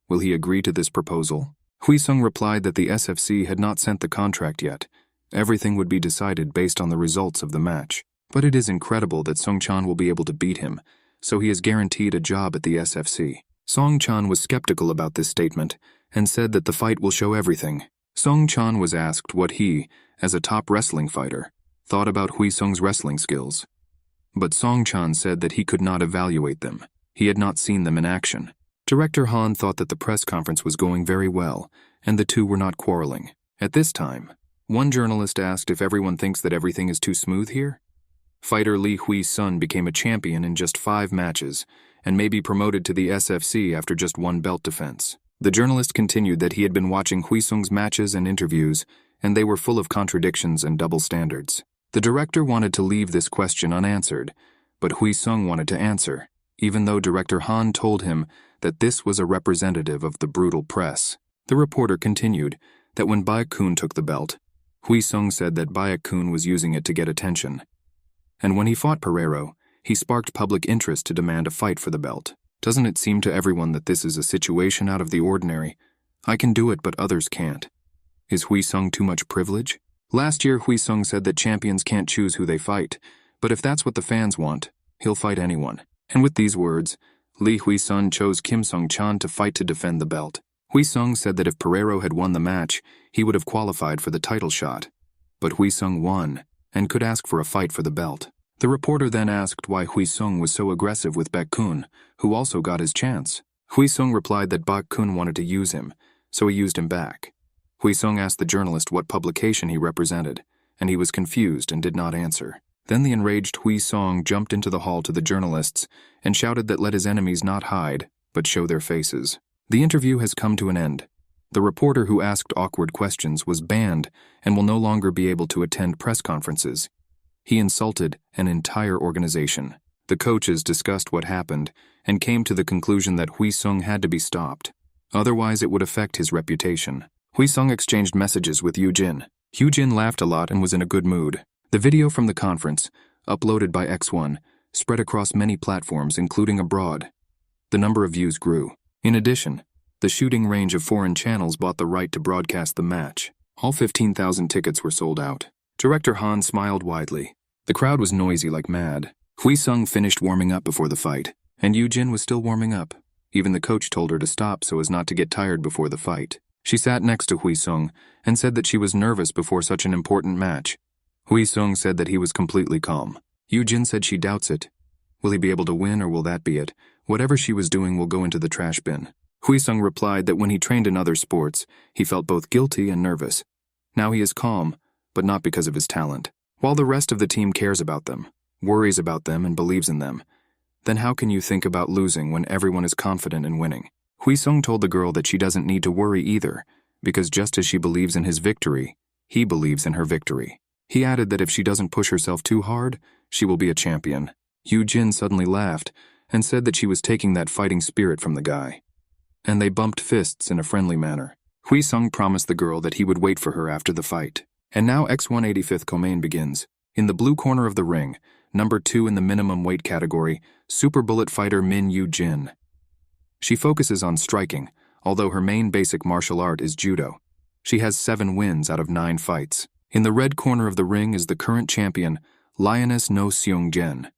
Will he agree to this proposal? Wheesung replied that the SFC had not sent the contract yet. Everything would be decided based on the results of the match. But it is incredible that Song-chan will be able to beat him, so he is guaranteed a job at the SFC. Song-chan was skeptical about this statement and said that the fight will show everything. Song-chan was asked what he, as a top wrestling fighter, thought about Wheesung's wrestling skills. But Song-chan said that he could not evaluate them. He had not seen them in action. Director Han thought that the press conference was going very well, and the two were not quarreling. At this time, one journalist asked if everyone thinks that everything is too smooth here. Fighter Lee Wheesung became a champion in just 5 matches, and may be promoted to the SFC after just 1 belt defense. The journalist continued that he had been watching Wheesung's matches and interviews, and they were full of contradictions and double standards. The director wanted to leave this question unanswered, but Wheesung wanted to answer, even though Director Han told him that this was a representative of the brutal press. The reporter continued that when Baek-kun took the belt, Wheesung said that Baek-kun was using it to get attention. And when he fought Pereiro, he sparked public interest to demand a fight for the belt. Doesn't it seem to everyone that this is a situation out of the ordinary? I can do it, but others can't. Is Wheesung too much privilege? Last year, Wheesung said that champions can't choose who they fight, but if that's what the fans want, he'll fight anyone. And with these words, Lee Wheesung chose Kim Sung-chan to fight to defend the belt. Wheesung said that if Pereiro had won the match, he would have qualified for the title shot. But Wheesung won, and could ask for a fight for the belt. The reporter then asked why Wheesung was so aggressive with Baek-kun, who also got his chance. Wheesung replied that Baek-kun wanted to use him, so he used him back. Wheesung asked the journalist what publication he represented, and he was confused and did not answer. Then the enraged Wheesung jumped into the hall to the journalists and shouted that let his enemies not hide, but show their faces. The interview has come to an end. The reporter who asked awkward questions was banned and will no longer be able to attend press conferences. He insulted an entire organization. The coaches discussed what happened and came to the conclusion that Wheesung had to be stopped. Otherwise, it would affect his reputation. Wheesung exchanged messages with Yujin. Yujin laughed a lot and was in a good mood. The video from the conference, uploaded by X1, spread across many platforms, including abroad. The number of views grew. In addition, the shooting range of foreign channels bought the right to broadcast the match. All 15,000 tickets were sold out. Director Han smiled widely. The crowd was noisy like mad. Wheesung finished warming up before the fight, and Yujin was still warming up. Even the coach told her to stop so as not to get tired before the fight. She sat next to Wheesung and said that she was nervous before such an important match. Wheesung said that he was completely calm. Yujin said she doubts it. Will he be able to win, or will that be it? Whatever she was doing will go into the trash bin. Wheesung replied that when he trained in other sports, he felt both guilty and nervous. Now he is calm, but not because of his talent. While the rest of the team cares about them, worries about them, and believes in them, then how can you think about losing when everyone is confident in winning? Wheesung told the girl that she doesn't need to worry either, because just as she believes in his victory, he believes in her victory. He added that if she doesn't push herself too hard, she will be a champion. Yoo-jin suddenly laughed and said that she was taking that fighting spirit from the guy. And they bumped fists in a friendly manner. Wheesung promised the girl that he would wait for her after the fight. And now X185th Komain begins. In the blue corner of the ring, number 2 in the minimum weight category, super bullet fighter Min Yoo-jin. She focuses on striking, although her main basic martial art is judo. She has 7 wins out of 9 fights. In the red corner of the ring is the current champion, Lioness No Seung-jen.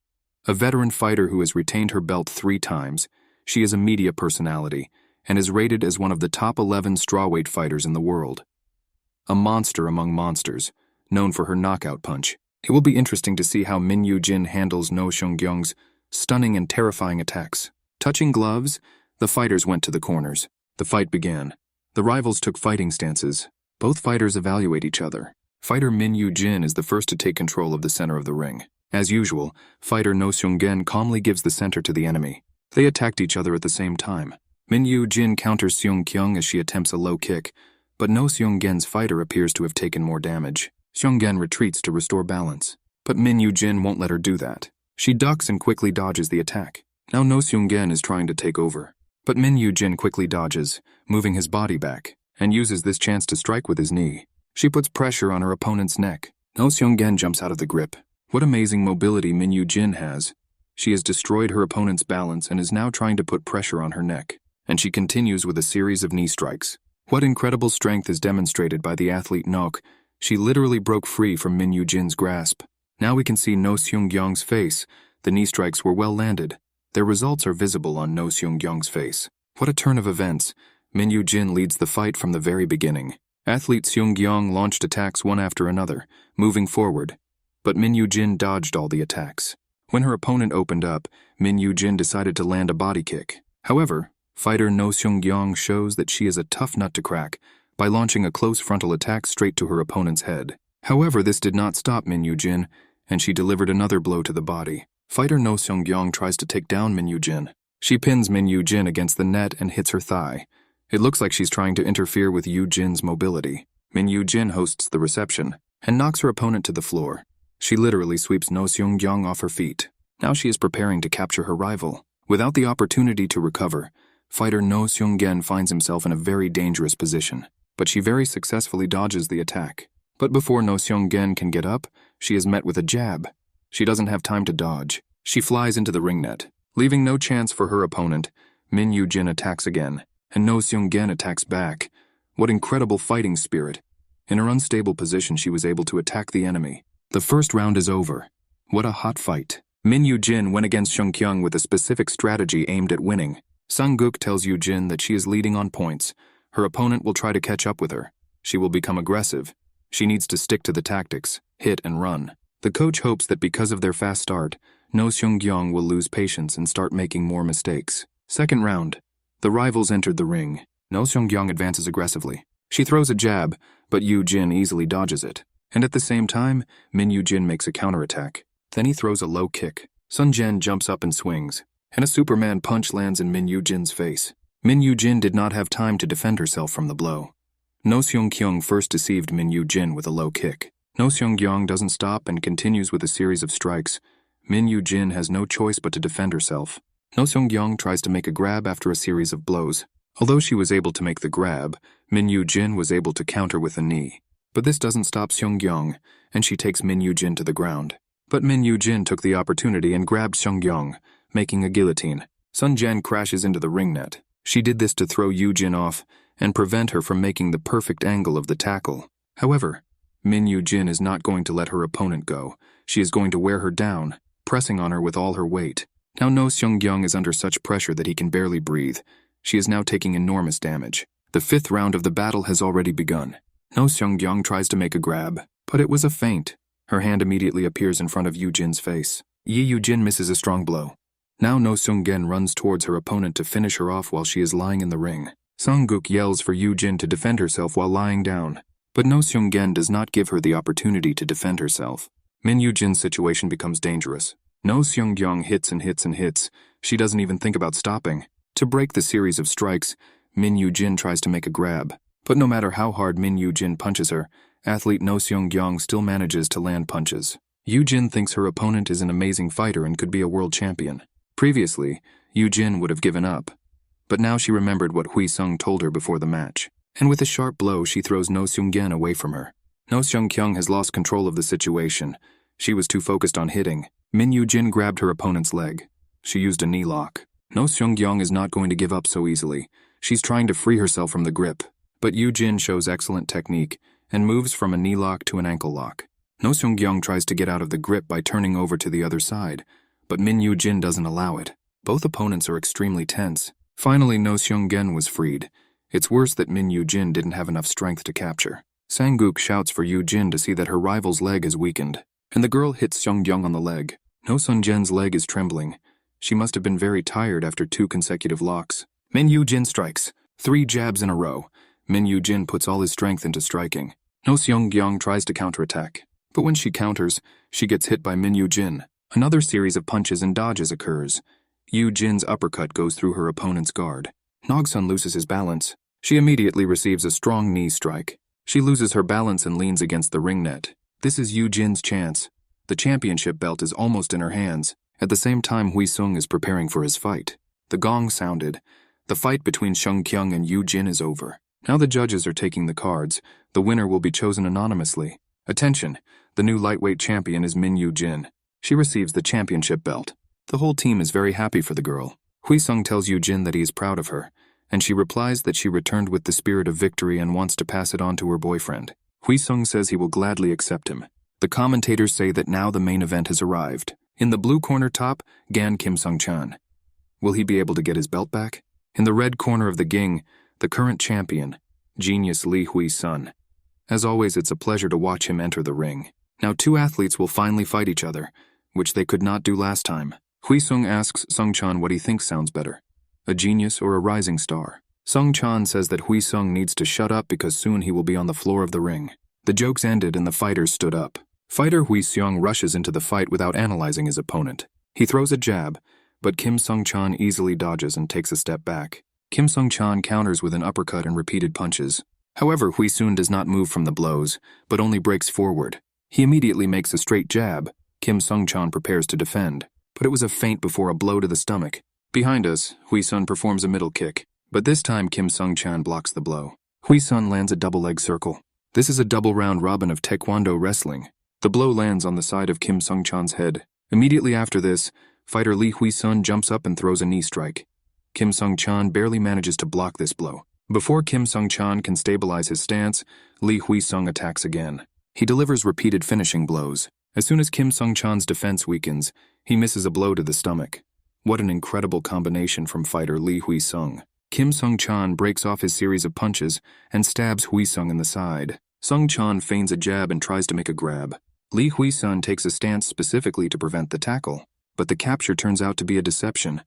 A veteran fighter who has retained her belt 3 times. She is a media personality and is rated as one of the top 11 strawweight fighters in the world. A monster among monsters, known for her knockout punch. It will be interesting to see how Min Yoo-jin handles No Seung-kyung's stunning and terrifying attacks. Touching gloves, the fighters went to the corners. The fight began. The rivals took fighting stances. Both fighters evaluate each other. Fighter Min Yoo-jin is the first to take control of the center of the ring. As usual, fighter No Seung-gen calmly gives the center to the enemy. They attacked each other at the same time. Min Yoo-jin counters Seung-kyung as she attempts a low kick, but No Seung-gen's fighter appears to have taken more damage. Seung-gen retreats to restore balance, but Min Yoo-jin won't let her do that. She ducks and quickly dodges the attack. Now No Seung-gen is trying to take over, but Min Yoo-jin quickly dodges, moving his body back, and uses this chance to strike with his knee. She puts pressure on her opponent's neck. No Seung-gen jumps out of the grip. What amazing mobility Min Yoo-jin has. She has destroyed her opponent's balance and is now trying to put pressure on her neck. And she continues with a series of knee strikes. What incredible strength is demonstrated by the athlete Nok. She literally broke free from Min Yoo-jin's grasp. Now we can see No Seung-kyung's face. The knee strikes were well landed. Their results are visible on No Seung-kyung's face. What a turn of events. Min Yoo-jin leads the fight from the very beginning. Athlete Seung-kyung launched attacks one after another, moving forward. But Min Yoo-jin dodged all the attacks. When her opponent opened up, Min Yoo-jin decided to land a body kick. However, fighter No Seung-kyung shows that she is a tough nut to crack by launching a close frontal attack straight to her opponent's head. However, this did not stop Min Yoo-jin, and she delivered another blow to the body. Fighter No Seung-kyung tries to take down Min Yoo-jin. She pins Min Yoo-jin against the net and hits her thigh. It looks like she's trying to interfere with Yoo-jin's mobility. Min Yoo-jin hosts the reception and knocks her opponent to the floor. She literally sweeps No Seung-kyung off her feet. Now she is preparing to capture her rival. Without the opportunity to recover, fighter No Seung-gen finds himself in a very dangerous position, but she very successfully dodges the attack. But before No Seung-gen can get up, she is met with a jab. She doesn't have time to dodge. She flies into the ring net. Leaving no chance for her opponent, Min Yoo-jin attacks again, and No Seung-gen attacks back. What incredible fighting spirit. In her unstable position, she was able to attack the enemy. The first round is over. What a hot fight. Min Yoo-jin went against Seung-kyung with a specific strategy aimed at winning. Sang-guk tells Yoo-jin that she is leading on points. Her opponent will try to catch up with her. She will become aggressive. She needs to stick to the tactics, hit and run. The coach hopes that because of their fast start, No Seung-kyung will lose patience and start making more mistakes. Second round. The rivals entered the ring. No Seung-kyung advances aggressively. She throws a jab, but Yoo-jin easily dodges it. And at the same time, Min Yoo-jin makes a counterattack. Then he throws a low kick. Sun-jen jumps up and swings, and a Superman punch lands in Min Yoo-jin's face. Min Yoo-jin did not have time to defend herself from the blow. No Seung-kyung first deceived Min Yoo-jin with a low kick. No Seung-kyung doesn't stop and continues with a series of strikes. Min Yoo-jin has no choice but to defend herself. No Seung-kyung tries to make a grab after a series of blows. Although she was able to make the grab, Min Yoo-jin was able to counter with a knee. But this doesn't stop Seung-kyung, and she takes Min Yoo-jin to the ground. But Min Yoo-jin took the opportunity and grabbed Seung-kyung, making a guillotine. Sun-jen crashes into the ring net. She did this to throw Yoo-jin off and prevent her from making the perfect angle of the tackle. However, Min Yoo-jin is not going to let her opponent go. She is going to wear her down, pressing on her with all her weight. Now No Seung-kyung is under such pressure that he can barely breathe. She is now taking enormous damage. The fifth round of the battle has already begun. No Seung-kyung tries to make a grab, but it was a feint. Her hand immediately appears in front of Yoo-jin's face. Yoo-jin misses a strong blow. Now No Seung-gen runs towards her opponent to finish her off while she is lying in the ring. Sang-guk yells for Yoo-jin to defend herself while lying down, but No Seung-gen does not give her the opportunity to defend herself. Min Yoo-jin's situation becomes dangerous. No Seung-gyong hits and hits and hits. She doesn't even think about stopping. To break the series of strikes, Min Yoo-jin tries to make a grab. But no matter how hard Min Yoo-jin punches her, athlete No Seung-gyong still manages to land punches. Yoo-jin thinks her opponent is an amazing fighter and could be a world champion. Previously, Yoo-jin would have given up. But now she remembered what Wheesung told her before the match. And with a sharp blow, she throws No Seung-gen away from her. No Seung-kyung has lost control of the situation. She was too focused on hitting. Min Yoo-jin grabbed her opponent's leg. She used a knee lock. No Seung-gyong is not going to give up so easily. She's trying to free herself from the grip. But Yoo-jin shows excellent technique and moves from a knee lock to an ankle lock. No Seung-gyong tries to get out of the grip by turning over to the other side, but Min Yoo-jin doesn't allow it. Both opponents are extremely tense. Finally, No Seung-gen was freed. It's worse that Min Yoo-jin didn't have enough strength to capture. Sang-guk shouts for Yoo-jin to see that her rival's leg is weakened, and the girl hits Seung-gyong on the leg. No Seung-gen's leg is trembling. She must have been very tired after 2 consecutive locks. Min Yoo-jin strikes. 3 jabs in a row. Min Yoo-jin puts all his strength into striking. No Seung-gyong tries to counterattack, but when she counters, she gets hit by Min Yoo-jin. Another series of punches and dodges occurs. Yoo-jin's uppercut goes through her opponent's guard. Nogsun loses his balance. She immediately receives a strong knee strike. She loses her balance and leans against the ring net. This is Yoo-jin's chance. The championship belt is almost in her hands. At the same time, Wheesung is preparing for his fight. The gong sounded. The fight between Seung-kyung and Yoo-jin is over. Now the judges are taking the cards. The winner will be chosen anonymously. Attention! The new lightweight champion is Min Yoo-jin. She receives the championship belt. The whole team is very happy for the girl. Wheesung tells Yoo-jin that he is proud of her, and she replies that she returned with the spirit of victory and wants to pass it on to her boyfriend. Wheesung says he will gladly accept him. The commentators say that now the main event has arrived. In the blue corner top, Gan Kim Sung-chan. Will he be able to get his belt back? In the red corner of the ging, the current champion, Genius Lee Wheesung. As always, it's a pleasure to watch him enter the ring. Now 2 athletes will finally fight each other, which they could not do last time. Wheesung asks Sung-chan what he thinks sounds better, a genius or a rising star. Sung-chan says that Wheesung needs to shut up because soon he will be on the floor of the ring. The jokes ended and the fighters stood up. Fighter Wheesung rushes into the fight without analyzing his opponent. He throws a jab, but Kim Sung-chan easily dodges and takes a step back. Kim Sung-chan counters with an uppercut and repeated punches. However, Wheesung does not move from the blows, but only breaks forward. He immediately makes a straight jab. Kim Sung-chan prepares to defend, but it was a feint before a blow to the stomach. Behind us, Wheesung performs a middle kick, but this time Kim Sung-chan blocks the blow. Wheesung lands a double leg circle. This is a double round robin of Taekwondo wrestling. The blow lands on the side of Kim Sung-chan's head. Immediately after this, fighter Lee Wheesung jumps up and throws a knee strike. Kim Sung-chan barely manages to block this blow. Before Kim Sung-chan can stabilize his stance, Lee Wheesung attacks again. He delivers repeated finishing blows. As soon as Kim Sung-chan's defense weakens, he misses a blow to the stomach. What an incredible combination from fighter Lee Wheesung. Kim Sung-chan breaks off his series of punches and stabs Wheesung in the side. Sung-chan feigns a jab and tries to make a grab. Lee Wheesung takes a stance specifically to prevent the tackle, but the capture turns out to be a deception.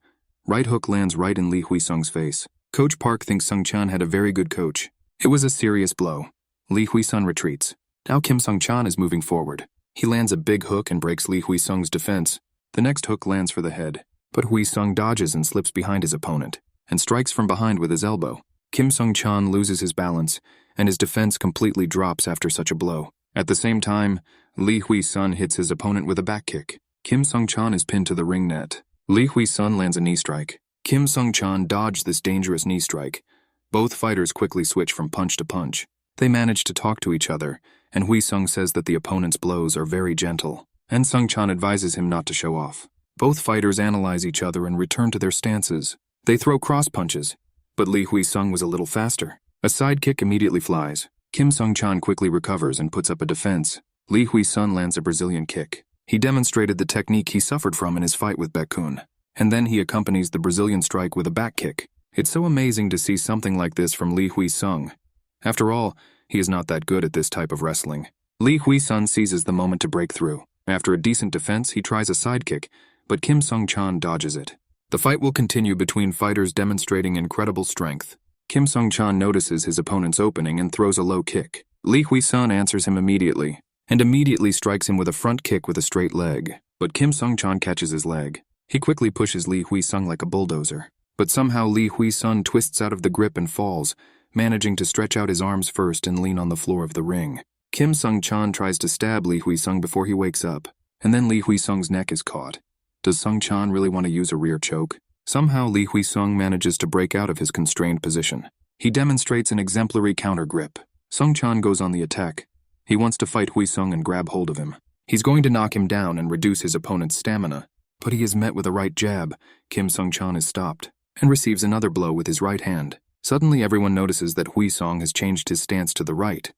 Right hook lands right in Lee Wheesung's face. Coach Park thinks Sung-chan had a very good coach. It was a serious blow. Lee Wheesung retreats. Now Kim Sung-chan is moving forward. He lands a big hook and breaks Lee Wheesung's defense. The next hook lands for the head, but Wheesung dodges and slips behind his opponent, and strikes from behind with his elbow. Kim Sung-chan loses his balance, and his defense completely drops after such a blow. At the same time, Lee Wheesung hits his opponent with a back kick. Kim Sung-chan is pinned to the ring net. Lee Wheesung lands a knee strike. Kim Sung-chan dodged this dangerous knee strike. Both fighters quickly switch from punch to punch. They manage to talk to each other, and Wheesung says that the opponent's blows are very gentle, and Sung-chan advises him not to show off. Both fighters analyze each other and return to their stances. They throw cross punches, but Lee Wheesung was a little faster. A side kick immediately flies. Kim Sung-chan quickly recovers and puts up a defense. Lee Wheesung lands a Brazilian kick. He demonstrated the technique he suffered from in his fight with Baekun, and then he accompanies the Brazilian strike with a back kick. It's so amazing to see something like this from Lee Wheesung. After all, he is not that good at this type of wrestling. Lee Wheesung seizes the moment to break through. After a decent defense, he tries a side kick, but Kim Sung-chan dodges it. The fight will continue between fighters demonstrating incredible strength. Kim Sung-chan notices his opponent's opening and throws a low kick. Lee Wheesung answers him immediately, and immediately strikes him with a front kick with a straight leg. but Kim Sung-chan catches his leg. He quickly pushes Lee Hwi-sung like a bulldozer, but somehow Lee Hwi-sung twists out of the grip and falls, managing to stretch out his arms first and lean on the floor of the ring. Kim Sung-chan tries to stab Lee Hwi-sung before he wakes up, and then Lee Hwi-sung's neck is caught. Does Sung-chan really want to use a rear choke? Somehow Lee Hwi-sung manages to break out of his constrained position. He demonstrates an exemplary counter grip. Sung-chan goes on the attack. He wants to fight Wheesung and grab hold of him. He's going to knock him down and reduce his opponent's stamina, but he is met with a right jab. Kim Sung-chan is stopped and receives another blow with his right hand. Suddenly everyone notices that Wheesung has changed his stance to the right.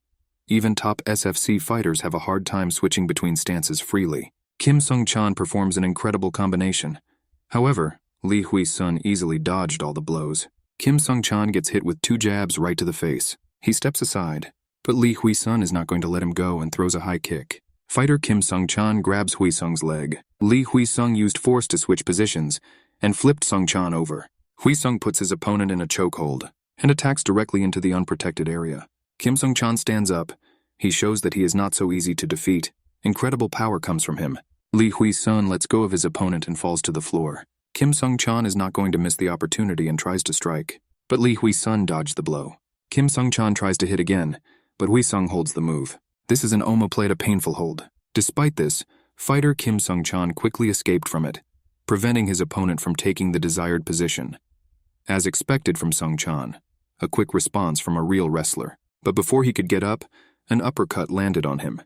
Even top SFC fighters have a hard time switching between stances freely. Kim Sung-chan performs an incredible combination. However, Lee Hwi-sung easily dodged all the blows. Kim Sung-chan gets hit with 2 jabs right to the face. He steps aside, but Lee Hwi-sung is not going to let him go and throws a high kick. Fighter Kim Sung-chan grabs Wheesung's leg. Lee Hwi-sung used force to switch positions and flipped Sung-chan over. Wheesung puts his opponent in a chokehold and attacks directly into the unprotected area. Kim Sung-chan stands up. He shows that he is not so easy to defeat. Incredible power comes from him. Lee Hwi-sung lets go of his opponent and falls to the floor. Kim Sung-chan is not going to miss the opportunity and tries to strike, but Lee Hwi-sung dodged the blow. Kim Sung-chan tries to hit again, but Wheesung holds the move. This is an omoplate, a painful hold. Despite this, fighter Kim Sung-chan quickly escaped from it, preventing his opponent from taking the desired position. As expected from Sung-chan, a quick response from a real wrestler. But before he could get up, an uppercut landed on him.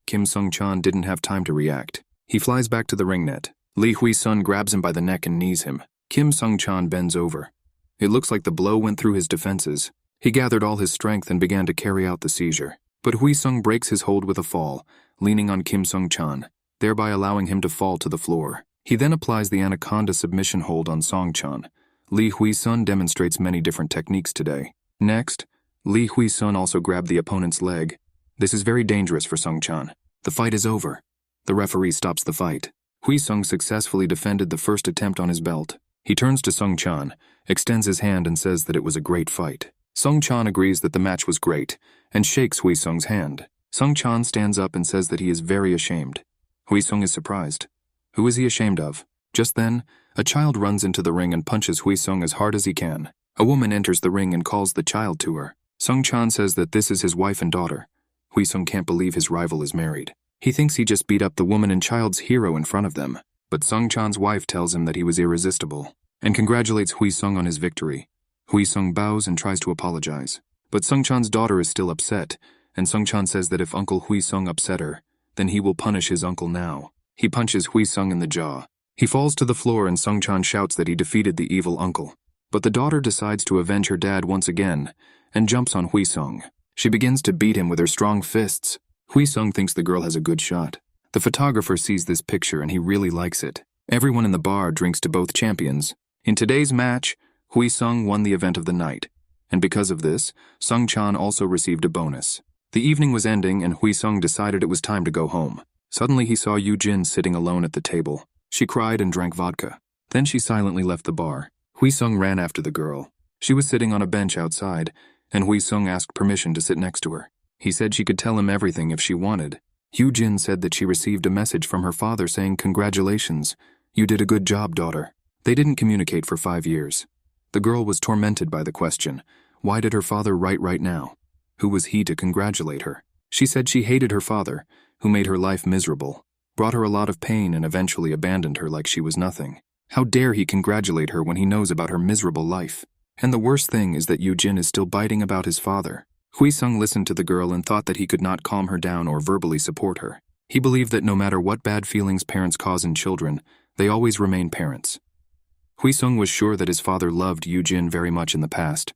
Kim Sung-chan didn't have time to react. He flies back to the ring net. Lee Hwi-sung grabs him by the neck and knees him. Kim Sung-chan bends over. It looks like the blow went through his defenses. He gathered all his strength and began to carry out the seizure. But Wheesung breaks his hold with a fall, leaning on Kim Sung-chan, thereby allowing him to fall to the floor. He then applies the anaconda submission hold on Sung-chan. Lee Hwi-sung demonstrates many different techniques today. Next, Lee Hwi-sung also grabbed the opponent's leg. This is very dangerous for Sung-chan. The fight is over. The referee stops the fight. Wheesung successfully defended the first attempt on his belt. He turns to Sung-chan, extends his hand and says that it was a great fight. Sung-chan agrees that the match was great and shakes Wheesung's hand. Sung-chan stands up and says that he is very ashamed. Wheesung is surprised. Who is he ashamed of? Just then, a child runs into the ring and punches Wheesung as hard as he can. A woman enters the ring and calls the child to her. Sung-chan says that this is his wife and daughter. Wheesung can't believe his rival is married. He thinks he just beat up the woman and child's hero in front of them. But Sung-chan's wife tells him that he was irresistible and congratulates Wheesung on his victory. Wheesung bows and tries to apologize. But Sung-chan's daughter is still upset, and Sung-chan says that if Uncle Wheesung upset her, then he will punish his uncle now. He punches Wheesung in the jaw. He falls to the floor and Sung-chan shouts that he defeated the evil uncle. But the daughter decides to avenge her dad once again and jumps on Wheesung. She begins to beat him with her strong fists. Wheesung thinks the girl has a good shot. The photographer sees this picture and he really likes it. Everyone in the bar drinks to both champions. In today's match, Wheesung won the event of the night, and because of this, Sung-chan also received a bonus. The evening was ending and Wheesung decided it was time to go home. Suddenly he saw Yoo-jin sitting alone at the table. She cried and drank vodka. Then she silently left the bar. Wheesung ran after the girl. She was sitting on a bench outside, and Wheesung asked permission to sit next to her. He said she could tell him everything if she wanted. Yoo-jin said that she received a message from her father saying, "Congratulations, you did a good job, daughter." They didn't communicate for 5 years. The girl was tormented by the question, why did her father write right now? Who was he to congratulate her? She said she hated her father, who made her life miserable, brought her a lot of pain and eventually abandoned her like she was nothing. How dare he congratulate her when he knows about her miserable life? And the worst thing is that Yoo-jin is still biting about his father. Wheesung listened to the girl and thought that he could not calm her down or verbally support her. He believed that no matter what bad feelings parents cause in children, they always remain parents. Wheesung was sure that his father loved Yoo-jin very much in the past.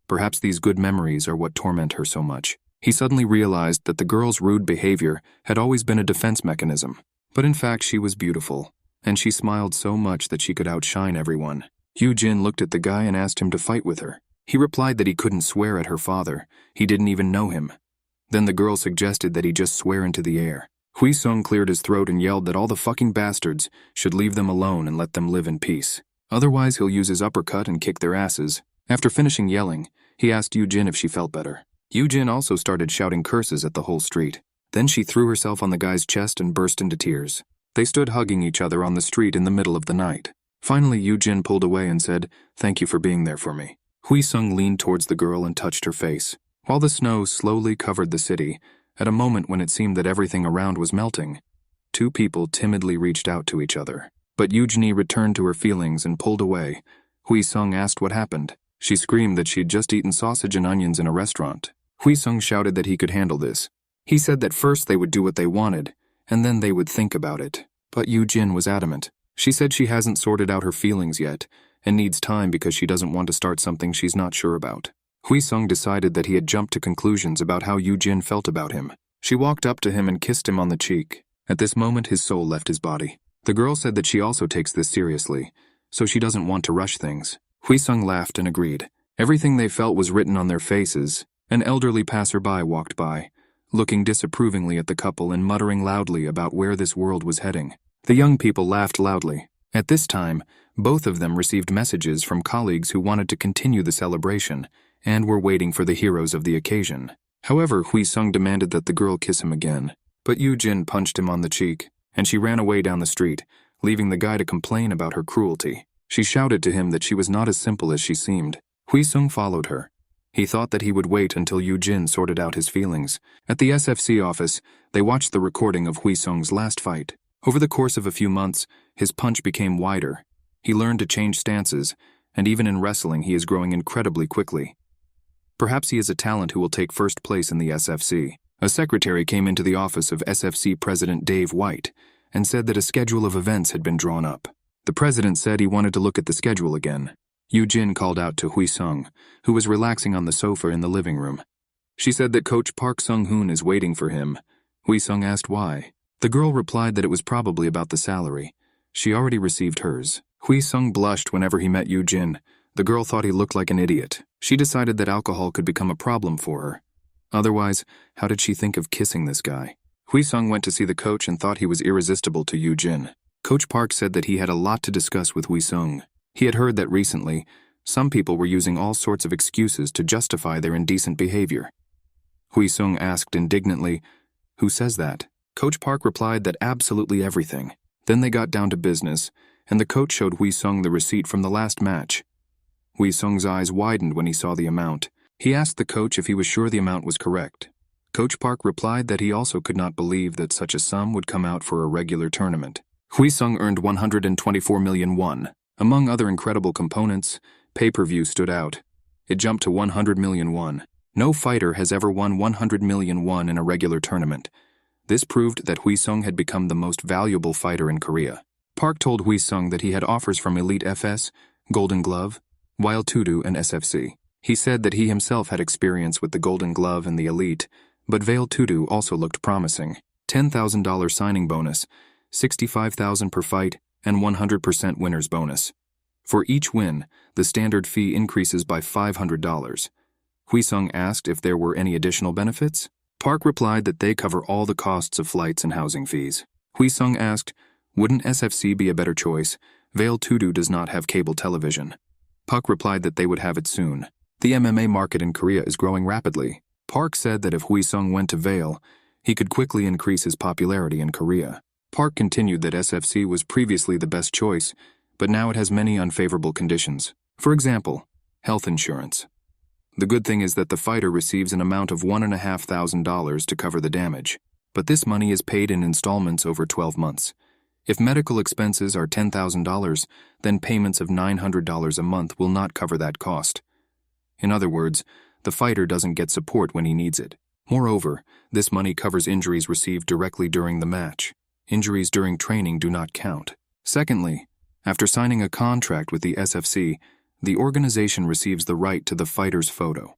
Perhaps these good memories are what torment her so much. He suddenly realized that the girl's rude behavior had always been a defense mechanism. But in fact she was beautiful, and she smiled so much that she could outshine everyone. Yoo-jin looked at the guy and asked him to fight with her. He replied that he couldn't swear at her father. He didn't even know him. Then the girl suggested that he just swear into the air. Wheesung cleared his throat and yelled that all the fucking bastards should leave them alone and let them live in peace. Otherwise he'll use his uppercut and kick their asses. After finishing yelling, he asked Yoo-jin if she felt better. Yoo-jin also started shouting curses at the whole street. Then she threw herself on the guy's chest and burst into tears. They stood hugging each other on the street in the middle of the night. Finally, Yoo-jin pulled away and said, "Thank you for being there for me." Hwi-sung leaned towards the girl and touched her face. While the snow slowly covered the city, at a moment when it seemed that everything around was melting, two people timidly reached out to each other. But Yoo-jin returned to her feelings and pulled away. Hwi-sung asked what happened. She screamed that she'd just eaten sausage and onions in a restaurant. Hwi-sung shouted that he could handle this. He said that first they would do what they wanted, and then they would think about it. But Yoo-jin was adamant. She said she hasn't sorted out her feelings yet, and needs time because she doesn't want to start something she's not sure about. Hwi-sung decided that he had jumped to conclusions about how Yoo-jin felt about him. She walked up to him and kissed him on the cheek. At this moment, his soul left his body. The girl said that she also takes this seriously, so she doesn't want to rush things. Hwi-sung laughed and agreed. Everything they felt was written on their faces. An elderly passerby walked by, looking disapprovingly at the couple and muttering loudly about where this world was heading. The young people laughed loudly. At this time, both of them received messages from colleagues who wanted to continue the celebration and were waiting for the heroes of the occasion. However, Hwi-sung demanded that the girl kiss him again, but Yoo-jin punched him on the cheek, and she ran away down the street, leaving the guy to complain about her cruelty. She shouted to him that she was not as simple as she seemed. Hwi-sung followed her. He thought that he would wait until Yoo-jin sorted out his feelings. At the SFC office, they watched the recording of Hwi-sung's last fight. Over the course of a few months, his punch became wider. He learned to change stances, and even in wrestling he is growing incredibly quickly. Perhaps he is a talent who will take first place in the SFC. A secretary came into the office of SFC President Dave White and said that a schedule of events had been drawn up. The president said he wanted to look at the schedule again. Yoo-jin called out to Hwi-sung, who was relaxing on the sofa in the living room. She said that Coach Park Sung-hoon is waiting for him. Hwi-sung asked why. The girl replied that it was probably about the salary. She already received hers. Hwi-sung blushed whenever he met Yoo-jin. The girl thought he looked like an idiot. She decided that alcohol could become a problem for her. Otherwise, how did she think of kissing this guy? Hwi-sung went to see the coach and thought he was irresistible to Yoo-jin. Coach Park said that he had a lot to discuss with Hwi-sung. He had heard that recently, some people were using all sorts of excuses to justify their indecent behavior. Hwi-sung asked indignantly, "Who says that?" Coach Park replied that absolutely everything. Then they got down to business, and the coach showed Hwi-sung the receipt from the last match. Hwi-sung's eyes widened when he saw the amount. He asked the coach if he was sure the amount was correct. Coach Park replied that he also could not believe that such a sum would come out for a regular tournament. Hwi-sung earned 124 million won. Among other incredible components, pay-per-view stood out. It jumped to 100 million won. No fighter has ever won 100 million won in a regular tournament. This proved that Hwi-sung had become the most valuable fighter in Korea. Park told Hwi-sung that he had offers from Elite FS, Golden Glove, Wild Tudu, and SFC. He said that he himself had experience with the Golden Glove and the Elite, but Veil Tudu also looked promising. $10,000 signing bonus, $65,000 per fight, and 100% winner's bonus. For each win, the standard fee increases by $500. Hwi-sung asked if there were any additional benefits. Park replied that they cover all the costs of flights and housing fees. Hwi-sung asked, "Wouldn't SFC be a better choice? Veil Tudu does not have cable television." Park replied that they would have it soon. The MMA market in Korea is growing rapidly. Park said that if Hwi-sung went to Veil, he could quickly increase his popularity in Korea. Park continued that SFC was previously the best choice, but now it has many unfavorable conditions. For example, health insurance. The good thing is that the fighter receives an amount of $1,500 to cover the damage, but this money is paid in installments over 12 months. If medical expenses are $10,000, then payments of $900 a month will not cover that cost. In other words, the fighter doesn't get support when he needs it. Moreover, this money covers injuries received directly during the match. Injuries during training do not count. Secondly, after signing a contract with the SFC, the organization receives the right to the fighter's photo.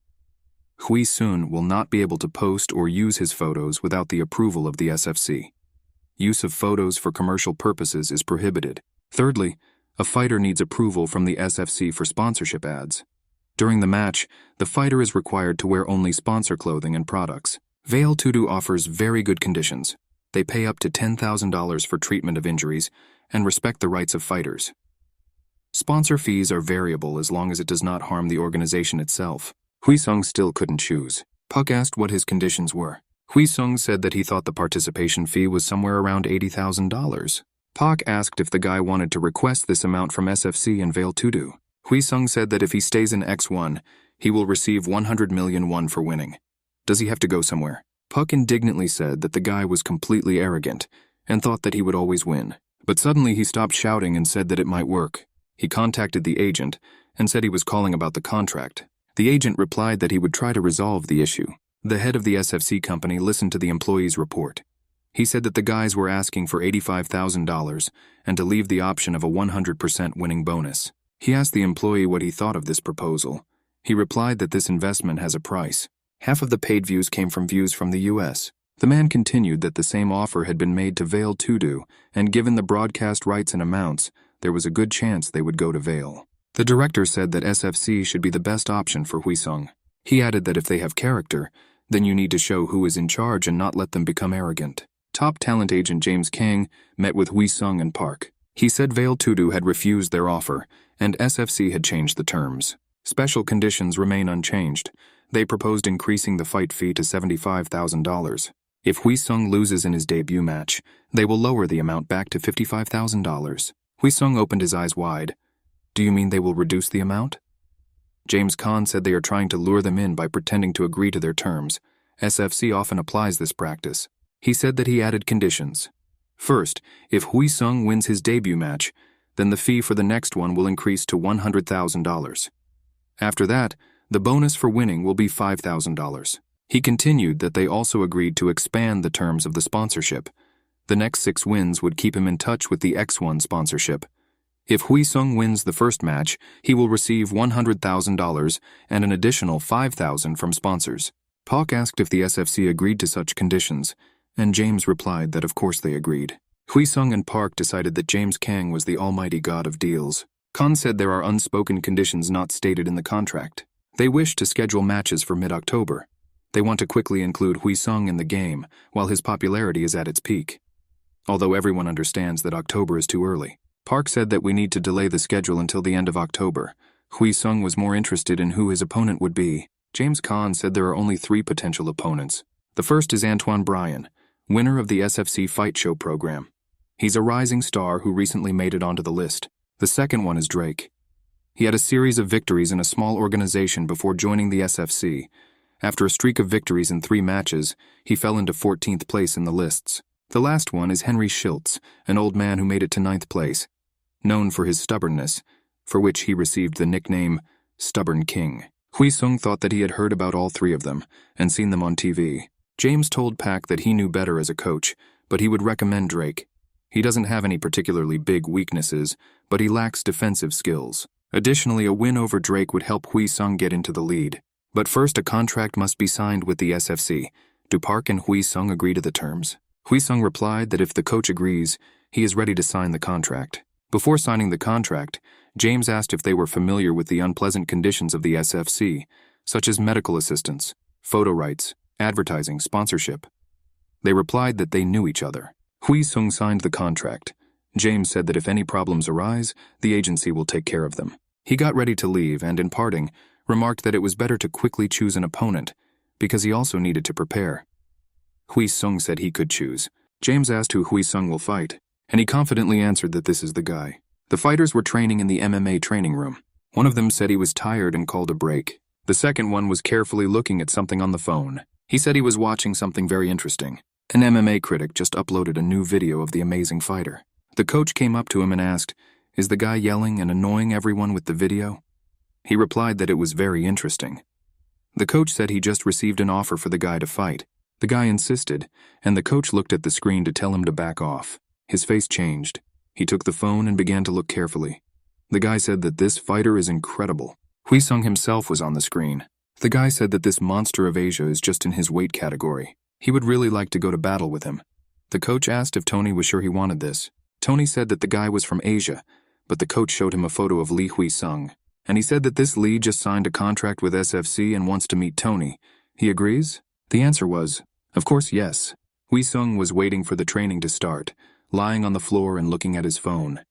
Wheesung will not be able to post or use his photos without the approval of the SFC. Use of photos for commercial purposes is prohibited. Thirdly, a fighter needs approval from the SFC for sponsorship ads. During the match, the fighter is required to wear only sponsor clothing and products. Veil Tudu offers very good conditions. They pay up to $10,000 for treatment of injuries and respect the rights of fighters. Sponsor fees are variable as long as it does not harm the organization itself. Hwi-sung still couldn't choose. Puck asked what his conditions were. Wheesung said that he thought the participation fee was somewhere around $80,000. Park asked if the guy wanted to request this amount from SFC and Veil Tudu. Wheesung said that if he stays in X1, he will receive 100 million won for winning. Does he have to go somewhere? Puck indignantly said that the guy was completely arrogant and thought that he would always win. But suddenly he stopped shouting and said that it might work. He contacted the agent and said he was calling about the contract. The agent replied that he would try to resolve the issue. The head of the SFC company listened to the employee's report. He said that the guys were asking for $85,000 and to leave the option of a 100% winning bonus. He asked the employee what he thought of this proposal. He replied that this investment has a price. Half of the paid views came from views from the US. The man continued that the same offer had been made to Veil Tudu, and given the broadcast rights and amounts, there was a good chance they would go to Veil. The director said that SFC should be the best option for Wheesung. He added that if they have character, then you need to show who is in charge and not let them become arrogant. Top talent agent James Kang met with Wheesung and Park. He said Veil Tudu had refused their offer, and SFC had changed the terms. Special conditions remain unchanged. They proposed increasing the fight fee to $75,000. If Wheesung loses in his debut match, they will lower the amount back to $55,000. Wheesung opened his eyes wide. Do you mean they will reduce the amount? James Khan said they are trying to lure them in by pretending to agree to their terms. SFC often applies this practice. He said that he added conditions. First, if Wheesung wins his debut match, then the fee for the next one will increase to $100,000. After that, the bonus for winning will be $5,000. He continued that they also agreed to expand the terms of the sponsorship. The next 6 wins would keep him in touch with the X1 sponsorship. If Wheesung wins the first match, he will receive $100,000 and an additional $5,000 from sponsors. Park asked if the SFC agreed to such conditions, and James replied that of course they agreed. Wheesung and Park decided that James Kang was the almighty god of deals. Khan said there are unspoken conditions not stated in the contract. They wish to schedule matches for mid-October. They want to quickly include Wheesung in the game while his popularity is at its peak. Although everyone understands that October is too early. Park said that we need to delay the schedule until the end of October. Wheesung was more interested in who his opponent would be. James Khan said there are only 3 potential opponents. The first is Antoine Bryan, winner of the SFC Fight Show program. He's a rising star who recently made it onto the list. The second one is Drake. He had a series of victories in a small organization before joining the SFC. After a streak of victories in 3 matches, he fell into 14th place in the lists. The last one is Henry Schiltz, an old man who made it to 9th place. Known for his stubbornness, for which he received the nickname Stubborn King. Wheesung thought that he had heard about all 3 of them and seen them on TV. James told Pak that he knew better as a coach, but he would recommend Drake. He doesn't have any particularly big weaknesses, but he lacks defensive skills. Additionally, a win over Drake would help Wheesung get into the lead. But first, a contract must be signed with the SFC. Do Park and Wheesung agree to the terms? Wheesung replied that if the coach agrees, he is ready to sign the contract. Before signing the contract, James asked if they were familiar with the unpleasant conditions of the SFC, such as medical assistance, photo rights, advertising, sponsorship. They replied that they knew each other. Wheesung signed the contract. James said that if any problems arise, the agency will take care of them. He got ready to leave and, in parting, remarked that it was better to quickly choose an opponent, because he also needed to prepare. Wheesung said he could choose. James asked who Wheesung will fight, and he confidently answered that this is the guy. The fighters were training in the MMA training room. One of them said he was tired and called a break. The second one was carefully looking at something on the phone. He said he was watching something very interesting. An MMA critic just uploaded a new video of the amazing fighter. The coach came up to him and asked, "Is the guy yelling and annoying everyone with the video?" He replied that it was very interesting. The coach said he just received an offer for the guy to fight. The guy insisted, and the coach looked at the screen to tell him to back off. His face changed. He took the phone and began to look carefully. The guy said that this fighter is incredible. Wheesung himself was on the screen. The guy said that this monster of Asia is just in his weight category. He would really like to go to battle with him. The coach asked if Tony was sure he wanted this. Tony said that the guy was from Asia, but the coach showed him a photo of Lee Wheesung, and he said that this Lee just signed a contract with SFC and wants to meet Tony. He agrees? The answer was, of course, yes. Wheesung was waiting for the training to start, lying on the floor and looking at his phone.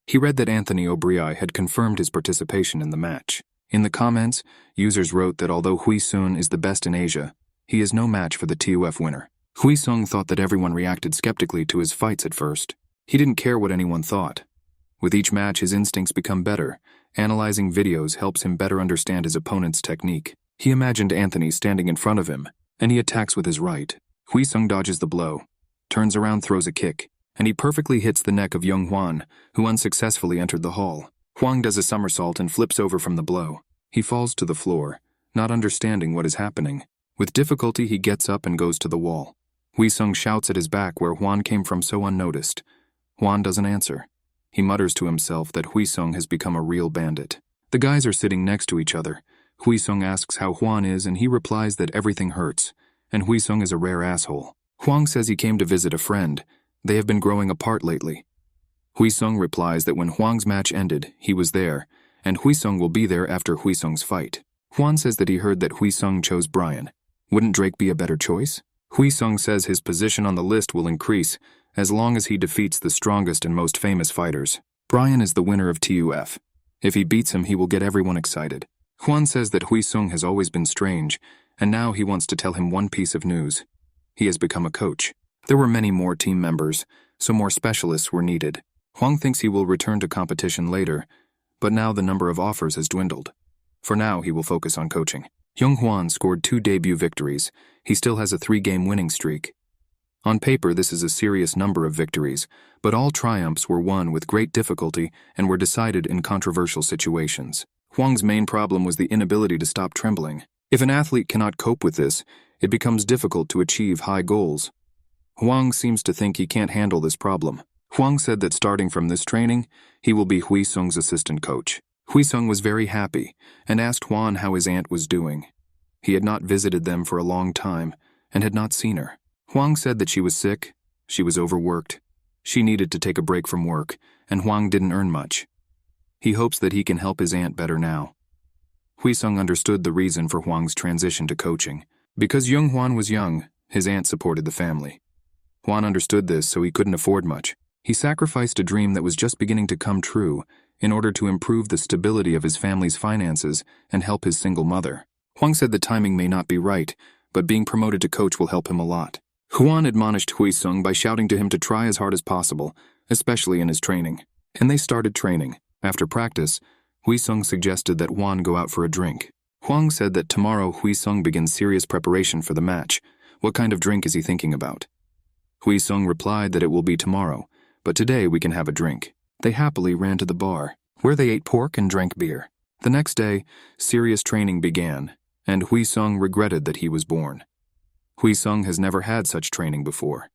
He read that Anthony O'Brien had confirmed his participation in the match. In the comments, users wrote that although Wheesung is the best in Asia, he is no match for the TUF winner. Wheesung thought that everyone reacted skeptically to his fights at first. He didn't care what anyone thought. With each match, his instincts become better. Analyzing videos helps him better understand his opponent's technique. He imagined Anthony standing in front of him, and he attacks with his right. Wheesung dodges the blow, turns around, throws a kick, and he perfectly hits the neck of Junghwan, who unsuccessfully entered the hall. Hwang does a somersault and flips over from the blow. He falls to the floor, not understanding what is happening. With difficulty, he gets up and goes to the wall. Wheesung shouts at his back where Hwan came from so unnoticed. Hwan doesn't answer. He mutters to himself that Wheesung has become a real bandit. The guys are sitting next to each other. Wheesung asks how Hwan is, and he replies that everything hurts, and Wheesung is a rare asshole. Hwang says he came to visit a friend. They have been growing apart lately. Wheesung replies that when Hwang's match ended, he was there, and Wheesung will be there after Wheesung's fight. Hwan says that he heard that Wheesung chose Brian. Wouldn't Drake be a better choice? Wheesung says his position on the list will increase as long as he defeats the strongest and most famous fighters. Brian is the winner of TUF. If he beats him, he will get everyone excited. Hwan says that Wheesung has always been strange, and now he wants to tell him one piece of news. He has become a coach. There were many more team members, so more specialists were needed. Hwang thinks he will return to competition later, but now the number of offers has dwindled. For now, he will focus on coaching. Junghwan scored 2 debut victories. He still has a 3-game winning streak. On paper, this is a serious number of victories, but all triumphs were won with great difficulty and were decided in controversial situations. Hwang's main problem was the inability to stop trembling. If an athlete cannot cope with this, it becomes difficult to achieve high goals. Hwang seems to think he can't handle this problem. Hwang said that starting from this training, he will be Wheesung's assistant coach. Wheesung was very happy and asked Hwan how his aunt was doing. He had not visited them for a long time and had not seen her. Hwang said that she was sick, she was overworked, she needed to take a break from work, and Hwang didn't earn much. He hopes that he can help his aunt better now. Wheesung understood the reason for Hwang's transition to coaching. Because Junghwan was young, his aunt supported the family. Hwan understood this, so he couldn't afford much. He sacrificed a dream that was just beginning to come true in order to improve the stability of his family's finances and help his single mother. Hwang said the timing may not be right, but being promoted to coach will help him a lot. Hwan admonished Wheesung by shouting to him to try as hard as possible, especially in his training. And they started training. After practice, Wheesung suggested that Hwan go out for a drink. Hwang said that tomorrow Wheesung begins serious preparation for the match. What kind of drink is he thinking about? Wheesung replied that it will be tomorrow, but today we can have a drink. They happily ran to the bar, where they ate pork and drank beer. The next day, serious training began, and Wheesung regretted that he was born. Wheesung has never had such training before.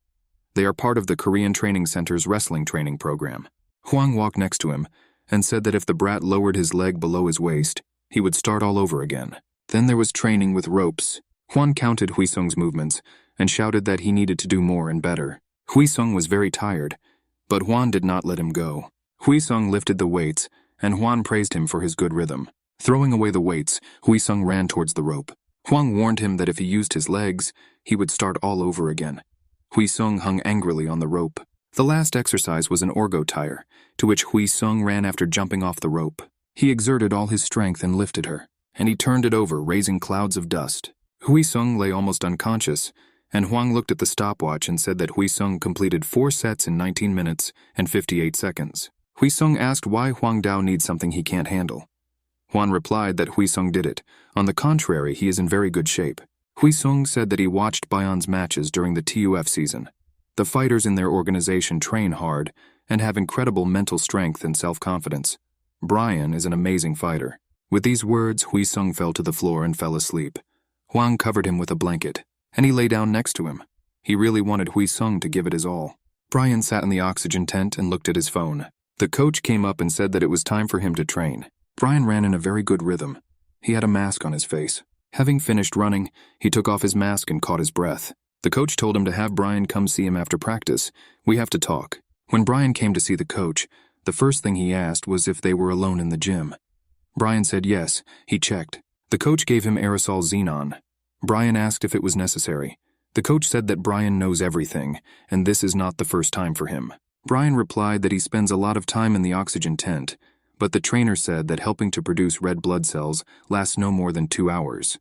They are part of the Korean Training Center's wrestling training program. Hwang walked next to him and said that if the brat lowered his leg below his waist, he would start all over again. Then there was training with ropes. Hwan counted Wheesung's movements and shouted that he needed to do more and better. Wheesung was very tired, but Hwan did not let him go. Wheesung lifted the weights, and Hwan praised him for his good rhythm. Throwing away the weights, Wheesung ran towards the rope. Hwang warned him that if he used his legs, he would start all over again. Wheesung hung angrily on the rope. The last exercise was an orgo tire, to which Wheesung ran after jumping off the rope. He exerted all his strength and lifted her, and he turned it over, raising clouds of dust. Wheesung lay almost unconscious, and Hwang looked at the stopwatch and said that Wheesung completed 4 sets in 19 minutes and 58 seconds. Wheesung asked why Hwang Dao needs something he can't handle. Hwan replied that Wheesung did it. On the contrary, he is in very good shape. Wheesung said that he watched Bayon's matches during the TUF season. The fighters in their organization train hard and have incredible mental strength and self-confidence. Brian is an amazing fighter. With these words, Wheesung fell to the floor and fell asleep. Hwang covered him with a blanket, and he lay down next to him. He really wanted Wheesung to give it his all. Brian sat in the oxygen tent and looked at his phone. The coach came up and said that it was time for him to train. Brian ran in a very good rhythm. He had a mask on his face. Having finished running, he took off his mask and caught his breath. The coach told him to have Brian come see him after practice. We have to talk. When Brian came to see the coach, the first thing he asked was if they were alone in the gym. Brian said yes. He checked. The coach gave him aerosol xenon. Brian asked if it was necessary. The coach said that Brian knows everything, and this is not the first time for him. Brian replied that he spends a lot of time in the oxygen tent, but the trainer said that helping to produce red blood cells lasts no more than 2 hours.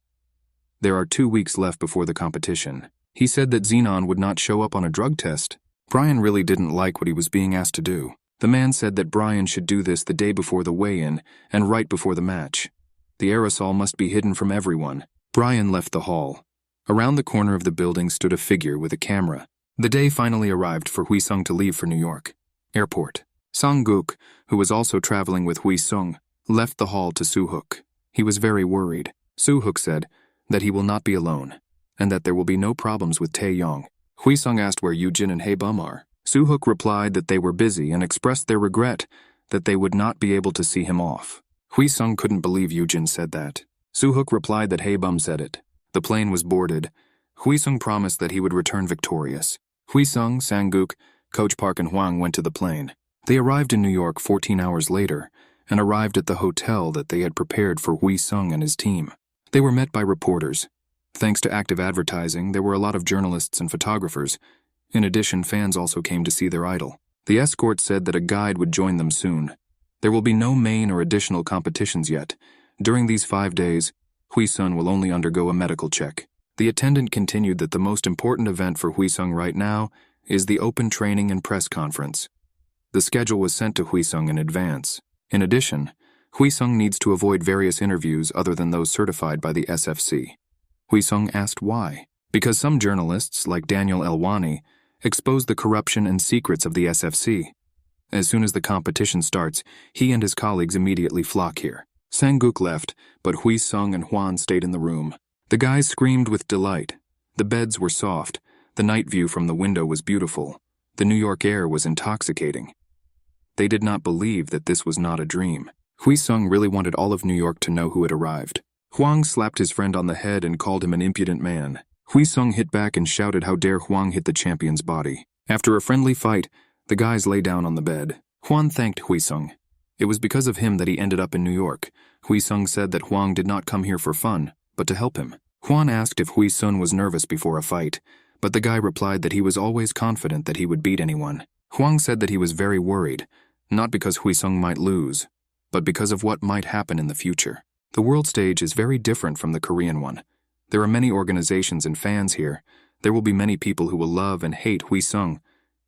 There are 2 weeks left before the competition. He said that Xenon would not show up on a drug test. Brian really didn't like what he was being asked to do. The man said that Brian should do this the day before the weigh-in and right before the match. The aerosol must be hidden from everyone. Brian left the hall. Around the corner of the building stood a figure with a camera. The day finally arrived for Wheesung to leave for New York. Airport. Sang-guk, who was also traveling with Wheesung, left the hall to Soo-hook. He was very worried. Soo-hook said that he will not be alone, and that there will be no problems with Tae-yong. Wheesung asked where Yoo-jin and Hae-bum are. Soo-hook replied that they were busy and expressed their regret that they would not be able to see him off. Wheesung couldn't believe Yoo-jin said that. Soo-hook replied that Hae-bum said it. The plane was boarded. Wheesung promised that he would return victorious. Wheesung, Sang-guk, Coach Park and Hwang went to the plane. They arrived in New York 14 hours later and arrived at the hotel that they had prepared for Wheesung and his team. They were met by reporters. Thanks to active advertising, there were a lot of journalists and photographers. In addition, fans also came to see their idol. The escort said that a guide would join them soon. There will be no main or additional competitions yet. During these 5 days, Wheesung will only undergo a medical check. The attendant continued that the most important event for Wheesung right now is the open training and press conference. The schedule was sent to Wheesung in advance. In addition, Wheesung needs to avoid various interviews other than those certified by the SFC. Wheesung asked why. Because some journalists, like Daniel Elwani, exposed the corruption and secrets of the SFC. As soon as the competition starts, he and his colleagues immediately flock here. Sang-guk left, but Wheesung and Hwan stayed in the room. The guys screamed with delight. The beds were soft. The night view from the window was beautiful. The New York air was intoxicating. They did not believe that this was not a dream. Wheesung really wanted all of New York to know who had arrived. Hwang slapped his friend on the head and called him an impudent man. Wheesung hit back and shouted how dare Hwang hit the champion's body. After a friendly fight, the guys lay down on the bed. Hwan thanked Wheesung. It was because of him that he ended up in New York. Wheesung said that Hwang did not come here for fun, but to help him. Hwan asked if Wheesung was nervous before a fight, but the guy replied that he was always confident that he would beat anyone. Hwang said that he was very worried, not because Wheesung might lose, but because of what might happen in the future. The world stage is very different from the Korean one. There are many organizations and fans here. There will be many people who will love and hate Wheesung,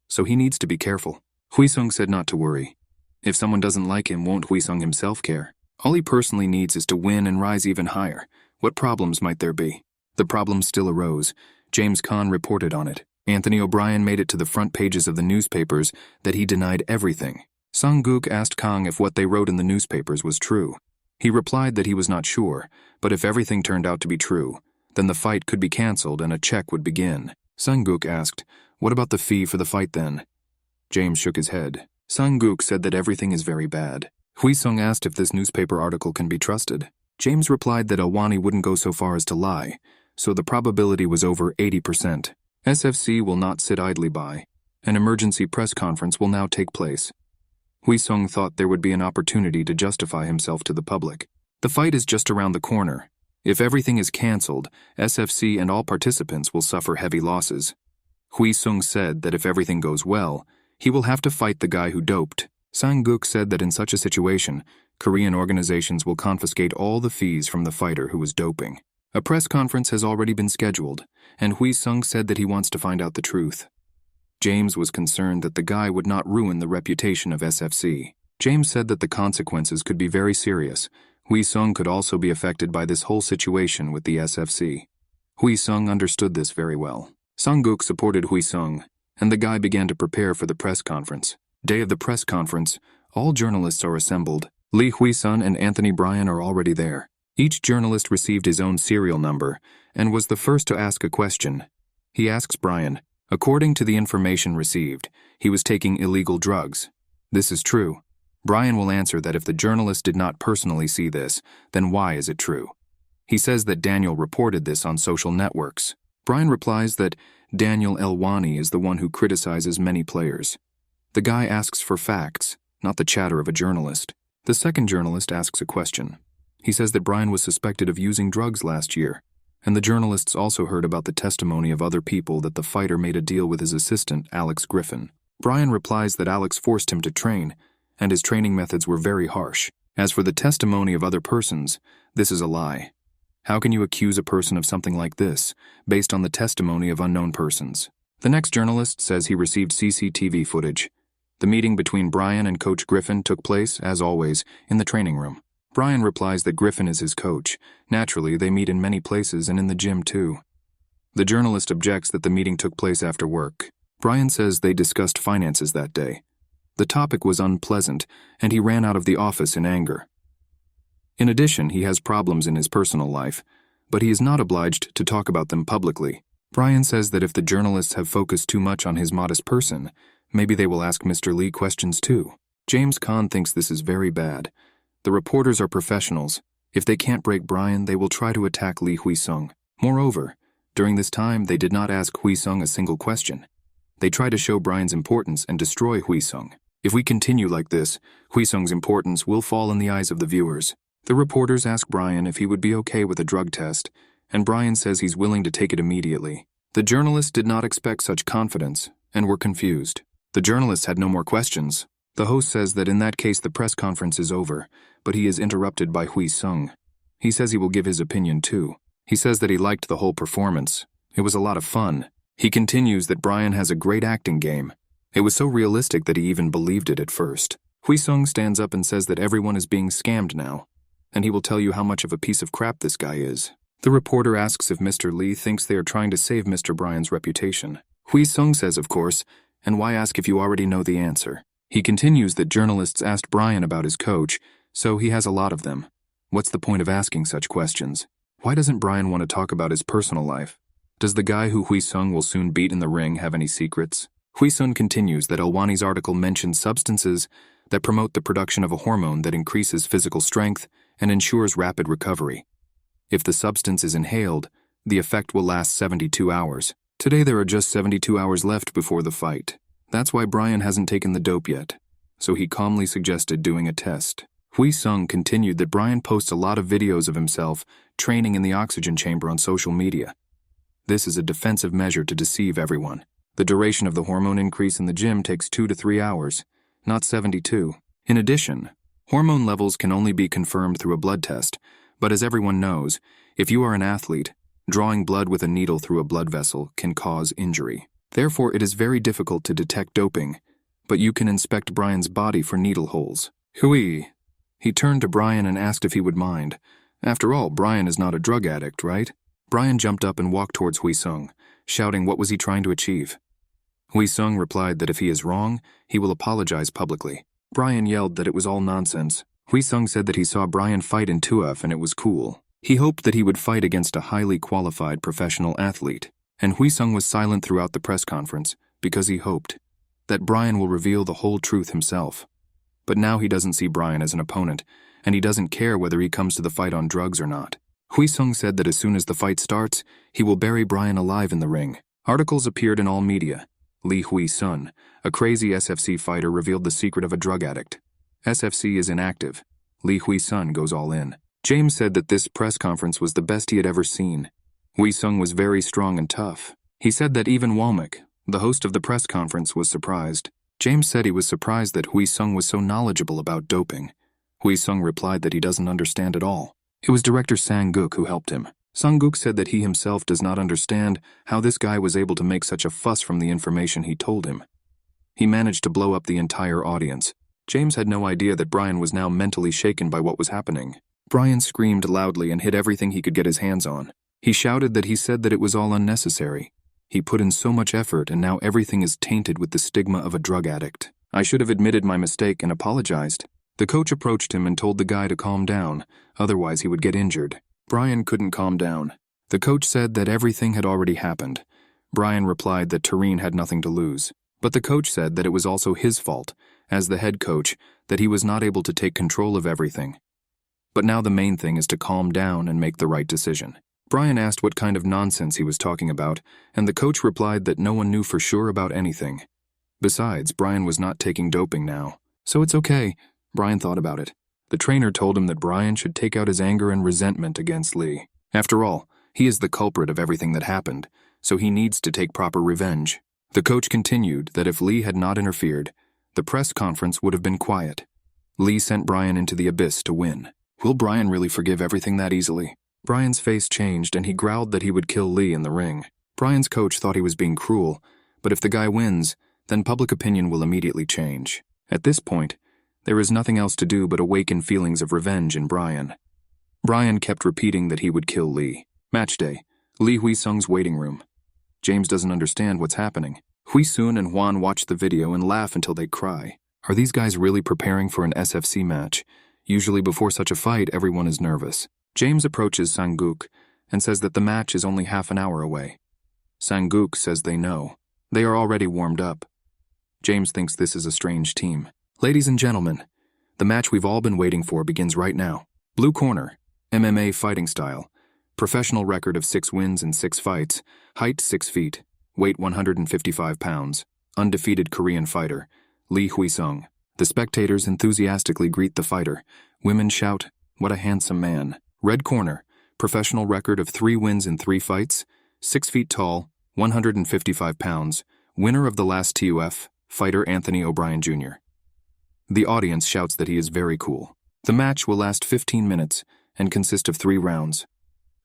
so he needs to be careful. Wheesung said not to worry. If someone doesn't like him, won't Wheesung himself care? All he personally needs is to win and rise even higher. What problems might there be? The problems still arose. James Caan reported on it. Anthony O'Brien made it to the front pages of the newspapers that he denied everything. Sang-guk asked Kang if what they wrote in the newspapers was true. He replied that he was not sure, but if everything turned out to be true, then the fight could be cancelled and a check would begin. Sang-guk asked, "What about the fee for the fight then?" James shook his head. Sang-guk said that everything is very bad. Wheesung asked if this newspaper article can be trusted. James replied that Elwani wouldn't go so far as to lie, so the probability was over 80%. SFC will not sit idly by. An emergency press conference will now take place. Wheesung thought there would be an opportunity to justify himself to the public. The fight is just around the corner. If everything is cancelled, SFC and all participants will suffer heavy losses. Wheesung said that if everything goes well, he will have to fight the guy who doped. Sang-guk said that in such a situation, Korean organizations will confiscate all the fees from the fighter who was doping. A press conference has already been scheduled, and Wheesung said that he wants to find out the truth. James was concerned that the guy would not ruin the reputation of SFC. James said that the consequences could be very serious. Wheesung could also be affected by this whole situation with the SFC. Wheesung understood this very well. Sang-guk supported Wheesung, and the guy began to prepare for the press conference. Day of the press conference, all journalists are assembled. Lee Wheesung and Anthony Bryan are already there. Each journalist received his own serial number and was the first to ask a question. He asks Bryan, according to the information received, he was taking illegal drugs. This is true. Bryan will answer that if the journalist did not personally see this, then why is it true? He says that Daniel reported this on social networks. Bryan replies that Daniel Elwani is the one who criticizes many players. The guy asks for facts, not the chatter of a journalist. The second journalist asks a question. He says that Bryan was suspected of using drugs last year, and the journalists also heard about the testimony of other people that the fighter made a deal with his assistant, Alex Griffin. Bryan replies that Alex forced him to train, and his training methods were very harsh. As for the testimony of other persons, this is a lie. How can you accuse a person of something like this, based on the testimony of unknown persons? The next journalist says he received CCTV footage. The meeting between Brian and Coach Griffin took place, as always, in the training room. Brian replies that Griffin is his coach. Naturally, they meet in many places and in the gym too. The journalist objects that the meeting took place after work. Brian says they discussed finances that day. The topic was unpleasant, and he ran out of the office in anger. In addition, he has problems in his personal life, but he is not obliged to talk about them publicly. Brian says that if the journalists have focused too much on his modest person, maybe they will ask Mr. Lee questions too. James Caan thinks this is very bad. The reporters are professionals. If they can't break Brian, they will try to attack Lee Wheesung. Moreover, during this time, they did not ask Wheesung a single question. They try to show Brian's importance and destroy Wheesung. If we continue like this, Wheesung's importance will fall in the eyes of the viewers. The reporters ask Brian if he would be okay with a drug test, and Brian says he's willing to take it immediately. The journalists did not expect such confidence and were confused. The journalists had no more questions. The host says that in that case the press conference is over, but he is interrupted by Wheesung. He says he will give his opinion too. He says that he liked the whole performance. It was a lot of fun. He continues that Brian has a great acting game. It was so realistic that he even believed it at first. Wheesung stands up and says that everyone is being scammed now, and he will tell you how much of a piece of crap this guy is. The reporter asks if Mr. Lee thinks they are trying to save Mr. Brian's reputation. Wheesung says, of course, and why ask if you already know the answer? He continues that journalists asked Brian about his coach, so he has a lot of them. What's the point of asking such questions? Why doesn't Brian want to talk about his personal life? Does the guy who Wheesung will soon beat in the ring have any secrets? Wheesung continues that Elwani's article mentions substances that promote the production of a hormone that increases physical strength and ensures rapid recovery. If the substance is inhaled, the effect will last 72 hours. Today there are just 72 hours left before the fight. That's why Brian hasn't taken the dope yet, so he calmly suggested doing a test. Wheesung continued that Brian posts a lot of videos of himself training in the oxygen chamber on social media. This is a defensive measure to deceive everyone. The duration of the hormone increase in the gym takes 2 to 3 hours, not 72. In addition, hormone levels can only be confirmed through a blood test, but as everyone knows, if you are an athlete, drawing blood with a needle through a blood vessel can cause injury. Therefore, it is very difficult to detect doping, but you can inspect Brian's body for needle holes. Hui. He turned to Brian and asked if he would mind. After all, Brian is not a drug addict, right? Brian jumped up and walked towards Wheesung, shouting what was he trying to achieve. Wheesung replied that if he is wrong, he will apologize publicly. Brian yelled that it was all nonsense. Wheesung said that he saw Brian fight in Tuaf and it was cool. He hoped that he would fight against a highly qualified professional athlete, and Wheesung was silent throughout the press conference because he hoped that Brian will reveal the whole truth himself. But now he doesn't see Brian as an opponent, and he doesn't care whether he comes to the fight on drugs or not. Wheesung said that as soon as the fight starts, he will bury Brian alive in the ring. Articles appeared in all media. Lee Wheesung, a crazy SFC fighter, revealed the secret of a drug addict. SFC is inactive. Lee Wheesung goes all in. James said that this press conference was the best he had ever seen. Wheesung was very strong and tough. He said that even Walmick, the host of the press conference, was surprised. James said he was surprised that Wheesung was so knowledgeable about doping. Wheesung replied that he doesn't understand at all. It was director Sang-guk who helped him. Sang-guk said that he himself does not understand how this guy was able to make such a fuss from the information he told him. He managed to blow up the entire audience. James had no idea that Brian was now mentally shaken by what was happening. Brian screamed loudly and hit everything he could get his hands on. He shouted that he said that it was all unnecessary. He put in so much effort and now everything is tainted with the stigma of a drug addict. I should have admitted my mistake and apologized. The coach approached him and told the guy to calm down, otherwise he would get injured. Brian couldn't calm down. The coach said that everything had already happened. Brian replied that Tareen had nothing to lose. But the coach said that it was also his fault, as the head coach, that he was not able to take control of everything. But now the main thing is to calm down and make the right decision. Brian asked what kind of nonsense he was talking about, and the coach replied that no one knew for sure about anything. Besides, Brian was not taking doping now. So it's okay. Brian thought about it. The trainer told him that Brian should take out his anger and resentment against Lee. After all, he is the culprit of everything that happened, so he needs to take proper revenge. The coach continued that if Lee had not interfered, the press conference would have been quiet. Lee sent Brian into the abyss to win. Will Brian really forgive everything that easily? Brian's face changed and he growled that he would kill Lee in the ring. Brian's coach thought he was being cruel, but if the guy wins, then public opinion will immediately change. At this point, there is nothing else to do but awaken feelings of revenge in Brian. Brian kept repeating that he would kill Lee. Match day, Lee Hwi-sung's waiting room. James doesn't understand what's happening. Wheesung and Junghwan watch the video and laugh until they cry. Are these guys really preparing for an SFC match? Usually before such a fight, everyone is nervous. James approaches Sang-guk and says that the match is only half an hour away. Sang-guk says they know. They are already warmed up. James thinks this is a strange team. Ladies and gentlemen, the match we've all been waiting for begins right now. Blue corner, MMA fighting style. Professional record of 6 wins and 6 fights. Height 6 feet. Weight 155 pounds. Undefeated Korean fighter, Lee Hwi-sung. The spectators enthusiastically greet the fighter. Women shout, "What a handsome man." Red corner, professional record of 3 wins and 3 fights. 6 feet tall, 155 pounds. Winner of the last TUF, fighter Anthony O'Brien Jr. The audience shouts that he is very cool. The match will last 15 minutes and consist of 3 rounds.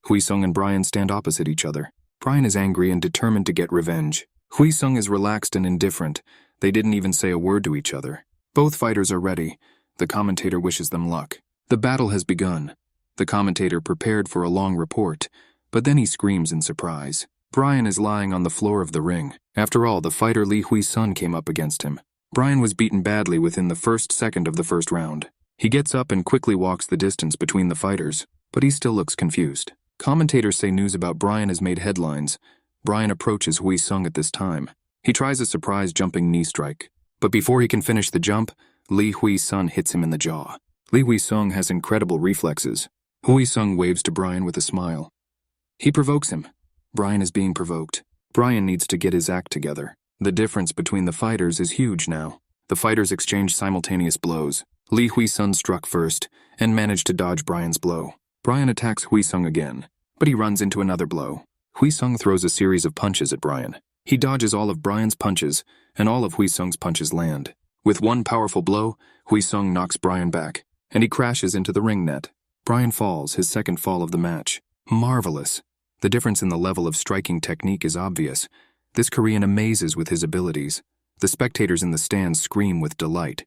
Wheesung and Brian stand opposite each other. Brian is angry and determined to get revenge. Wheesung is relaxed and indifferent. They didn't even say a word to each other. Both fighters are ready. The commentator wishes them luck. The battle has begun. The commentator prepared for a long report, but then he screams in surprise. Brian is lying on the floor of the ring. After all, the fighter Lee Hwi-sung came up against him. Brian was beaten badly within the first second of the first round. He gets up and quickly walks the distance between the fighters, but he still looks confused. Commentators say news about Brian has made headlines. Brian approaches Wheesung at this time. He tries a surprise jumping knee strike, but before he can finish the jump, Lee Hwi-sung hits him in the jaw. Lee Hwi-sung has incredible reflexes. Wheesung waves to Brian with a smile. He provokes him. Brian is being provoked. Brian needs to get his act together. The difference between the fighters is huge now. The fighters exchange simultaneous blows. Lee Hwi-sung struck first and managed to dodge Brian's blow. Brian attacks Wheesung again, but he runs into another blow. Wheesung throws a series of punches at Brian. He dodges all of Brian's punches, and all of Wheesung's punches land. With one powerful blow, Wheesung knocks Brian back, and he crashes into the ring net. Brian falls, his second fall of the match. Marvelous. The difference in the level of striking technique is obvious. This Korean amazes with his abilities. The spectators in the stands scream with delight.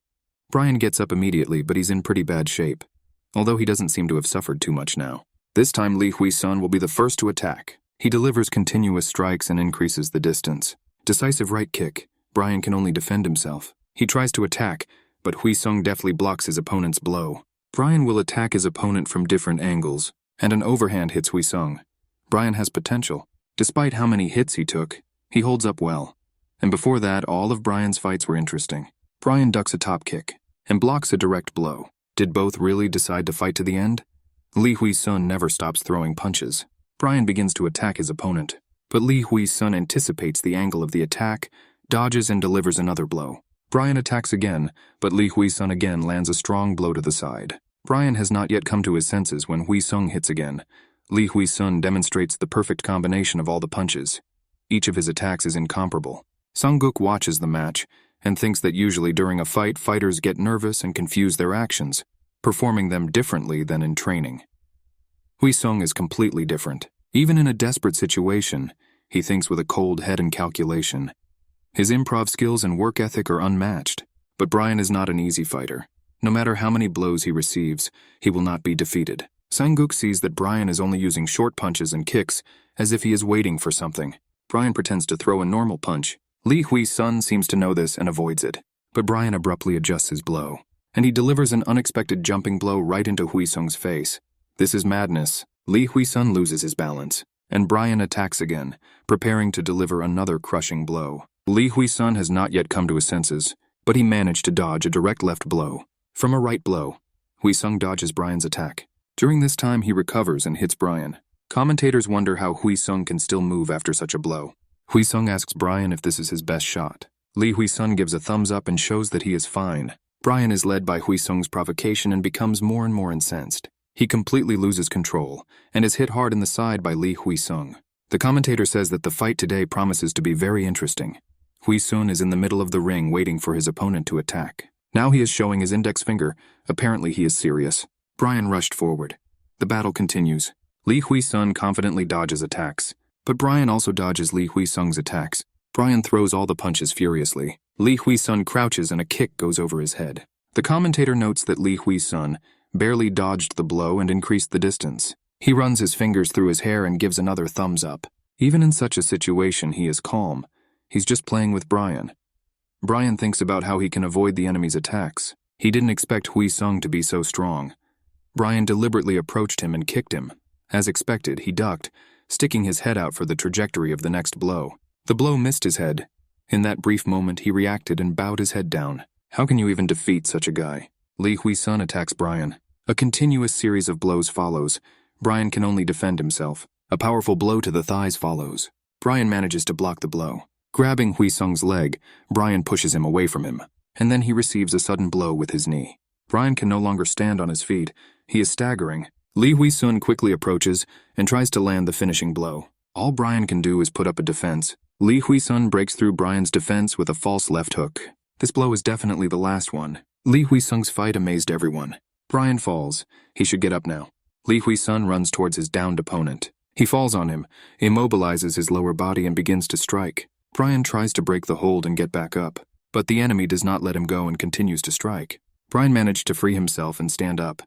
Brian gets up immediately, but he's in pretty bad shape, although he doesn't seem to have suffered too much now. This time Lee Hwi-sung will be the first to attack. He delivers continuous strikes and increases the distance. Decisive right kick. Brian can only defend himself. He tries to attack, but Wheesung deftly blocks his opponent's blow. Brian will attack his opponent from different angles, and an overhand hits Wheesung. Brian has potential. Despite how many hits he took, he holds up well. And before that, all of Brian's fights were interesting. Brian ducks a top kick and blocks a direct blow. Did both really decide to fight to the end? Lee Hwi-sung never stops throwing punches. Brian begins to attack his opponent, but Lee Hwi-sung anticipates the angle of the attack, dodges and delivers another blow. Brian attacks again, but Lee Hwi-sung again lands a strong blow to the side. Brian has not yet come to his senses when Wheesung hits again. Lee Hwi-sung demonstrates the perfect combination of all the punches. Each of his attacks is incomparable. Sang-guk watches the match and thinks that usually during a fight, fighters get nervous and confuse their actions, performing them differently than in training. Wheesung is completely different. Even in a desperate situation, he thinks with a cold head and calculation. His improv skills and work ethic are unmatched. But Brian is not an easy fighter. No matter how many blows he receives, he will not be defeated. Sang-guk sees that Brian is only using short punches and kicks, as if he is waiting for something. Brian pretends to throw a normal punch. Lee Hwi-sung seems to know this and avoids it. But Brian abruptly adjusts his blow, and he delivers an unexpected jumping blow right into Wheesung's face. This is madness. Lee Hwi-sung loses his balance, and Brian attacks again, preparing to deliver another crushing blow. Lee Hwi-sung has not yet come to his senses, but he managed to dodge a direct left blow. From a right blow, Wheesung dodges Brian's attack. During this time, he recovers and hits Brian. Commentators wonder how Wheesung can still move after such a blow. Wheesung asks Brian if this is his best shot. Lee Hwi-sung gives a thumbs up and shows that he is fine. Brian is led by Wheesung's provocation and becomes more and more incensed. He completely loses control and is hit hard in the side by Lee Hwi-sung. The commentator says that the fight today promises to be very interesting. Wheesung is in the middle of the ring waiting for his opponent to attack. Now he is showing his index finger. Apparently he is serious. Brian rushed forward. The battle continues. Lee Wheesung confidently dodges attacks. But Brian also dodges Lee Wheesung's attacks. Brian throws all the punches furiously. Lee Wheesung crouches and a kick goes over his head. The commentator notes that Lee Wheesung barely dodged the blow and increased the distance. He runs his fingers through his hair and gives another thumbs up. Even in such a situation, he is calm. He's just playing with Brian. Brian thinks about how he can avoid the enemy's attacks. He didn't expect Wheesung to be so strong. Brian deliberately approached him and kicked him. As expected, he ducked, sticking his head out for the trajectory of the next blow. The blow missed his head. In that brief moment, he reacted and bowed his head down. How can you even defeat such a guy? Lee Wheesung attacks Brian. A continuous series of blows follows. Brian can only defend himself. A powerful blow to the thighs follows. Brian manages to block the blow. Grabbing Wheesung's leg, Brian pushes him away from him, and then he receives a sudden blow with his knee. Brian can no longer stand on his feet. He is staggering. Lee Wheesung quickly approaches and tries to land the finishing blow. All Brian can do is put up a defense. Lee Wheesung breaks through Brian's defense with a false left hook. This blow is definitely the last one. Lee Wheesung's fight amazed everyone. Brian falls. He should get up now. Lee Wheesung runs towards his downed opponent. He falls on him, immobilizes his lower body and begins to strike. Brian tries to break the hold and get back up, but the enemy does not let him go and continues to strike. Brian managed to free himself and stand up.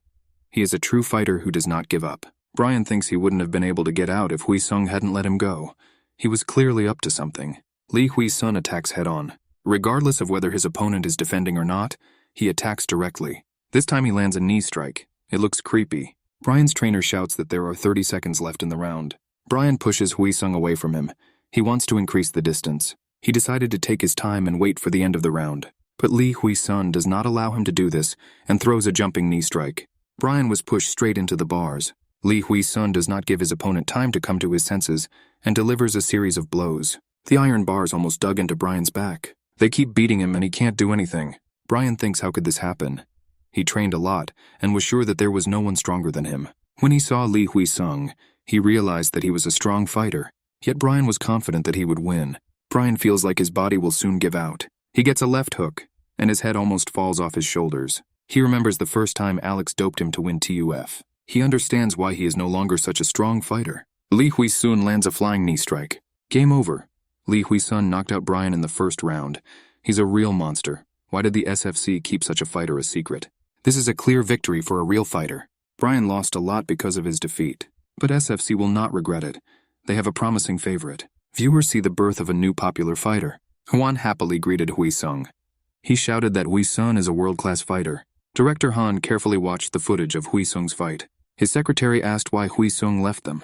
He is a true fighter who does not give up. Brian thinks he wouldn't have been able to get out if Wheesung hadn't let him go. He was clearly up to something. Lee Wheesung attacks head-on. Regardless of whether his opponent is defending or not, he attacks directly. This time he lands a knee strike. It looks creepy. Brian's trainer shouts that there are 30 seconds left in the round. Brian pushes Wheesung away from him. He wants to increase the distance. He decided to take his time and wait for the end of the round. But Lee Wheesung does not allow him to do this and throws a jumping knee strike. Brian was pushed straight into the bars. Lee Wheesung does not give his opponent time to come to his senses and delivers a series of blows. The iron bars almost dug into Brian's back. They keep beating him and he can't do anything. Brian thinks, how could this happen? He trained a lot and was sure that there was no one stronger than him. When he saw Lee Wheesung, he realized that he was a strong fighter. Yet Brian was confident that he would win. Brian feels like his body will soon give out. He gets a left hook, and his head almost falls off his shoulders. He remembers the first time Alex doped him to win TUF. He understands why he is no longer such a strong fighter. Lee Wheesung lands a flying knee strike. Game over. Lee Wheesung knocked out Brian in the first round. He's a real monster. Why did the SFC keep such a fighter a secret? This is a clear victory for a real fighter. Brian lost a lot because of his defeat, but SFC will not regret it. They have a promising favorite. Viewers see the birth of a new popular fighter. Hwan happily greeted Wheesung. He shouted that Wheesung is a world-class fighter. Director Han carefully watched the footage of Wheesung's fight. His secretary asked why Wheesung left them.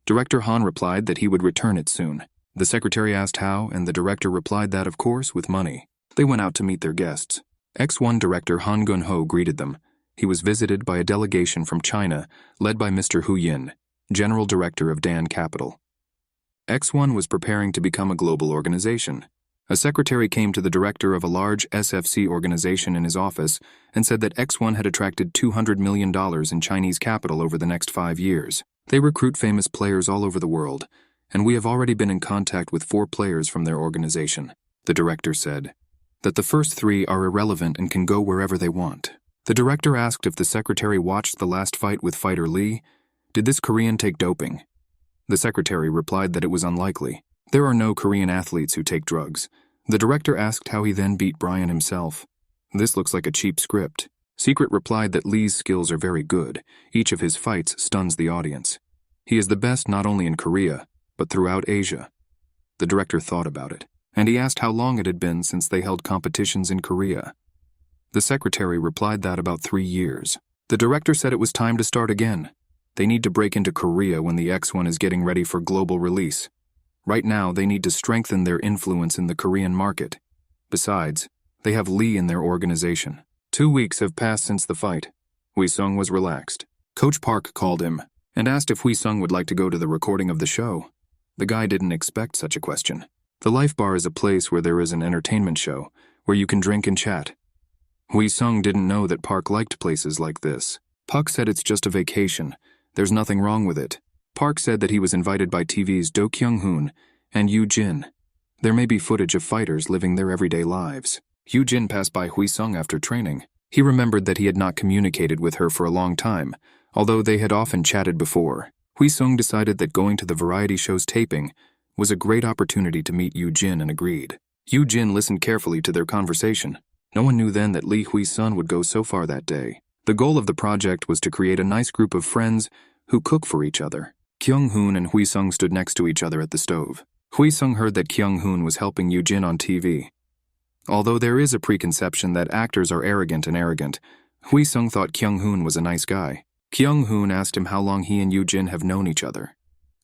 Director Han replied that he would return it soon. The secretary asked how, and the director replied that, of course, with money. They went out to meet their guests. X1 director Han Gun-ho greeted them. He was visited by a delegation from China, led by Mr. Hu Yin, General Director of Dan Capital. X1 was preparing to become a global organization. A secretary came to the director of a large SFC organization in his office and said that X1 had attracted $200 million in Chinese capital over the next 5 years. They recruit famous players all over the world, and we have already been in contact with 4 players from their organization. The director said that the first 3 are irrelevant and can go wherever they want. The director asked if the secretary watched the last fight with fighter Lee. Did this Korean take doping? The secretary replied that it was unlikely. There are no Korean athletes who take drugs. The director asked how he then beat Brian himself. This looks like a cheap script. Secret replied that Lee's skills are very good. Each of his fights stuns the audience. He is the best not only in Korea, but throughout Asia. The director thought about it, and he asked how long it had been since they held competitions in Korea. The secretary replied that about 3 years. The director said it was time to start again. They need to break into Korea when the X1 is getting ready for global release. Right now, they need to strengthen their influence in the Korean market. Besides, they have Lee in their organization. 2 weeks have passed since the fight. Wheesung was relaxed. Coach Park called him and asked if Wheesung would like to go to the recording of the show. The guy didn't expect such a question. The Life Bar is a place where there is an entertainment show, where you can drink and chat. Wheesung didn't know that Park liked places like this. Puck said it's just a vacation. There's nothing wrong with it. Park said that he was invited by TV's Do Kyung-hoon and Yoo Jin. There may be footage of fighters living their everyday lives. Yoo Jin passed by Wheesung after training. He remembered that he had not communicated with her for a long time, although they had often chatted before. Wheesung decided that going to the variety show's taping was a great opportunity to meet Yoo-jin and agreed. Yoo-jin listened carefully to their conversation. No one knew then that Lee Hui-sun would go so far that day. The goal of the project was to create a nice group of friends who cook for each other. Kyung-hoon and Wheesung stood next to each other at the stove. Wheesung heard that Kyung-hoon was helping Yoo-jin on TV. Although there is a preconception that actors are arrogant, Wheesung thought Kyung-hoon was a nice guy. Kyung-hoon asked him how long he and Yoo-jin have known each other.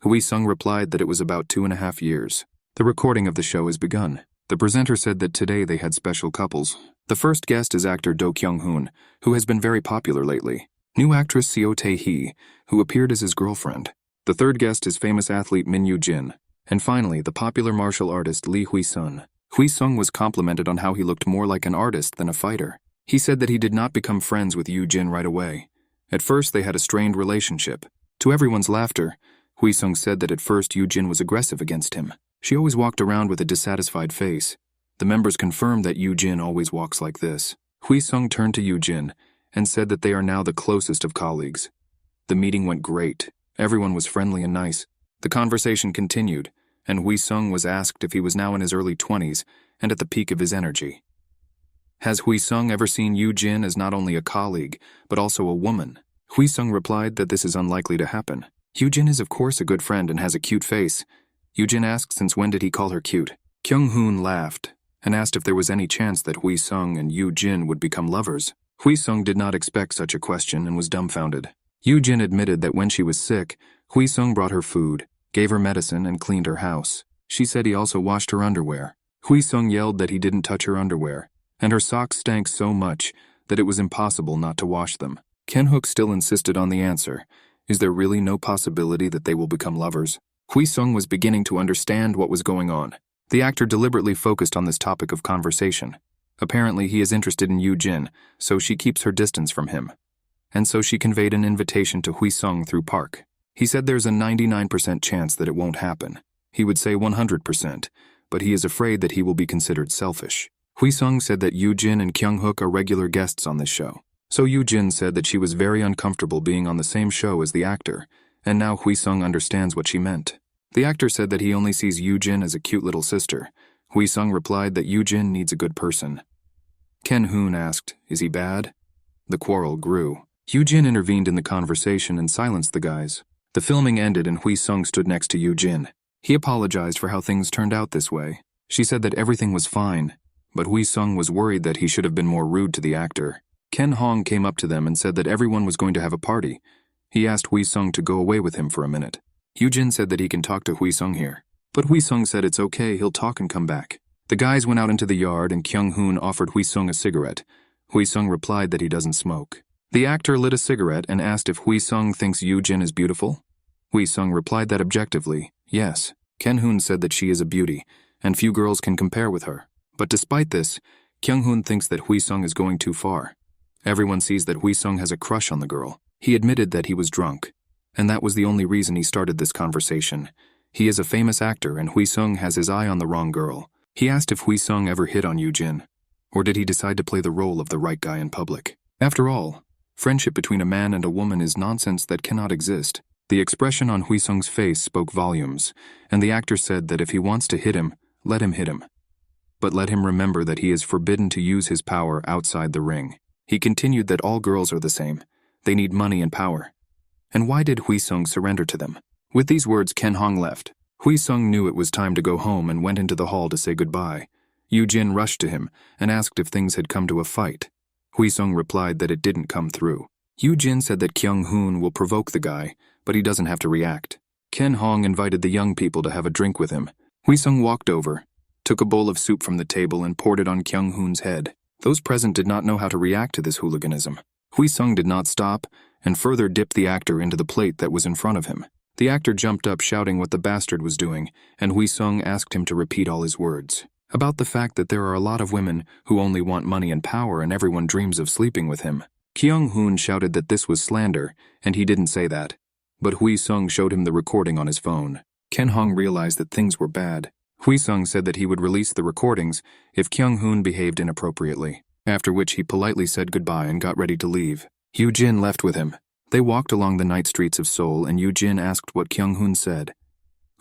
Wheesung replied that it was about 2.5 years. The recording of the show has begun. The presenter said that today they had special couples. The first guest is actor Do Kyung-hoon, who has been very popular lately. New actress Seo Tae-hee, who appeared as his girlfriend. The third guest is famous athlete Min Yoo-jin. And finally, the popular martial artist Lee Hui-sun. Wheesung was complimented on how he looked more like an artist than a fighter. He said that he did not become friends with Yoo-jin right away. At first, they had a strained relationship. To everyone's laughter, Wheesung said that at first Yoo-jin was aggressive against him. She always walked around with a dissatisfied face. The members confirmed that Yoo-jin always walks like this. Wheesung turned to Yoo-jin and said that they are now the closest of colleagues. The meeting went great. Everyone was friendly and nice. The conversation continued, and Wheesung was asked if he was now in his early 20s and at the peak of his energy. Has Wheesung ever seen Yoo-jin as not only a colleague, but also a woman? Wheesung replied that this is unlikely to happen. Yoo-jin is of course a good friend and has a cute face. Yoo-jin asked since when did he call her cute. Kyung-hoon laughed and asked if there was any chance that Wheesung and Yoo-jin would become lovers. Wheesung did not expect such a question and was dumbfounded. Yoo-jin admitted that when she was sick, Wheesung brought her food, gave her medicine, and cleaned her house. She said he also washed her underwear. Wheesung yelled that he didn't touch her underwear, and her socks stank so much that it was impossible not to wash them. Ken-hook still insisted on the answer. Is there really no possibility that they will become lovers? Wheesung was beginning to understand what was going on. The actor deliberately focused on this topic of conversation. Apparently he is interested in Yoo-jin, so she keeps her distance from him. And so she conveyed an invitation to Wheesung through Park. He said there's a 99% chance that it won't happen. He would say 100%, but he is afraid that he will be considered selfish. Wheesung said that Yoo-jin and Kyung-hook are regular guests on this show. So Yoo-jin said that she was very uncomfortable being on the same show as the actor, and now Wheesung understands what she meant. The actor said that he only sees Yoo-jin as a cute little sister. Wheesung replied that Yoo-jin needs a good person. Ken-hoon asked, is he bad? The quarrel grew. Yoo-jin intervened in the conversation and silenced the guys. The filming ended and Wheesung stood next to Yoo-jin. He apologized for how things turned out this way. She said that everything was fine, but Wheesung was worried that he should have been more rude to the actor. Ken Hong came up to them and said that everyone was going to have a party. He asked Wheesung to go away with him for a minute. Yoo-jin said that he can talk to Wheesung here, but Wheesung said it's okay, he'll talk and come back. The guys went out into the yard and Kyung-hoon offered Wheesung a cigarette. Wheesung replied that he doesn't smoke. The actor lit a cigarette and asked if Wheesung thinks Yoo-jin is beautiful. Wheesung replied that objectively, yes. Ken-hoon said that she is a beauty, and few girls can compare with her. But despite this, Kyung-hoon thinks that Wheesung is going too far. Everyone sees that Wheesung has a crush on the girl. He admitted that he was drunk, and that was the only reason he started this conversation. He is a famous actor and Wheesung has his eye on the wrong girl. He asked if Wheesung ever hit on Yoo-jin, or did he decide to play the role of the right guy in public? After all, friendship between a man and a woman is nonsense that cannot exist. The expression on Wheesung's face spoke volumes, and the actor said that if he wants to hit him, let him hit him. But let him remember that he is forbidden to use his power outside the ring. He continued that all girls are the same. They need money and power. And why did Wheesung surrender to them? With these words, Ken Hong left. Wheesung knew it was time to go home and went into the hall to say goodbye. Yoo-jin rushed to him and asked if things had come to a fight. Wheesung replied that it didn't come through. Yoo-jin said that Kyung-hoon will provoke the guy, but he doesn't have to react. Ken Hong invited the young people to have a drink with him. Wheesung walked over, took a bowl of soup from the table and poured it on Kyung-hoon's head. Those present did not know how to react to this hooliganism. Wheesung did not stop and further dipped the actor into the plate that was in front of him. The actor jumped up shouting what the bastard was doing, and Wheesung asked him to repeat all his words. About the fact that there are a lot of women who only want money and power and everyone dreams of sleeping with him. Kyung-hoon shouted that this was slander, and he didn't say that. But Wheesung showed him the recording on his phone. Ken Hong realized that things were bad. Wheesung said that he would release the recordings if Kyung-hoon behaved inappropriately, after which he politely said goodbye and got ready to leave. Yoo-jin left with him. They walked along the night streets of Seoul, and Yoo-jin asked what Kyung-hoon said.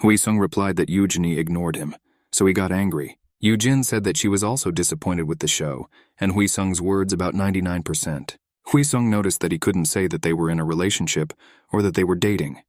Hwi-sung replied that Yoo-jin ignored him, so he got angry. Yoo-jin said that she was also disappointed with the show, and Hwi-sung's words about 99%. Hwi-sung noticed that he couldn't say that they were in a relationship or that they were dating.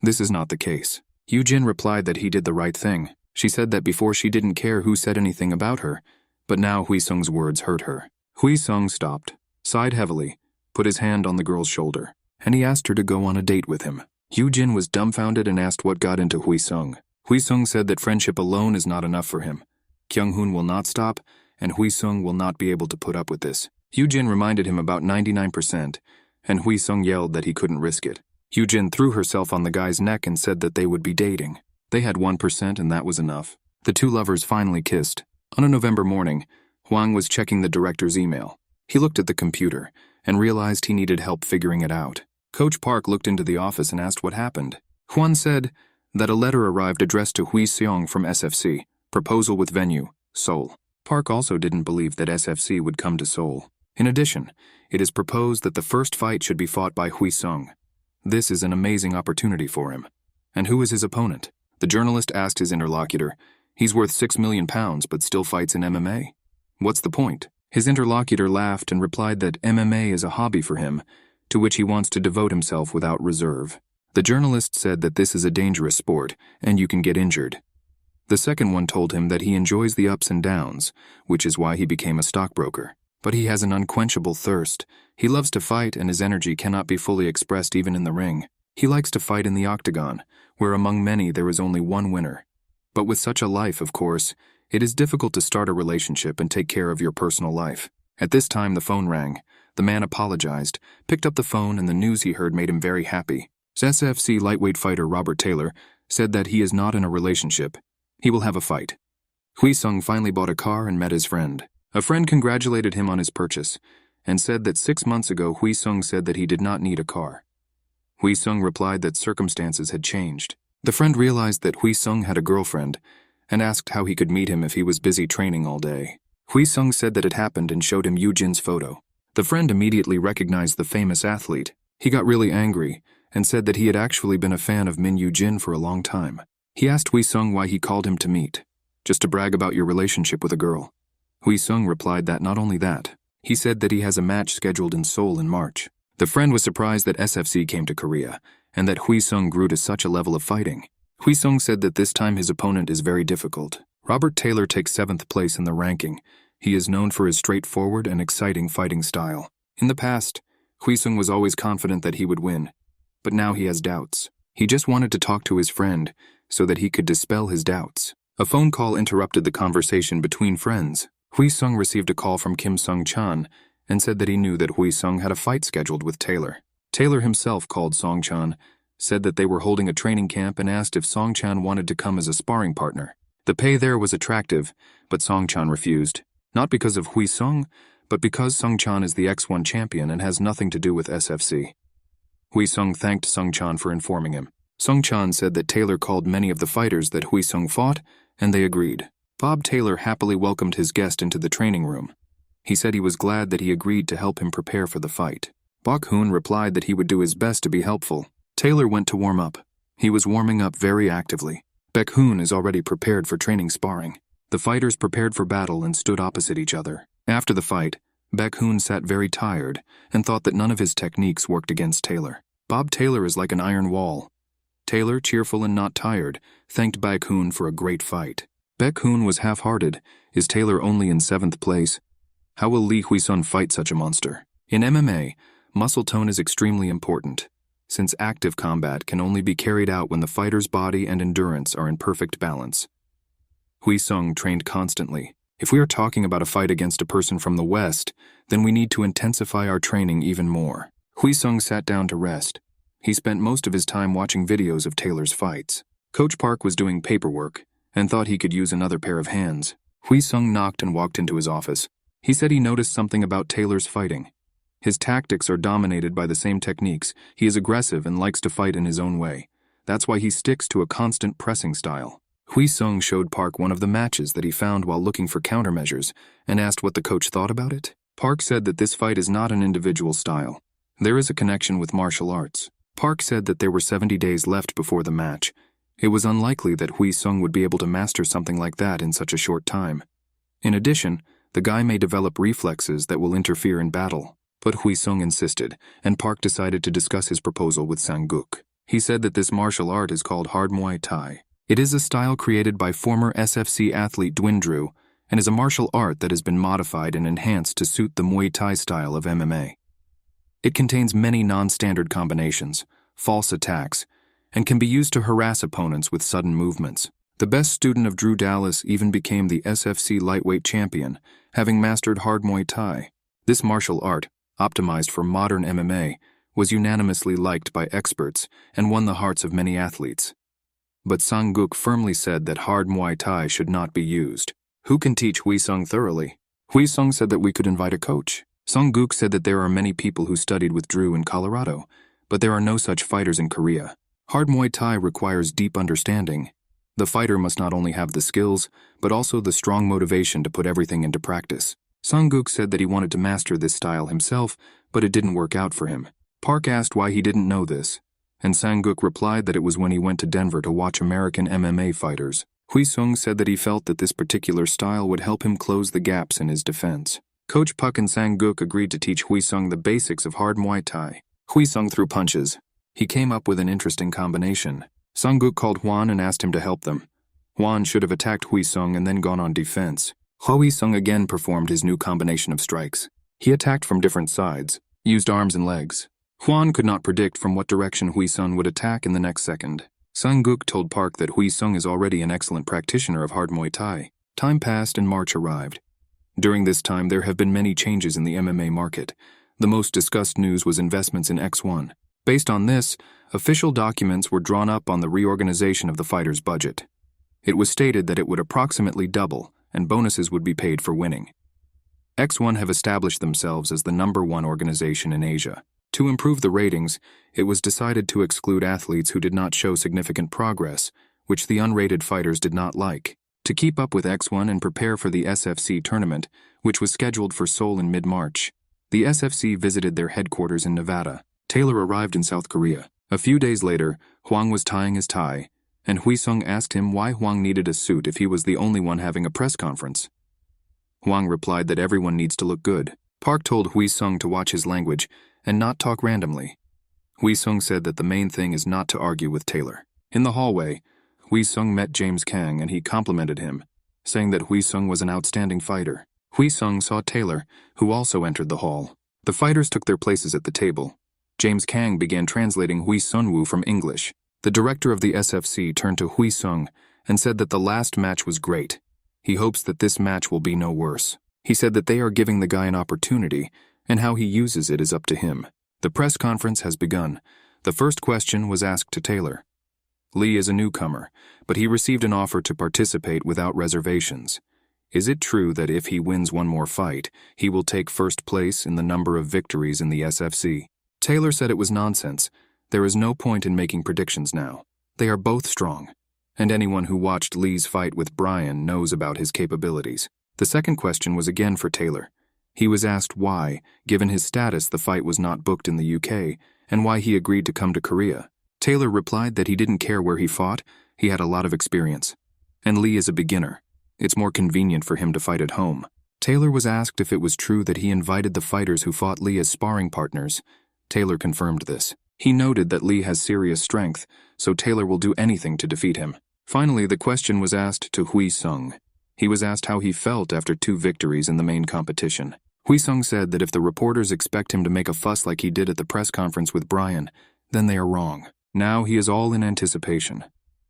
This is not the case. Yoo-jin replied that he did the right thing. She said that before she didn't care who said anything about her, but now Hwi-sung's words hurt her. Hwi-sung stopped, sighed heavily, put his hand on the girl's shoulder, and he asked her to go on a date with him. Yoo-jin was dumbfounded and asked what got into Hwi-sung. Hwi-sung said that friendship alone is not enough for him. Kyung-hoon will not stop, and Hwi-sung will not be able to put up with this. Yoo-jin reminded him about 99%, and Hwi-sung yelled that he couldn't risk it. Yoo-jin threw herself on the guy's neck and said that they would be dating. They had 1% and that was enough. The two lovers finally kissed. On a November morning, Hwang was checking the director's email. He looked at the computer and realized he needed help figuring it out. Coach Park looked into the office and asked what happened. Hwang said that a letter arrived addressed to Wheesung from SFC, proposal with venue, Seoul. Park also didn't believe that SFC would come to Seoul. In addition, it is proposed that the first fight should be fought by Wheesung. This is an amazing opportunity for him. And who is his opponent? The journalist asked his interlocutor. He's worth £6 million but still fights in MMA. What's the point? His interlocutor laughed and replied that MMA is a hobby for him, to which he wants to devote himself without reserve. The journalist said that this is a dangerous sport and you can get injured. The second one told him that he enjoys the ups and downs, which is why he became a stockbroker. But he has an unquenchable thirst. He loves to fight and his energy cannot be fully expressed even in the ring. He likes to fight in the Octagon, where among many there is only one winner. But with such a life, of course, it is difficult to start a relationship and take care of your personal life. At this time the phone rang. The man apologized, picked up the phone, and the news he heard made him very happy. SFC lightweight fighter Robert Taylor said that he is not in a relationship. He will have a fight. Wheesung finally bought a car and met his friend. A friend congratulated him on his purchase and said that 6 months ago Wheesung said that he did not need a car. Wheesung replied that circumstances had changed. The friend realized that Wheesung had a girlfriend and asked how he could meet him if he was busy training all day. Wheesung said that it happened and showed him Yoo-jin's photo. The friend immediately recognized the famous athlete. He got really angry and said that he had actually been a fan of Min Yoo-jin for a long time. He asked Wheesung why he called him to meet, just to brag about your relationship with a girl. Wheesung replied that not only that, he said that he has a match scheduled in Seoul in March. The friend was surprised that SFC came to Korea and that Wheesung grew to such a level of fighting. Wheesung said that this time his opponent is very difficult. Robert Taylor takes 7th place in the ranking. He is known for his straightforward and exciting fighting style. In the past, Wheesung was always confident that he would win, but now he has doubts. He just wanted to talk to his friend so that he could dispel his doubts. A phone call interrupted the conversation between friends. Wheesung received a call from Kim Sung-chan and said that he knew that Wheesung had a fight scheduled with Taylor. Taylor himself called Song-chan, said that they were holding a training camp and asked if Song-chan wanted to come as a sparring partner. The pay there was attractive, but Song-chan refused. Not because of Wheesung, but because Sung-chan is the X1 champion and has nothing to do with SFC. Wheesung thanked Sung-chan for informing him. Sung-chan said that Taylor called many of the fighters that Wheesung fought, and they agreed. Bob Taylor happily welcomed his guest into the training room. He said he was glad that he agreed to help him prepare for the fight. Bok-hoon replied that he would do his best to be helpful. Taylor went to warm up. He was warming up very actively. Baek-hoon is already prepared for training sparring. The fighters prepared for battle and stood opposite each other. After the fight, Baek-hoon sat very tired and thought that none of his techniques worked against Taylor. Bob Taylor is like an iron wall. Taylor, cheerful and not tired, thanked Baek-hoon for a great fight. Baek-hoon was half-hearted. Is Taylor only in 7th place? How will Lee Hwi-sung fight such a monster? In MMA, muscle tone is extremely important, since active combat can only be carried out when the fighter's body and endurance are in perfect balance. Wheesung trained constantly. If we are talking about a fight against a person from the West, then we need to intensify our training even more. Wheesung sat down to rest. He spent most of his time watching videos of Taylor's fights. Coach Park was doing paperwork and thought he could use another pair of hands. Wheesung knocked and walked into his office. He said he noticed something about Taylor's fighting. His tactics are dominated by the same techniques. He is aggressive and likes to fight in his own way. That's why he sticks to a constant pressing style. Wheesung showed Park one of the matches that he found while looking for countermeasures and asked what the coach thought about it. Park said that this fight is not an individual style. There is a connection with martial arts. Park said that there were 70 days left before the match. It was unlikely that Wheesung would be able to master something like that in such a short time. In addition, the guy may develop reflexes that will interfere in battle. But Wheesung insisted, and Park decided to discuss his proposal with Sang-guk. He said that this martial art is called hard Muay Thai. It is a style created by former SFC athlete Dwindrew, and is a martial art that has been modified and enhanced to suit the Muay Thai style of MMA. It contains many non-standard combinations, false attacks, and can be used to harass opponents with sudden movements. The best student of Drew Dallas even became the SFC lightweight champion, having mastered hard Muay Thai. This martial art, optimized for modern MMA, was unanimously liked by experts and won the hearts of many athletes. But Sang-guk firmly said that hard Muay Thai should not be used. Who can teach Wheesung thoroughly? Wheesung said that we could invite a coach. Sang-guk said that there are many people who studied with Drew in Colorado, but there are no such fighters in Korea. Hard Muay Thai requires deep understanding. The fighter must not only have the skills, but also the strong motivation to put everything into practice. Sang-guk said that he wanted to master this style himself, but it didn't work out for him. Park asked why he didn't know this, and Sang-guk replied that it was when he went to Denver to watch American MMA fighters. Wheesung said that he felt that this particular style would help him close the gaps in his defense. Coach Park and Sang-guk agreed to teach Wheesung the basics of hard Muay Thai. Wheesung threw punches. He came up with an interesting combination. Sang-guk called Hwan and asked him to help them. Hwan should have attacked Wheesung and then gone on defense. Wheesung again performed his new combination of strikes. He attacked from different sides, used arms and legs. Hwan could not predict from what direction Wheesung would attack in the next second. Sang-guk told Park that Wheesung is already an excellent practitioner of hard Muay Thai. Time passed and March arrived. During this time, there have been many changes in the MMA market. The most discussed news was investments in X1. Based on this, official documents were drawn up on the reorganization of the fighter's budget. It was stated that it would approximately double, and bonuses would be paid for winning. X1 have established themselves as the #1 organization in Asia. To improve the ratings, it was decided to exclude athletes who did not show significant progress, which the unrated fighters did not like. To keep up with X1 and prepare for the SFC tournament, which was scheduled for Seoul in mid-March, the SFC visited their headquarters in Nevada. Taylor arrived in South Korea. A few days later, Hwang was tying his tie, and Wheesung asked him why Hwang needed a suit if he was the only one having a press conference. Hwang replied that everyone needs to look good. Park told Wheesung to watch his language and not talk randomly. Wheesung said that the main thing is not to argue with Taylor. In the hallway, Wheesung met James Kang and he complimented him, saying that Wheesung was an outstanding fighter. Wheesung saw Taylor, who also entered the hall. The fighters took their places at the table. James Kang began translating Wheesung Woo from English. The director of the SFC turned to Wheesung and said that the last match was great. He hopes that this match will be no worse. He said that they are giving the guy an opportunity, and how he uses it is up to him. The press conference has begun. The first question was asked to Taylor. Lee is a newcomer, but he received an offer to participate without reservations. Is it true that if he wins one more fight, he will take first place in the number of victories in the SFC? Taylor said it was nonsense. There is no point in making predictions now. They are both strong, and anyone who watched Lee's fight with Bryan knows about his capabilities. The second question was again for Taylor. He was asked why, given his status, the fight was not booked in the UK, and why he agreed to come to Korea. Taylor replied that he didn't care where he fought, he had a lot of experience. And Lee is a beginner. It's more convenient for him to fight at home. Taylor was asked if it was true that he invited the fighters who fought Lee as sparring partners. Taylor confirmed this. He noted that Lee has serious strength, so Taylor will do anything to defeat him. Finally, the question was asked to Wheesung. He was asked how he felt after 2 victories in the main competition. Wheesung said that if the reporters expect him to make a fuss like he did at the press conference with Bryan, then they are wrong. Now he is all in anticipation.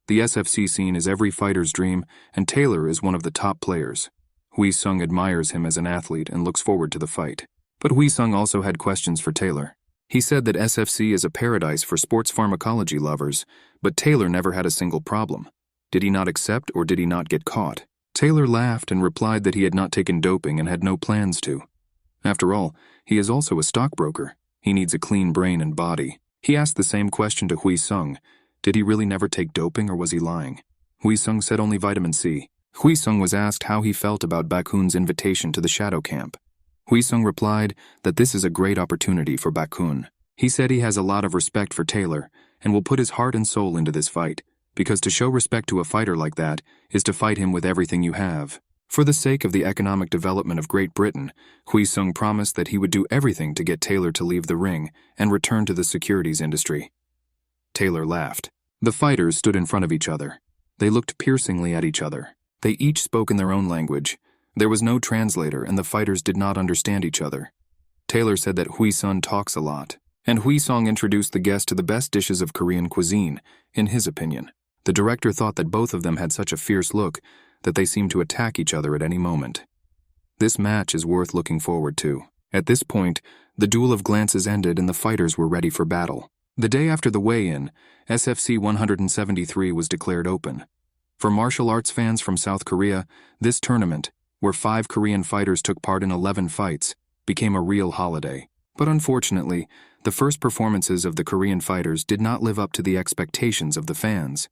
The SFC scene is every fighter's dream, and Taylor is one of the top players. Wheesung admires him as an athlete and looks forward to the fight. But Wheesung also had questions for Taylor. He said that SFC is a paradise for sports pharmacology lovers, but Taylor never had a single problem. Did he not accept or did he not get caught? Taylor laughed and replied that he had not taken doping and had no plans to. After all, he is also a stockbroker. He needs a clean brain and body. He asked the same question to Wheesung. Did he really never take doping or was he lying? Wheesung said only vitamin C. Wheesung was asked how he felt about Baekhoon's invitation to the shadow camp. Wheesung replied that this is a great opportunity for Baekhoon. He said he has a lot of respect for Taylor and will put his heart and soul into this fight, because to show respect to a fighter like that is to fight him with everything you have. For the sake of the economic development of Great Britain, Wheesung promised that he would do everything to get Taylor to leave the ring and return to the securities industry. Taylor laughed. The fighters stood in front of each other. They looked piercingly at each other. They each spoke in their own language. There was no translator, and the fighters did not understand each other. Taylor said that Wheesung talks a lot, and Wheesung introduced the guest to the best dishes of Korean cuisine, in his opinion. The director thought that both of them had such a fierce look that they seemed to attack each other at any moment. This match is worth looking forward to. At this point, the duel of glances ended and the fighters were ready for battle. The day after the weigh-in, SFC 173 was declared open. For martial arts fans from South Korea, this tournament, where 5 Korean fighters took part in 11 fights, became a real holiday. But unfortunately, the first performances of the Korean fighters did not live up to the expectations of the fans.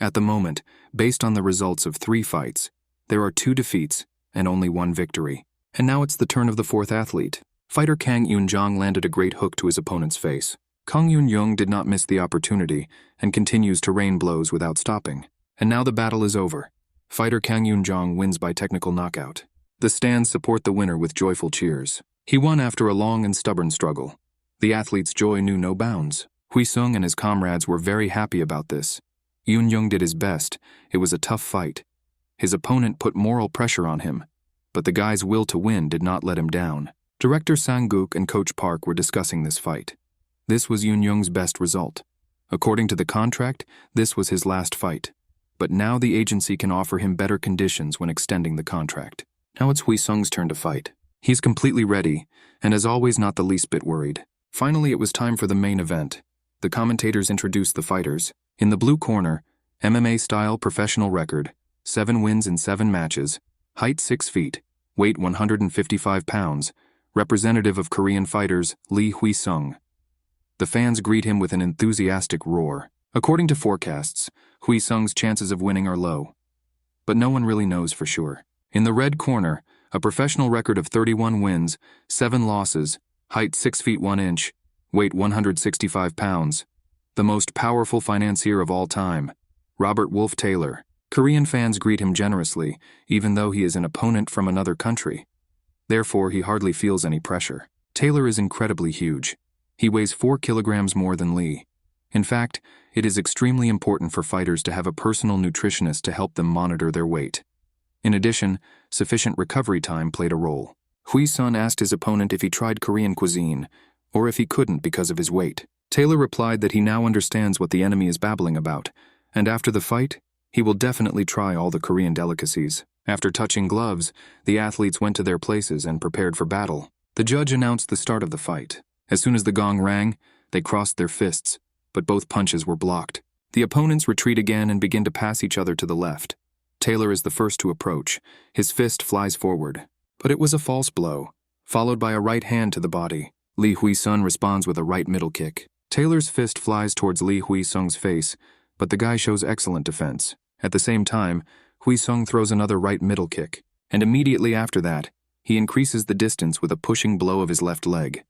At the moment, based on the results of 3 fights, there are 2 defeats and only 1 victory. And now it's the turn of the 4th athlete. Fighter Kang Yoon-jong landed a great hook to his opponent's face. Kang Yoon-jong did not miss the opportunity and continues to rain blows without stopping. And now the battle is over. Fighter Kang Yoon-jong wins by technical knockout. The stands support the winner with joyful cheers. He won after a long and stubborn struggle. The athlete's joy knew no bounds. Wheesung and his comrades were very happy about this. Yoon-jong did his best. It was a tough fight. His opponent put moral pressure on him, but the guy's will to win did not let him down. Director Sang-guk and Coach Park were discussing this fight. This was Yoon-jong's best result. According to the contract, this was his last fight. But now the agency can offer him better conditions when extending the contract. Now it's Wheesung's turn to fight. He's completely ready, and as always not the least bit worried. Finally, it was time for the main event. The commentators introduced the fighters. In the blue corner, MMA-style professional record, 7 wins in 7 matches, height 6 feet, weight 155 pounds, representative of Korean fighters Lee Wheesung. The fans greet him with an enthusiastic roar. According to forecasts, Wheesung's chances of winning are low. But no one really knows for sure. In the red corner, a professional record of 31 wins, 7 losses, height 6 feet 1 inch, weight 165 pounds. The most powerful financier of all time, Robert Wolf Taylor. Korean fans greet him generously, even though he is an opponent from another country. Therefore, he hardly feels any pressure. Taylor is incredibly huge. He weighs 4 kilograms more than Lee. In fact, it is extremely important for fighters to have a personal nutritionist to help them monitor their weight. In addition, sufficient recovery time played a role. Wheesung asked his opponent if he tried Korean cuisine, or if he couldn't because of his weight. Taylor replied that he now understands what the enemy is babbling about, and after the fight, he will definitely try all the Korean delicacies. After touching gloves, the athletes went to their places and prepared for battle. The judge announced the start of the fight. As soon as the gong rang, they crossed their fists, but both punches were blocked. The opponents retreat again and begin to pass each other to the left. Taylor is the first to approach. His fist flies forward, but it was a false blow, followed by a right hand to the body. Lee Wheesung responds with a right middle kick. Taylor's fist flies towards Lee Wheesung's face, but the guy shows excellent defense. At the same time, Wheesung throws another right middle kick, and immediately after that, he increases the distance with a pushing blow of his left leg.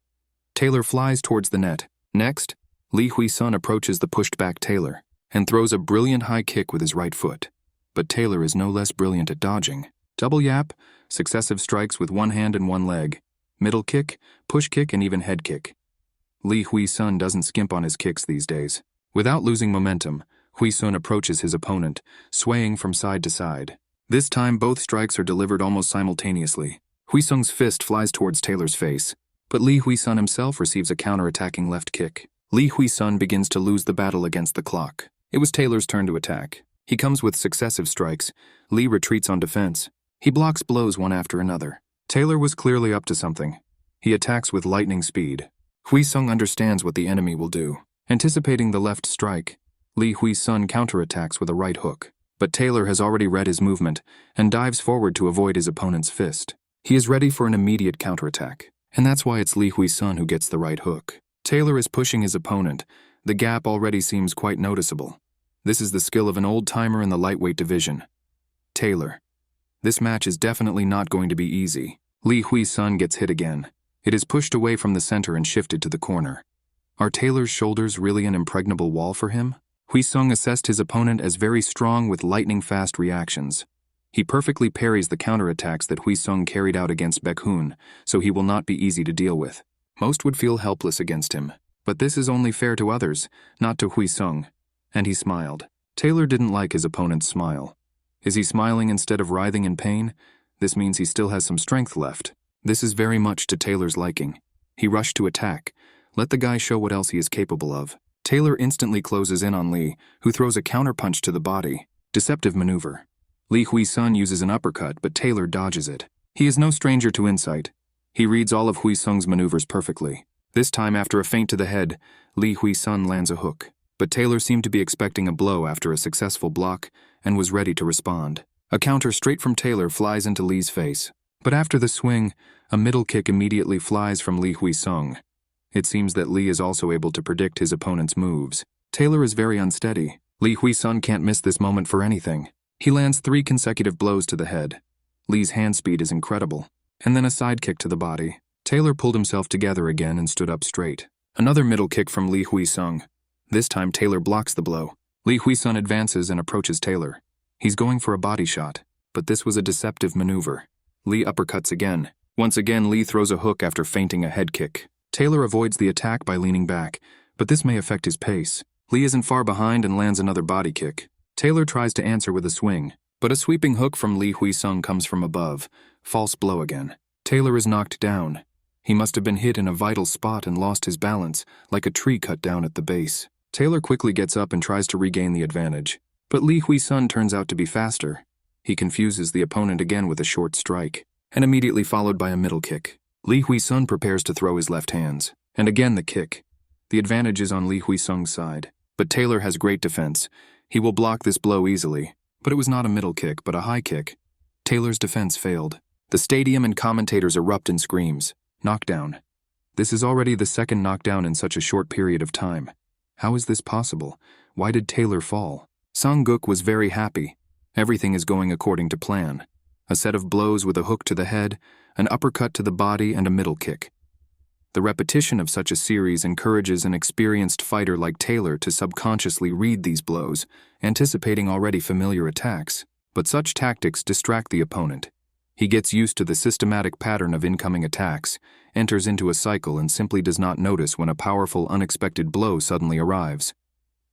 Taylor flies towards the net. Next, Lee Wheesung approaches the pushed-back Taylor and throws a brilliant high kick with his right foot. But Taylor is no less brilliant at dodging. Double yap, successive strikes with one hand and one leg, middle kick, push kick, and even head kick. Lee Wheesung doesn't skimp on his kicks these days. Without losing momentum, Wheesung approaches his opponent, swaying from side to side. This time, both strikes are delivered almost simultaneously. Wheesung's fist flies towards Taylor's face, but Lee Wheesung himself receives a counter-attacking left kick. Lee Wheesung begins to lose the battle against the clock. It was Taylor's turn to attack. He comes with successive strikes. Lee retreats on defense. He blocks blows one after another. Taylor was clearly up to something. He attacks with lightning speed. Wheesung understands what the enemy will do. Anticipating the left strike, Lee Wheesung counterattacks with a right hook. But Taylor has already read his movement and dives forward to avoid his opponent's fist. He is ready for an immediate counterattack, and that's why it's Lee Wheesung who gets the right hook. Taylor is pushing his opponent. The gap already seems quite noticeable. This is the skill of an old-timer in the lightweight division. Taylor. This match is definitely not going to be easy. Lee Wheesung gets hit again. It is pushed away from the center and shifted to the corner. Are Taylor's shoulders really an impregnable wall for him? Wheesung assessed his opponent as very strong with lightning-fast reactions. He perfectly parries the counterattacks that Wheesung carried out against Baekhoon, so he will not be easy to deal with. Most would feel helpless against him, but this is only fair to others, not to Wheesung. And he smiled. Taylor didn't like his opponent's smile. Is he smiling instead of writhing in pain? This means he still has some strength left. This is very much to Taylor's liking. He rushed to attack. Let the guy show what else he is capable of. Taylor instantly closes in on Lee, who throws a counterpunch to the body. Deceptive maneuver. Lee Wheesung uses an uppercut, but Taylor dodges it. He is no stranger to insight. He reads all of Wheesung's maneuvers perfectly. This time, after a feint to the head, Lee Wheesung lands a hook. But Taylor seemed to be expecting a blow after a successful block and was ready to respond. A counter straight from Taylor flies into Lee's face. But after the swing, a middle kick immediately flies from Lee Wheesung. It seems that Lee is also able to predict his opponent's moves. Taylor is very unsteady. Lee Wheesung can't miss this moment for anything. He lands 3 consecutive blows to the head. Lee's hand speed is incredible. And then a side kick to the body. Taylor pulled himself together again and stood up straight. Another middle kick from Lee Wheesung. This time Taylor blocks the blow. Lee Wheesung advances and approaches Taylor. He's going for a body shot, but this was a deceptive maneuver. Lee uppercuts again. Once again, Lee throws a hook after feinting a head kick. Taylor avoids the attack by leaning back, but this may affect his pace. Lee isn't far behind and lands another body kick. Taylor tries to answer with a swing, but a sweeping hook from Lee Wheesung comes from above. False blow again. Taylor is knocked down. He must have been hit in a vital spot and lost his balance, like a tree cut down at the base. Taylor quickly gets up and tries to regain the advantage, but Lee Wheesung turns out to be faster. He confuses the opponent again with a short strike, and immediately followed by a middle kick. Lee Wheesung prepares to throw his left hands, and again the kick. The advantage is on Lee Wheesung's side, but Taylor has great defense. He will block this blow easily, but it was not a middle kick, but a high kick. Taylor's defense failed. The stadium and commentators erupt in screams. Knockdown. This is already the second knockdown in such a short period of time. How is this possible? Why did Taylor fall? Sang-guk was very happy. Everything is going according to plan. A set of blows with a hook to the head, an uppercut to the body, and a middle kick. The repetition of such a series encourages an experienced fighter like Taylor to subconsciously read these blows, anticipating already familiar attacks. But such tactics distract the opponent. He gets used to the systematic pattern of incoming attacks, enters into a cycle, and simply does not notice when a powerful, unexpected blow suddenly arrives.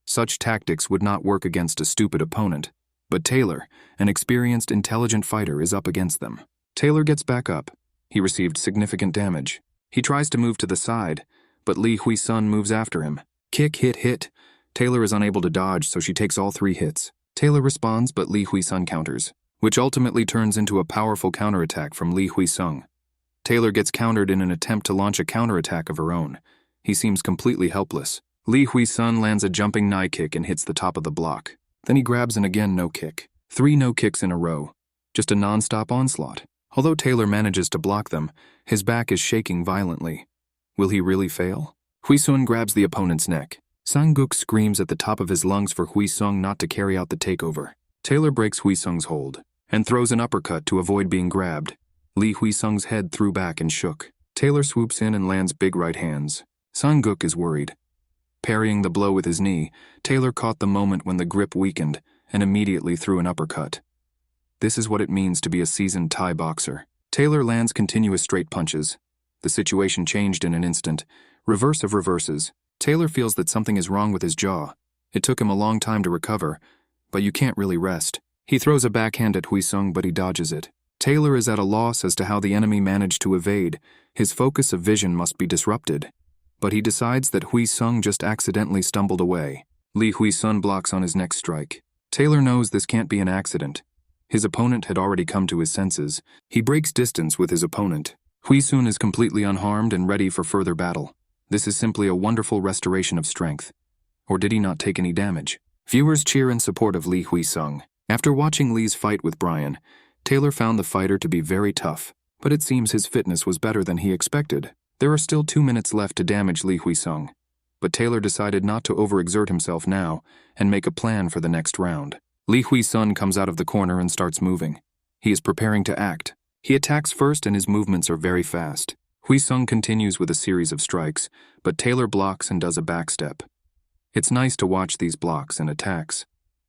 Such tactics would not work against a stupid opponent, but Taylor, an experienced, intelligent fighter, is up against them. Taylor gets back up. He received significant damage. He tries to move to the side, but Lee Wheesung moves after him. Kick, hit, hit. Taylor is unable to dodge, so she takes all 3 hits. Taylor responds, but Lee Wheesung counters, which ultimately turns into a powerful counterattack from Lee Wheesung. Taylor gets countered in an attempt to launch a counterattack of her own. He seems completely helpless. Lee Wheesung lands a jumping knee kick and hits the top of the block. Then he grabs an again no kick. 3 no kicks in a row. Just a non-stop onslaught. Although Taylor manages to block them, his back is shaking violently. Will he really fail? Wheesung grabs the opponent's neck. Sang-guk screams at the top of his lungs for Wheesung not to carry out the takeover. Taylor breaks Wheesung's hold and throws an uppercut to avoid being grabbed. Lee Wheesung's head threw back and shook. Taylor swoops in and lands big right hands. Sang-guk is worried. Parrying the blow with his knee, Taylor caught the moment when the grip weakened and immediately threw an uppercut. This is what it means to be a seasoned Thai boxer. Taylor lands continuous straight punches. The situation changed in an instant. Reverse of reverses. Taylor feels that something is wrong with his jaw. It took him a long time to recover, but you can't really rest. He throws a backhand at Wheesung, but he dodges it. Taylor is at a loss as to how the enemy managed to evade. His focus of vision must be disrupted. But he decides that Wheesung just accidentally stumbled away. Lee Wheesung blocks on his next strike. Taylor knows this can't be an accident. His opponent had already come to his senses. He breaks distance with his opponent. Wheesung is completely unharmed and ready for further battle. This is simply a wonderful restoration of strength. Or did he not take any damage? Viewers cheer in support of Lee Wheesung. After watching Lee's fight with Brian, Taylor found the fighter to be very tough, but it seems his fitness was better than he expected. There are still 2 minutes left to damage Lee Wheesung, but Taylor decided not to overexert himself now and make a plan for the next round. Lee Wheesung comes out of the corner and starts moving. He is preparing to act. He attacks first and his movements are very fast. Wheesung continues with a series of strikes, but Taylor blocks and does a backstep. It's nice to watch these blocks and attacks.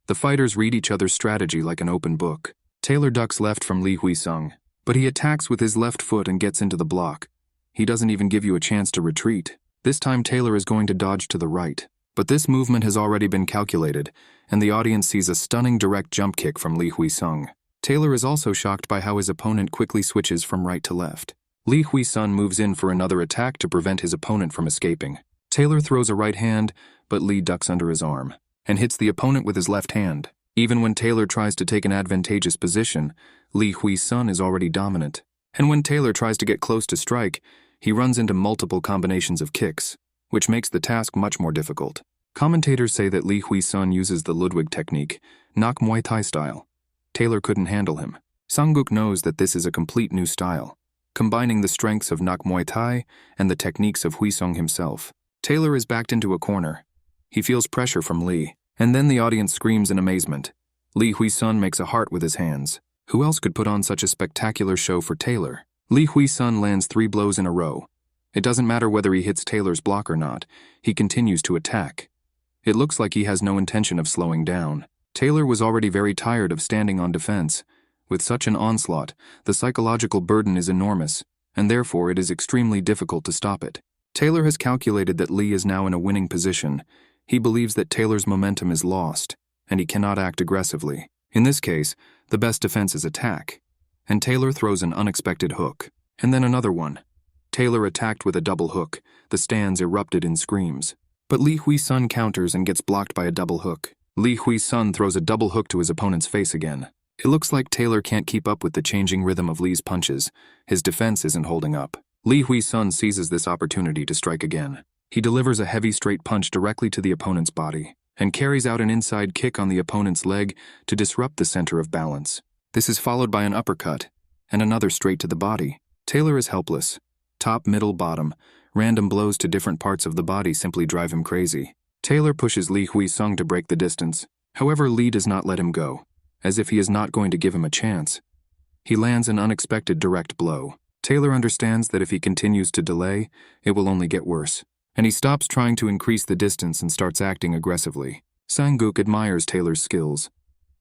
The fighters read each other's strategy like an open book. Taylor ducks left from Lee Wheesung, but he attacks with his left foot and gets into the block. He doesn't even give you a chance to retreat. This time Taylor is going to dodge to the right. But this movement has already been calculated, and the audience sees a stunning direct jump kick from Lee Wheesung. Taylor is also shocked by how his opponent quickly switches from right to left. Lee Wheesung moves in for another attack to prevent his opponent from escaping. Taylor throws a right hand, but Lee ducks under his arm and hits the opponent with his left hand. Even when Taylor tries to take an advantageous position, Lee Wheesung is already dominant. And when Taylor tries to get close to strike, he runs into multiple combinations of kicks, which makes the task much more difficult. Commentators say that Lee Wheesung uses the Ludwig technique, knock Muay Thai style. Taylor couldn't handle him. Sang-guk knows that this is a complete new style, combining the strengths of knock Muay Thai and the techniques of Wheesung himself. Taylor is backed into a corner. He feels pressure from Lee, and then the audience screams in amazement. Lee Wheesung makes a heart with his hands. Who else could put on such a spectacular show for Taylor? Lee Wheesung lands 3 blows in a row. It doesn't matter whether he hits Taylor's block or not, he continues to attack. It looks like he has no intention of slowing down. Taylor was already very tired of standing on defense. With such an onslaught, the psychological burden is enormous, and therefore it is extremely difficult to stop it. Taylor has calculated that Lee is now in a winning position. He believes that Taylor's momentum is lost, and he cannot act aggressively. In this case, the best defense is attack. And Taylor throws an unexpected hook, and then another one. Taylor attacked with a double hook. The stands erupted in screams. But Lee Wheesung counters and gets blocked by a double hook. Lee Wheesung throws a double hook to his opponent's face again. It looks like Taylor can't keep up with the changing rhythm of Lee's punches. His defense isn't holding up. Lee Wheesung seizes this opportunity to strike again. He delivers a heavy straight punch directly to the opponent's body, and carries out an inside kick on the opponent's leg to disrupt the center of balance. This is followed by an uppercut, and another straight to the body. Taylor is helpless. Top, middle, bottom. Random blows to different parts of the body simply drive him crazy. Taylor pushes Lee Wheesung to break the distance. However, Lee does not let him go, as if he is not going to give him a chance. He lands an unexpected direct blow. Taylor understands that if he continues to delay, it will only get worse, and he stops trying to increase the distance and starts acting aggressively. Sang-guk admires Taylor's skills.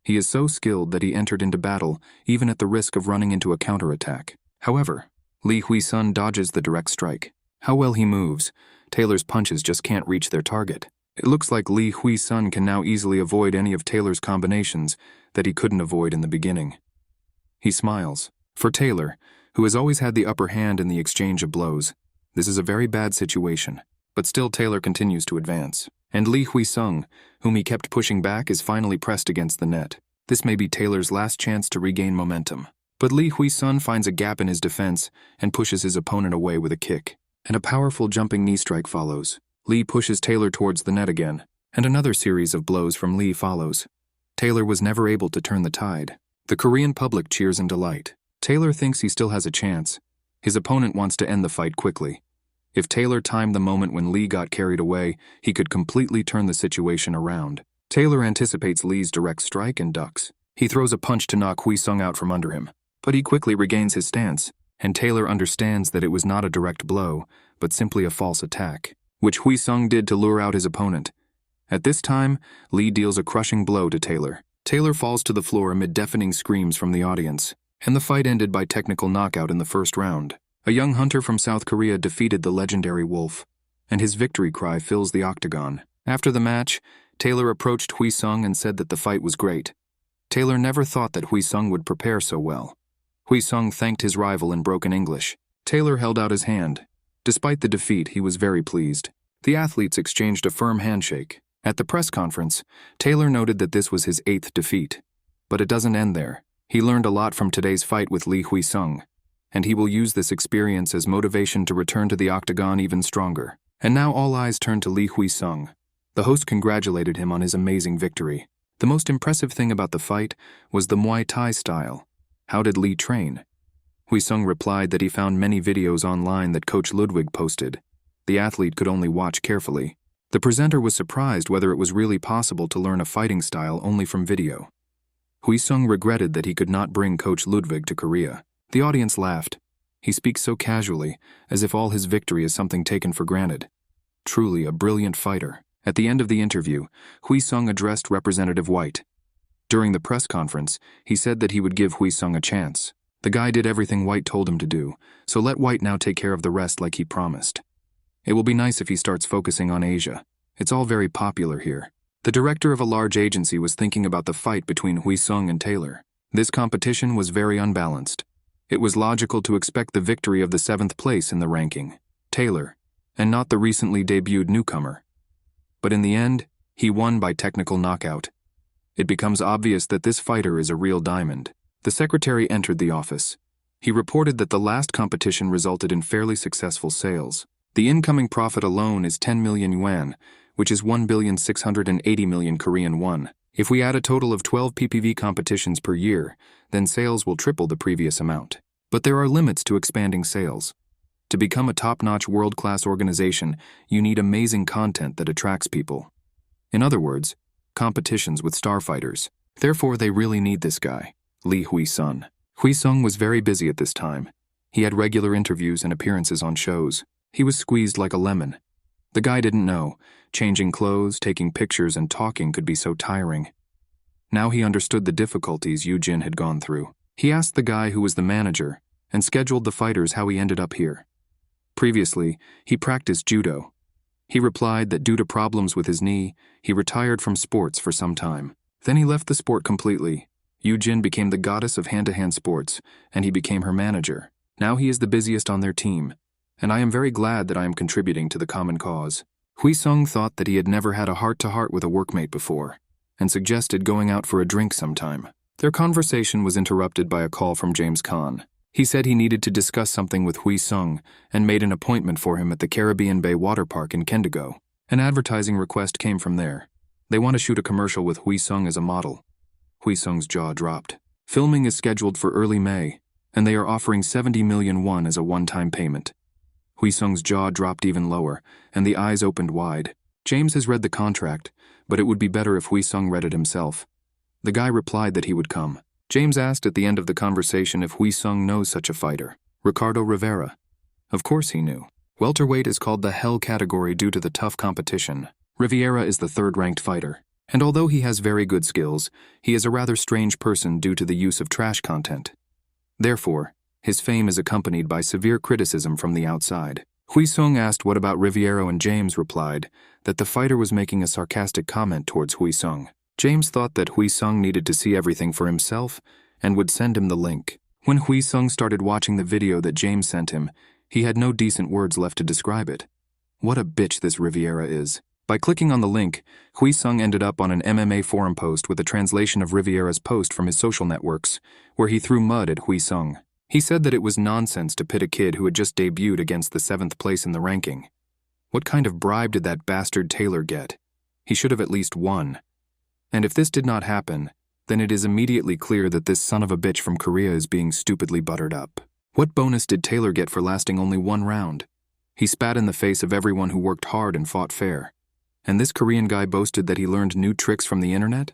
He is so skilled that he entered into battle even at the risk of running into a counterattack. However, Lee Wheesung dodges the direct strike. How well he moves, Taylor's punches just can't reach their target. It looks like Lee Wheesung can now easily avoid any of Taylor's combinations that he couldn't avoid in the beginning. He smiles. For Taylor, who has always had the upper hand in the exchange of blows, this is a very bad situation. But still Taylor continues to advance. And Lee Wheesung, whom he kept pushing back, is finally pressed against the net. This may be Taylor's last chance to regain momentum. But Lee Wheesung finds a gap in his defense and pushes his opponent away with a kick. And a powerful jumping knee strike follows. Lee pushes Taylor towards the net again, and another series of blows from Lee follows. Taylor was never able to turn the tide. The Korean public cheers in delight. Taylor thinks he still has a chance. His opponent wants to end the fight quickly. If Taylor timed the moment when Lee got carried away, he could completely turn the situation around. Taylor anticipates Lee's direct strike and ducks. He throws a punch to knock Wheesung out from under him, but he quickly regains his stance, and Taylor understands that it was not a direct blow, but simply a false attack, which Wheesung did to lure out his opponent. At this time, Lee deals a crushing blow to Taylor. Taylor falls to the floor amid deafening screams from the audience, and the fight ended by technical knockout in the first round. A young hunter from South Korea defeated the legendary Wolf, and his victory cry fills the octagon. After the match, Taylor approached Wheesung and said that the fight was great. Taylor never thought that Wheesung would prepare so well. Wheesung thanked his rival in broken English. Taylor held out his hand. Despite the defeat, he was very pleased. The athletes exchanged a firm handshake. At the press conference, Taylor noted that this was his 8th defeat. But it doesn't end there. He learned a lot from today's fight with Lee Wheesung, and he will use this experience as motivation to return to the octagon even stronger. And now all eyes turn to Lee Wheesung. The host congratulated him on his amazing victory. The most impressive thing about the fight was the Muay Thai style. How did Lee train? Wheesung replied that he found many videos online that Coach Ludwig posted. The athlete could only watch carefully. The presenter was surprised whether it was really possible to learn a fighting style only from video. Wheesung regretted that he could not bring Coach Ludwig to Korea. The audience laughed. He speaks so casually, as if all his victory is something taken for granted. Truly a brilliant fighter. At the end of the interview, Wheesung addressed Representative White. During the press conference, he said that he would give Wheesung a chance. The guy did everything White told him to do, so let White now take care of the rest like he promised. It will be nice if he starts focusing on Asia. It's all very popular here. The director of a large agency was thinking about the fight between Wheesung and Taylor. This competition was very unbalanced. It was logical to expect the victory of the 7th place in the ranking, Taylor, and not the recently debuted newcomer. But in the end, he won by technical knockout. It becomes obvious that this fighter is a real diamond. The secretary entered the office. He reported that the last competition resulted in fairly successful sales. The incoming profit alone is 10 million yuan, which is 1,680 million Korean won. If we add a total of 12 PPV competitions per year, then sales will triple the previous amount. But there are limits to expanding sales. To become a top-notch world-class organization, you need amazing content that attracts people. In other words, competitions with star fighters. Therefore, they really need this guy, Lee Wheesung. Wheesung was very busy at this time. He had regular interviews and appearances on shows. He was squeezed like a lemon. The guy didn't know. Changing clothes, taking pictures, and talking could be so tiring. Now he understood the difficulties Yoo-jin had gone through. He asked the guy who was the manager and scheduled the fighters how he ended up here. Previously, he practiced judo. He replied that due to problems with his knee, he retired from sports for some time. Then he left the sport completely. Yoo-jin became the goddess of hand-to-hand sports, and he became her manager. Now he is the busiest on their team, and I am very glad that I am contributing to the common cause. Wheesung thought that he had never had a heart-to-heart with a workmate before, and suggested going out for a drink sometime. Their conversation was interrupted by a call from James Caan. He said he needed to discuss something with Wheesung and made an appointment for him at the Caribbean Bay Water Park in Kendigo. An advertising request came from there. They want to shoot a commercial with Wheesung as a model. Wheesung's jaw dropped. Filming is scheduled for early May, and they are offering 70 million won as a one-time payment. Wheesung's jaw dropped even lower, and the eyes opened wide. James has read the contract, but it would be better if Wheesung read it himself. The guy replied that he would come. James asked at the end of the conversation if Wheesung knows such a fighter, Ricardo Rivera. Of course he knew. Welterweight is called the hell category due to the tough competition. Riviera is the third-ranked fighter, and although he has very good skills, he is a rather strange person due to the use of trash content. Therefore, his fame is accompanied by severe criticism from the outside. Wheesung asked what about Riviera, and James replied that the fighter was making a sarcastic comment towards Wheesung. James thought that Wheesung needed to see everything for himself and would send him the link. When Wheesung started watching the video that James sent him, he had no decent words left to describe it. What a bitch this Riviera is. By clicking on the link, Wheesung ended up on an MMA forum post with a translation of Riviera's post from his social networks, where he threw mud at Wheesung. He said that it was nonsense to pit a kid who had just debuted against the 7th place in the ranking. What kind of bribe did that bastard Taylor get? He should have at least won. And if this did not happen, then it is immediately clear that this son of a bitch from Korea is being stupidly buttered up. What bonus did Taylor get for lasting only one round? He spat in the face of everyone who worked hard and fought fair. And this Korean guy boasted that he learned new tricks from the internet?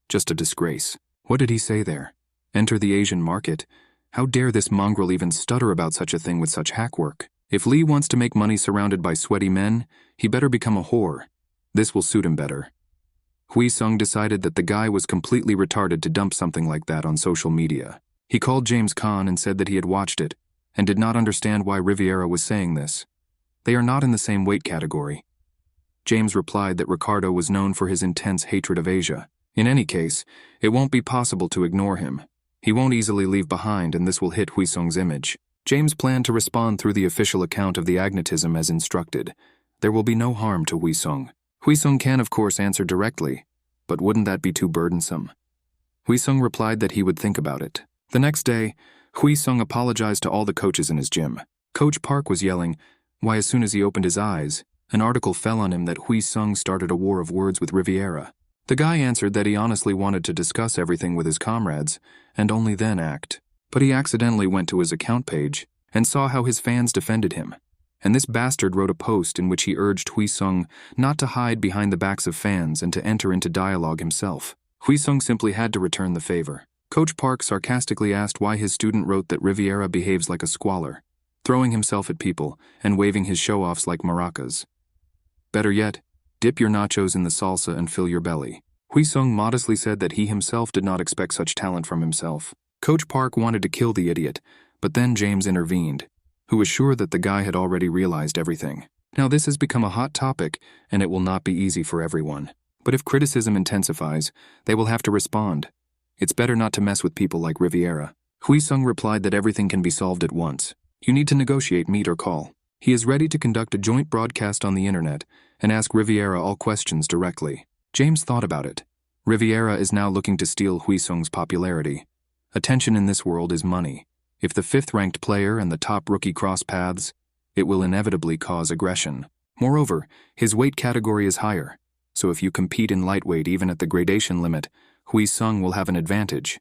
Just a disgrace. What did he say there? Enter the Asian market? How dare this mongrel even stutter about such a thing with such hackwork? If Lee wants to make money surrounded by sweaty men, he better become a whore. This will suit him better. Wheesung decided that the guy was completely retarded to dump something like that on social media. He called James Caan and said that he had watched it, and did not understand why Riviera was saying this. They are not in the same weight category. James replied that Ricardo was known for his intense hatred of Asia. In any case, it won't be possible to ignore him. He won't easily leave behind, and this will hit Wheesung's image. James planned to respond through the official account of the agnetism as instructed. There will be no harm to Wheesung. Wheesung can, of course, answer directly, but wouldn't that be too burdensome? Wheesung replied that he would think about it. The next day, Wheesung apologized to all the coaches in his gym. Coach Park was yelling, why as soon as he opened his eyes, an article fell on him that Wheesung started a war of words with Riviera. The guy answered that he honestly wanted to discuss everything with his comrades, and only then act. But he accidentally went to his account page and saw how his fans defended him. And this bastard wrote a post in which he urged Wheesung not to hide behind the backs of fans and to enter into dialogue himself. Wheesung simply had to return the favor. Coach Park sarcastically asked why his student wrote that Riviera behaves like a squalor. throwing himself at people and waving his show-offs like maracas. Better yet, dip your nachos in the salsa and fill your belly. Wheesung modestly said that he himself did not expect such talent from himself. Coach Park wanted to kill the idiot, but then James intervened, who was sure that the guy had already realized everything. Now this has become a hot topic, and it will not be easy for everyone. But if criticism intensifies, they will have to respond. It's better not to mess with people like Riviera. Wheesung replied that everything can be solved at once. You need to negotiate meet or call. He is ready to conduct a joint broadcast on the internet and ask Riviera all questions directly. James thought about it. Riviera is now looking to steal Wheesung's popularity. Attention in this world is money. If the fifth-ranked player and the top rookie cross paths, it will inevitably cause aggression. Moreover, his weight category is higher, so if you compete in lightweight even at the gradation limit, Wheesung will have an advantage.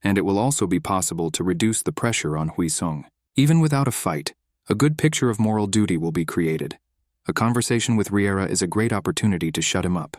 And it will also be possible to reduce the pressure on Wheesung. Even without a fight, a good picture of moral duty will be created. A conversation with Riviera is a great opportunity to shut him up.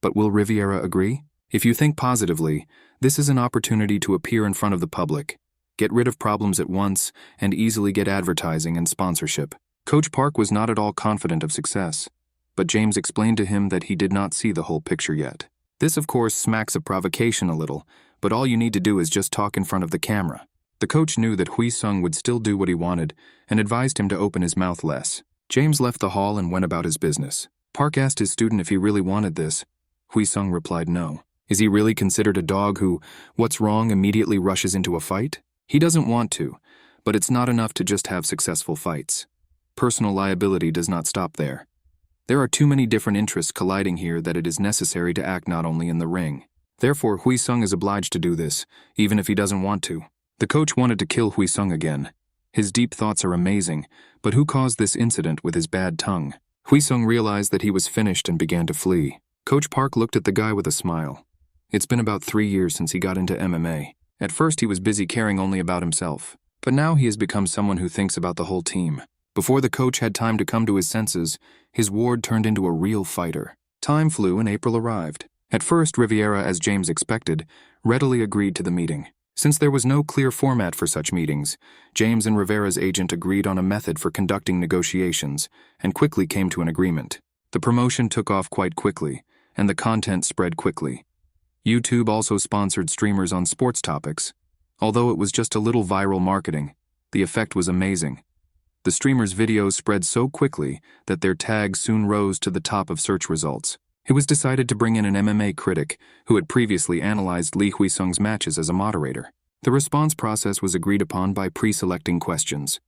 But will Riviera agree? If you think positively, this is an opportunity to appear in front of the public, get rid of problems at once, and easily get advertising and sponsorship. Coach Park was not at all confident of success, but James explained to him that he did not see the whole picture yet. This, of course, smacks of provocation a little, but all you need to do is just talk in front of the camera. The coach knew that Wheesung would still do what he wanted and advised him to open his mouth less. James left the hall and went about his business. Park asked his student if he really wanted this. Wheesung replied no. Is he really considered a dog who, what's wrong, immediately rushes into a fight? He doesn't want to, but it's not enough to just have successful fights. Personal liability does not stop there. There are too many different interests colliding here that it is necessary to act not only in the ring. Therefore, Wheesung is obliged to do this, even if he doesn't want to. The coach wanted to kill Wheesung again. His deep thoughts are amazing, but who caused this incident with his bad tongue? Wheesung realized that he was finished and began to flee. Coach Park looked at the guy with a smile. It's been about 3 years since he got into MMA. At first he was busy caring only about himself, but now he has become someone who thinks about the whole team. Before the coach had time to come to his senses, his ward turned into a real fighter. Time flew and April arrived. At first, Riviera, as James expected, readily agreed to the meeting. Since there was no clear format for such meetings, James and Rivera's agent agreed on a method for conducting negotiations and quickly came to an agreement. The promotion took off quite quickly, and the content spread quickly. YouTube also sponsored streamers on sports topics. Although it was just a little viral marketing, the effect was amazing. The streamers' videos spread so quickly that their tags soon rose to the top of search results. It was decided to bring in an MMA critic who had previously analyzed Lee Wheesung's matches as a moderator. The response process was agreed upon by pre-selecting questions.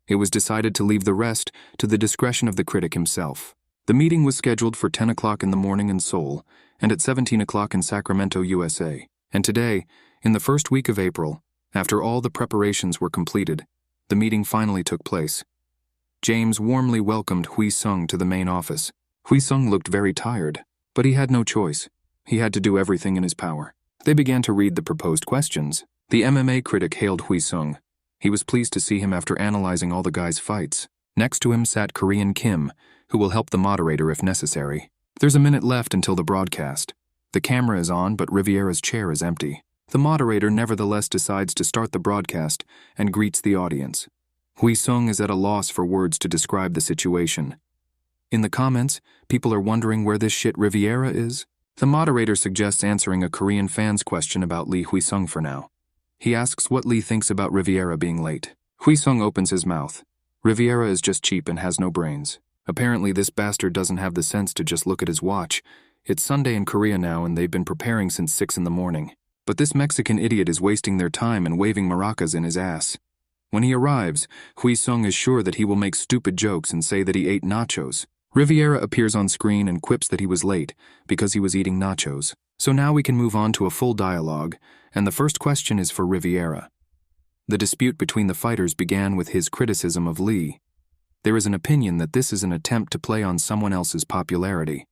It was decided to leave the rest to the discretion of the critic himself. The meeting was scheduled for 10 o'clock in the morning in Seoul and at 17 o'clock in Sacramento, USA. And today, in the first week of April, after all the preparations were completed, the meeting finally took place. James warmly welcomed Wheesung to the main office. Wheesung looked very tired, but he had no choice. He had to do everything in his power. They began to read the proposed questions. The MMA critic hailed Wheesung. He was pleased to see him after analyzing all the guys' fights. Next to him sat Korean Kim, who will help the moderator if necessary. There's a minute left until the broadcast. The camera is on, but Riviera's chair is empty. The moderator nevertheless decides to start the broadcast and greets the audience. Wheesung is at a loss for words to describe the situation. In the comments, people are wondering where this shit Riviera is. The moderator suggests answering a Korean fan's question about Lee Wheesung for now. He asks what Lee thinks about Riviera being late. Wheesung opens his mouth. Riviera is just cheap and has no brains. Apparently this bastard doesn't have the sense to just look at his watch. It's Sunday in Korea now and they've been preparing since 6 in the morning. But this Mexican idiot is wasting their time and waving maracas in his ass. When he arrives, Wheesung is sure that he will make stupid jokes and say that he ate nachos. Riviera appears on screen and quips that he was late because he was eating nachos. So now we can move on to a full dialogue, and the first question is for Riviera. The dispute between the fighters began with his criticism of Lee. There is an opinion that this is an attempt to play on someone else's popularity.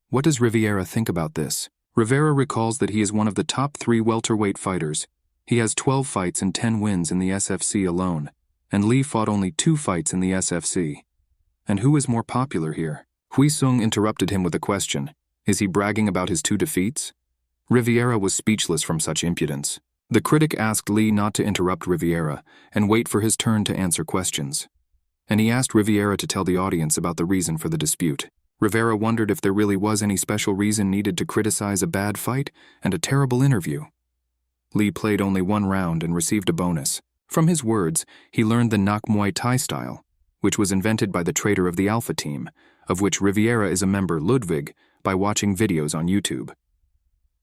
What does Riviera think about this? Riviera recalls that he is one of the top 3 welterweight fighters. He has 12 fights and 10 wins in the SFC alone, and Lee fought only 2 fights in the SFC. And who is more popular here? Wheesung interrupted him with a question. Is he bragging about his 2 defeats? Riviera was speechless from such impudence. The critic asked Lee not to interrupt Riviera and wait for his turn to answer questions. and he asked Riviera to tell the audience about the reason for the dispute. Rivera wondered if there really was any special reason needed to criticize a bad fight and a terrible interview. Lee played only one round and received a bonus. From his words, he learned the Nak Muay Thai style, which was invented by the traitor of the Alpha Team, of which Riviera is a member, Ludwig, by watching videos on YouTube.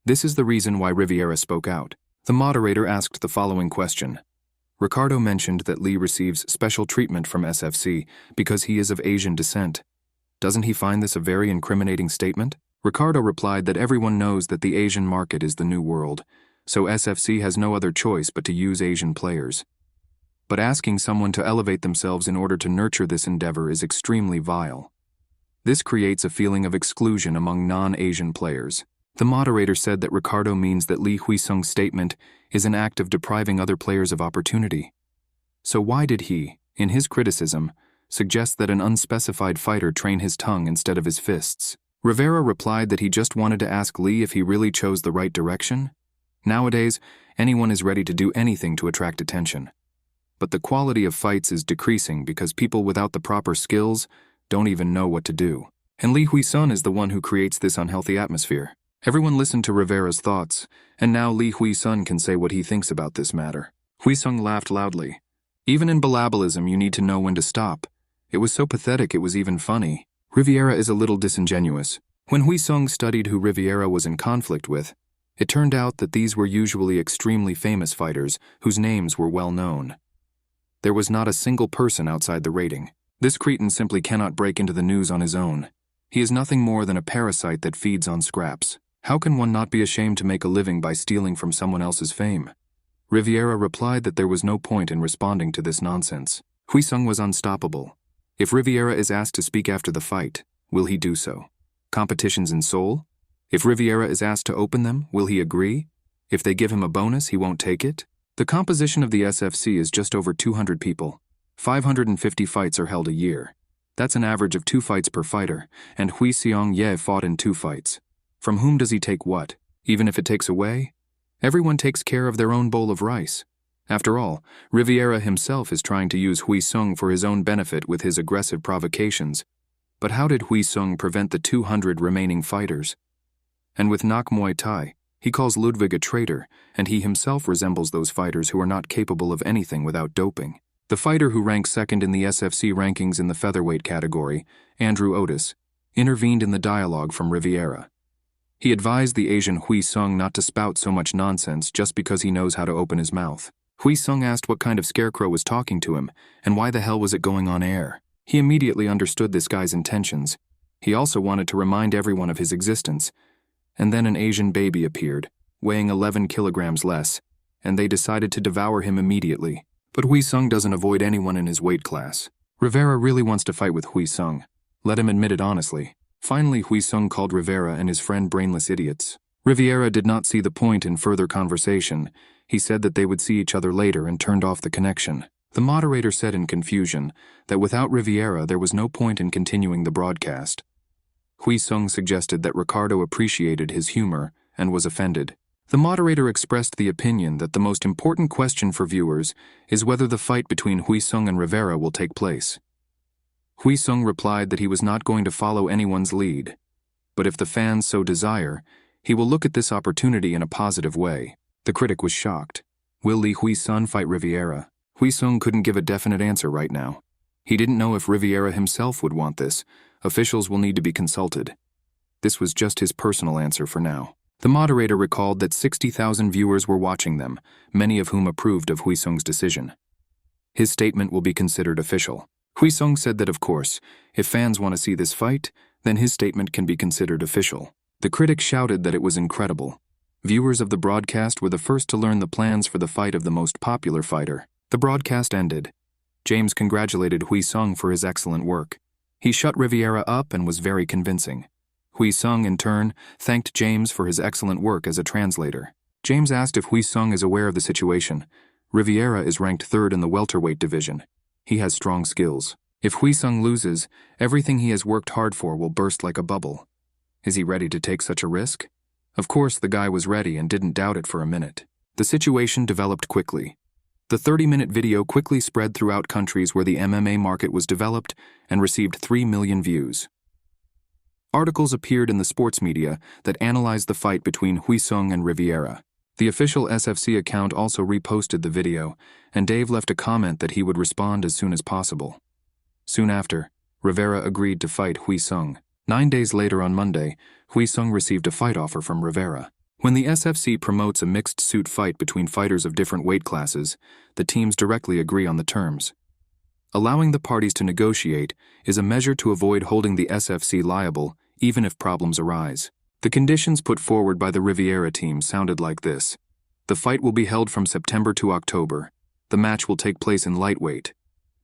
This is the reason why Riviera spoke out. The moderator asked the following question. Ricardo mentioned that Lee receives special treatment from SFC because he is of Asian descent. Doesn't he find this a very incriminating statement? Ricardo replied that everyone knows that the Asian market is the new world, so SFC has no other choice but to use Asian players. But asking someone to elevate themselves in order to nurture this endeavor is extremely vile. This creates a feeling of exclusion among non-Asian players. The moderator said that Ricardo means that Lee Hwi-sung's statement is an act of depriving other players of opportunity. So why did he, in his criticism, suggest that an unspecified fighter train his tongue instead of his fists? Rivera replied that he just wanted to ask Lee if he really chose the right direction. Nowadays, anyone is ready to do anything to attract attention. But the quality of fights is decreasing because people without the proper skills don't even know what to do. And Lee Wheesung is the one who creates this unhealthy atmosphere. Everyone listened to Rivera's thoughts, and now Lee Wheesung can say what he thinks about this matter. Wheesung laughed loudly. Even in balabalism, you need to know when to stop. It was so pathetic it was even funny. Riviera is a little disingenuous. When Wheesung studied who Riviera was in conflict with, it turned out that these were usually extremely famous fighters whose names were well known. There was not a single person outside the rating. This cretin simply cannot break into the news on his own. He is nothing more than a parasite that feeds on scraps. How can one not be ashamed to make a living by stealing from someone else's fame? Riviera replied that there was no point in responding to this nonsense. Wheesung was unstoppable. If Riviera is asked to speak after the fight, will he do so? Competitions in Seoul? If Riviera is asked to open them, will he agree? If they give him a bonus, he won't take it? The composition of the SFC is just over 200 people. 550 fights are held a year. That's an average of 2 fights per fighter, and Hwi-sung Lee fought in 2 fights. From whom does he take what? Even if it takes away? Everyone takes care of their own bowl of rice. After all, Riviera himself is trying to use Wheesung for his own benefit with his aggressive provocations. But how did Wheesung prevent the 200 remaining fighters? And with Nak Muay Thai, he calls Ludwig a traitor, and he himself resembles those fighters who are not capable of anything without doping. The fighter who ranks second in the SFC rankings in the featherweight category, Andrew Otis, intervened in the dialogue from Riviera. He advised the Asian Wheesung not to spout so much nonsense just because he knows how to open his mouth. Wheesung asked what kind of scarecrow was talking to him, and why the hell was it going on air. He immediately understood this guy's intentions. He also wanted to remind everyone of his existence. And then an Asian baby appeared, weighing 11 kilograms less, and they decided to devour him immediately. But Wheesung doesn't avoid anyone in his weight class. Rivera really wants to fight with Wheesung. Let him admit it honestly. Finally, Wheesung called Rivera and his friend brainless idiots. Riviera did not see the point in further conversation. He said that they would see each other later and turned off the connection. The moderator said in confusion that without Riviera there was no point in continuing the broadcast. Wheesung suggested that Ricardo appreciated his humor and was offended. The moderator expressed the opinion that the most important question for viewers is whether the fight between Wheesung and Rivera will take place. Wheesung replied that he was not going to follow anyone's lead, but if the fans so desire, he will look at this opportunity in a positive way. The critic was shocked. Will Lee Wheesung fight Riviera? Wheesung couldn't give a definite answer right now. He didn't know if Riviera himself would want this. Officials will need to be consulted. This was just his personal answer for now. The moderator recalled that 60,000 viewers were watching them, many of whom approved of Wheesung's decision. His statement will be considered official. Wheesung said that, of course, if fans want to see this fight, then his statement can be considered official. The critics shouted that it was incredible. Viewers of the broadcast were the first to learn the plans for the fight of the most popular fighter. The broadcast ended. James congratulated Wheesung for his excellent work. He shut Riviera up and was very convincing. Wheesung, in turn, thanked James for his excellent work as a translator. James asked if Wheesung is aware of the situation. Riviera is ranked 3rd in the welterweight division. He has strong skills. If Wheesung loses, everything he has worked hard for will burst like a bubble. Is he ready to take such a risk? Of course, the guy was ready and didn't doubt it for a minute. The situation developed quickly. The 30-minute video quickly spread throughout countries where the MMA market was developed and received 3 million views. Articles appeared in the sports media that analyzed the fight between Wheesung and Rivera. The official SFC account also reposted the video, and Dave left a comment that he would respond as soon as possible. Soon after, Rivera agreed to fight Wheesung. 9 days later on Monday, Wheesung received a fight offer from Rivera. When the SFC promotes a mixed suit fight between fighters of different weight classes, the teams directly agree on the terms. Allowing the parties to negotiate is a measure to avoid holding the SFC liable, even if problems arise. The conditions put forward by the Rivera team sounded like this. The fight will be held from September to October. The match will take place in lightweight,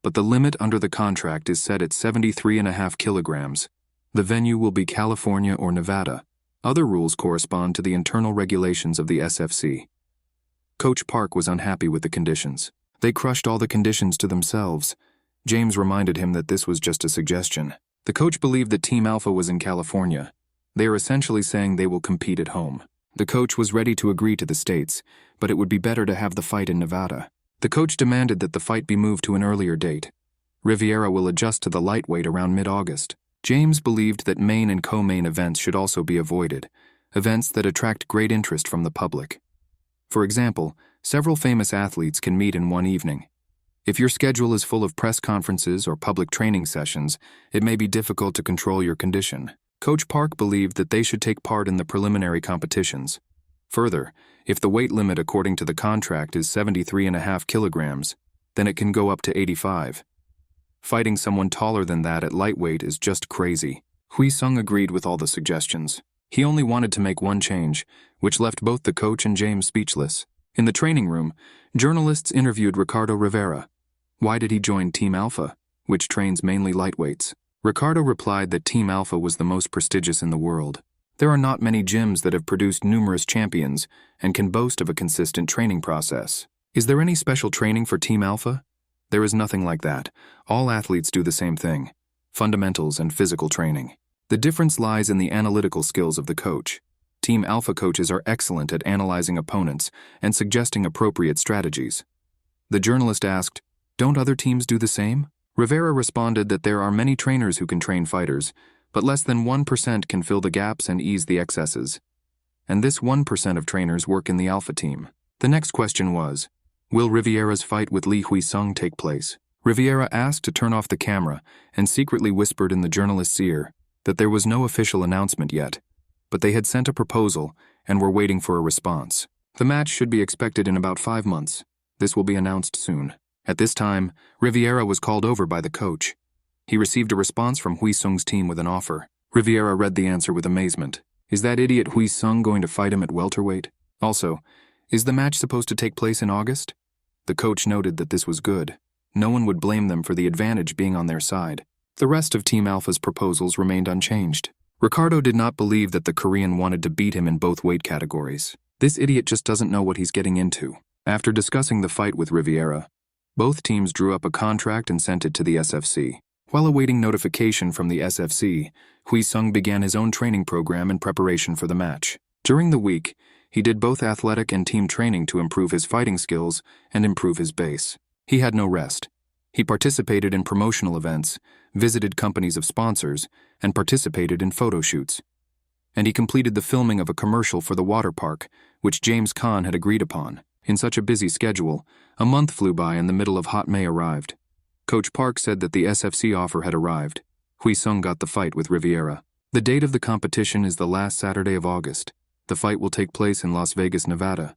but the limit under the contract is set at 73.5 kilograms. The venue will be California or Nevada. Other rules correspond to the internal regulations of the SFC. Coach Park was unhappy with the conditions. They crushed all the conditions to themselves. James reminded him that this was just a suggestion. The coach believed that Team Alpha was in California. They are essentially saying they will compete at home. The coach was ready to agree to the states, but it would be better to have the fight in Nevada. The coach demanded that the fight be moved to an earlier date. Rivera will adjust to the lightweight around mid-August. James believed that main and co-main events should also be avoided, events that attract great interest from the public. For example, several famous athletes can meet in one evening. If your schedule is full of press conferences or public training sessions, it may be difficult to control your condition. Coach Park believed that they should take part in the preliminary competitions. Further, if the weight limit according to the contract is 73.5 kilograms, then it can go up to 85. Fighting someone taller than that at lightweight is just crazy. Wheesung agreed with all the suggestions. He only wanted to make one change, which left both the coach and James speechless. In the training room, journalists interviewed Ricardo Rivera. Why did he join Team Alpha, which trains mainly lightweights? Ricardo replied that Team Alpha was the most prestigious in the world. There are not many gyms that have produced numerous champions and can boast of a consistent training process. Is there any special training for Team Alpha? There is nothing like that. All athletes do the same thing: fundamentals and physical training. The difference lies in the analytical skills of the coach. Team Alpha coaches are excellent at analyzing opponents and suggesting appropriate strategies. The journalist asked, "Don't other teams do the same?" Rivera responded that there are many trainers who can train fighters, but less than 1% can fill the gaps and ease the excesses. And this 1% of trainers work in the Alpha team. The next question was, will Rivera's fight with Lee Wheesung take place? Rivera asked to turn off the camera and secretly whispered in the journalist's ear that there was no official announcement yet, but they had sent a proposal and were waiting for a response. The match should be expected in about 5 months. This will be announced soon. At this time, Rivera was called over by the coach. He received a response from Wheesung's team with an offer. Rivera read the answer with amazement. Is that idiot Wheesung going to fight him at welterweight? Also, is the match supposed to take place in August? The coach noted that this was good. No one would blame them for the advantage being on their side. The rest of Team Alpha's proposals remained unchanged. Ricardo did not believe that the Korean wanted to beat him in both weight categories. This idiot just doesn't know what he's getting into. After discussing the fight with Rivera, both teams drew up a contract and sent it to the SFC. While awaiting notification from the SFC, Wheesung began his own training program in preparation for the match. During the week, he did both athletic and team training to improve his fighting skills and improve his base. He had no rest. He participated in promotional events, visited companies of sponsors, and participated in photo shoots. And he completed the filming of a commercial for the water park, which James Caan had agreed upon. In such a busy schedule, a month flew by and the middle of hot May arrived. Coach Park said that the SFC offer had arrived. Wheesung got the fight with Rivera. The date of the competition is the last Saturday of August. The fight will take place in Las Vegas, Nevada.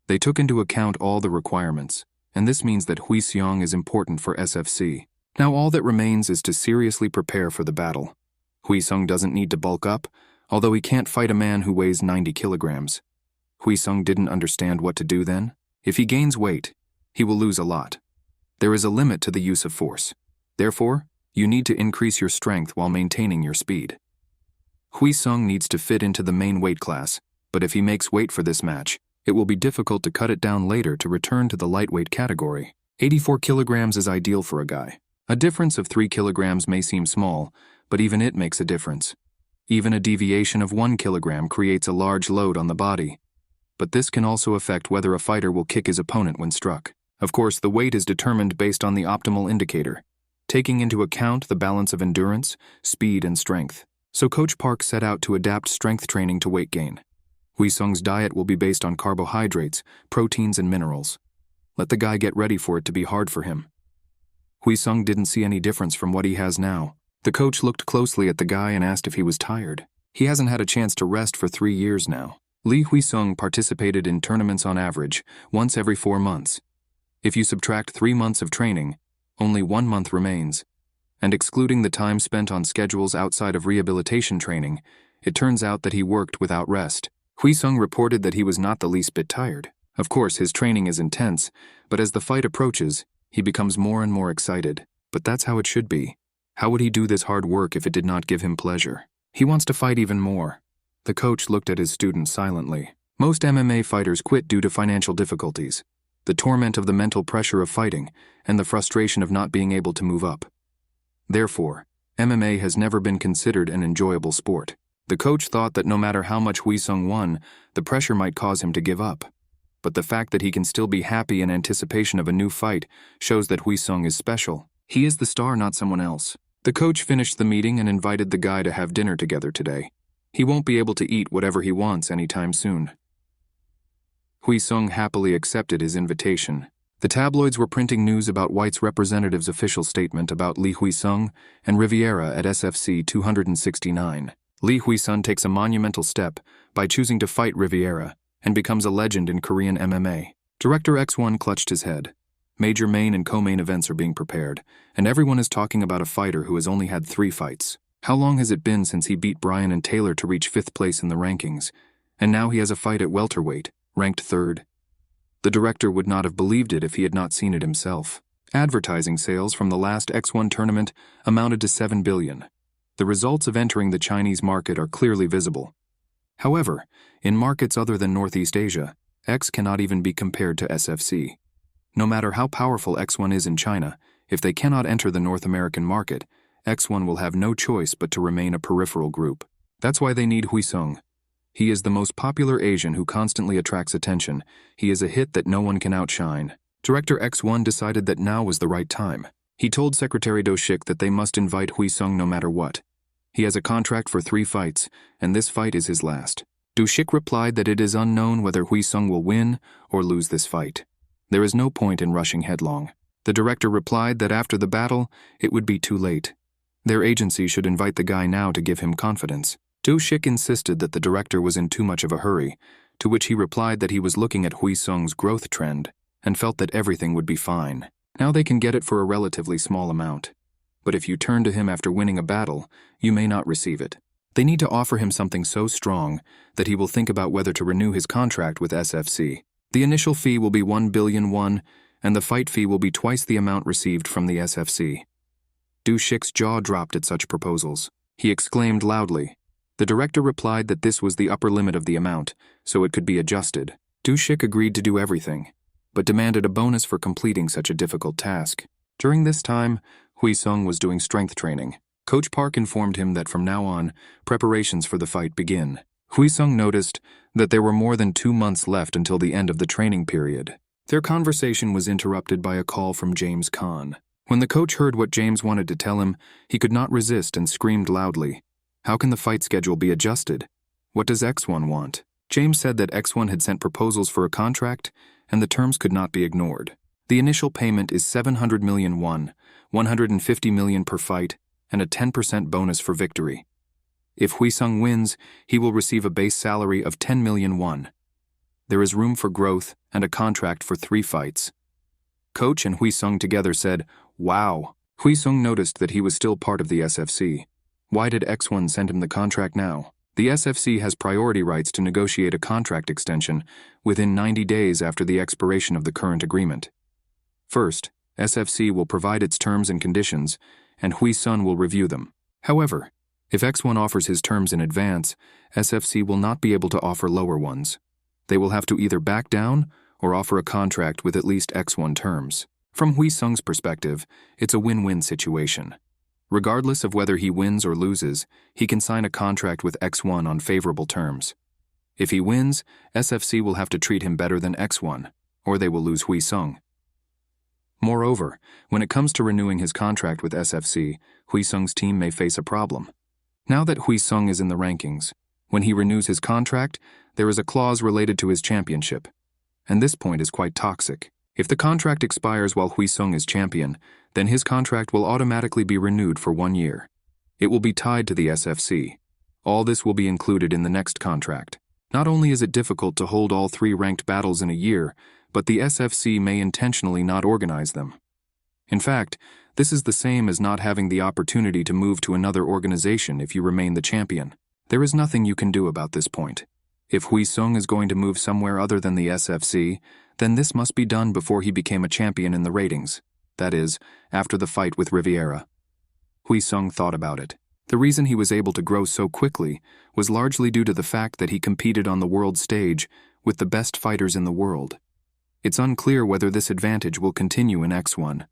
They took into account all the requirements, and this means that Wheesung is important for SFC. Now all that remains is to seriously prepare for the battle. Wheesung doesn't need to bulk up, although he can't fight a man who weighs 90 kilograms. Wheesung didn't understand what to do then. If he gains weight, he will lose a lot. There is a limit to the use of force. Therefore, you need to increase your strength while maintaining your speed. Wheesung needs to fit into the main weight class, but if he makes weight for this match, it will be difficult to cut it down later to return to the lightweight category. 84 kilograms is ideal for a guy. A difference of 3 kilograms may seem small, but even it makes a difference. Even a deviation of 1 kilogram creates a large load on the body. But this can also affect whether a fighter will kick his opponent when struck. Of course, the weight is determined based on the optimal indicator, taking into account the balance of endurance, speed, and strength. So Coach Park set out to adapt strength training to weight gain. Wheesung's diet will be based on carbohydrates, proteins, and minerals. Let the guy get ready for it to be hard for him. Wheesung didn't see any difference from what he has now. The coach looked closely at the guy and asked if he was tired. He hasn't had a chance to rest for 3 years now. Lee Wheesung participated in tournaments on average, once every 4 months. If you subtract 3 months of training, only 1 month remains. And excluding the time spent on schedules outside of rehabilitation training, it turns out that he worked without rest. Wheesung reported that he was not the least bit tired. Of course, his training is intense, but as the fight approaches, he becomes more and more excited. But that's how it should be. How would he do this hard work if it did not give him pleasure? He wants to fight even more. The coach looked at his student silently. Most MMA fighters quit due to financial difficulties, the torment of the mental pressure of fighting, and the frustration of not being able to move up. Therefore, MMA has never been considered an enjoyable sport. The coach thought that no matter how much Wheesung won, the pressure might cause him to give up. But the fact that he can still be happy in anticipation of a new fight shows that Wheesung is special. He is the star, not someone else. The coach finished the meeting and invited the guy to have dinner together today. He won't be able to eat whatever he wants anytime soon. Wheesung happily accepted his invitation. The tabloids were printing news about White's representative's official statement about Lee Wheesung and Riviera at SFC 269. Lee Wheesung takes a monumental step by choosing to fight Riviera and becomes a legend in Korean MMA. Director X1 clutched his head. Major main and co-main events are being prepared, and everyone is talking about a fighter who has only had 3 fights. How long has it been since he beat Bryan and Taylor to reach 5th place in the rankings? And now he has a fight at welterweight, ranked 3rd. The director would not have believed it if he had not seen it himself. Advertising sales from the last X1 tournament amounted to 7 billion. The results of entering the Chinese market are clearly visible. However, in markets other than Northeast Asia, X cannot even be compared to SFC. No matter how powerful X1 is in China, if they cannot enter the North American market, X1 will have no choice but to remain a peripheral group. That's why they need Wheesung. He is the most popular Asian who constantly attracts attention. He is a hit that no one can outshine. Director X1 decided that now was the right time. He told Secretary Do Shik that they must invite Wheesung no matter what. He has a contract for 3 fights, and this fight is his last. Do Shik replied that it is unknown whether Wheesung will win or lose this fight. There is no point in rushing headlong. The director replied that after the battle, it would be too late. Their agency should invite the guy now to give him confidence. Do Shik insisted that the director was in too much of a hurry, to which he replied that he was looking at Wheesung's growth trend and felt that everything would be fine. Now they can get it for a relatively small amount. But if you turn to him after winning a battle, you may not receive it. They need to offer him something so strong that he will think about whether to renew his contract with SFC. The initial fee will be 1 billion won, and the fight fee will be twice the amount received from the SFC. Do Shik's jaw dropped at such proposals. He exclaimed loudly. The director replied that this was the upper limit of the amount, so it could be adjusted. Do Shik agreed to do everything, but demanded a bonus for completing such a difficult task. During this time, Wheesung was doing strength training. Coach Park informed him that from now on, preparations for the fight begin. Wheesung noticed that there were more than 2 months left until the end of the training period. Their conversation was interrupted by a call from James Khan. When the coach heard what James wanted to tell him, he could not resist and screamed loudly, "How can the fight schedule be adjusted? What does X1 want?" James said that X1 had sent proposals for a contract, and the terms could not be ignored. The initial payment is 700 million won, 150 million per fight, and a 10% bonus for victory. If Wheesung wins, he will receive a base salary of 10 million won. There is room for growth and a contract for 3 fights. Coach and Wheesung together said, "Wow." Wheesung noticed that he was still part of the SFC. Why did X1 send him the contract now? The SFC has priority rights to negotiate a contract extension within 90 days after the expiration of the current agreement. First, SFC will provide its terms and conditions, and Wheesung will review them. However, if X1 offers his terms in advance, SFC will not be able to offer lower ones. They will have to either back down or offer a contract with at least X1 terms. From Wheesung's perspective, it's a win-win situation. Regardless of whether he wins or loses, he can sign a contract with X1 on favorable terms. If he wins, SFC will have to treat him better than X1, or they will lose Wheesung. Moreover, when it comes to renewing his contract with SFC, Wheesung's team may face a problem. Now that Wheesung is in the rankings, when he renews his contract, there is a clause related to his championship. And this point is quite toxic. If the contract expires while Wheesung is champion, then his contract will automatically be renewed for 1 year. It will be tied to the SFC. All this will be included in the next contract. Not only is it difficult to hold all 3 ranked battles in a year, but the SFC may intentionally not organize them. In fact, this is the same as not having the opportunity to move to another organization if you remain the champion. There is nothing you can do about this point. If Wheesung is going to move somewhere other than the SFC, then this must be done before he became a champion in the ratings. That is, after the fight with Riviera. Wheesung thought about it. The reason he was able to grow so quickly was largely due to the fact that he competed on the world stage with the best fighters in the world. It's unclear whether this advantage will continue in X1.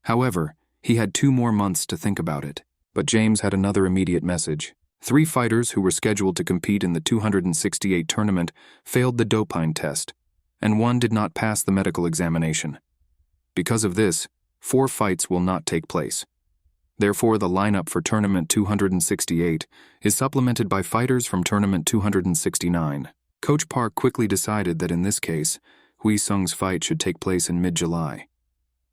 However, he had 2 more months to think about it. But James had another immediate message. 3 fighters who were scheduled to compete in the 268 tournament failed the doping test, and 1 did not pass the medical examination. Because of this, 4 fights will not take place. Therefore, the lineup for Tournament 268 is supplemented by fighters from Tournament 269. Coach Park quickly decided that in this case, Wheesung's fight should take place in mid-July.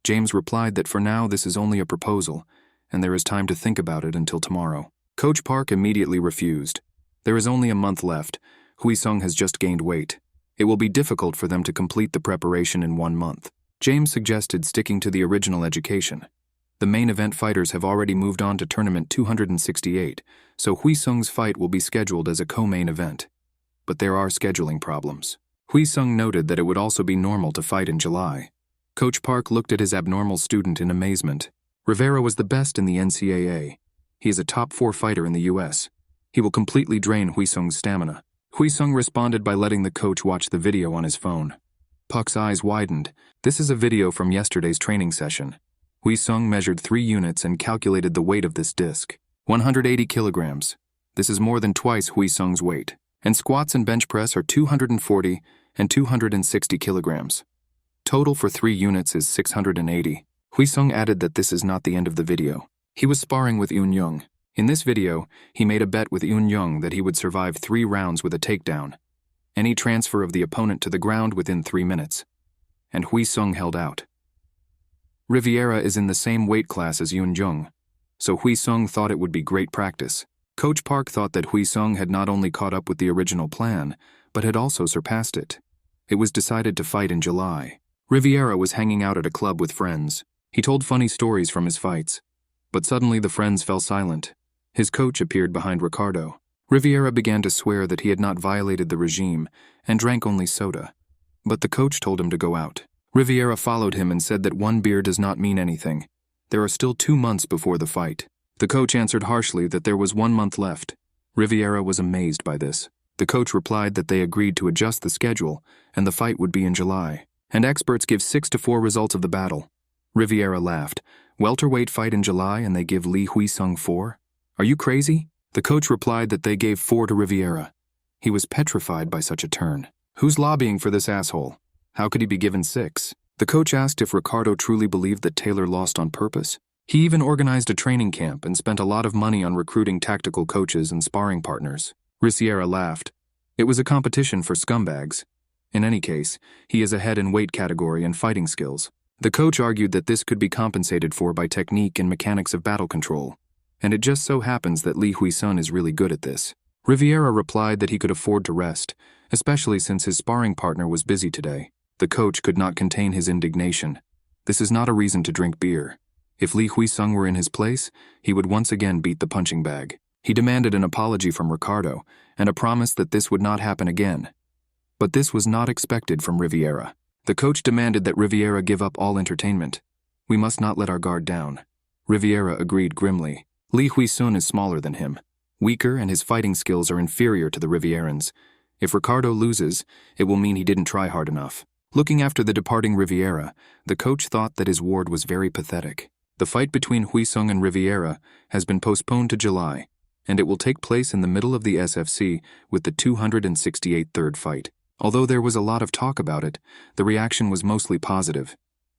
James replied that for now this is only a proposal, and there is time to think about it until tomorrow. Coach Park immediately refused. There is only a month left. Wheesung has just gained weight. It will be difficult for them to complete the preparation in 1 month. James suggested sticking to the original education. The main event fighters have already moved on to Tournament 268, so Wheesung's fight will be scheduled as a co-main event. But there are scheduling problems. Wheesung noted that it would also be normal to fight in July. Coach Park looked at his abnormal student in amazement. Rivera was the best in the NCAA. He is a top 4 fighter in the US. He will completely drain Wheesung's stamina. Wheesung responded by letting the coach watch the video on his phone. Puck's eyes widened. This is a video from yesterday's training session. Wheesung measured 3 units and calculated the weight of this disc. 180 kilograms. This is more than twice Wheesung's weight. And squats and bench press are 240 and 260 kilograms. Total for 3 units is 680. Wheesung added that this is not the end of the video. He was sparring with Yoon Young. In this video, he made a bet with Yoon Young that he would survive 3 rounds with a takedown. Any transfer of the opponent to the ground within 3 minutes. And Wheesung held out. Riviera is in the same weight class as Yoon Young, so Wheesung thought it would be great practice. Coach Park thought that Wheesung had not only caught up with the original plan, but had also surpassed it. It was decided to fight in July. Riviera was hanging out at a club with friends. He told funny stories from his fights. But suddenly the friends fell silent. His coach appeared behind Ricardo. Riviera began to swear that he had not violated the regime and drank only soda. But the coach told him to go out. Riviera followed him and said that 1 beer does not mean anything. There are still 2 months before the fight. The coach answered harshly that there was 1 month left. Riviera was amazed by this. The coach replied that they agreed to adjust the schedule and the fight would be in July. And experts give 6 to 4 results of the battle. Riviera laughed. Welterweight fight in July and they give Lee Wheesung 4? Are you crazy? The coach replied that they gave 4 to Riviera. He was petrified by such a turn. Who's lobbying for this asshole? How could he be given 6? The coach asked if Ricardo truly believed that Taylor lost on purpose. He even organized a training camp and spent a lot of money on recruiting tactical coaches and sparring partners. Riviera laughed. It was a competition for scumbags. In any case, he is ahead in weight category and fighting skills. The coach argued that this could be compensated for by technique and mechanics of battle control. And it just so happens that Lee Wheesung is really good at this. Riviera replied that he could afford to rest, especially since his sparring partner was busy today. The coach could not contain his indignation. This is not a reason to drink beer. If Lee Wheesung were in his place, he would once again beat the punching bag. He demanded an apology from Ricardo and a promise that this would not happen again. But this was not expected from Riviera. The coach demanded that Riviera give up all entertainment. We must not let our guard down. Riviera agreed grimly. Lee Wheesung is smaller than him, weaker, and his fighting skills are inferior to the Rivierans. If Ricardo loses, it will mean he didn't try hard enough. Looking after the departing Riviera, the coach thought that his ward was very pathetic. The fight between Wheesung and Riviera has been postponed to July, and it will take place in the middle of the SFC with the 268th third fight. Although there was a lot of talk about it, the reaction was mostly positive.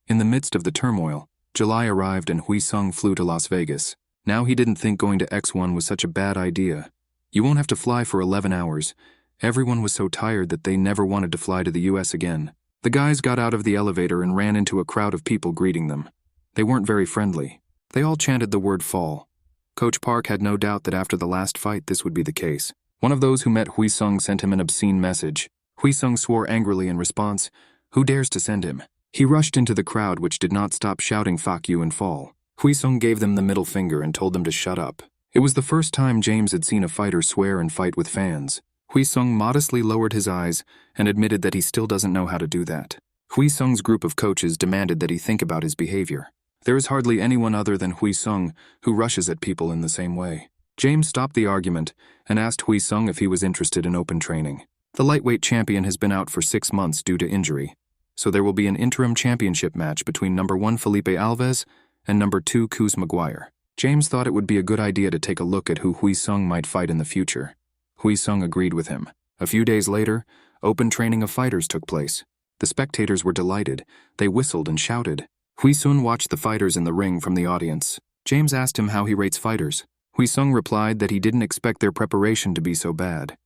In the midst of the turmoil, July arrived and Wheesung flew to Las Vegas. Now he didn't think going to X1 was such a bad idea. You won't have to fly for 11 hours. Everyone was so tired that they never wanted to fly to the US again. The guys got out of the elevator and ran into a crowd of people greeting them. They weren't very friendly. They all chanted the word fall. Coach Park had no doubt that after the last fight this would be the case. One of those who met Wheesung sent him an obscene message. Wheesung swore angrily in response, "Who dares to send him?" He rushed into the crowd, which did not stop shouting "fuck you" and fall. Wheesung gave them the middle finger and told them to shut up. It was the first time James had seen a fighter swear and fight with fans. Wheesung modestly lowered his eyes and admitted that he still doesn't know how to do that. Wheesung's group of coaches demanded that he think about his behavior. There is hardly anyone other than Wheesung who rushes at people in the same way. James stopped the argument and asked Wheesung if he was interested in open training. The lightweight champion has been out for 6 months due to injury, so there will be an interim championship match between number 1 Felipe Alves and number 2 Kuz Maguire. James thought it would be a good idea to take a look at who Wheesung might fight in the future. Wheesung agreed with him. A few days later, open training of fighters took place. The spectators were delighted. They whistled and shouted. Wheesung watched the fighters in the ring from the audience. James asked him how he rates fighters. Wheesung replied that he didn't expect their preparation to be so bad.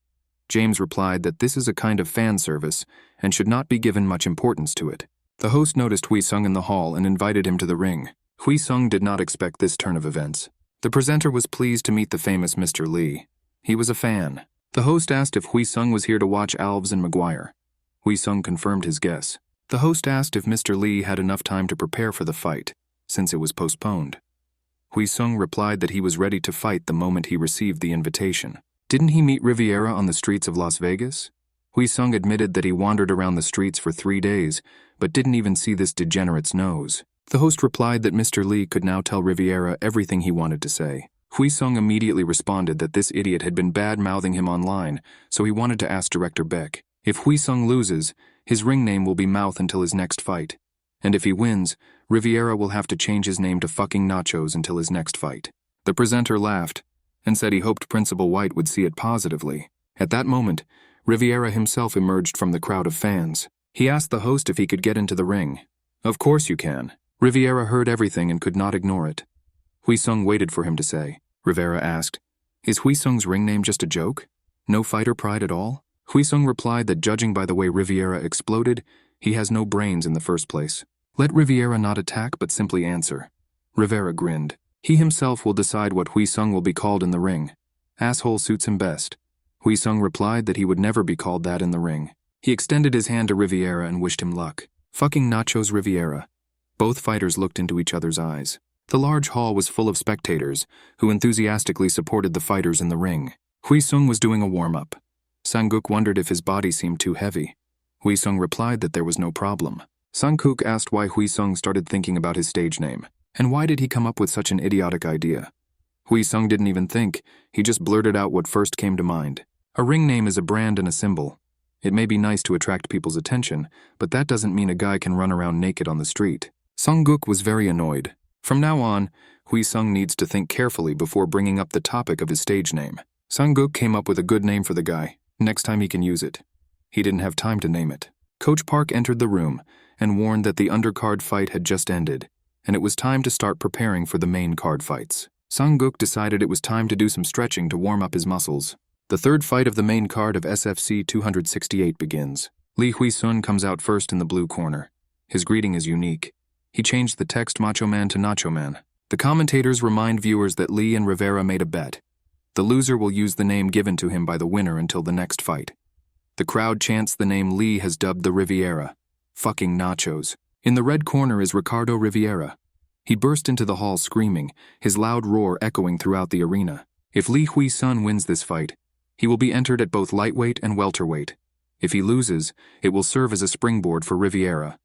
James replied that this is a kind of fan service and should not be given much importance to it. The host noticed Wheesung in the hall and invited him to the ring. Wheesung did not expect this turn of events. The presenter was pleased to meet the famous Mr. Lee. He was a fan. The host asked if Wheesung was here to watch Alves and Maguire. Wheesung confirmed his guess. The host asked if Mr. Lee had enough time to prepare for the fight, since it was postponed. Wheesung replied that he was ready to fight the moment he received the invitation. Didn't he meet Riviera on the streets of Las Vegas? Wheesung admitted that he wandered around the streets for 3 days, but didn't even see this degenerate's nose. The host replied that Mr. Lee could now tell Riviera everything he wanted to say. Wheesung immediately responded that this idiot had been bad-mouthing him online, so he wanted to ask Director Beck. If Wheesung loses, his ring name will be Mouth until his next fight. And if he wins, Riviera will have to change his name to fucking Nachos until his next fight. The presenter laughed and said he hoped Principal White would see it positively. At that moment, Riviera himself emerged from the crowd of fans. He asked the host if he could get into the ring. "Of course you can." Riviera heard everything and could not ignore it. Wheesung waited for him to say. Riviera asked, "Is Wheesung's ring name just a joke? No fighter pride at all?" Wheesung replied that judging by the way Riviera exploded, he has no brains in the first place. Let Riviera not attack but simply answer. Riviera grinned. He himself will decide what Wheesung will be called in the ring. Asshole suits him best. Wheesung replied that he would never be called that in the ring. He extended his hand to Riviera and wished him luck. Fucking Nachos Riviera. Both fighters looked into each other's eyes. The large hall was full of spectators, who enthusiastically supported the fighters in the ring. Wheesung was doing a warm-up. Sang-guk wondered if his body seemed too heavy. Wheesung replied that there was no problem. Sang-guk asked why Wheesung started thinking about his stage name, and why did he come up with such an idiotic idea. Wheesung didn't even think, he just blurted out what first came to mind. A ring name is a brand and a symbol. It may be nice to attract people's attention, but that doesn't mean a guy can run around naked on the street. Sang-guk was very annoyed. From now on, Wheesung needs to think carefully before bringing up the topic of his stage name. Sang-guk came up with a good name for the guy. Next time he can use it. He didn't have time to name it. Coach Park entered the room and warned that the undercard fight had just ended, and it was time to start preparing for the main card fights. Sang-guk decided it was time to do some stretching to warm up his muscles. The third fight of the main card of SFC 268 begins. Lee Wheesung comes out first in the blue corner. His greeting is unique. He changed the text Macho Man to Nacho Man. The commentators remind viewers that Lee and Rivera made a bet. The loser will use the name given to him by the winner until the next fight. The crowd chants the name Lee has dubbed the Riviera. Fucking Nachos. In the red corner is Ricardo Riviera. He burst into the hall screaming, his loud roar echoing throughout the arena. If Lee Wheesung wins this fight, he will be entered at both lightweight and welterweight. If he loses, it will serve as a springboard for Riviera.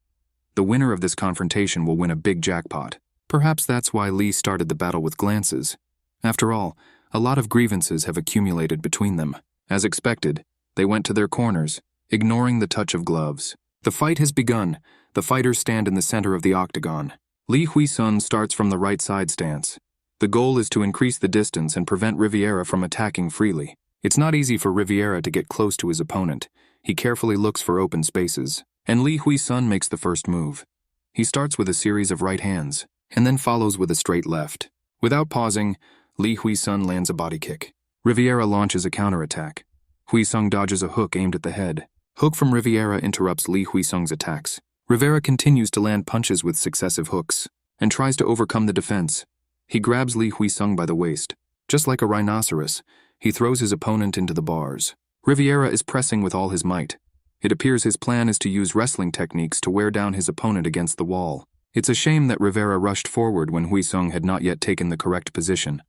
The winner of this confrontation will win a big jackpot. Perhaps that's why Lee started the battle with glances. After all, a lot of grievances have accumulated between them. As expected, they went to their corners, ignoring the touch of gloves. The fight has begun. The fighters stand in the center of the octagon. Lee Wheesung starts from the right side stance. The goal is to increase the distance and prevent Riviera from attacking freely. It's not easy for Riviera to get close to his opponent. He carefully looks for open spaces, and Lee Wheesung makes the first move. He starts with a series of right hands, and then follows with a straight left. Without pausing, Lee Hwi-sung lands a body kick. Riviera launches a counterattack. Hwi-sung dodges a hook aimed at the head. Hook from Riviera interrupts Lee Hwi-sung's attacks. Riviera continues to land punches with successive hooks, and tries to overcome the defense. He grabs Lee Hwi-sung by the waist. Just like a rhinoceros, he throws his opponent into the bars. Riviera is pressing with all his might. It appears his plan is to use wrestling techniques to wear down his opponent against the wall. It's a shame that Riviera rushed forward when Hwi-sung had not yet taken the correct position.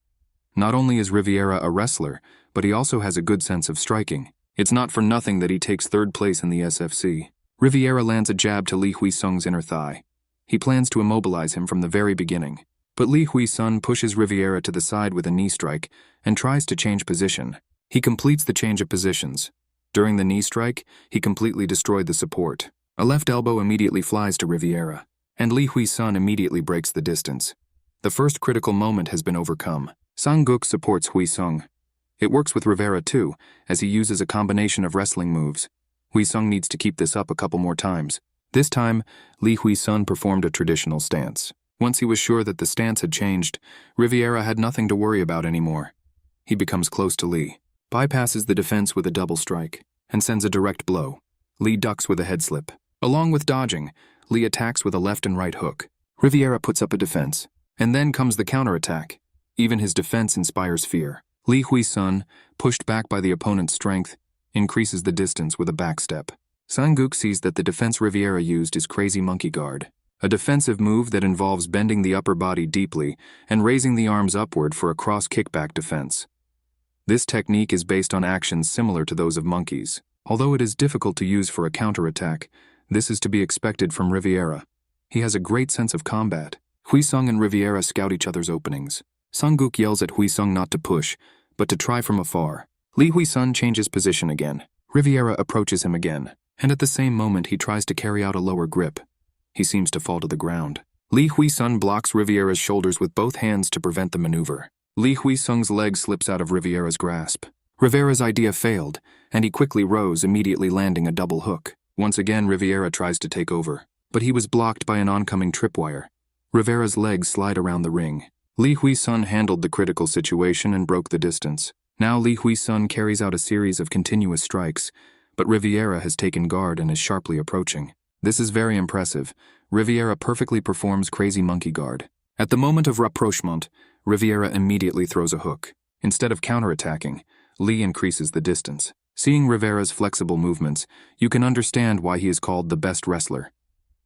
Not only is Riviera a wrestler, but he also has a good sense of striking. It's not for nothing that he takes third place in the SFC. Riviera lands a jab to Lee Hwi-sung's inner thigh. He plans to immobilize him from the very beginning. But Lee Hwi-sung pushes Riviera to the side with a knee strike and tries to change position. He completes the change of positions. During the knee strike, he completely destroyed the support. A left elbow immediately flies to Riviera, and Lee Hwi-sung immediately breaks the distance. The first critical moment has been overcome. Sang-guk supports Hwi-sung. It works with Riviera too, as he uses a combination of wrestling moves. Hwi-sung needs to keep this up a couple more times. This time, Lee Hwi-sung performed a traditional stance. Once he was sure that the stance had changed, Riviera had nothing to worry about anymore. He becomes close to Lee, bypasses the defense with a double strike, and sends a direct blow. Lee ducks with a head slip. Along with dodging, Lee attacks with a left and right hook. Riviera puts up a defense, and then comes the counterattack. Even his defense inspires fear. Lee Hwi-sung, pushed back by the opponent's strength, increases the distance with a backstep. Sang-guk sees that the defense Riviera used is Crazy Monkey Guard, a defensive move that involves bending the upper body deeply and raising the arms upward for a cross-kickback defense. This technique is based on actions similar to those of monkeys. Although it is difficult to use for a counterattack, this is to be expected from Riviera. He has a great sense of combat. Hwi-sung and Riviera scout each other's openings. Sang-guk yells at Hwi-sung not to push, but to try from afar. Lee Hwi-sung changes position again. Riviera approaches him again, and at the same moment he tries to carry out a lower grip. He seems to fall to the ground. Lee Hwi-sung blocks Riviera's shoulders with both hands to prevent the maneuver. Lee Hwi-sung's leg slips out of Riviera's grasp. Riviera's idea failed, and he quickly rose, immediately landing a double hook. Once again, Riviera tries to take over, but he was blocked by an oncoming tripwire. Riviera's legs slide around the ring. Lee Hwi-sung handled the critical situation and broke the distance. Now Lee Hwi-sung carries out a series of continuous strikes, but Riviera has taken guard and is sharply approaching. This is very impressive. Riviera perfectly performs Crazy Monkey Guard. At the moment of rapprochement, Riviera immediately throws a hook. Instead of counterattacking, Lee increases the distance. Seeing Riviera's flexible movements, you can understand why he is called the best wrestler.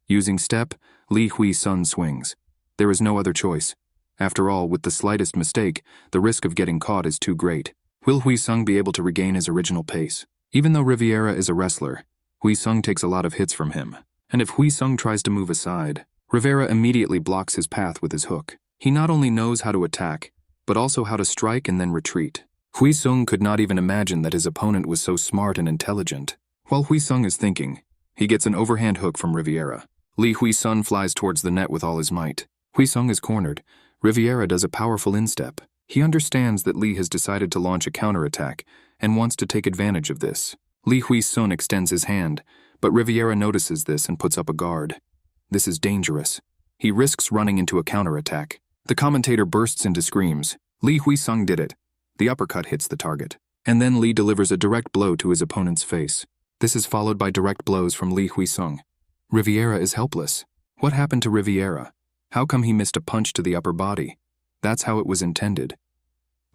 Using step, Lee Hwi-sung swings. There is no other choice. After all, with the slightest mistake, the risk of getting caught is too great. Will Hwi-sung be able to regain his original pace? Even though Riviera is a wrestler, Hwi-sung takes a lot of hits from him. And if Hwi-sung tries to move aside, Riviera immediately blocks his path with his hook. He not only knows how to attack, but also how to strike and then retreat. Hwi-sung could not even imagine that his opponent was so smart and intelligent. While Hwi-sung is thinking, he gets an overhand hook from Riviera. Lee Hwi-sung flies towards the net with all his might. Hwi-sung is cornered. Riviera does a powerful instep. He understands that Lee has decided to launch a counterattack and wants to take advantage of this. Lee Hwi-sung extends his hand, but Riviera notices this and puts up a guard. This is dangerous. He risks running into a counterattack. The commentator bursts into screams. Lee Hwi-sung did it. The uppercut hits the target. And then Lee delivers a direct blow to his opponent's face. This is followed by direct blows from Lee Hwi-sung. Riviera is helpless. What happened to Riviera? How come he missed a punch to the upper body? That's how it was intended.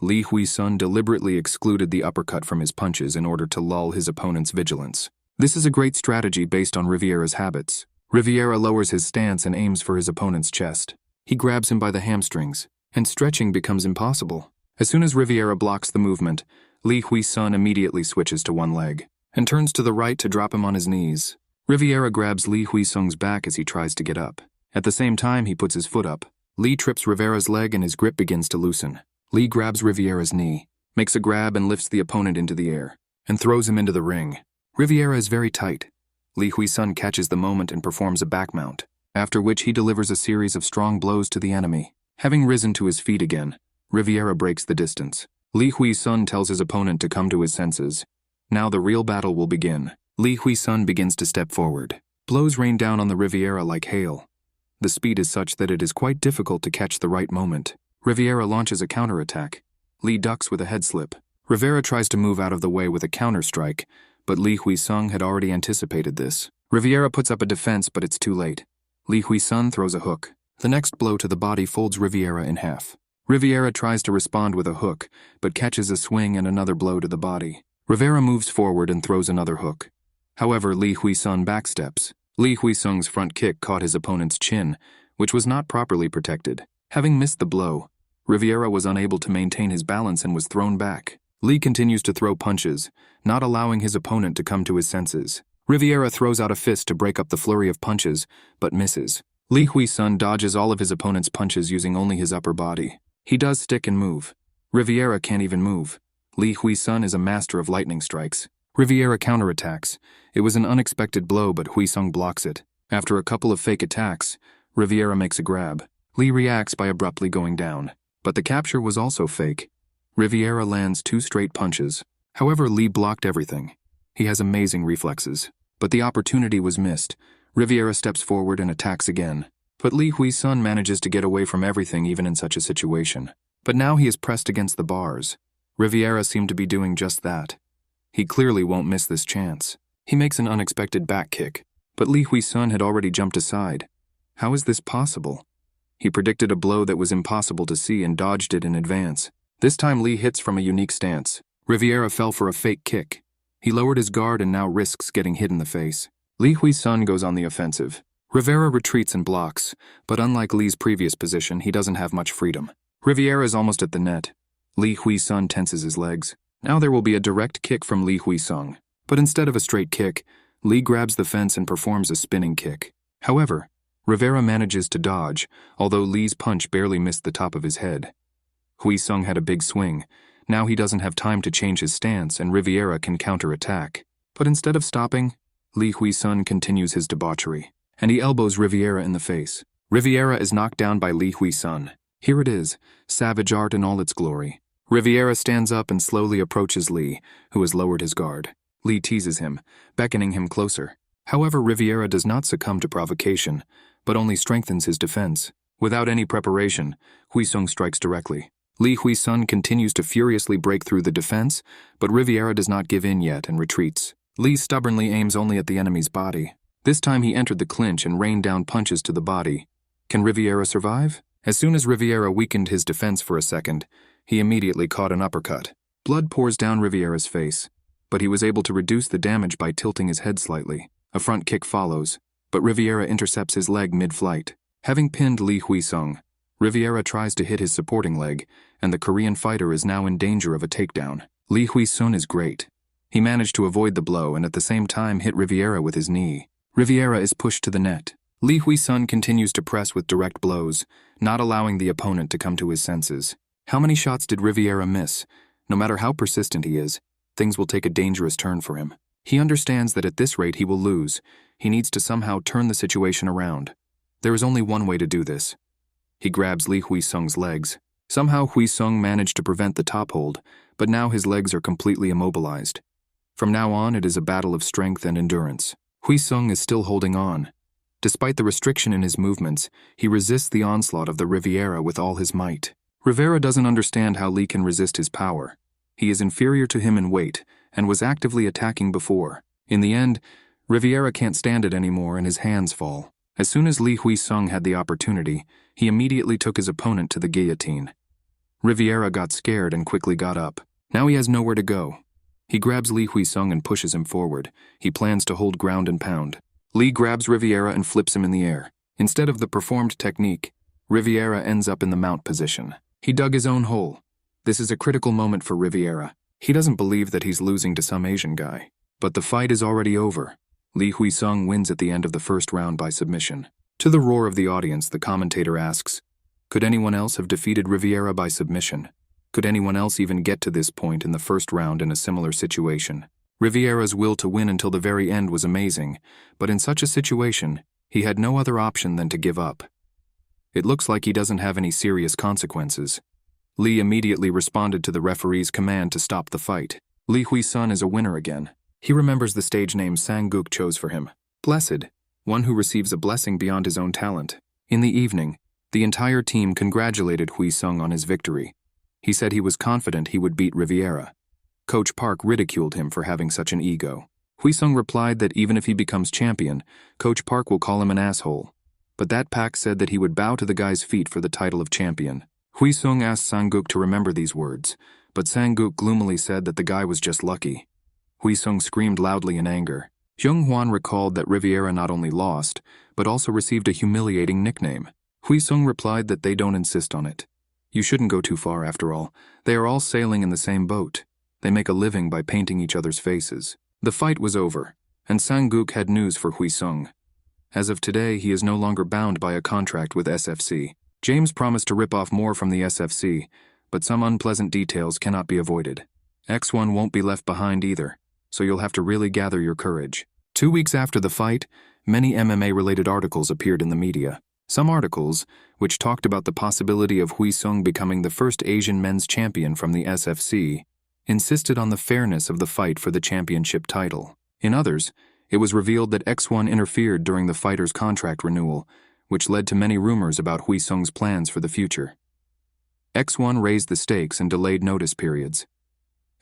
Lee Hwi-sung deliberately excluded the uppercut from his punches in order to lull his opponent's vigilance. This is a great strategy based on Riviera's habits. Riviera lowers his stance and aims for his opponent's chest. He grabs him by the hamstrings, and stretching becomes impossible. As soon as Riviera blocks the movement, Lee Hwi-sung immediately switches to one leg, and turns to the right to drop him on his knees. Riviera grabs Lee Hwi-sung's back as he tries to get up. At the same time, he puts his foot up. Lee trips Riviera's leg and his grip begins to loosen. Lee grabs Riviera's knee, makes a grab and lifts the opponent into the air, and throws him into the ring. Riviera is very tight. Lee Hwi-sung catches the moment and performs a back mount, after which he delivers a series of strong blows to the enemy. Having risen to his feet again, Riviera breaks the distance. Lee Hwi-sung tells his opponent to come to his senses. Now the real battle will begin. Lee Hwi-sung begins to step forward. Blows rain down on the Riviera like hail. The speed is such that it is quite difficult to catch the right moment. Riviera launches a counterattack. Lee ducks with a head slip. Rivera tries to move out of the way with a counter-strike, but Lee Hwi-sung had already anticipated this. Riviera puts up a defense, but it's too late. Lee Hwi-sung throws a hook. The next blow to the body folds Riviera in half. Riviera tries to respond with a hook, but catches a swing and another blow to the body. Rivera moves forward and throws another hook. However, Lee Hwi-sung backsteps. Lee Hwi-sung's front kick caught his opponent's chin, which was not properly protected. Having missed the blow, Riviera was unable to maintain his balance and was thrown back. Lee continues to throw punches, not allowing his opponent to come to his senses. Riviera throws out a fist to break up the flurry of punches, but misses. Lee Hwi-sung dodges all of his opponent's punches using only his upper body. He does stick and move. Riviera can't even move. Lee Hwi-sung is a master of lightning strikes. Riviera counterattacks. It was an unexpected blow, but Hwi-sung blocks it. After a couple of fake attacks, Riviera makes a grab. Lee reacts by abruptly going down. But the capture was also fake. Riviera lands 2 straight punches. However, Lee blocked everything. He has amazing reflexes. But the opportunity was missed. Riviera steps forward and attacks again. But Lee Hwi-sung manages to get away from everything even in such a situation. But now he is pressed against the bars. Riviera seemed to be doing just that. He clearly won't miss this chance. He makes an unexpected back kick. But Lee Hwi-sung had already jumped aside. How is this possible? He predicted a blow that was impossible to see and dodged it in advance. This time Lee hits from a unique stance. Riviera fell for a fake kick. He lowered his guard and now risks getting hit in the face. Lee Hwi-sung goes on the offensive. Rivera retreats and blocks, but unlike Lee's previous position, he doesn't have much freedom. Riviera is almost at the net. Lee Hwi-sung tenses his legs. Now there will be a direct kick from Lee Hwi-sung. But instead of a straight kick, Lee grabs the fence and performs a spinning kick. However, Rivera manages to dodge, although Lee's punch barely missed the top of his head. Hwi-sung had a big swing. Now he doesn't have time to change his stance and Riviera can counterattack. But instead of stopping, Lee Hwi-sung continues his debauchery, and he elbows Riviera in the face. Riviera is knocked down by Lee Hwi-sung. Here it is, savage art in all its glory. Riviera stands up and slowly approaches Lee, who has lowered his guard. Lee teases him, beckoning him closer. However, Riviera does not succumb to provocation, but only strengthens his defense. Without any preparation, Wheesung strikes directly. Lee Hwi-sung continues to furiously break through the defense, but Riviera does not give in yet and retreats. Lee stubbornly aims only at the enemy's body. This time he entered the clinch and rained down punches to the body. Can Riviera survive? As soon as Riviera weakened his defense for a second, he immediately caught an uppercut. Blood pours down Riviera's face, but he was able to reduce the damage by tilting his head slightly. A front kick follows, but Riviera intercepts his leg mid-flight. Having pinned Lee Hwi-sung, Riviera tries to hit his supporting leg, and the Korean fighter is now in danger of a takedown. Lee Hwi-sung is great. He managed to avoid the blow and at the same time hit Riviera with his knee. Riviera is pushed to the net. Lee Hwi-sung continues to press with direct blows, not allowing the opponent to come to his senses. How many shots did Riviera miss? No matter how persistent he is, things will take a dangerous turn for him. He understands that at this rate he will lose. He needs to somehow turn the situation around. There is only one way to do this. He grabs Lee Hwi-sung's legs. Somehow Hwi-sung managed to prevent the top hold, but now his legs are completely immobilized. From now on, it is a battle of strength and endurance. Hwi-sung is still holding on. Despite the restriction in his movements, he resists the onslaught of the Riviera with all his might. Rivera doesn't understand how Lee can resist his power. He is inferior to him in weight, and was actively attacking before. In the end, Riviera can't stand it anymore and his hands fall. As soon as Lee Hwi-sung had the opportunity, he immediately took his opponent to the guillotine. Riviera got scared and quickly got up. Now he has nowhere to go. He grabs Lee Hwi-sung and pushes him forward. He plans to hold ground and pound. Lee grabs Riviera and flips him in the air. Instead of the performed technique, Riviera ends up in the mount position. He dug his own hole. This is a critical moment for Riviera. He doesn't believe that he's losing to some Asian guy. But the fight is already over. Lee Hwi-sung wins at the end of the first round by submission. To the roar of the audience, the commentator asks, could anyone else have defeated Riviera by submission? Could anyone else even get to this point in the first round in a similar situation? Riviera's will to win until the very end was amazing, but in such a situation, he had no other option than to give up. It looks like he doesn't have any serious consequences. Lee immediately responded to the referee's command to stop the fight. Lee Hwi-sung is a winner again. He remembers the stage name Sang-guk chose for him. Blessed, one who receives a blessing beyond his own talent. In the evening, the entire team congratulated Wheesung on his victory. He said he was confident he would beat Riviera. Coach Park ridiculed him for having such an ego. Wheesung replied that even if he becomes champion, Coach Park will call him an asshole. But that Pak said that he would bow to the guy's feet for the title of champion. Wheesung asked Sang-guk to remember these words, but Sang-guk gloomily said that the guy was just lucky. Wheesung screamed loudly in anger. Junghwan recalled that Riviera not only lost, but also received a humiliating nickname. Wheesung replied that they don't insist on it. You shouldn't go too far after all. They are all sailing in the same boat. They make a living by painting each other's faces. The fight was over, and Sang-guk had news for Wheesung. As of today, he is no longer bound by a contract with SFC. James promised to rip off more from the SFC, but some unpleasant details cannot be avoided. X1 won't be left behind either, so you'll have to really gather your courage. 2 weeks after the fight, many MMA-related articles appeared in the media. Some articles, which talked about the possibility of Wheesung becoming the first Asian men's champion from the SFC, insisted on the fairness of the fight for the championship title. In others, it was revealed that X1 interfered during the fighter's contract renewal, which led to many rumors about Wheesung's plans for the future. X1 raised the stakes and delayed notice periods.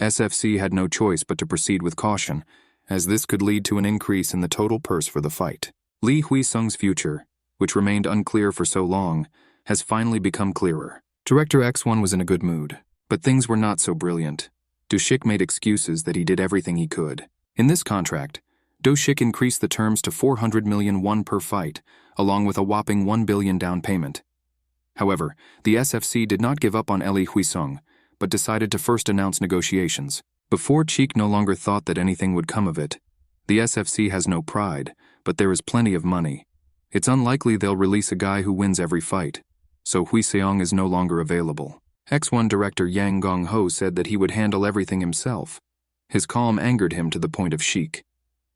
SFC had no choice but to proceed with caution, as this could lead to an increase in the total purse for the fight. Lee Wheesung's future, which remained unclear for so long, has finally become clearer. Director X1 was in a good mood, but things were not so brilliant. Do-shik made excuses that he did everything he could. In this contract, Do-shik increased the terms to 400 million won per fight, along with a whopping 1 billion down payment. However, the SFC did not give up on Lee Wheesung, but decided to first announce negotiations. Before Cheek no longer thought that anything would come of it. The SFC has no pride, but there is plenty of money. It's unlikely they'll release a guy who wins every fight, so Wheesung is no longer available. X1 director Yang Gong-ho said that he would handle everything himself. His calm angered him to the point of chic.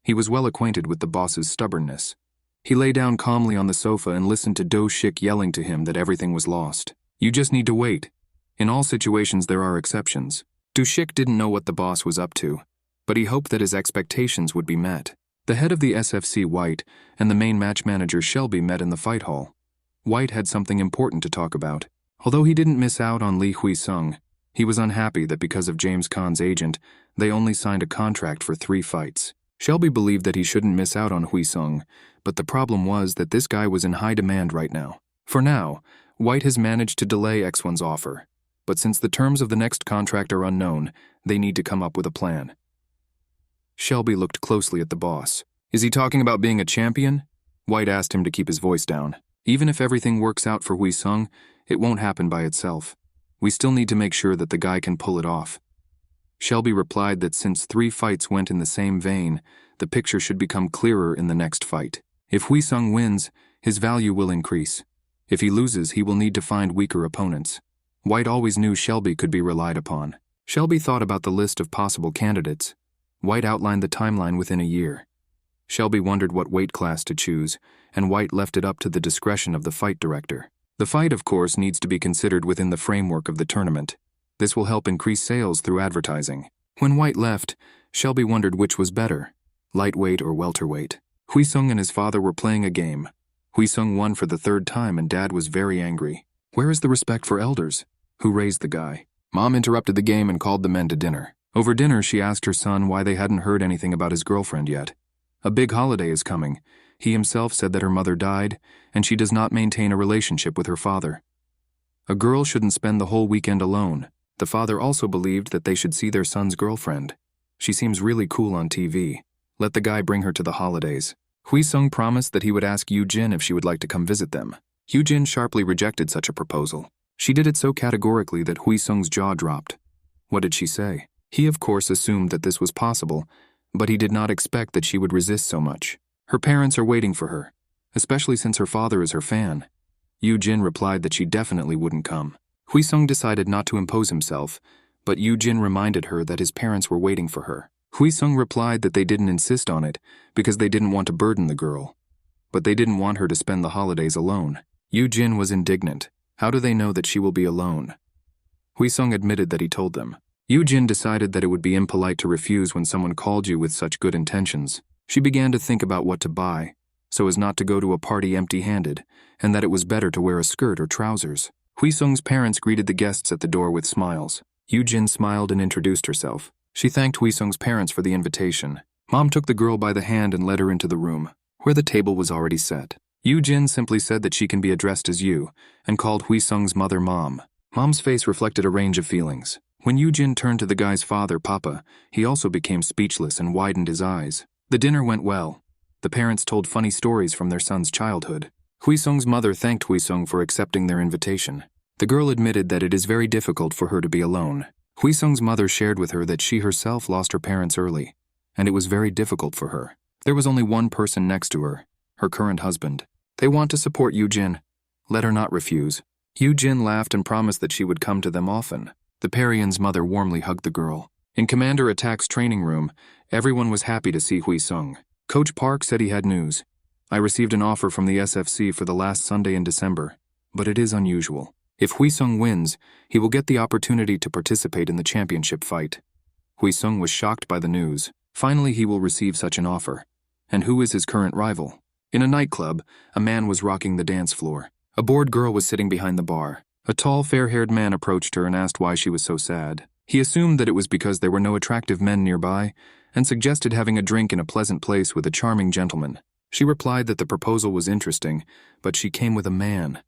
He was well acquainted with the boss's stubbornness. He lay down calmly on the sofa and listened to Do-shik yelling to him that everything was lost. You just need to wait. In all situations there are exceptions. Do-shik didn't know what the boss was up to, but he hoped that his expectations would be met. The head of the SFC, White, and the main match manager, Shelby, met in the fight hall. White had something important to talk about. Although he didn't miss out on Lee Wheesung, he was unhappy that because of James Caan's agent, they only signed a contract for 3 fights. Shelby believed that he shouldn't miss out on Wheesung, but the problem was that this guy was in high demand right now. For now, White has managed to delay X1's offer, but since the terms of the next contract are unknown, they need to come up with a plan. Shelby looked closely at the boss. Is he talking about being a champion? White asked him to keep his voice down. Even if everything works out for Wheesung, it won't happen by itself. We still need to make sure that the guy can pull it off. Shelby replied that since 3 fights went in the same vein, the picture should become clearer in the next fight. If Wheesung wins, his value will increase. If he loses, he will need to find weaker opponents. White always knew Shelby could be relied upon. Shelby thought about the list of possible candidates. White outlined the timeline within a year. Shelby wondered what weight class to choose, and White left it up to the discretion of the fight director. The fight, of course, needs to be considered within the framework of the tournament. This will help increase sales through advertising. When White left, Shelby wondered which was better, lightweight or welterweight. Wheesung and his father were playing a game. Wheesung won for the 3rd time and Dad was very angry. Where is the respect for elders? Who raised the guy? Mom interrupted the game and called the men to dinner. Over dinner, she asked her son why they hadn't heard anything about his girlfriend yet. A big holiday is coming. He himself said that her mother died, and she does not maintain a relationship with her father. A girl shouldn't spend the whole weekend alone. The father also believed that they should see their son's girlfriend. She seems really cool on TV. Let the guy bring her to the holidays. Wheesung promised that he would ask Yoo-jin if she would like to come visit them. Yoo-jin sharply rejected such a proposal. She did it so categorically that Wheesung's jaw dropped. What did she say? He, of course, assumed that this was possible, but he did not expect that she would resist so much. Her parents are waiting for her, especially since her father is her fan. Yoo-jin replied that she definitely wouldn't come. Wheesung decided not to impose himself, but Yoo-jin reminded her that his parents were waiting for her. Wheesung replied that they didn't insist on it because they didn't want to burden the girl, but they didn't want her to spend the holidays alone. Yoo-jin was indignant. How do they know that she will be alone? Wheesung admitted that he told them. Yoo-jin decided that it would be impolite to refuse when someone called you with such good intentions. She began to think about what to buy, so as not to go to a party empty-handed, and that it was better to wear a skirt or trousers. Wheesung's parents greeted the guests at the door with smiles. Yoo-jin smiled and introduced herself. She thanked Wheesung's parents for the invitation. Mom took the girl by the hand and led her into the room, where the table was already set. Yoo-jin simply said that she can be addressed as you, and called Wheesung's mother Mom. Mom's face reflected a range of feelings. When Yoo-jin turned to the guy's father, Papa, he also became speechless and widened his eyes. The dinner went well. The parents told funny stories from their son's childhood. Wheesung's mother thanked Wheesung for accepting their invitation. The girl admitted that it is very difficult for her to be alone. Wheesung's mother shared with her that she herself lost her parents early, and it was very difficult for her. There was only one person next to her current husband. They want to support Yoo-jin. Let her not refuse. Yoo-jin laughed and promised that she would come to them often. The Parian's mother warmly hugged the girl. In Commander Attack's training room, everyone was happy to see Wheesung. Coach Park said he had news. I received an offer from the SFC for the last Sunday in December, but it is unusual. If Wheesung wins, he will get the opportunity to participate in the championship fight. Wheesung was shocked by the news. Finally, he will receive such an offer. And who is his current rival? In a nightclub, a man was rocking the dance floor. A bored girl was sitting behind the bar. A tall, fair-haired man approached her and asked why she was so sad. He assumed that it was because there were no attractive men nearby, and suggested having a drink in a pleasant place with a charming gentleman. She replied that the proposal was interesting, but she came with a man.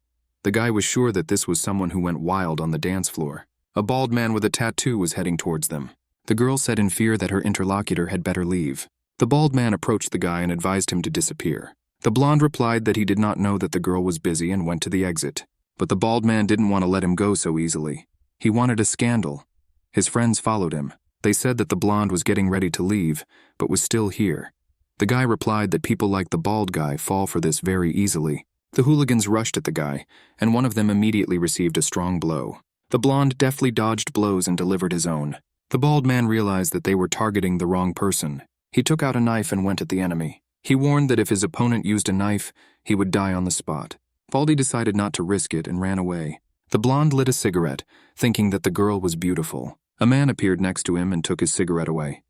The guy was sure that this was someone who went wild on the dance floor. A bald man with a tattoo was heading towards them. The girl said in fear that her interlocutor had better leave. The bald man approached the guy and advised him to disappear. The blonde replied that he did not know that the girl was busy and went to the exit. But the bald man didn't want to let him go so easily. He wanted a scandal. His friends followed him. They said that the blonde was getting ready to leave, but was still here. The guy replied that people like the bald guy fall for this very easily. The hooligans rushed at the guy, and one of them immediately received a strong blow. The blonde deftly dodged blows and delivered his own. The bald man realized that they were targeting the wrong person. He took out a knife and went at the enemy. He warned that if his opponent used a knife, he would die on the spot. Baldy decided not to risk it and ran away. The blonde lit a cigarette, thinking that the girl was beautiful. A man appeared next to him and took his cigarette away.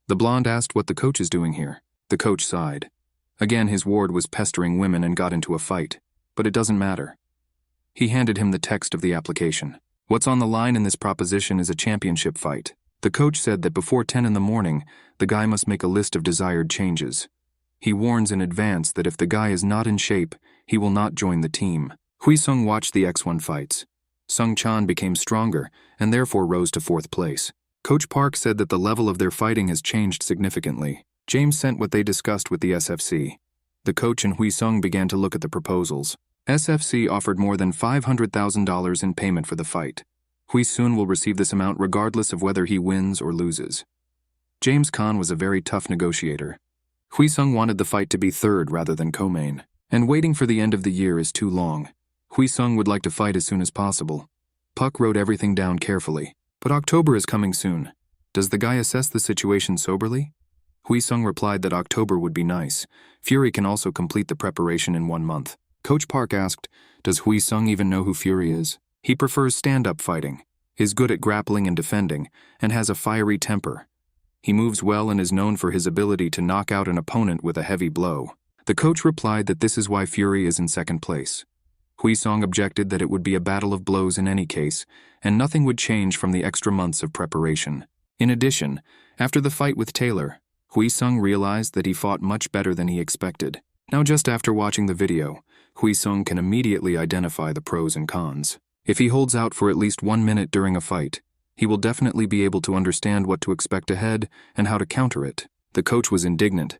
The blonde asked what the coach is doing here. The coach sighed. Again, his ward was pestering women and got into a fight. But it doesn't matter. He handed him the text of the application. What's on the line in this proposition is a championship fight. The coach said that before 10 in the morning, the guy must make a list of desired changes. He warns in advance that if the guy is not in shape, he will not join the team. Wheesung watched the X1 fights. Sung Chan became stronger and therefore rose to 4th place. Coach Park said that the level of their fighting has changed significantly. James sent what they discussed with the SFC. The coach and Wheesung began to look at the proposals. SFC offered more than $500,000 in payment for the fight. Wheesung will receive this amount regardless of whether he wins or loses. James Khan was a very tough negotiator. Wheesung wanted the fight to be third rather than co-main, and waiting for the end of the year is too long. Wheesung would like to fight as soon as possible. Puck wrote everything down carefully. But October is coming soon. Does the guy assess the situation soberly? Wheesung replied that October would be nice. Fury can also complete the preparation in 1 month. Coach Park asked, does Wheesung even know who Fury is? He prefers stand-up fighting, is good at grappling and defending, and has a fiery temper. He moves well and is known for his ability to knock out an opponent with a heavy blow. The coach replied that this is why Fury is in 2nd place. Wheesung objected that it would be a battle of blows in any case, and nothing would change from the extra months of preparation. In addition, after the fight with Taylor, Wheesung realized that he fought much better than he expected. Now just after watching the video, Wheesung can immediately identify the pros and cons. If he holds out for at least 1 minute during a fight, he will definitely be able to understand what to expect ahead and how to counter it. The coach was indignant.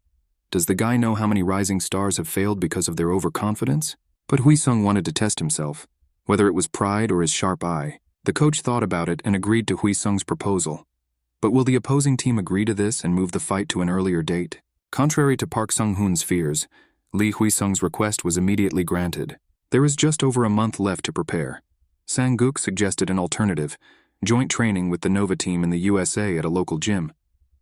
Does the guy know how many rising stars have failed because of their overconfidence? But Wheesung wanted to test himself, whether it was pride or his sharp eye. The coach thought about it and agreed to Wheesung's proposal. But will the opposing team agree to this and move the fight to an earlier date? Contrary to Park Sung-hoon's fears, Lee Wheesung's request was immediately granted. There is just over a month left to prepare. Sang-guk suggested an alternative, joint training with the Nova team in the USA at a local gym.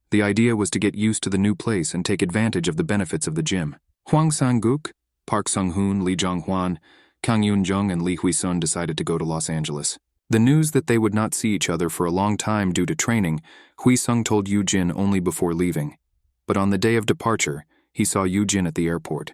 The idea was to get used to the new place and take advantage of the benefits of the gym. Hwang Sang-guk, Park Sung-hoon, Lee Junghwan, Kang Yoon-jung, and Lee Wheesung decided to go to Los Angeles. The news that they would not see each other for a long time due to training, Wheesung told Yoo-jin only before leaving. But on the day of departure, he saw Yoo-jin at the airport.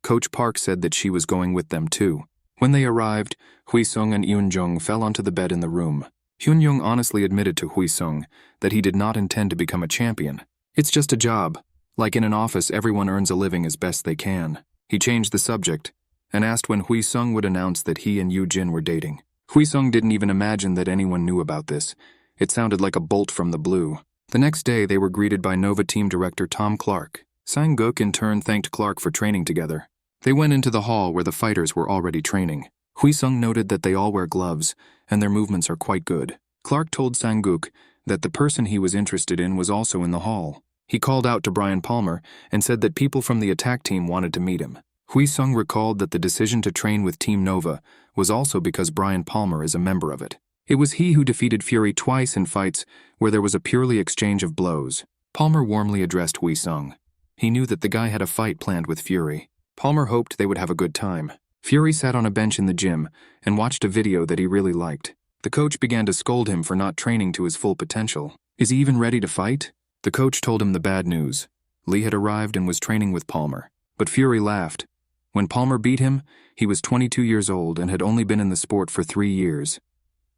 Coach Park said that she was going with them too. When they arrived, Wheesung and Eun-jung fell onto the bed in the room. Hyun-jung honestly admitted to Wheesung that he did not intend to become a champion. It's just a job. Like in an office, everyone earns a living as best they can. He changed the subject and asked when Wheesung would announce that he and Yoo-jin were dating. Wheesung didn't even imagine that anyone knew about this. It sounded like a bolt from the blue. The next day, they were greeted by Nova team director Tom Clark. Sang-guk in turn thanked Clark for training together. They went into the hall where the fighters were already training. Wheesung noted that they all wear gloves, and their movements are quite good. Clark told Sang-guk that the person he was interested in was also in the hall. He called out to Brian Palmer and said that people from the attack team wanted to meet him. Wheesung recalled that the decision to train with Team Nova was also because Brian Palmer is a member of it. It was he who defeated Fury twice in fights where there was a purely exchange of blows. Palmer warmly addressed Wheesung. He knew that the guy had a fight planned with Fury. Palmer hoped they would have a good time. Fury sat on a bench in the gym and watched a video that he really liked. The coach began to scold him for not training to his full potential. Is he even ready to fight? The coach told him the bad news. Lee had arrived and was training with Palmer. But Fury laughed. When Palmer beat him, he was 22 years old and had only been in the sport for 3 years.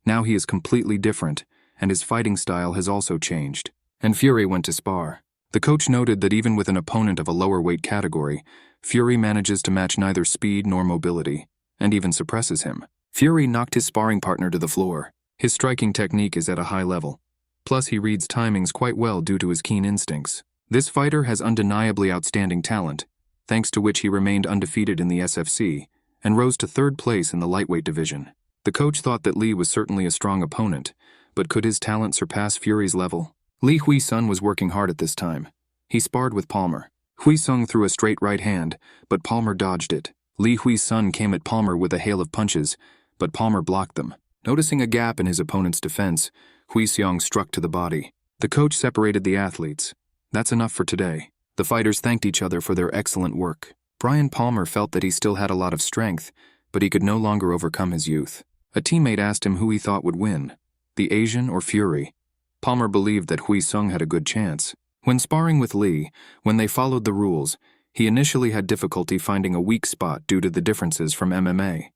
Now he is completely different, and his fighting style has also changed. And Fury went to spar. The coach noted that even with an opponent of a lower weight category, Fury manages to match neither speed nor mobility, and even suppresses him. Fury knocked his sparring partner to the floor. His striking technique is at a high level. Plus, he reads timings quite well due to his keen instincts. This fighter has undeniably outstanding talent, thanks to which he remained undefeated in the SFC and rose to 3rd place in the lightweight division. The coach thought that Lee was certainly a strong opponent, but could his talent surpass Fury's level? Lee Wheesung was working hard at this time. He sparred with Palmer. Wheesung threw a straight right hand, but Palmer dodged it. Lee Wheesung came at Palmer with a hail of punches, but Palmer blocked them. Noticing a gap in his opponent's defense, Wheesung struck to the body. The coach separated the athletes. That's enough for today. The fighters thanked each other for their excellent work. Brian Palmer felt that he still had a lot of strength, but he could no longer overcome his youth. A teammate asked him who he thought would win, the Asian or Fury. Palmer believed that Wheesung had a good chance. When sparring with Lee, when they followed the rules, he initially had difficulty finding a weak spot due to the differences from MMA.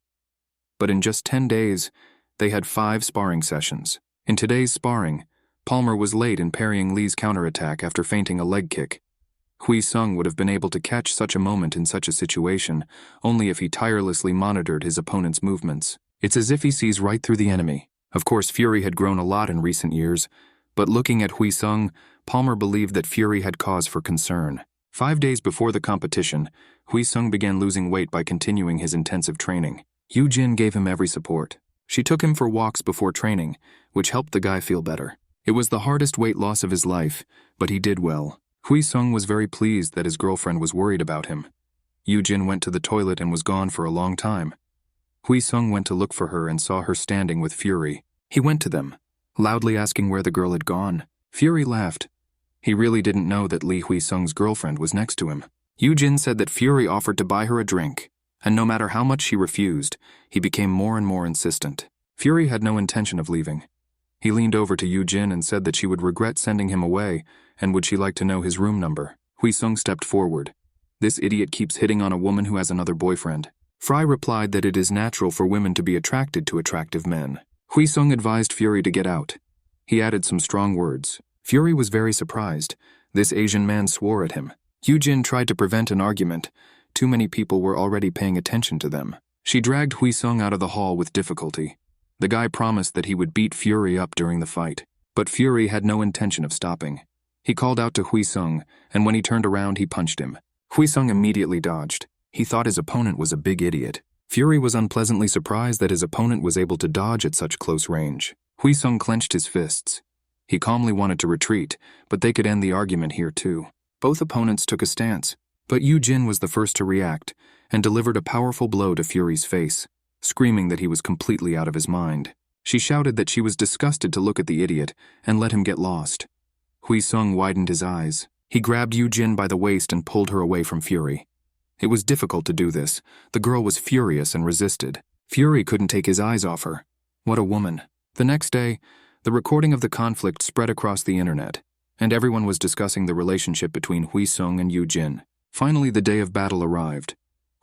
But in just 10 days, they had 5 sparring sessions. In today's sparring, Palmer was late in parrying Lee's counterattack after feinting a leg kick. Wheesung would have been able to catch such a moment in such a situation only if he tirelessly monitored his opponent's movements. It's as if he sees right through the enemy. Of course, Fury had grown a lot in recent years, but looking at Wheesung, Palmer believed that Fury had cause for concern. 5 days before the competition, Wheesung began losing weight by continuing his intensive training. Yoo-jin gave him every support. She took him for walks before training, which helped the guy feel better. It was the hardest weight loss of his life, but he did well. Wheesung was very pleased that his girlfriend was worried about him. Yoo-jin went to the toilet and was gone for a long time. Wheesung went to look for her and saw her standing with Fury. He went to them, loudly asking where the girl had gone. Fury laughed. He really didn't know that Lee Wheesung's girlfriend was next to him. Yoo-jin said that Fury offered to buy her a drink, and no matter how much she refused, he became more and more insistent. Fury had no intention of leaving. He leaned over to Yoo-jin and said that she would regret sending him away, and would she like to know his room number. Wheesung stepped forward. This idiot keeps hitting on a woman who has another boyfriend. Fry replied that it is natural for women to be attracted to attractive men. Wheesung advised Fury to get out. He added some strong words. Fury was very surprised. This Asian man swore at him. Yoo-jin tried to prevent an argument. Too many people were already paying attention to them. She dragged Wheesung out of the hall with difficulty. The guy promised that he would beat Fury up during the fight. But Fury had no intention of stopping. He called out to Wheesung, and when he turned around, he punched him. Wheesung immediately dodged. He thought his opponent was a big idiot. Fury was unpleasantly surprised that his opponent was able to dodge at such close range. Wheesung clenched his fists. He calmly wanted to retreat, but they could end the argument here too. Both opponents took a stance, but Yoo-jin was the first to react and delivered a powerful blow to Fury's face, screaming that he was completely out of his mind. She shouted that she was disgusted to look at the idiot and let him get lost. Wheesung widened his eyes. He grabbed Yoo-jin by the waist and pulled her away from Fury. It was difficult to do this. The girl was furious and resisted. Fury couldn't take his eyes off her. What a woman. The next day, the recording of the conflict spread across the internet, and everyone was discussing the relationship between Wheesung and Yoo-jin. Finally, the day of battle arrived.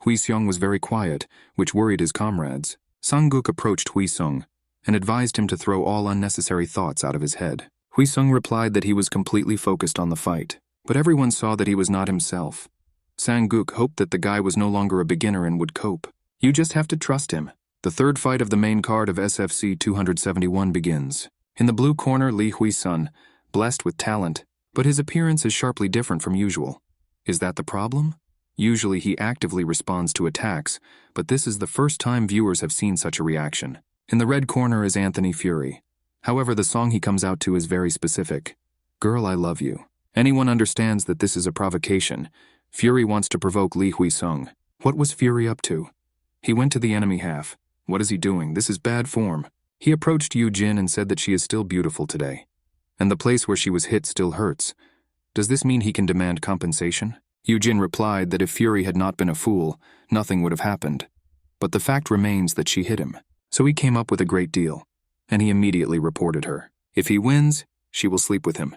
Wheesung was very quiet, which worried his comrades. Sang-guk approached Wheesung and advised him to throw all unnecessary thoughts out of his head. Wheesung replied that he was completely focused on the fight, but everyone saw that he was not himself. Sang-guk hoped that the guy was no longer a beginner and would cope. You just have to trust him. The third fight of the main card of SFC 271 begins. In the blue corner, Lee Hwi-sung, blessed with talent, but his appearance is sharply different from usual. Is that the problem? Usually he actively responds to attacks, but this is the first time viewers have seen such a reaction. In the red corner is Anthony Fury. However, the song he comes out to is very specific. Girl, I love you. Anyone understands that this is a provocation. Fury wants to provoke Lee Hwi-sung. What was Fury up to? He went to the enemy half. What is he doing? This is bad form. He approached Yu Jin and said that she is still beautiful today. And the place where she was hit still hurts. Does this mean he can demand compensation? Yu Jin replied that if Fury had not been a fool, nothing would have happened. But the fact remains that she hit him. So he came up with a great deal. And he immediately reported her. If he wins, she will sleep with him.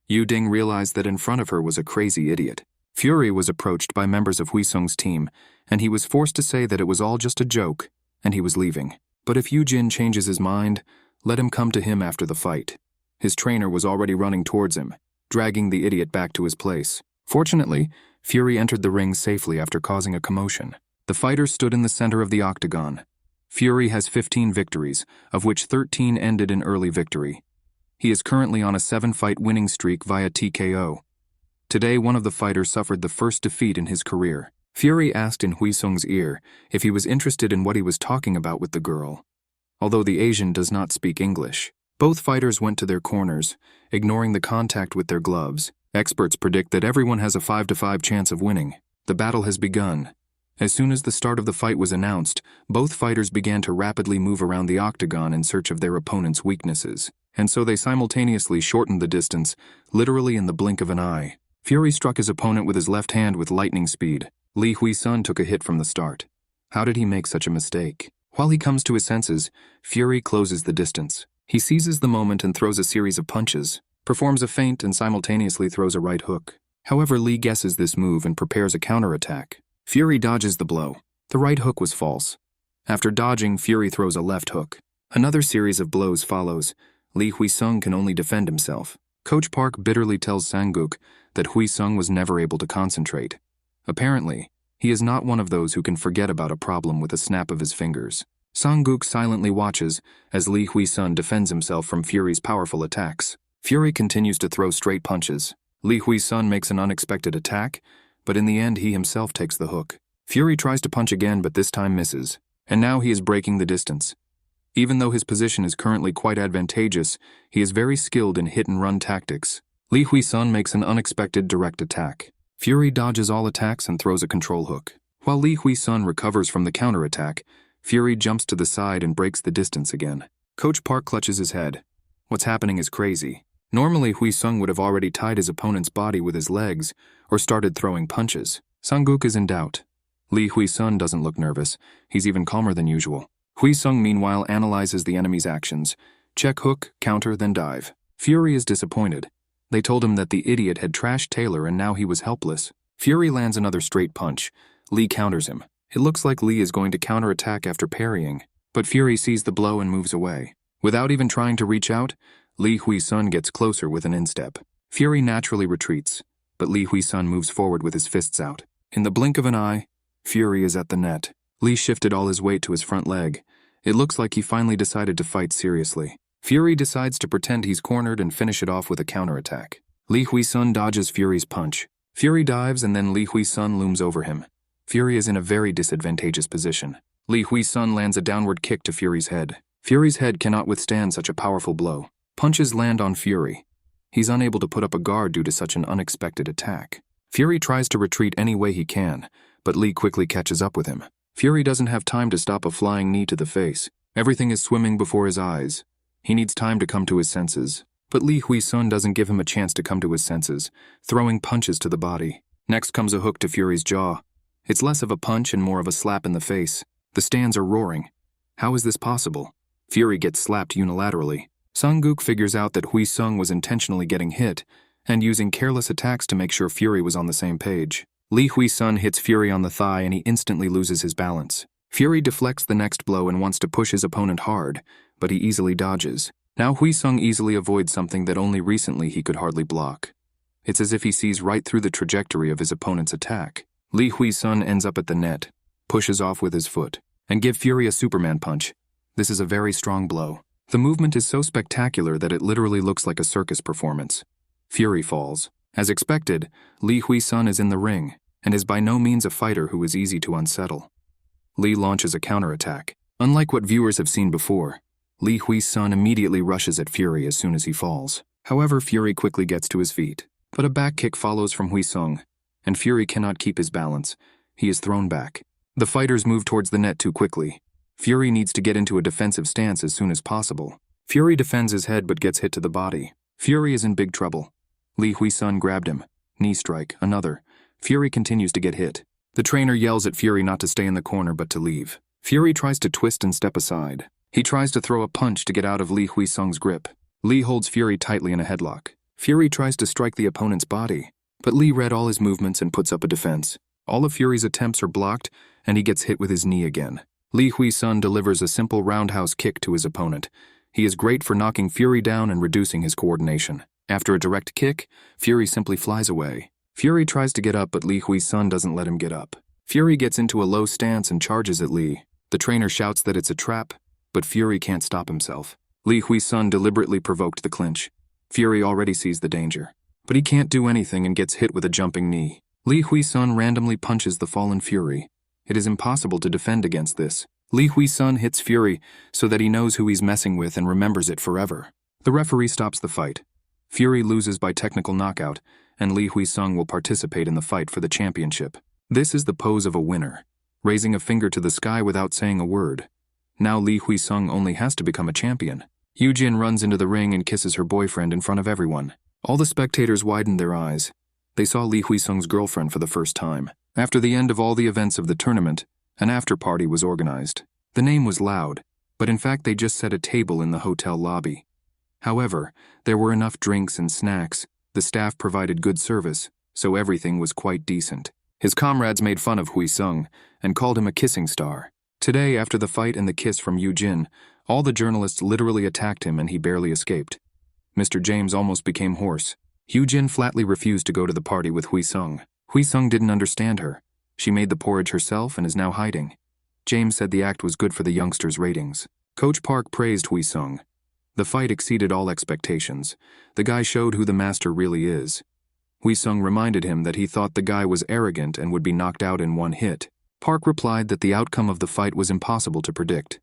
Yu Ding realized that in front of her was a crazy idiot. Fury was approached by members of Wheesung's team, and he was forced to say that it was all just a joke, and he was leaving. But if Yu Jin changes his mind, let him come to him after the fight. His trainer was already running towards him, dragging the idiot back to his place. Fortunately, Fury entered the ring safely after causing a commotion. The fighter stood in the center of the octagon. Fury has 15 victories, of which 13 ended in early victory. He is currently on a 7-fight winning streak via TKO. Today, one of the fighters suffered the first defeat in his career. Fury asked in Wheesung's ear if he was interested in what he was talking about with the girl. Although the Asian does not speak English, both fighters went to their corners, ignoring the contact with their gloves. Experts predict that everyone has a 5-5 chance of winning. The battle has begun. As soon as the start of the fight was announced, both fighters began to rapidly move around the octagon in search of their opponent's weaknesses, and so they simultaneously shortened the distance, literally in the blink of an eye. Fury struck his opponent with his left hand with lightning speed. Lee Hwi-sung took a hit from the start. How did he make such a mistake? While he comes to his senses, Fury closes the distance. He seizes the moment and throws a series of punches, performs a feint and simultaneously throws a right hook. However, Lee guesses this move and prepares a counterattack. Fury dodges the blow. The right hook was false. After dodging, Fury throws a left hook. Another series of blows follows. Lee Hwi-sung can only defend himself. Coach Park bitterly tells Sang-guk that Hwi-sung was never able to concentrate. Apparently, he is not one of those who can forget about a problem with a snap of his fingers. Sang-guk silently watches as Lee Hwi-sung defends himself from Fury's powerful attacks. Fury continues to throw straight punches. Lee Hwi-sung makes an unexpected attack, but in the end he himself takes the hook. Fury tries to punch again but this time misses, and now he is breaking the distance. Even though his position is currently quite advantageous, he is very skilled in hit-and-run tactics. Lee Hwi-sung makes an unexpected direct attack. Fury dodges all attacks and throws a control hook. While Lee Hwi-sung recovers from the counterattack, Fury jumps to the side and breaks the distance again. Coach Park clutches his head. What's happening is crazy. Normally, Wheesung would have already tied his opponent's body with his legs or started throwing punches. Sang-guk is in doubt. Lee Hwi-sung doesn't look nervous. He's even calmer than usual. Wheesung, meanwhile, analyzes the enemy's actions. Check hook, counter, then dive. Fury is disappointed. They told him that the idiot had trashed Taylor and now he was helpless. Fury lands another straight punch. Lee counters him. It looks like Lee is going to counterattack after parrying, but Fury sees the blow and moves away. Without even trying to reach out, Lee Hwi-sung gets closer with an instep. Fury naturally retreats, but Lee Hwi-sung moves forward with his fists out. In the blink of an eye, Fury is at the net. Lee shifted all his weight to his front leg. It looks like he finally decided to fight seriously. Fury decides to pretend he's cornered and finish it off with a counterattack. Lee Hwi-sung dodges Fury's punch. Fury dives and then Lee Hwi-sung looms over him. Fury is in a very disadvantageous position. Lee Hwi-sung lands a downward kick to Fury's head. Fury's head cannot withstand such a powerful blow. Punches land on Fury. He's unable to put up a guard due to such an unexpected attack. Fury tries to retreat any way he can, but Lee quickly catches up with him. Fury doesn't have time to stop a flying knee to the face. Everything is swimming before his eyes. He needs time to come to his senses. But Lee Hwi-sung doesn't give him a chance to come to his senses, throwing punches to the body. Next comes a hook to Fury's jaw. It's less of a punch and more of a slap in the face. The stands are roaring. How is this possible? Fury gets slapped unilaterally. Sang-guk figures out that Wheesung was intentionally getting hit and using careless attacks to make sure Fury was on the same page. Lee Wheesung hits Fury on the thigh and he instantly loses his balance. Fury deflects the next blow and wants to push his opponent hard, but he easily dodges. Now Wheesung easily avoids something that only recently he could hardly block. It's as if he sees right through the trajectory of his opponent's attack. Lee Wheesung ends up at the net, pushes off with his foot, and gives Fury a Superman punch. This is a very strong blow. The movement is so spectacular that it literally looks like a circus performance. Fury falls. As expected, Lee Wheesung is in the ring, and is by no means a fighter who is easy to unsettle. Lee launches a counterattack. Unlike what viewers have seen before, Lee Wheesung immediately rushes at Fury as soon as he falls. However, Fury quickly gets to his feet. But a back kick follows from Wheesung, and Fury cannot keep his balance. He is thrown back. The fighters move towards the net too quickly. Fury needs to get into a defensive stance as soon as possible. Fury defends his head but gets hit to the body. Fury is in big trouble. Lee Wheesung grabbed him. Knee strike, another. Fury continues to get hit. The trainer yells at Fury not to stay in the corner but to leave. Fury tries to twist and step aside. He tries to throw a punch to get out of Lee Wheesung's grip. Lee holds Fury tightly in a headlock. Fury tries to strike the opponent's body, but Lee read all his movements and puts up a defense. All of Fury's attempts are blocked, and he gets hit with his knee again. Lee Wheesung delivers a simple roundhouse kick to his opponent. He is great for knocking Fury down and reducing his coordination. After a direct kick, Fury simply flies away. Fury tries to get up, but Lee Wheesung doesn't let him get up. Fury gets into a low stance and charges at Lee. The trainer shouts that it's a trap, but Fury can't stop himself. Lee Wheesung deliberately provoked the clinch. Fury already sees the danger, but he can't do anything and gets hit with a jumping knee. Lee Wheesung randomly punches the fallen Fury. It is impossible to defend against this. Lee Wheesung hits Fury so that he knows who he's messing with and remembers it forever. The referee stops the fight. Fury loses by technical knockout, and Lee Wheesung will participate in the fight for the championship. This is the pose of a winner, raising a finger to the sky without saying a word. Now Lee Wheesung only has to become a champion. Yoo-jin runs into the ring and kisses her boyfriend in front of everyone. All the spectators widened their eyes. They saw Lee Wheesung's girlfriend for the first time. After the end of all the events of the tournament, an after-party was organized. The name was loud, but in fact they just set a table in the hotel lobby. However, there were enough drinks and snacks, the staff provided good service, so everything was quite decent. His comrades made fun of Wheesung and called him a kissing star. Today, after the fight and the kiss from Yoo-jin, all the journalists literally attacked him and he barely escaped. Mr. James almost became hoarse. Yoo-jin flatly refused to go to the party with Wheesung. Wheesung didn't understand her. She made the porridge herself and is now hiding. James said the act was good for the youngsters' ratings. Coach Park praised Wheesung. The fight exceeded all expectations. The guy showed who the master really is. Wheesung reminded him that he thought the guy was arrogant and would be knocked out in one hit. Park replied that the outcome of the fight was impossible to predict.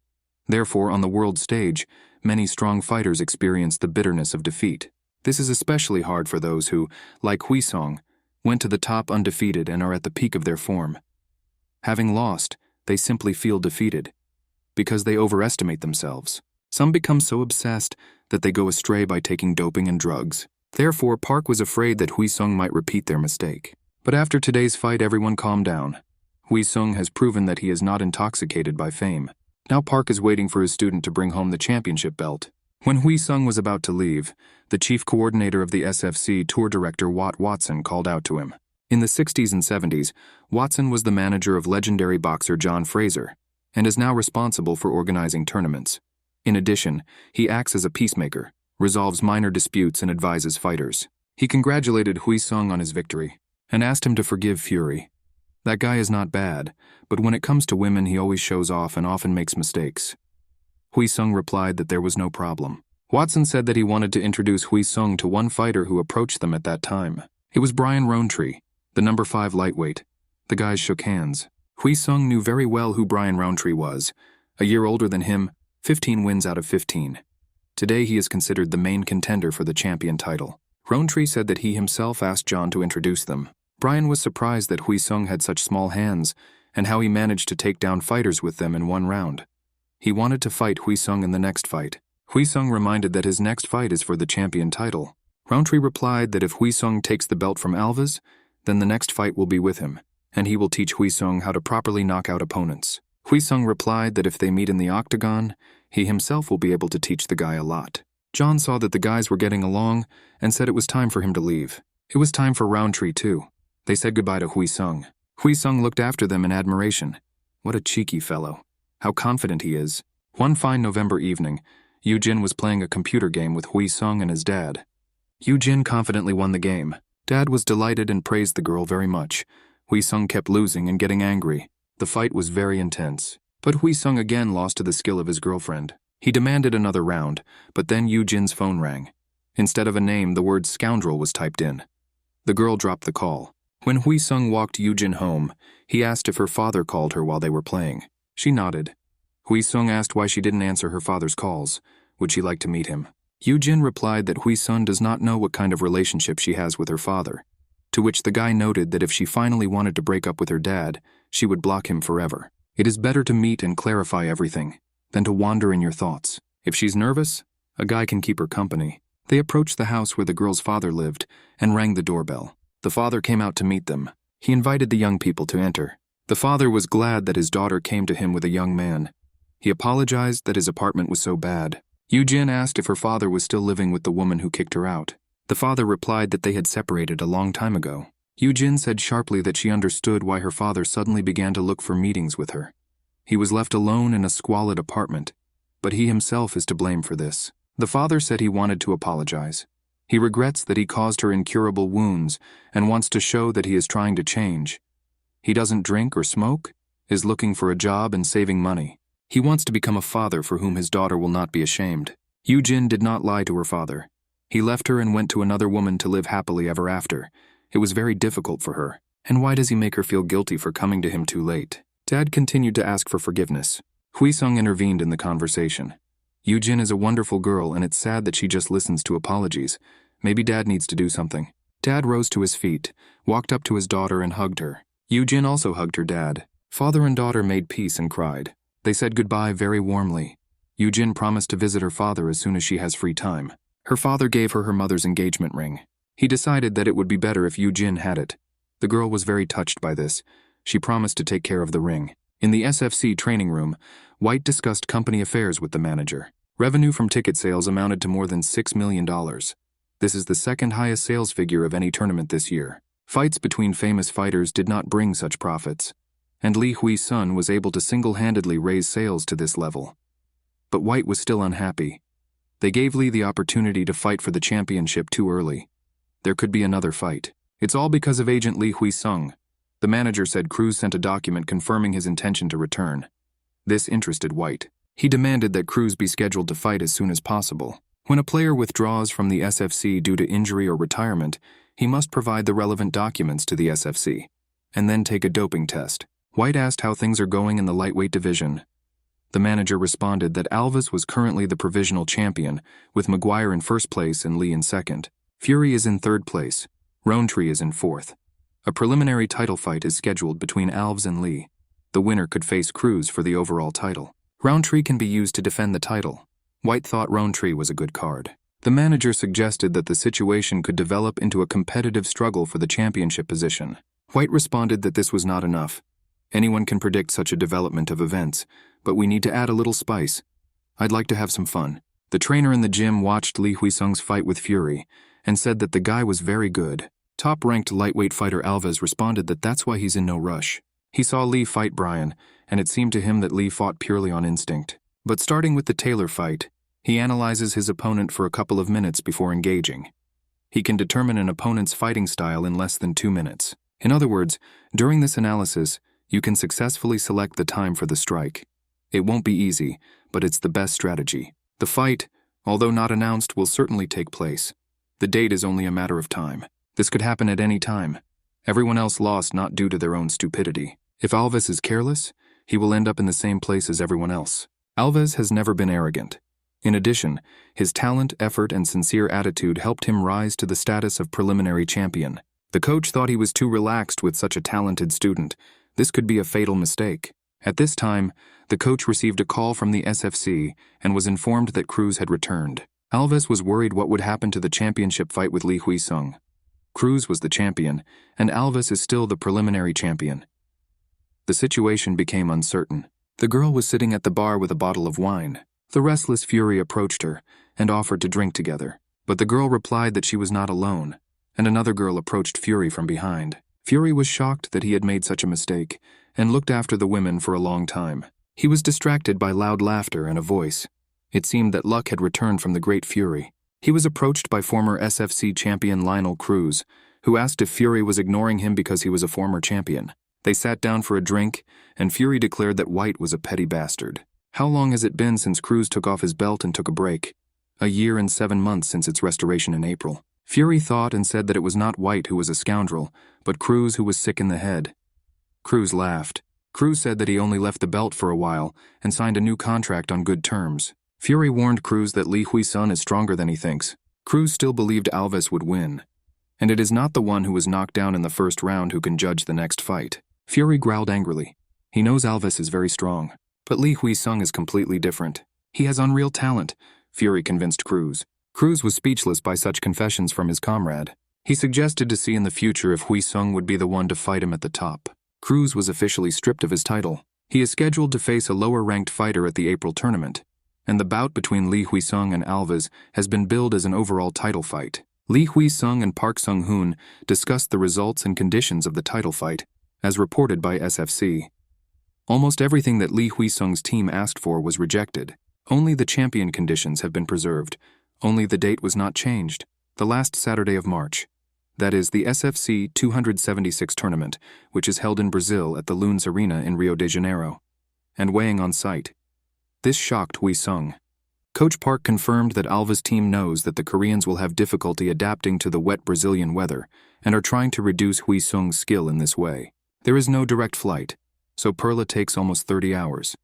Therefore, on the world stage, many strong fighters experience the bitterness of defeat. This is especially hard for those who, like Wheesung, went to the top undefeated and are at the peak of their form. Having lost, they simply feel defeated, because they overestimate themselves. Some become so obsessed that they go astray by taking doping and drugs. Therefore, Park was afraid that Wheesung might repeat their mistake. But after today's fight, everyone calmed down. Wheesung has proven that he is not intoxicated by fame. Now Park is waiting for his student to bring home the championship belt. When Wheesung was about to leave, the chief coordinator of the SFC tour director Watson called out to him. In the 60s and 70s, Watson was the manager of legendary boxer John Fraser, and is now responsible for organizing tournaments. In addition, he acts as a peacemaker, resolves minor disputes and advises fighters. He congratulated Wheesung on his victory, and asked him to forgive Fury. That guy is not bad, but when it comes to women he always shows off and often makes mistakes. Wheesung replied that there was no problem. Watson said that he wanted to introduce Wheesung to one fighter who approached them at that time. It was Brian Rowntree, the number 5 lightweight. The guys shook hands. Wheesung knew very well who Brian Rowntree was. A year older than him, 15 wins out of 15. Today he is considered the main contender for the champion title. Rowntree said that he himself asked John to introduce them. Brian was surprised that Wheesung had such small hands, and how he managed to take down fighters with them in one round. He wanted to fight Wheesung in the next fight. Wheesung reminded that his next fight is for the champion title. Rowntree replied that if Wheesung takes the belt from Alves, then the next fight will be with him, and he will teach Wheesung how to properly knock out opponents. Wheesung replied that if they meet in the Octagon, he himself will be able to teach the guy a lot. John saw that the guys were getting along and said it was time for him to leave. It was time for Rowntree too. They said goodbye to Hwi-sung. Hwi-sung looked after them in admiration. What a cheeky fellow. How confident he is. One fine November evening, Yoo-jin was playing a computer game with Hwi-sung and his dad. Yoo-jin confidently won the game. Dad was delighted and praised the girl very much. Hwi-sung kept losing and getting angry. The fight was very intense. But Hwi-sung again lost to the skill of his girlfriend. He demanded another round, but then Yoo-jin's phone rang. Instead of a name, the word scoundrel was typed in. The girl dropped the call. When Hwi-sung walked Yoo-jin home, he asked if her father called her while they were playing. She nodded. Hwi-sung asked why she didn't answer her father's calls. Would she like to meet him? Yoo-jin replied that Hwi-sung does not know what kind of relationship she has with her father, to which the guy noted that if she finally wanted to break up with her dad, she would block him forever. It is better to meet and clarify everything than to wander in your thoughts. If she's nervous, a guy can keep her company. They approached the house where the girl's father lived and rang the doorbell. The father came out to meet them. He invited the young people to enter. The father was glad that his daughter came to him with a young man. He apologized that his apartment was so bad. Yoo-jin asked if her father was still living with the woman who kicked her out. The father replied that they had separated a long time ago. Yoo-jin said sharply that she understood why her father suddenly began to look for meetings with her. He was left alone in a squalid apartment, but he himself is to blame for this. The father said he wanted to apologize. He regrets that he caused her incurable wounds and wants to show that he is trying to change. He doesn't drink or smoke, is looking for a job and saving money. He wants to become a father for whom his daughter will not be ashamed. Yoo-jin did not lie to her father. He left her and went to another woman to live happily ever after. It was very difficult for her. And why does he make her feel guilty for coming to him too late? Dad continued to ask for forgiveness. Hwi-sung intervened in the conversation. Yoo-jin is a wonderful girl and it's sad that she just listens to apologies. Maybe Dad needs to do something. Dad rose to his feet, walked up to his daughter and hugged her. Yoo-jin also hugged her dad. Father and daughter made peace and cried. They said goodbye very warmly. Yoo-jin promised to visit her father as soon as she has free time. Her father gave her her mother's engagement ring. He decided that it would be better if Yoo-jin had it. The girl was very touched by this. She promised to take care of the ring. In the SFC training room, White discussed company affairs with the manager. Revenue from ticket sales amounted to more than $6 million. This is the second highest sales figure of any tournament this year. Fights between famous fighters did not bring such profits, and Lee Hwi-sung was able to single-handedly raise sales to this level. But White was still unhappy. They gave Lee the opportunity to fight for the championship too early. There could be another fight. It's all because of agent Lee Hwi-sung. The manager said Cruz sent a document confirming his intention to return. This interested White. He demanded that Cruz be scheduled to fight as soon as possible. When a player withdraws from the SFC due to injury or retirement, he must provide the relevant documents to the SFC, and then take a doping test. White asked how things are going in the lightweight division. The manager responded that Alves was currently the provisional champion, with Maguire in first place and Lee in second. Fury is in third place. Rowntree is in fourth. A preliminary title fight is scheduled between Alves and Lee. The winner could face Cruz for the overall title. Rowntree can be used to defend the title. White thought Rowntree was a good card. The manager suggested that the situation could develop into a competitive struggle for the championship position. White responded that this was not enough. Anyone can predict such a development of events, but we need to add a little spice. I'd like to have some fun. The trainer in the gym watched Lee Hwi-sung's fight with Fury and said that the guy was very good. Top-ranked lightweight fighter Alves responded that that's why he's in no rush. He saw Lee fight Brian, and it seemed to him that Lee fought purely on instinct. But starting with the Taylor fight, he analyzes his opponent for a couple of minutes before engaging. He can determine an opponent's fighting style in less than 2 minutes. In other words, during this analysis, you can successfully select the time for the strike. It won't be easy, but it's the best strategy. The fight, although not announced, will certainly take place. The date is only a matter of time. This could happen at any time. Everyone else lost not due to their own stupidity. If Alves is careless, he will end up in the same place as everyone else. Alves has never been arrogant. In addition, his talent, effort, and sincere attitude helped him rise to the status of preliminary champion. The coach thought he was too relaxed with such a talented student. This could be a fatal mistake. At this time, the coach received a call from the SFC and was informed that Cruz had returned. Alves was worried what would happen to the championship fight with Lee Hwi-sung. Cruz was the champion, and Alves is still the preliminary champion. The situation became uncertain. The girl was sitting at the bar with a bottle of wine. The restless Fury approached her and offered to drink together, but the girl replied that she was not alone, and another girl approached Fury from behind. Fury was shocked that he had made such a mistake, and looked after the women for a long time. He was distracted by loud laughter and a voice. It seemed that luck had returned from the great Fury. He was approached by former SFC champion Lionel Cruz, who asked if Fury was ignoring him because he was a former champion. They sat down for a drink, and Fury declared that White was a petty bastard. How long has it been since Cruz took off his belt and took a break? A year and 7 months since its restoration in April. Fury thought and said that it was not White who was a scoundrel, but Cruz who was sick in the head. Cruz laughed. Cruz said that he only left the belt for a while and signed a new contract on good terms. Fury warned Cruz that Lee Wheesung is stronger than he thinks. Cruz still believed Alves would win. And it is not the one who was knocked down in the first round who can judge the next fight. Fury growled angrily. He knows Alves is very strong. But Lee Wheesung is completely different. He has unreal talent, Fury convinced Cruz. Cruz was speechless by such confessions from his comrade. He suggested to see in the future if Wheesung would be the one to fight him at the top. Cruz was officially stripped of his title. He is scheduled to face a lower-ranked fighter at the April tournament, and the bout between Lee Wheesung and Alves has been billed as an overall title fight. Lee Wheesung and Park Sung-hoon discussed the results and conditions of the title fight, as reported by SFC. Almost everything that Lee Wheesung's team asked for was rejected. Only the champion conditions have been preserved. Only the date was not changed. The last Saturday of March. That is the SFC 276 tournament, which is held in Brazil at the Lunes Arena in Rio de Janeiro. And weighing on site. This shocked Wheesung. Coach Park confirmed that Alves' team knows that the Koreans will have difficulty adapting to the wet Brazilian weather and are trying to reduce Wheesung's skill in this way. There is no direct flight, so Perla takes almost 30 hours.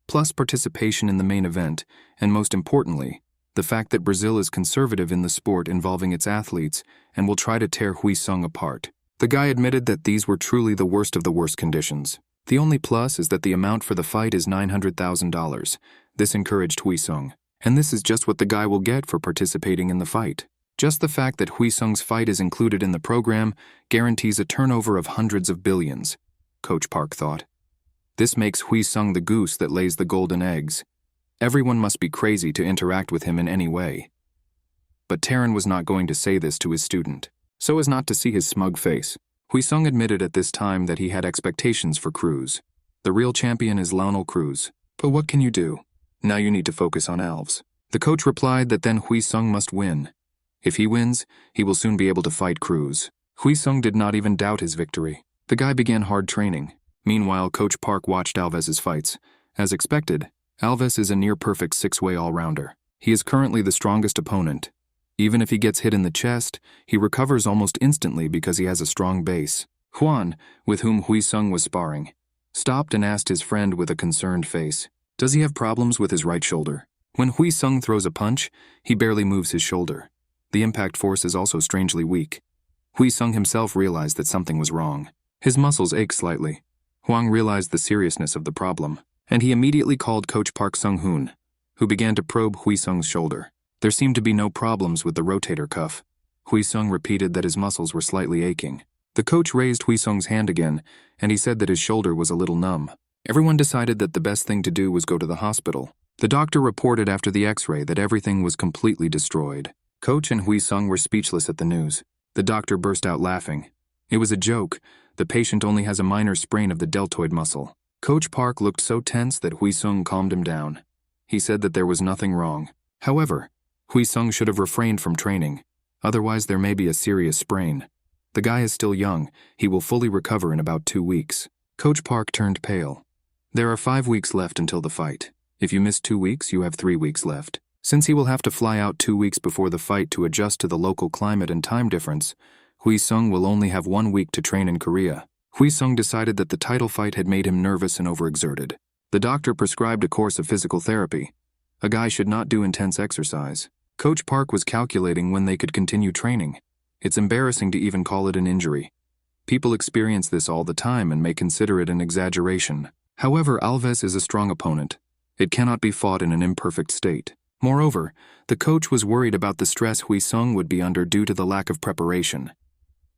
Plus participation in the main event, and most importantly, the fact that Brazil is conservative in the sport involving its athletes and will try to tear Wheesung apart. The guy admitted that these were truly the worst of the worst conditions. The only plus is that the amount for the fight is $900,000. This encouraged Wheesung. And this is just what the guy will get for participating in the fight. Just the fact that Wheesung's fight is included in the program guarantees a turnover of hundreds of billions, Coach Park thought. This makes Wheesung the goose that lays the golden eggs. Everyone must be crazy to interact with him in any way. But Taran was not going to say this to his student, so as not to see his smug face. Wheesung admitted at this time that he had expectations for Cruz. The real champion is Lionel Cruz. But what can you do? Now you need to focus on Alves. The coach replied that then Wheesung must win. If he wins, he will soon be able to fight Cruz. Wheesung did not even doubt his victory. The guy began hard training. Meanwhile, Coach Park watched Alves' fights. As expected, Alves is a near-perfect six-way all-rounder. He is currently the strongest opponent. Even if he gets hit in the chest, he recovers almost instantly because he has a strong base. Juan, with whom Wheesung was sparring, stopped and asked his friend with a concerned face, "Does he have problems with his right shoulder?" When Wheesung throws a punch, he barely moves his shoulder. The impact force is also strangely weak. Wheesung himself realized that something was wrong. His muscles ached slightly. Hwang realized the seriousness of the problem, and he immediately called Coach Park Sung-hoon, who began to probe Wheesung's shoulder. There seemed to be no problems with the rotator cuff. Wheesung repeated that his muscles were slightly aching. The coach raised Wheesung's hand again, and he said that his shoulder was a little numb. Everyone decided that the best thing to do was go to the hospital. The doctor reported after the x-ray that everything was completely destroyed. Coach and Wheesung were speechless at the news. The doctor burst out laughing. It was a joke. The patient only has a minor sprain of the deltoid muscle. Coach Park looked so tense that Wheesung calmed him down. He said that there was nothing wrong. However, Wheesung should have refrained from training. Otherwise, there may be a serious sprain. The guy is still young. He will fully recover in about 2 weeks. Coach Park turned pale. There are 5 weeks left until the fight. If you miss 2 weeks, you have 3 weeks left. Since he will have to fly out 2 weeks before the fight to adjust to the local climate and time difference, Wheesung will only have 1 week to train in Korea. Wheesung decided that the title fight had made him nervous and overexerted. The doctor prescribed a course of physical therapy. A guy should not do intense exercise. Coach Park was calculating when they could continue training. It's embarrassing to even call it an injury. People experience this all the time and may consider it an exaggeration. However, Alves is a strong opponent. It cannot be fought in an imperfect state. Moreover, the coach was worried about the stress Wheesung would be under due to the lack of preparation.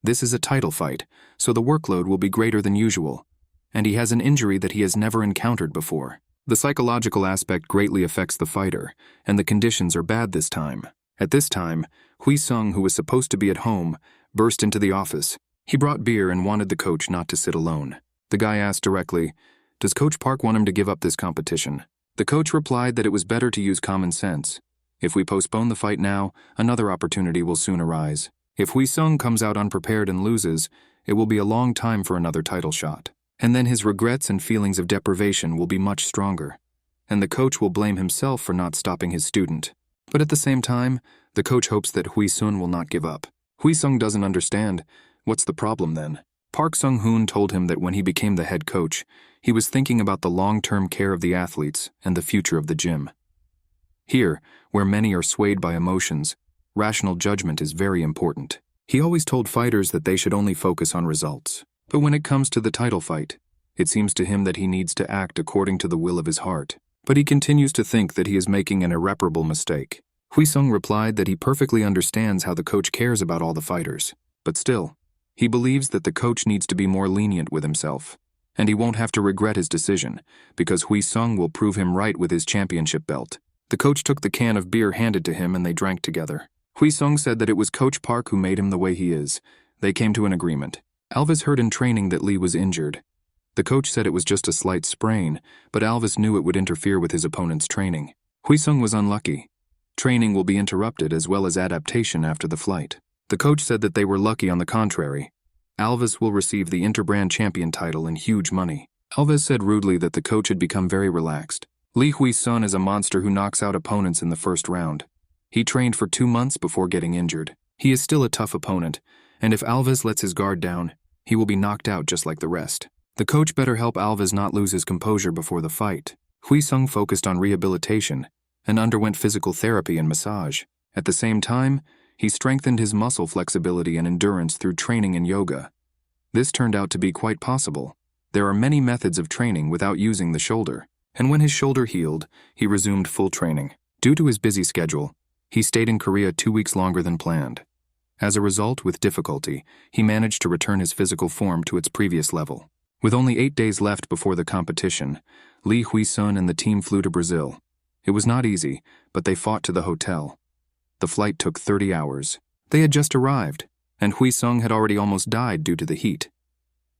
This is a title fight, so the workload will be greater than usual, and he has an injury that he has never encountered before. The psychological aspect greatly affects the fighter, and the conditions are bad this time. At this time, Wheesung, who was supposed to be at home, burst into the office. He brought beer and wanted the coach not to sit alone. The guy asked directly, "Does Coach Park want him to give up this competition?" The coach replied that it was better to use common sense. If we postpone the fight now, another opportunity will soon arise. If Wheesung comes out unprepared and loses, it will be a long time for another title shot. And then his regrets and feelings of deprivation will be much stronger. And the coach will blame himself for not stopping his student. But at the same time, the coach hopes that Wheesung will not give up. Wheesung doesn't understand. What's the problem then? Park Sung-hoon told him that when he became the head coach, he was thinking about the long-term care of the athletes and the future of the gym. Here, where many are swayed by emotions, rational judgment is very important. He always told fighters that they should only focus on results. But when it comes to the title fight, it seems to him that he needs to act according to the will of his heart. But he continues to think that he is making an irreparable mistake. Wheesung replied that he perfectly understands how the coach cares about all the fighters. But still, he believes that the coach needs to be more lenient with himself. And he won't have to regret his decision, because Wheesung will prove him right with his championship belt. The coach took the can of beer handed to him and they drank together. Wheesung said that it was Coach Park who made him the way he is. They came to an agreement. Alves heard in training that Lee was injured. The coach said it was just a slight sprain, but Alves knew it would interfere with his opponent's training. Wheesung was unlucky. Training will be interrupted as well as adaptation after the flight. The coach said that they were lucky on the contrary. Alves will receive the Interbrand champion title and huge money. Alves said rudely that the coach had become very relaxed. Lee Wheesung is a monster who knocks out opponents in the first round. He trained for 2 months before getting injured. He is still a tough opponent, and if Alves lets his guard down, he will be knocked out just like the rest. The coach better help Alves not lose his composure before the fight. Wheesung focused on rehabilitation and underwent physical therapy and massage. At the same time, he strengthened his muscle flexibility and endurance through training and yoga. This turned out to be quite possible. There are many methods of training without using the shoulder. And when his shoulder healed, he resumed full training. Due to his busy schedule, he stayed in Korea 2 weeks longer than planned. As a result, with difficulty, he managed to return his physical form to its previous level. With only 8 days left before the competition, Lee Wheesung and the team flew to Brazil. It was not easy, but they fought to the hotel. The flight took 30 hours. They had just arrived, and Wheesung had already almost died due to the heat.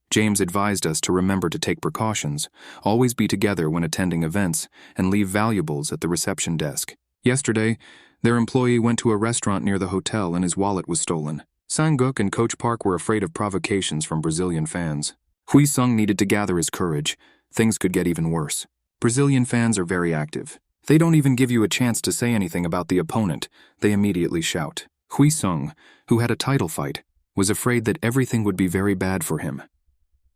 James advised us to remember to take precautions, always be together when attending events, and leave valuables at the reception desk. Yesterday, their employee went to a restaurant near the hotel and his wallet was stolen. Sang-guk and Coach Park were afraid of provocations from Brazilian fans. Wheesung needed to gather his courage. Things could get even worse. Brazilian fans are very active. They don't even give you a chance to say anything about the opponent. They immediately shout. Wheesung, who had a title fight, was afraid that everything would be very bad for him.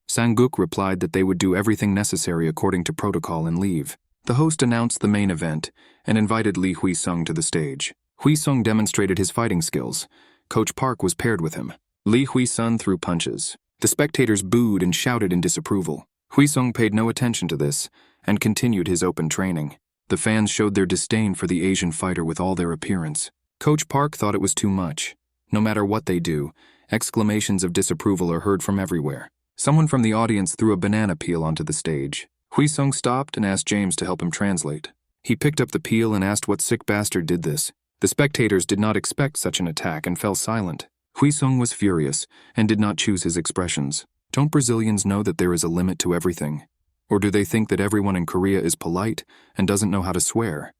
Sang-guk replied that they would do everything necessary according to protocol and leave. The host announced the main event and invited Lee Wheesung to the stage. Wheesung demonstrated his fighting skills. Coach Park was paired with him. Lee Wheesung threw punches. The spectators booed and shouted in disapproval. Wheesung paid no attention to this and continued his open training. The fans showed their disdain for the Asian fighter with all their appearance. Coach Park thought it was too much. No matter what they do, exclamations of disapproval are heard from everywhere. Someone from the audience threw a banana peel onto the stage. Wheesung stopped and asked James to help him translate. He picked up the peel and asked what sick bastard did this. The spectators did not expect such an attack and fell silent. Wheesung was furious and did not choose his expressions. Don't Brazilians know that there is a limit to everything? Or do they think that everyone in Korea is polite and doesn't know how to swear?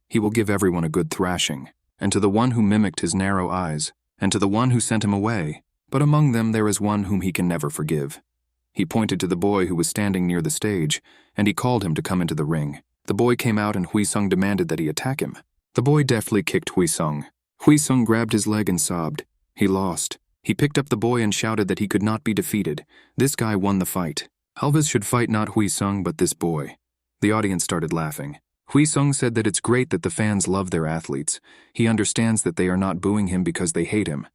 He will give everyone a good thrashing, and to the one who mimicked his narrow eyes, and to the one who sent him away. But among them there is one whom he can never forgive. He pointed to the boy who was standing near the stage, and he called him to come into the ring. The boy came out and Wheesung demanded that he attack him. The boy deftly kicked Wheesung. Wheesung grabbed his leg and sobbed. He lost. He picked up the boy and shouted that he could not be defeated. This guy won the fight. Alves should fight not Wheesung but this boy. The audience started laughing. Wheesung said that it's great that the fans love their athletes. He understands that they are not booing him because they hate him.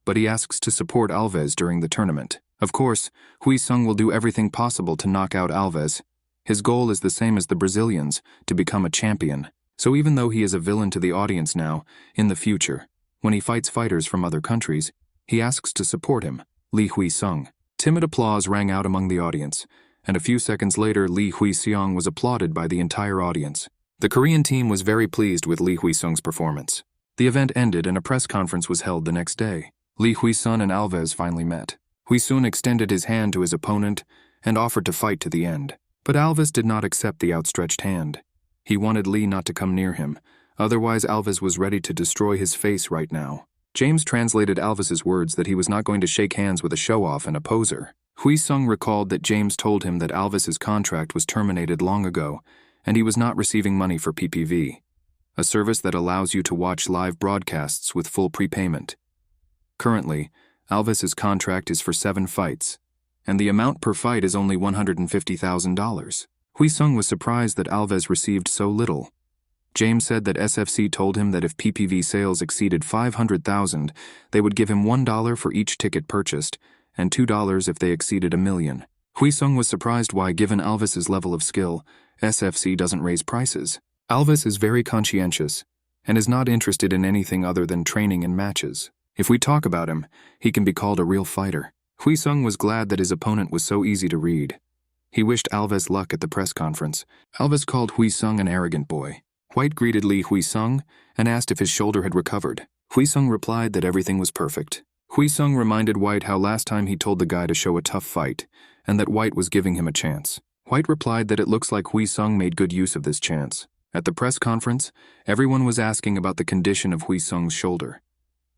But he asks to support Alves during the tournament. Of course, Wheesung will do everything possible to knock out Alves. His goal is the same as the Brazilians, to become a champion. So even though he is a villain to the audience now, in the future, when he fights fighters from other countries, he asks to support him, Lee Wheesung. Timid applause rang out among the audience, and a few seconds later Lee Wheesung was applauded by the entire audience. The Korean team was very pleased with Lee Wheesung's performance. The event ended and a press conference was held the next day. Lee Wheesung and Alves finally met. Wheesung extended his hand to his opponent and offered to fight to the end. But Alves did not accept the outstretched hand. He wanted Lee not to come near him, otherwise Alves was ready to destroy his face right now. James translated Alves's words that he was not going to shake hands with a show-off and a poser. Wheesung recalled that James told him that Alves's contract was terminated long ago, and he was not receiving money for PPV, a service that allows you to watch live broadcasts with full prepayment. Currently, Alves's contract is for 7 fights, and the amount per fight is only $150,000. Wheesung was surprised that Alves received so little. James said that SFC told him that if PPV sales exceeded 500,000, they would give him $1 for each ticket purchased, and $2 if they exceeded 1 million. Wheesung was surprised why, given Alves's level of skill, SFC doesn't raise prices. Alves is very conscientious, and is not interested in anything other than training and matches. If we talk about him, he can be called a real fighter. Wheesung was glad that his opponent was so easy to read. He wished Alves luck at the press conference. Alves called Wheesung an arrogant boy. White greeted Lee Wheesung and asked if his shoulder had recovered. Wheesung replied that everything was perfect. Wheesung reminded White how last time he told the guy to show a tough fight, and that White was giving him a chance. White replied that it looks like Wheesung made good use of this chance. At the press conference, everyone was asking about the condition of Wheesung's shoulder.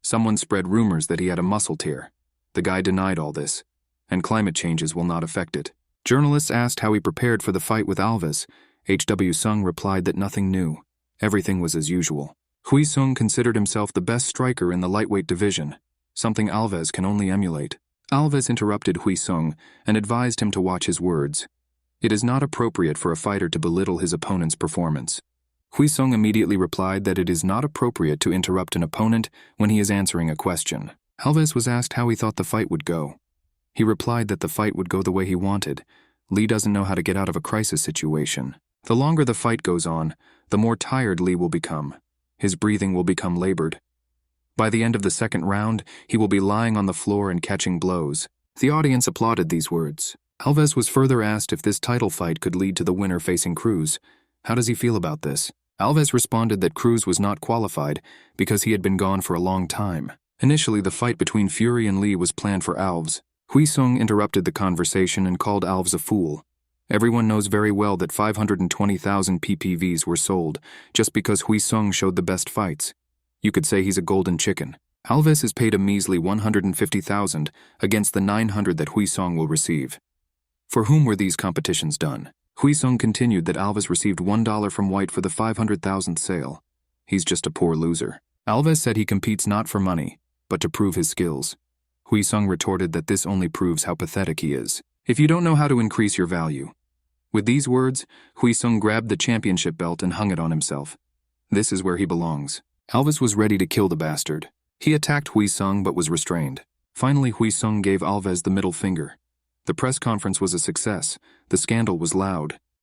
Someone spread rumors that he had a muscle tear. The guy denied all this, and climate changes will not affect it. Journalists asked how he prepared for the fight with Alves. H.W. Sung replied that nothing new. Everything was as usual. Wheesung considered himself the best striker in the lightweight division, something Alves can only emulate. Alves interrupted Wheesung and advised him to watch his words. It is not appropriate for a fighter to belittle his opponent's performance. Wheesung immediately replied that it is not appropriate to interrupt an opponent when he is answering a question. Alves was asked how he thought the fight would go. He replied that the fight would go the way he wanted. Lee doesn't know how to get out of a crisis situation. The longer the fight goes on, the more tired Lee will become. His breathing will become labored. By the end of the second round, he will be lying on the floor and catching blows. The audience applauded these words. Alves was further asked if this title fight could lead to the winner facing Cruz. How does he feel about this? Alves responded that Cruz was not qualified because he had been gone for a long time. Initially, the fight between Fury and Lee was planned for Alves. Wheesung interrupted the conversation and called Alves a fool. Everyone knows very well that 520,000 PPVs were sold just because Wheesung showed the best fights. You could say he's a golden chicken. Alves is paid a measly 150,000 against the 900 that Wheesung will receive. For whom were these competitions done? Wheesung continued that Alves received $1 from White for the 500,000th sale. He's just a poor loser. Alves said he competes not for money, but to prove his skills. Wheesung retorted that this only proves how pathetic he is. If you don't know how to increase your value. With these words, Wheesung grabbed the championship belt and hung it on himself. This is where he belongs. Alves was ready to kill the bastard. He attacked Wheesung but was restrained. Finally, Wheesung gave Alves the middle finger. The press conference was a success. The scandal was loud.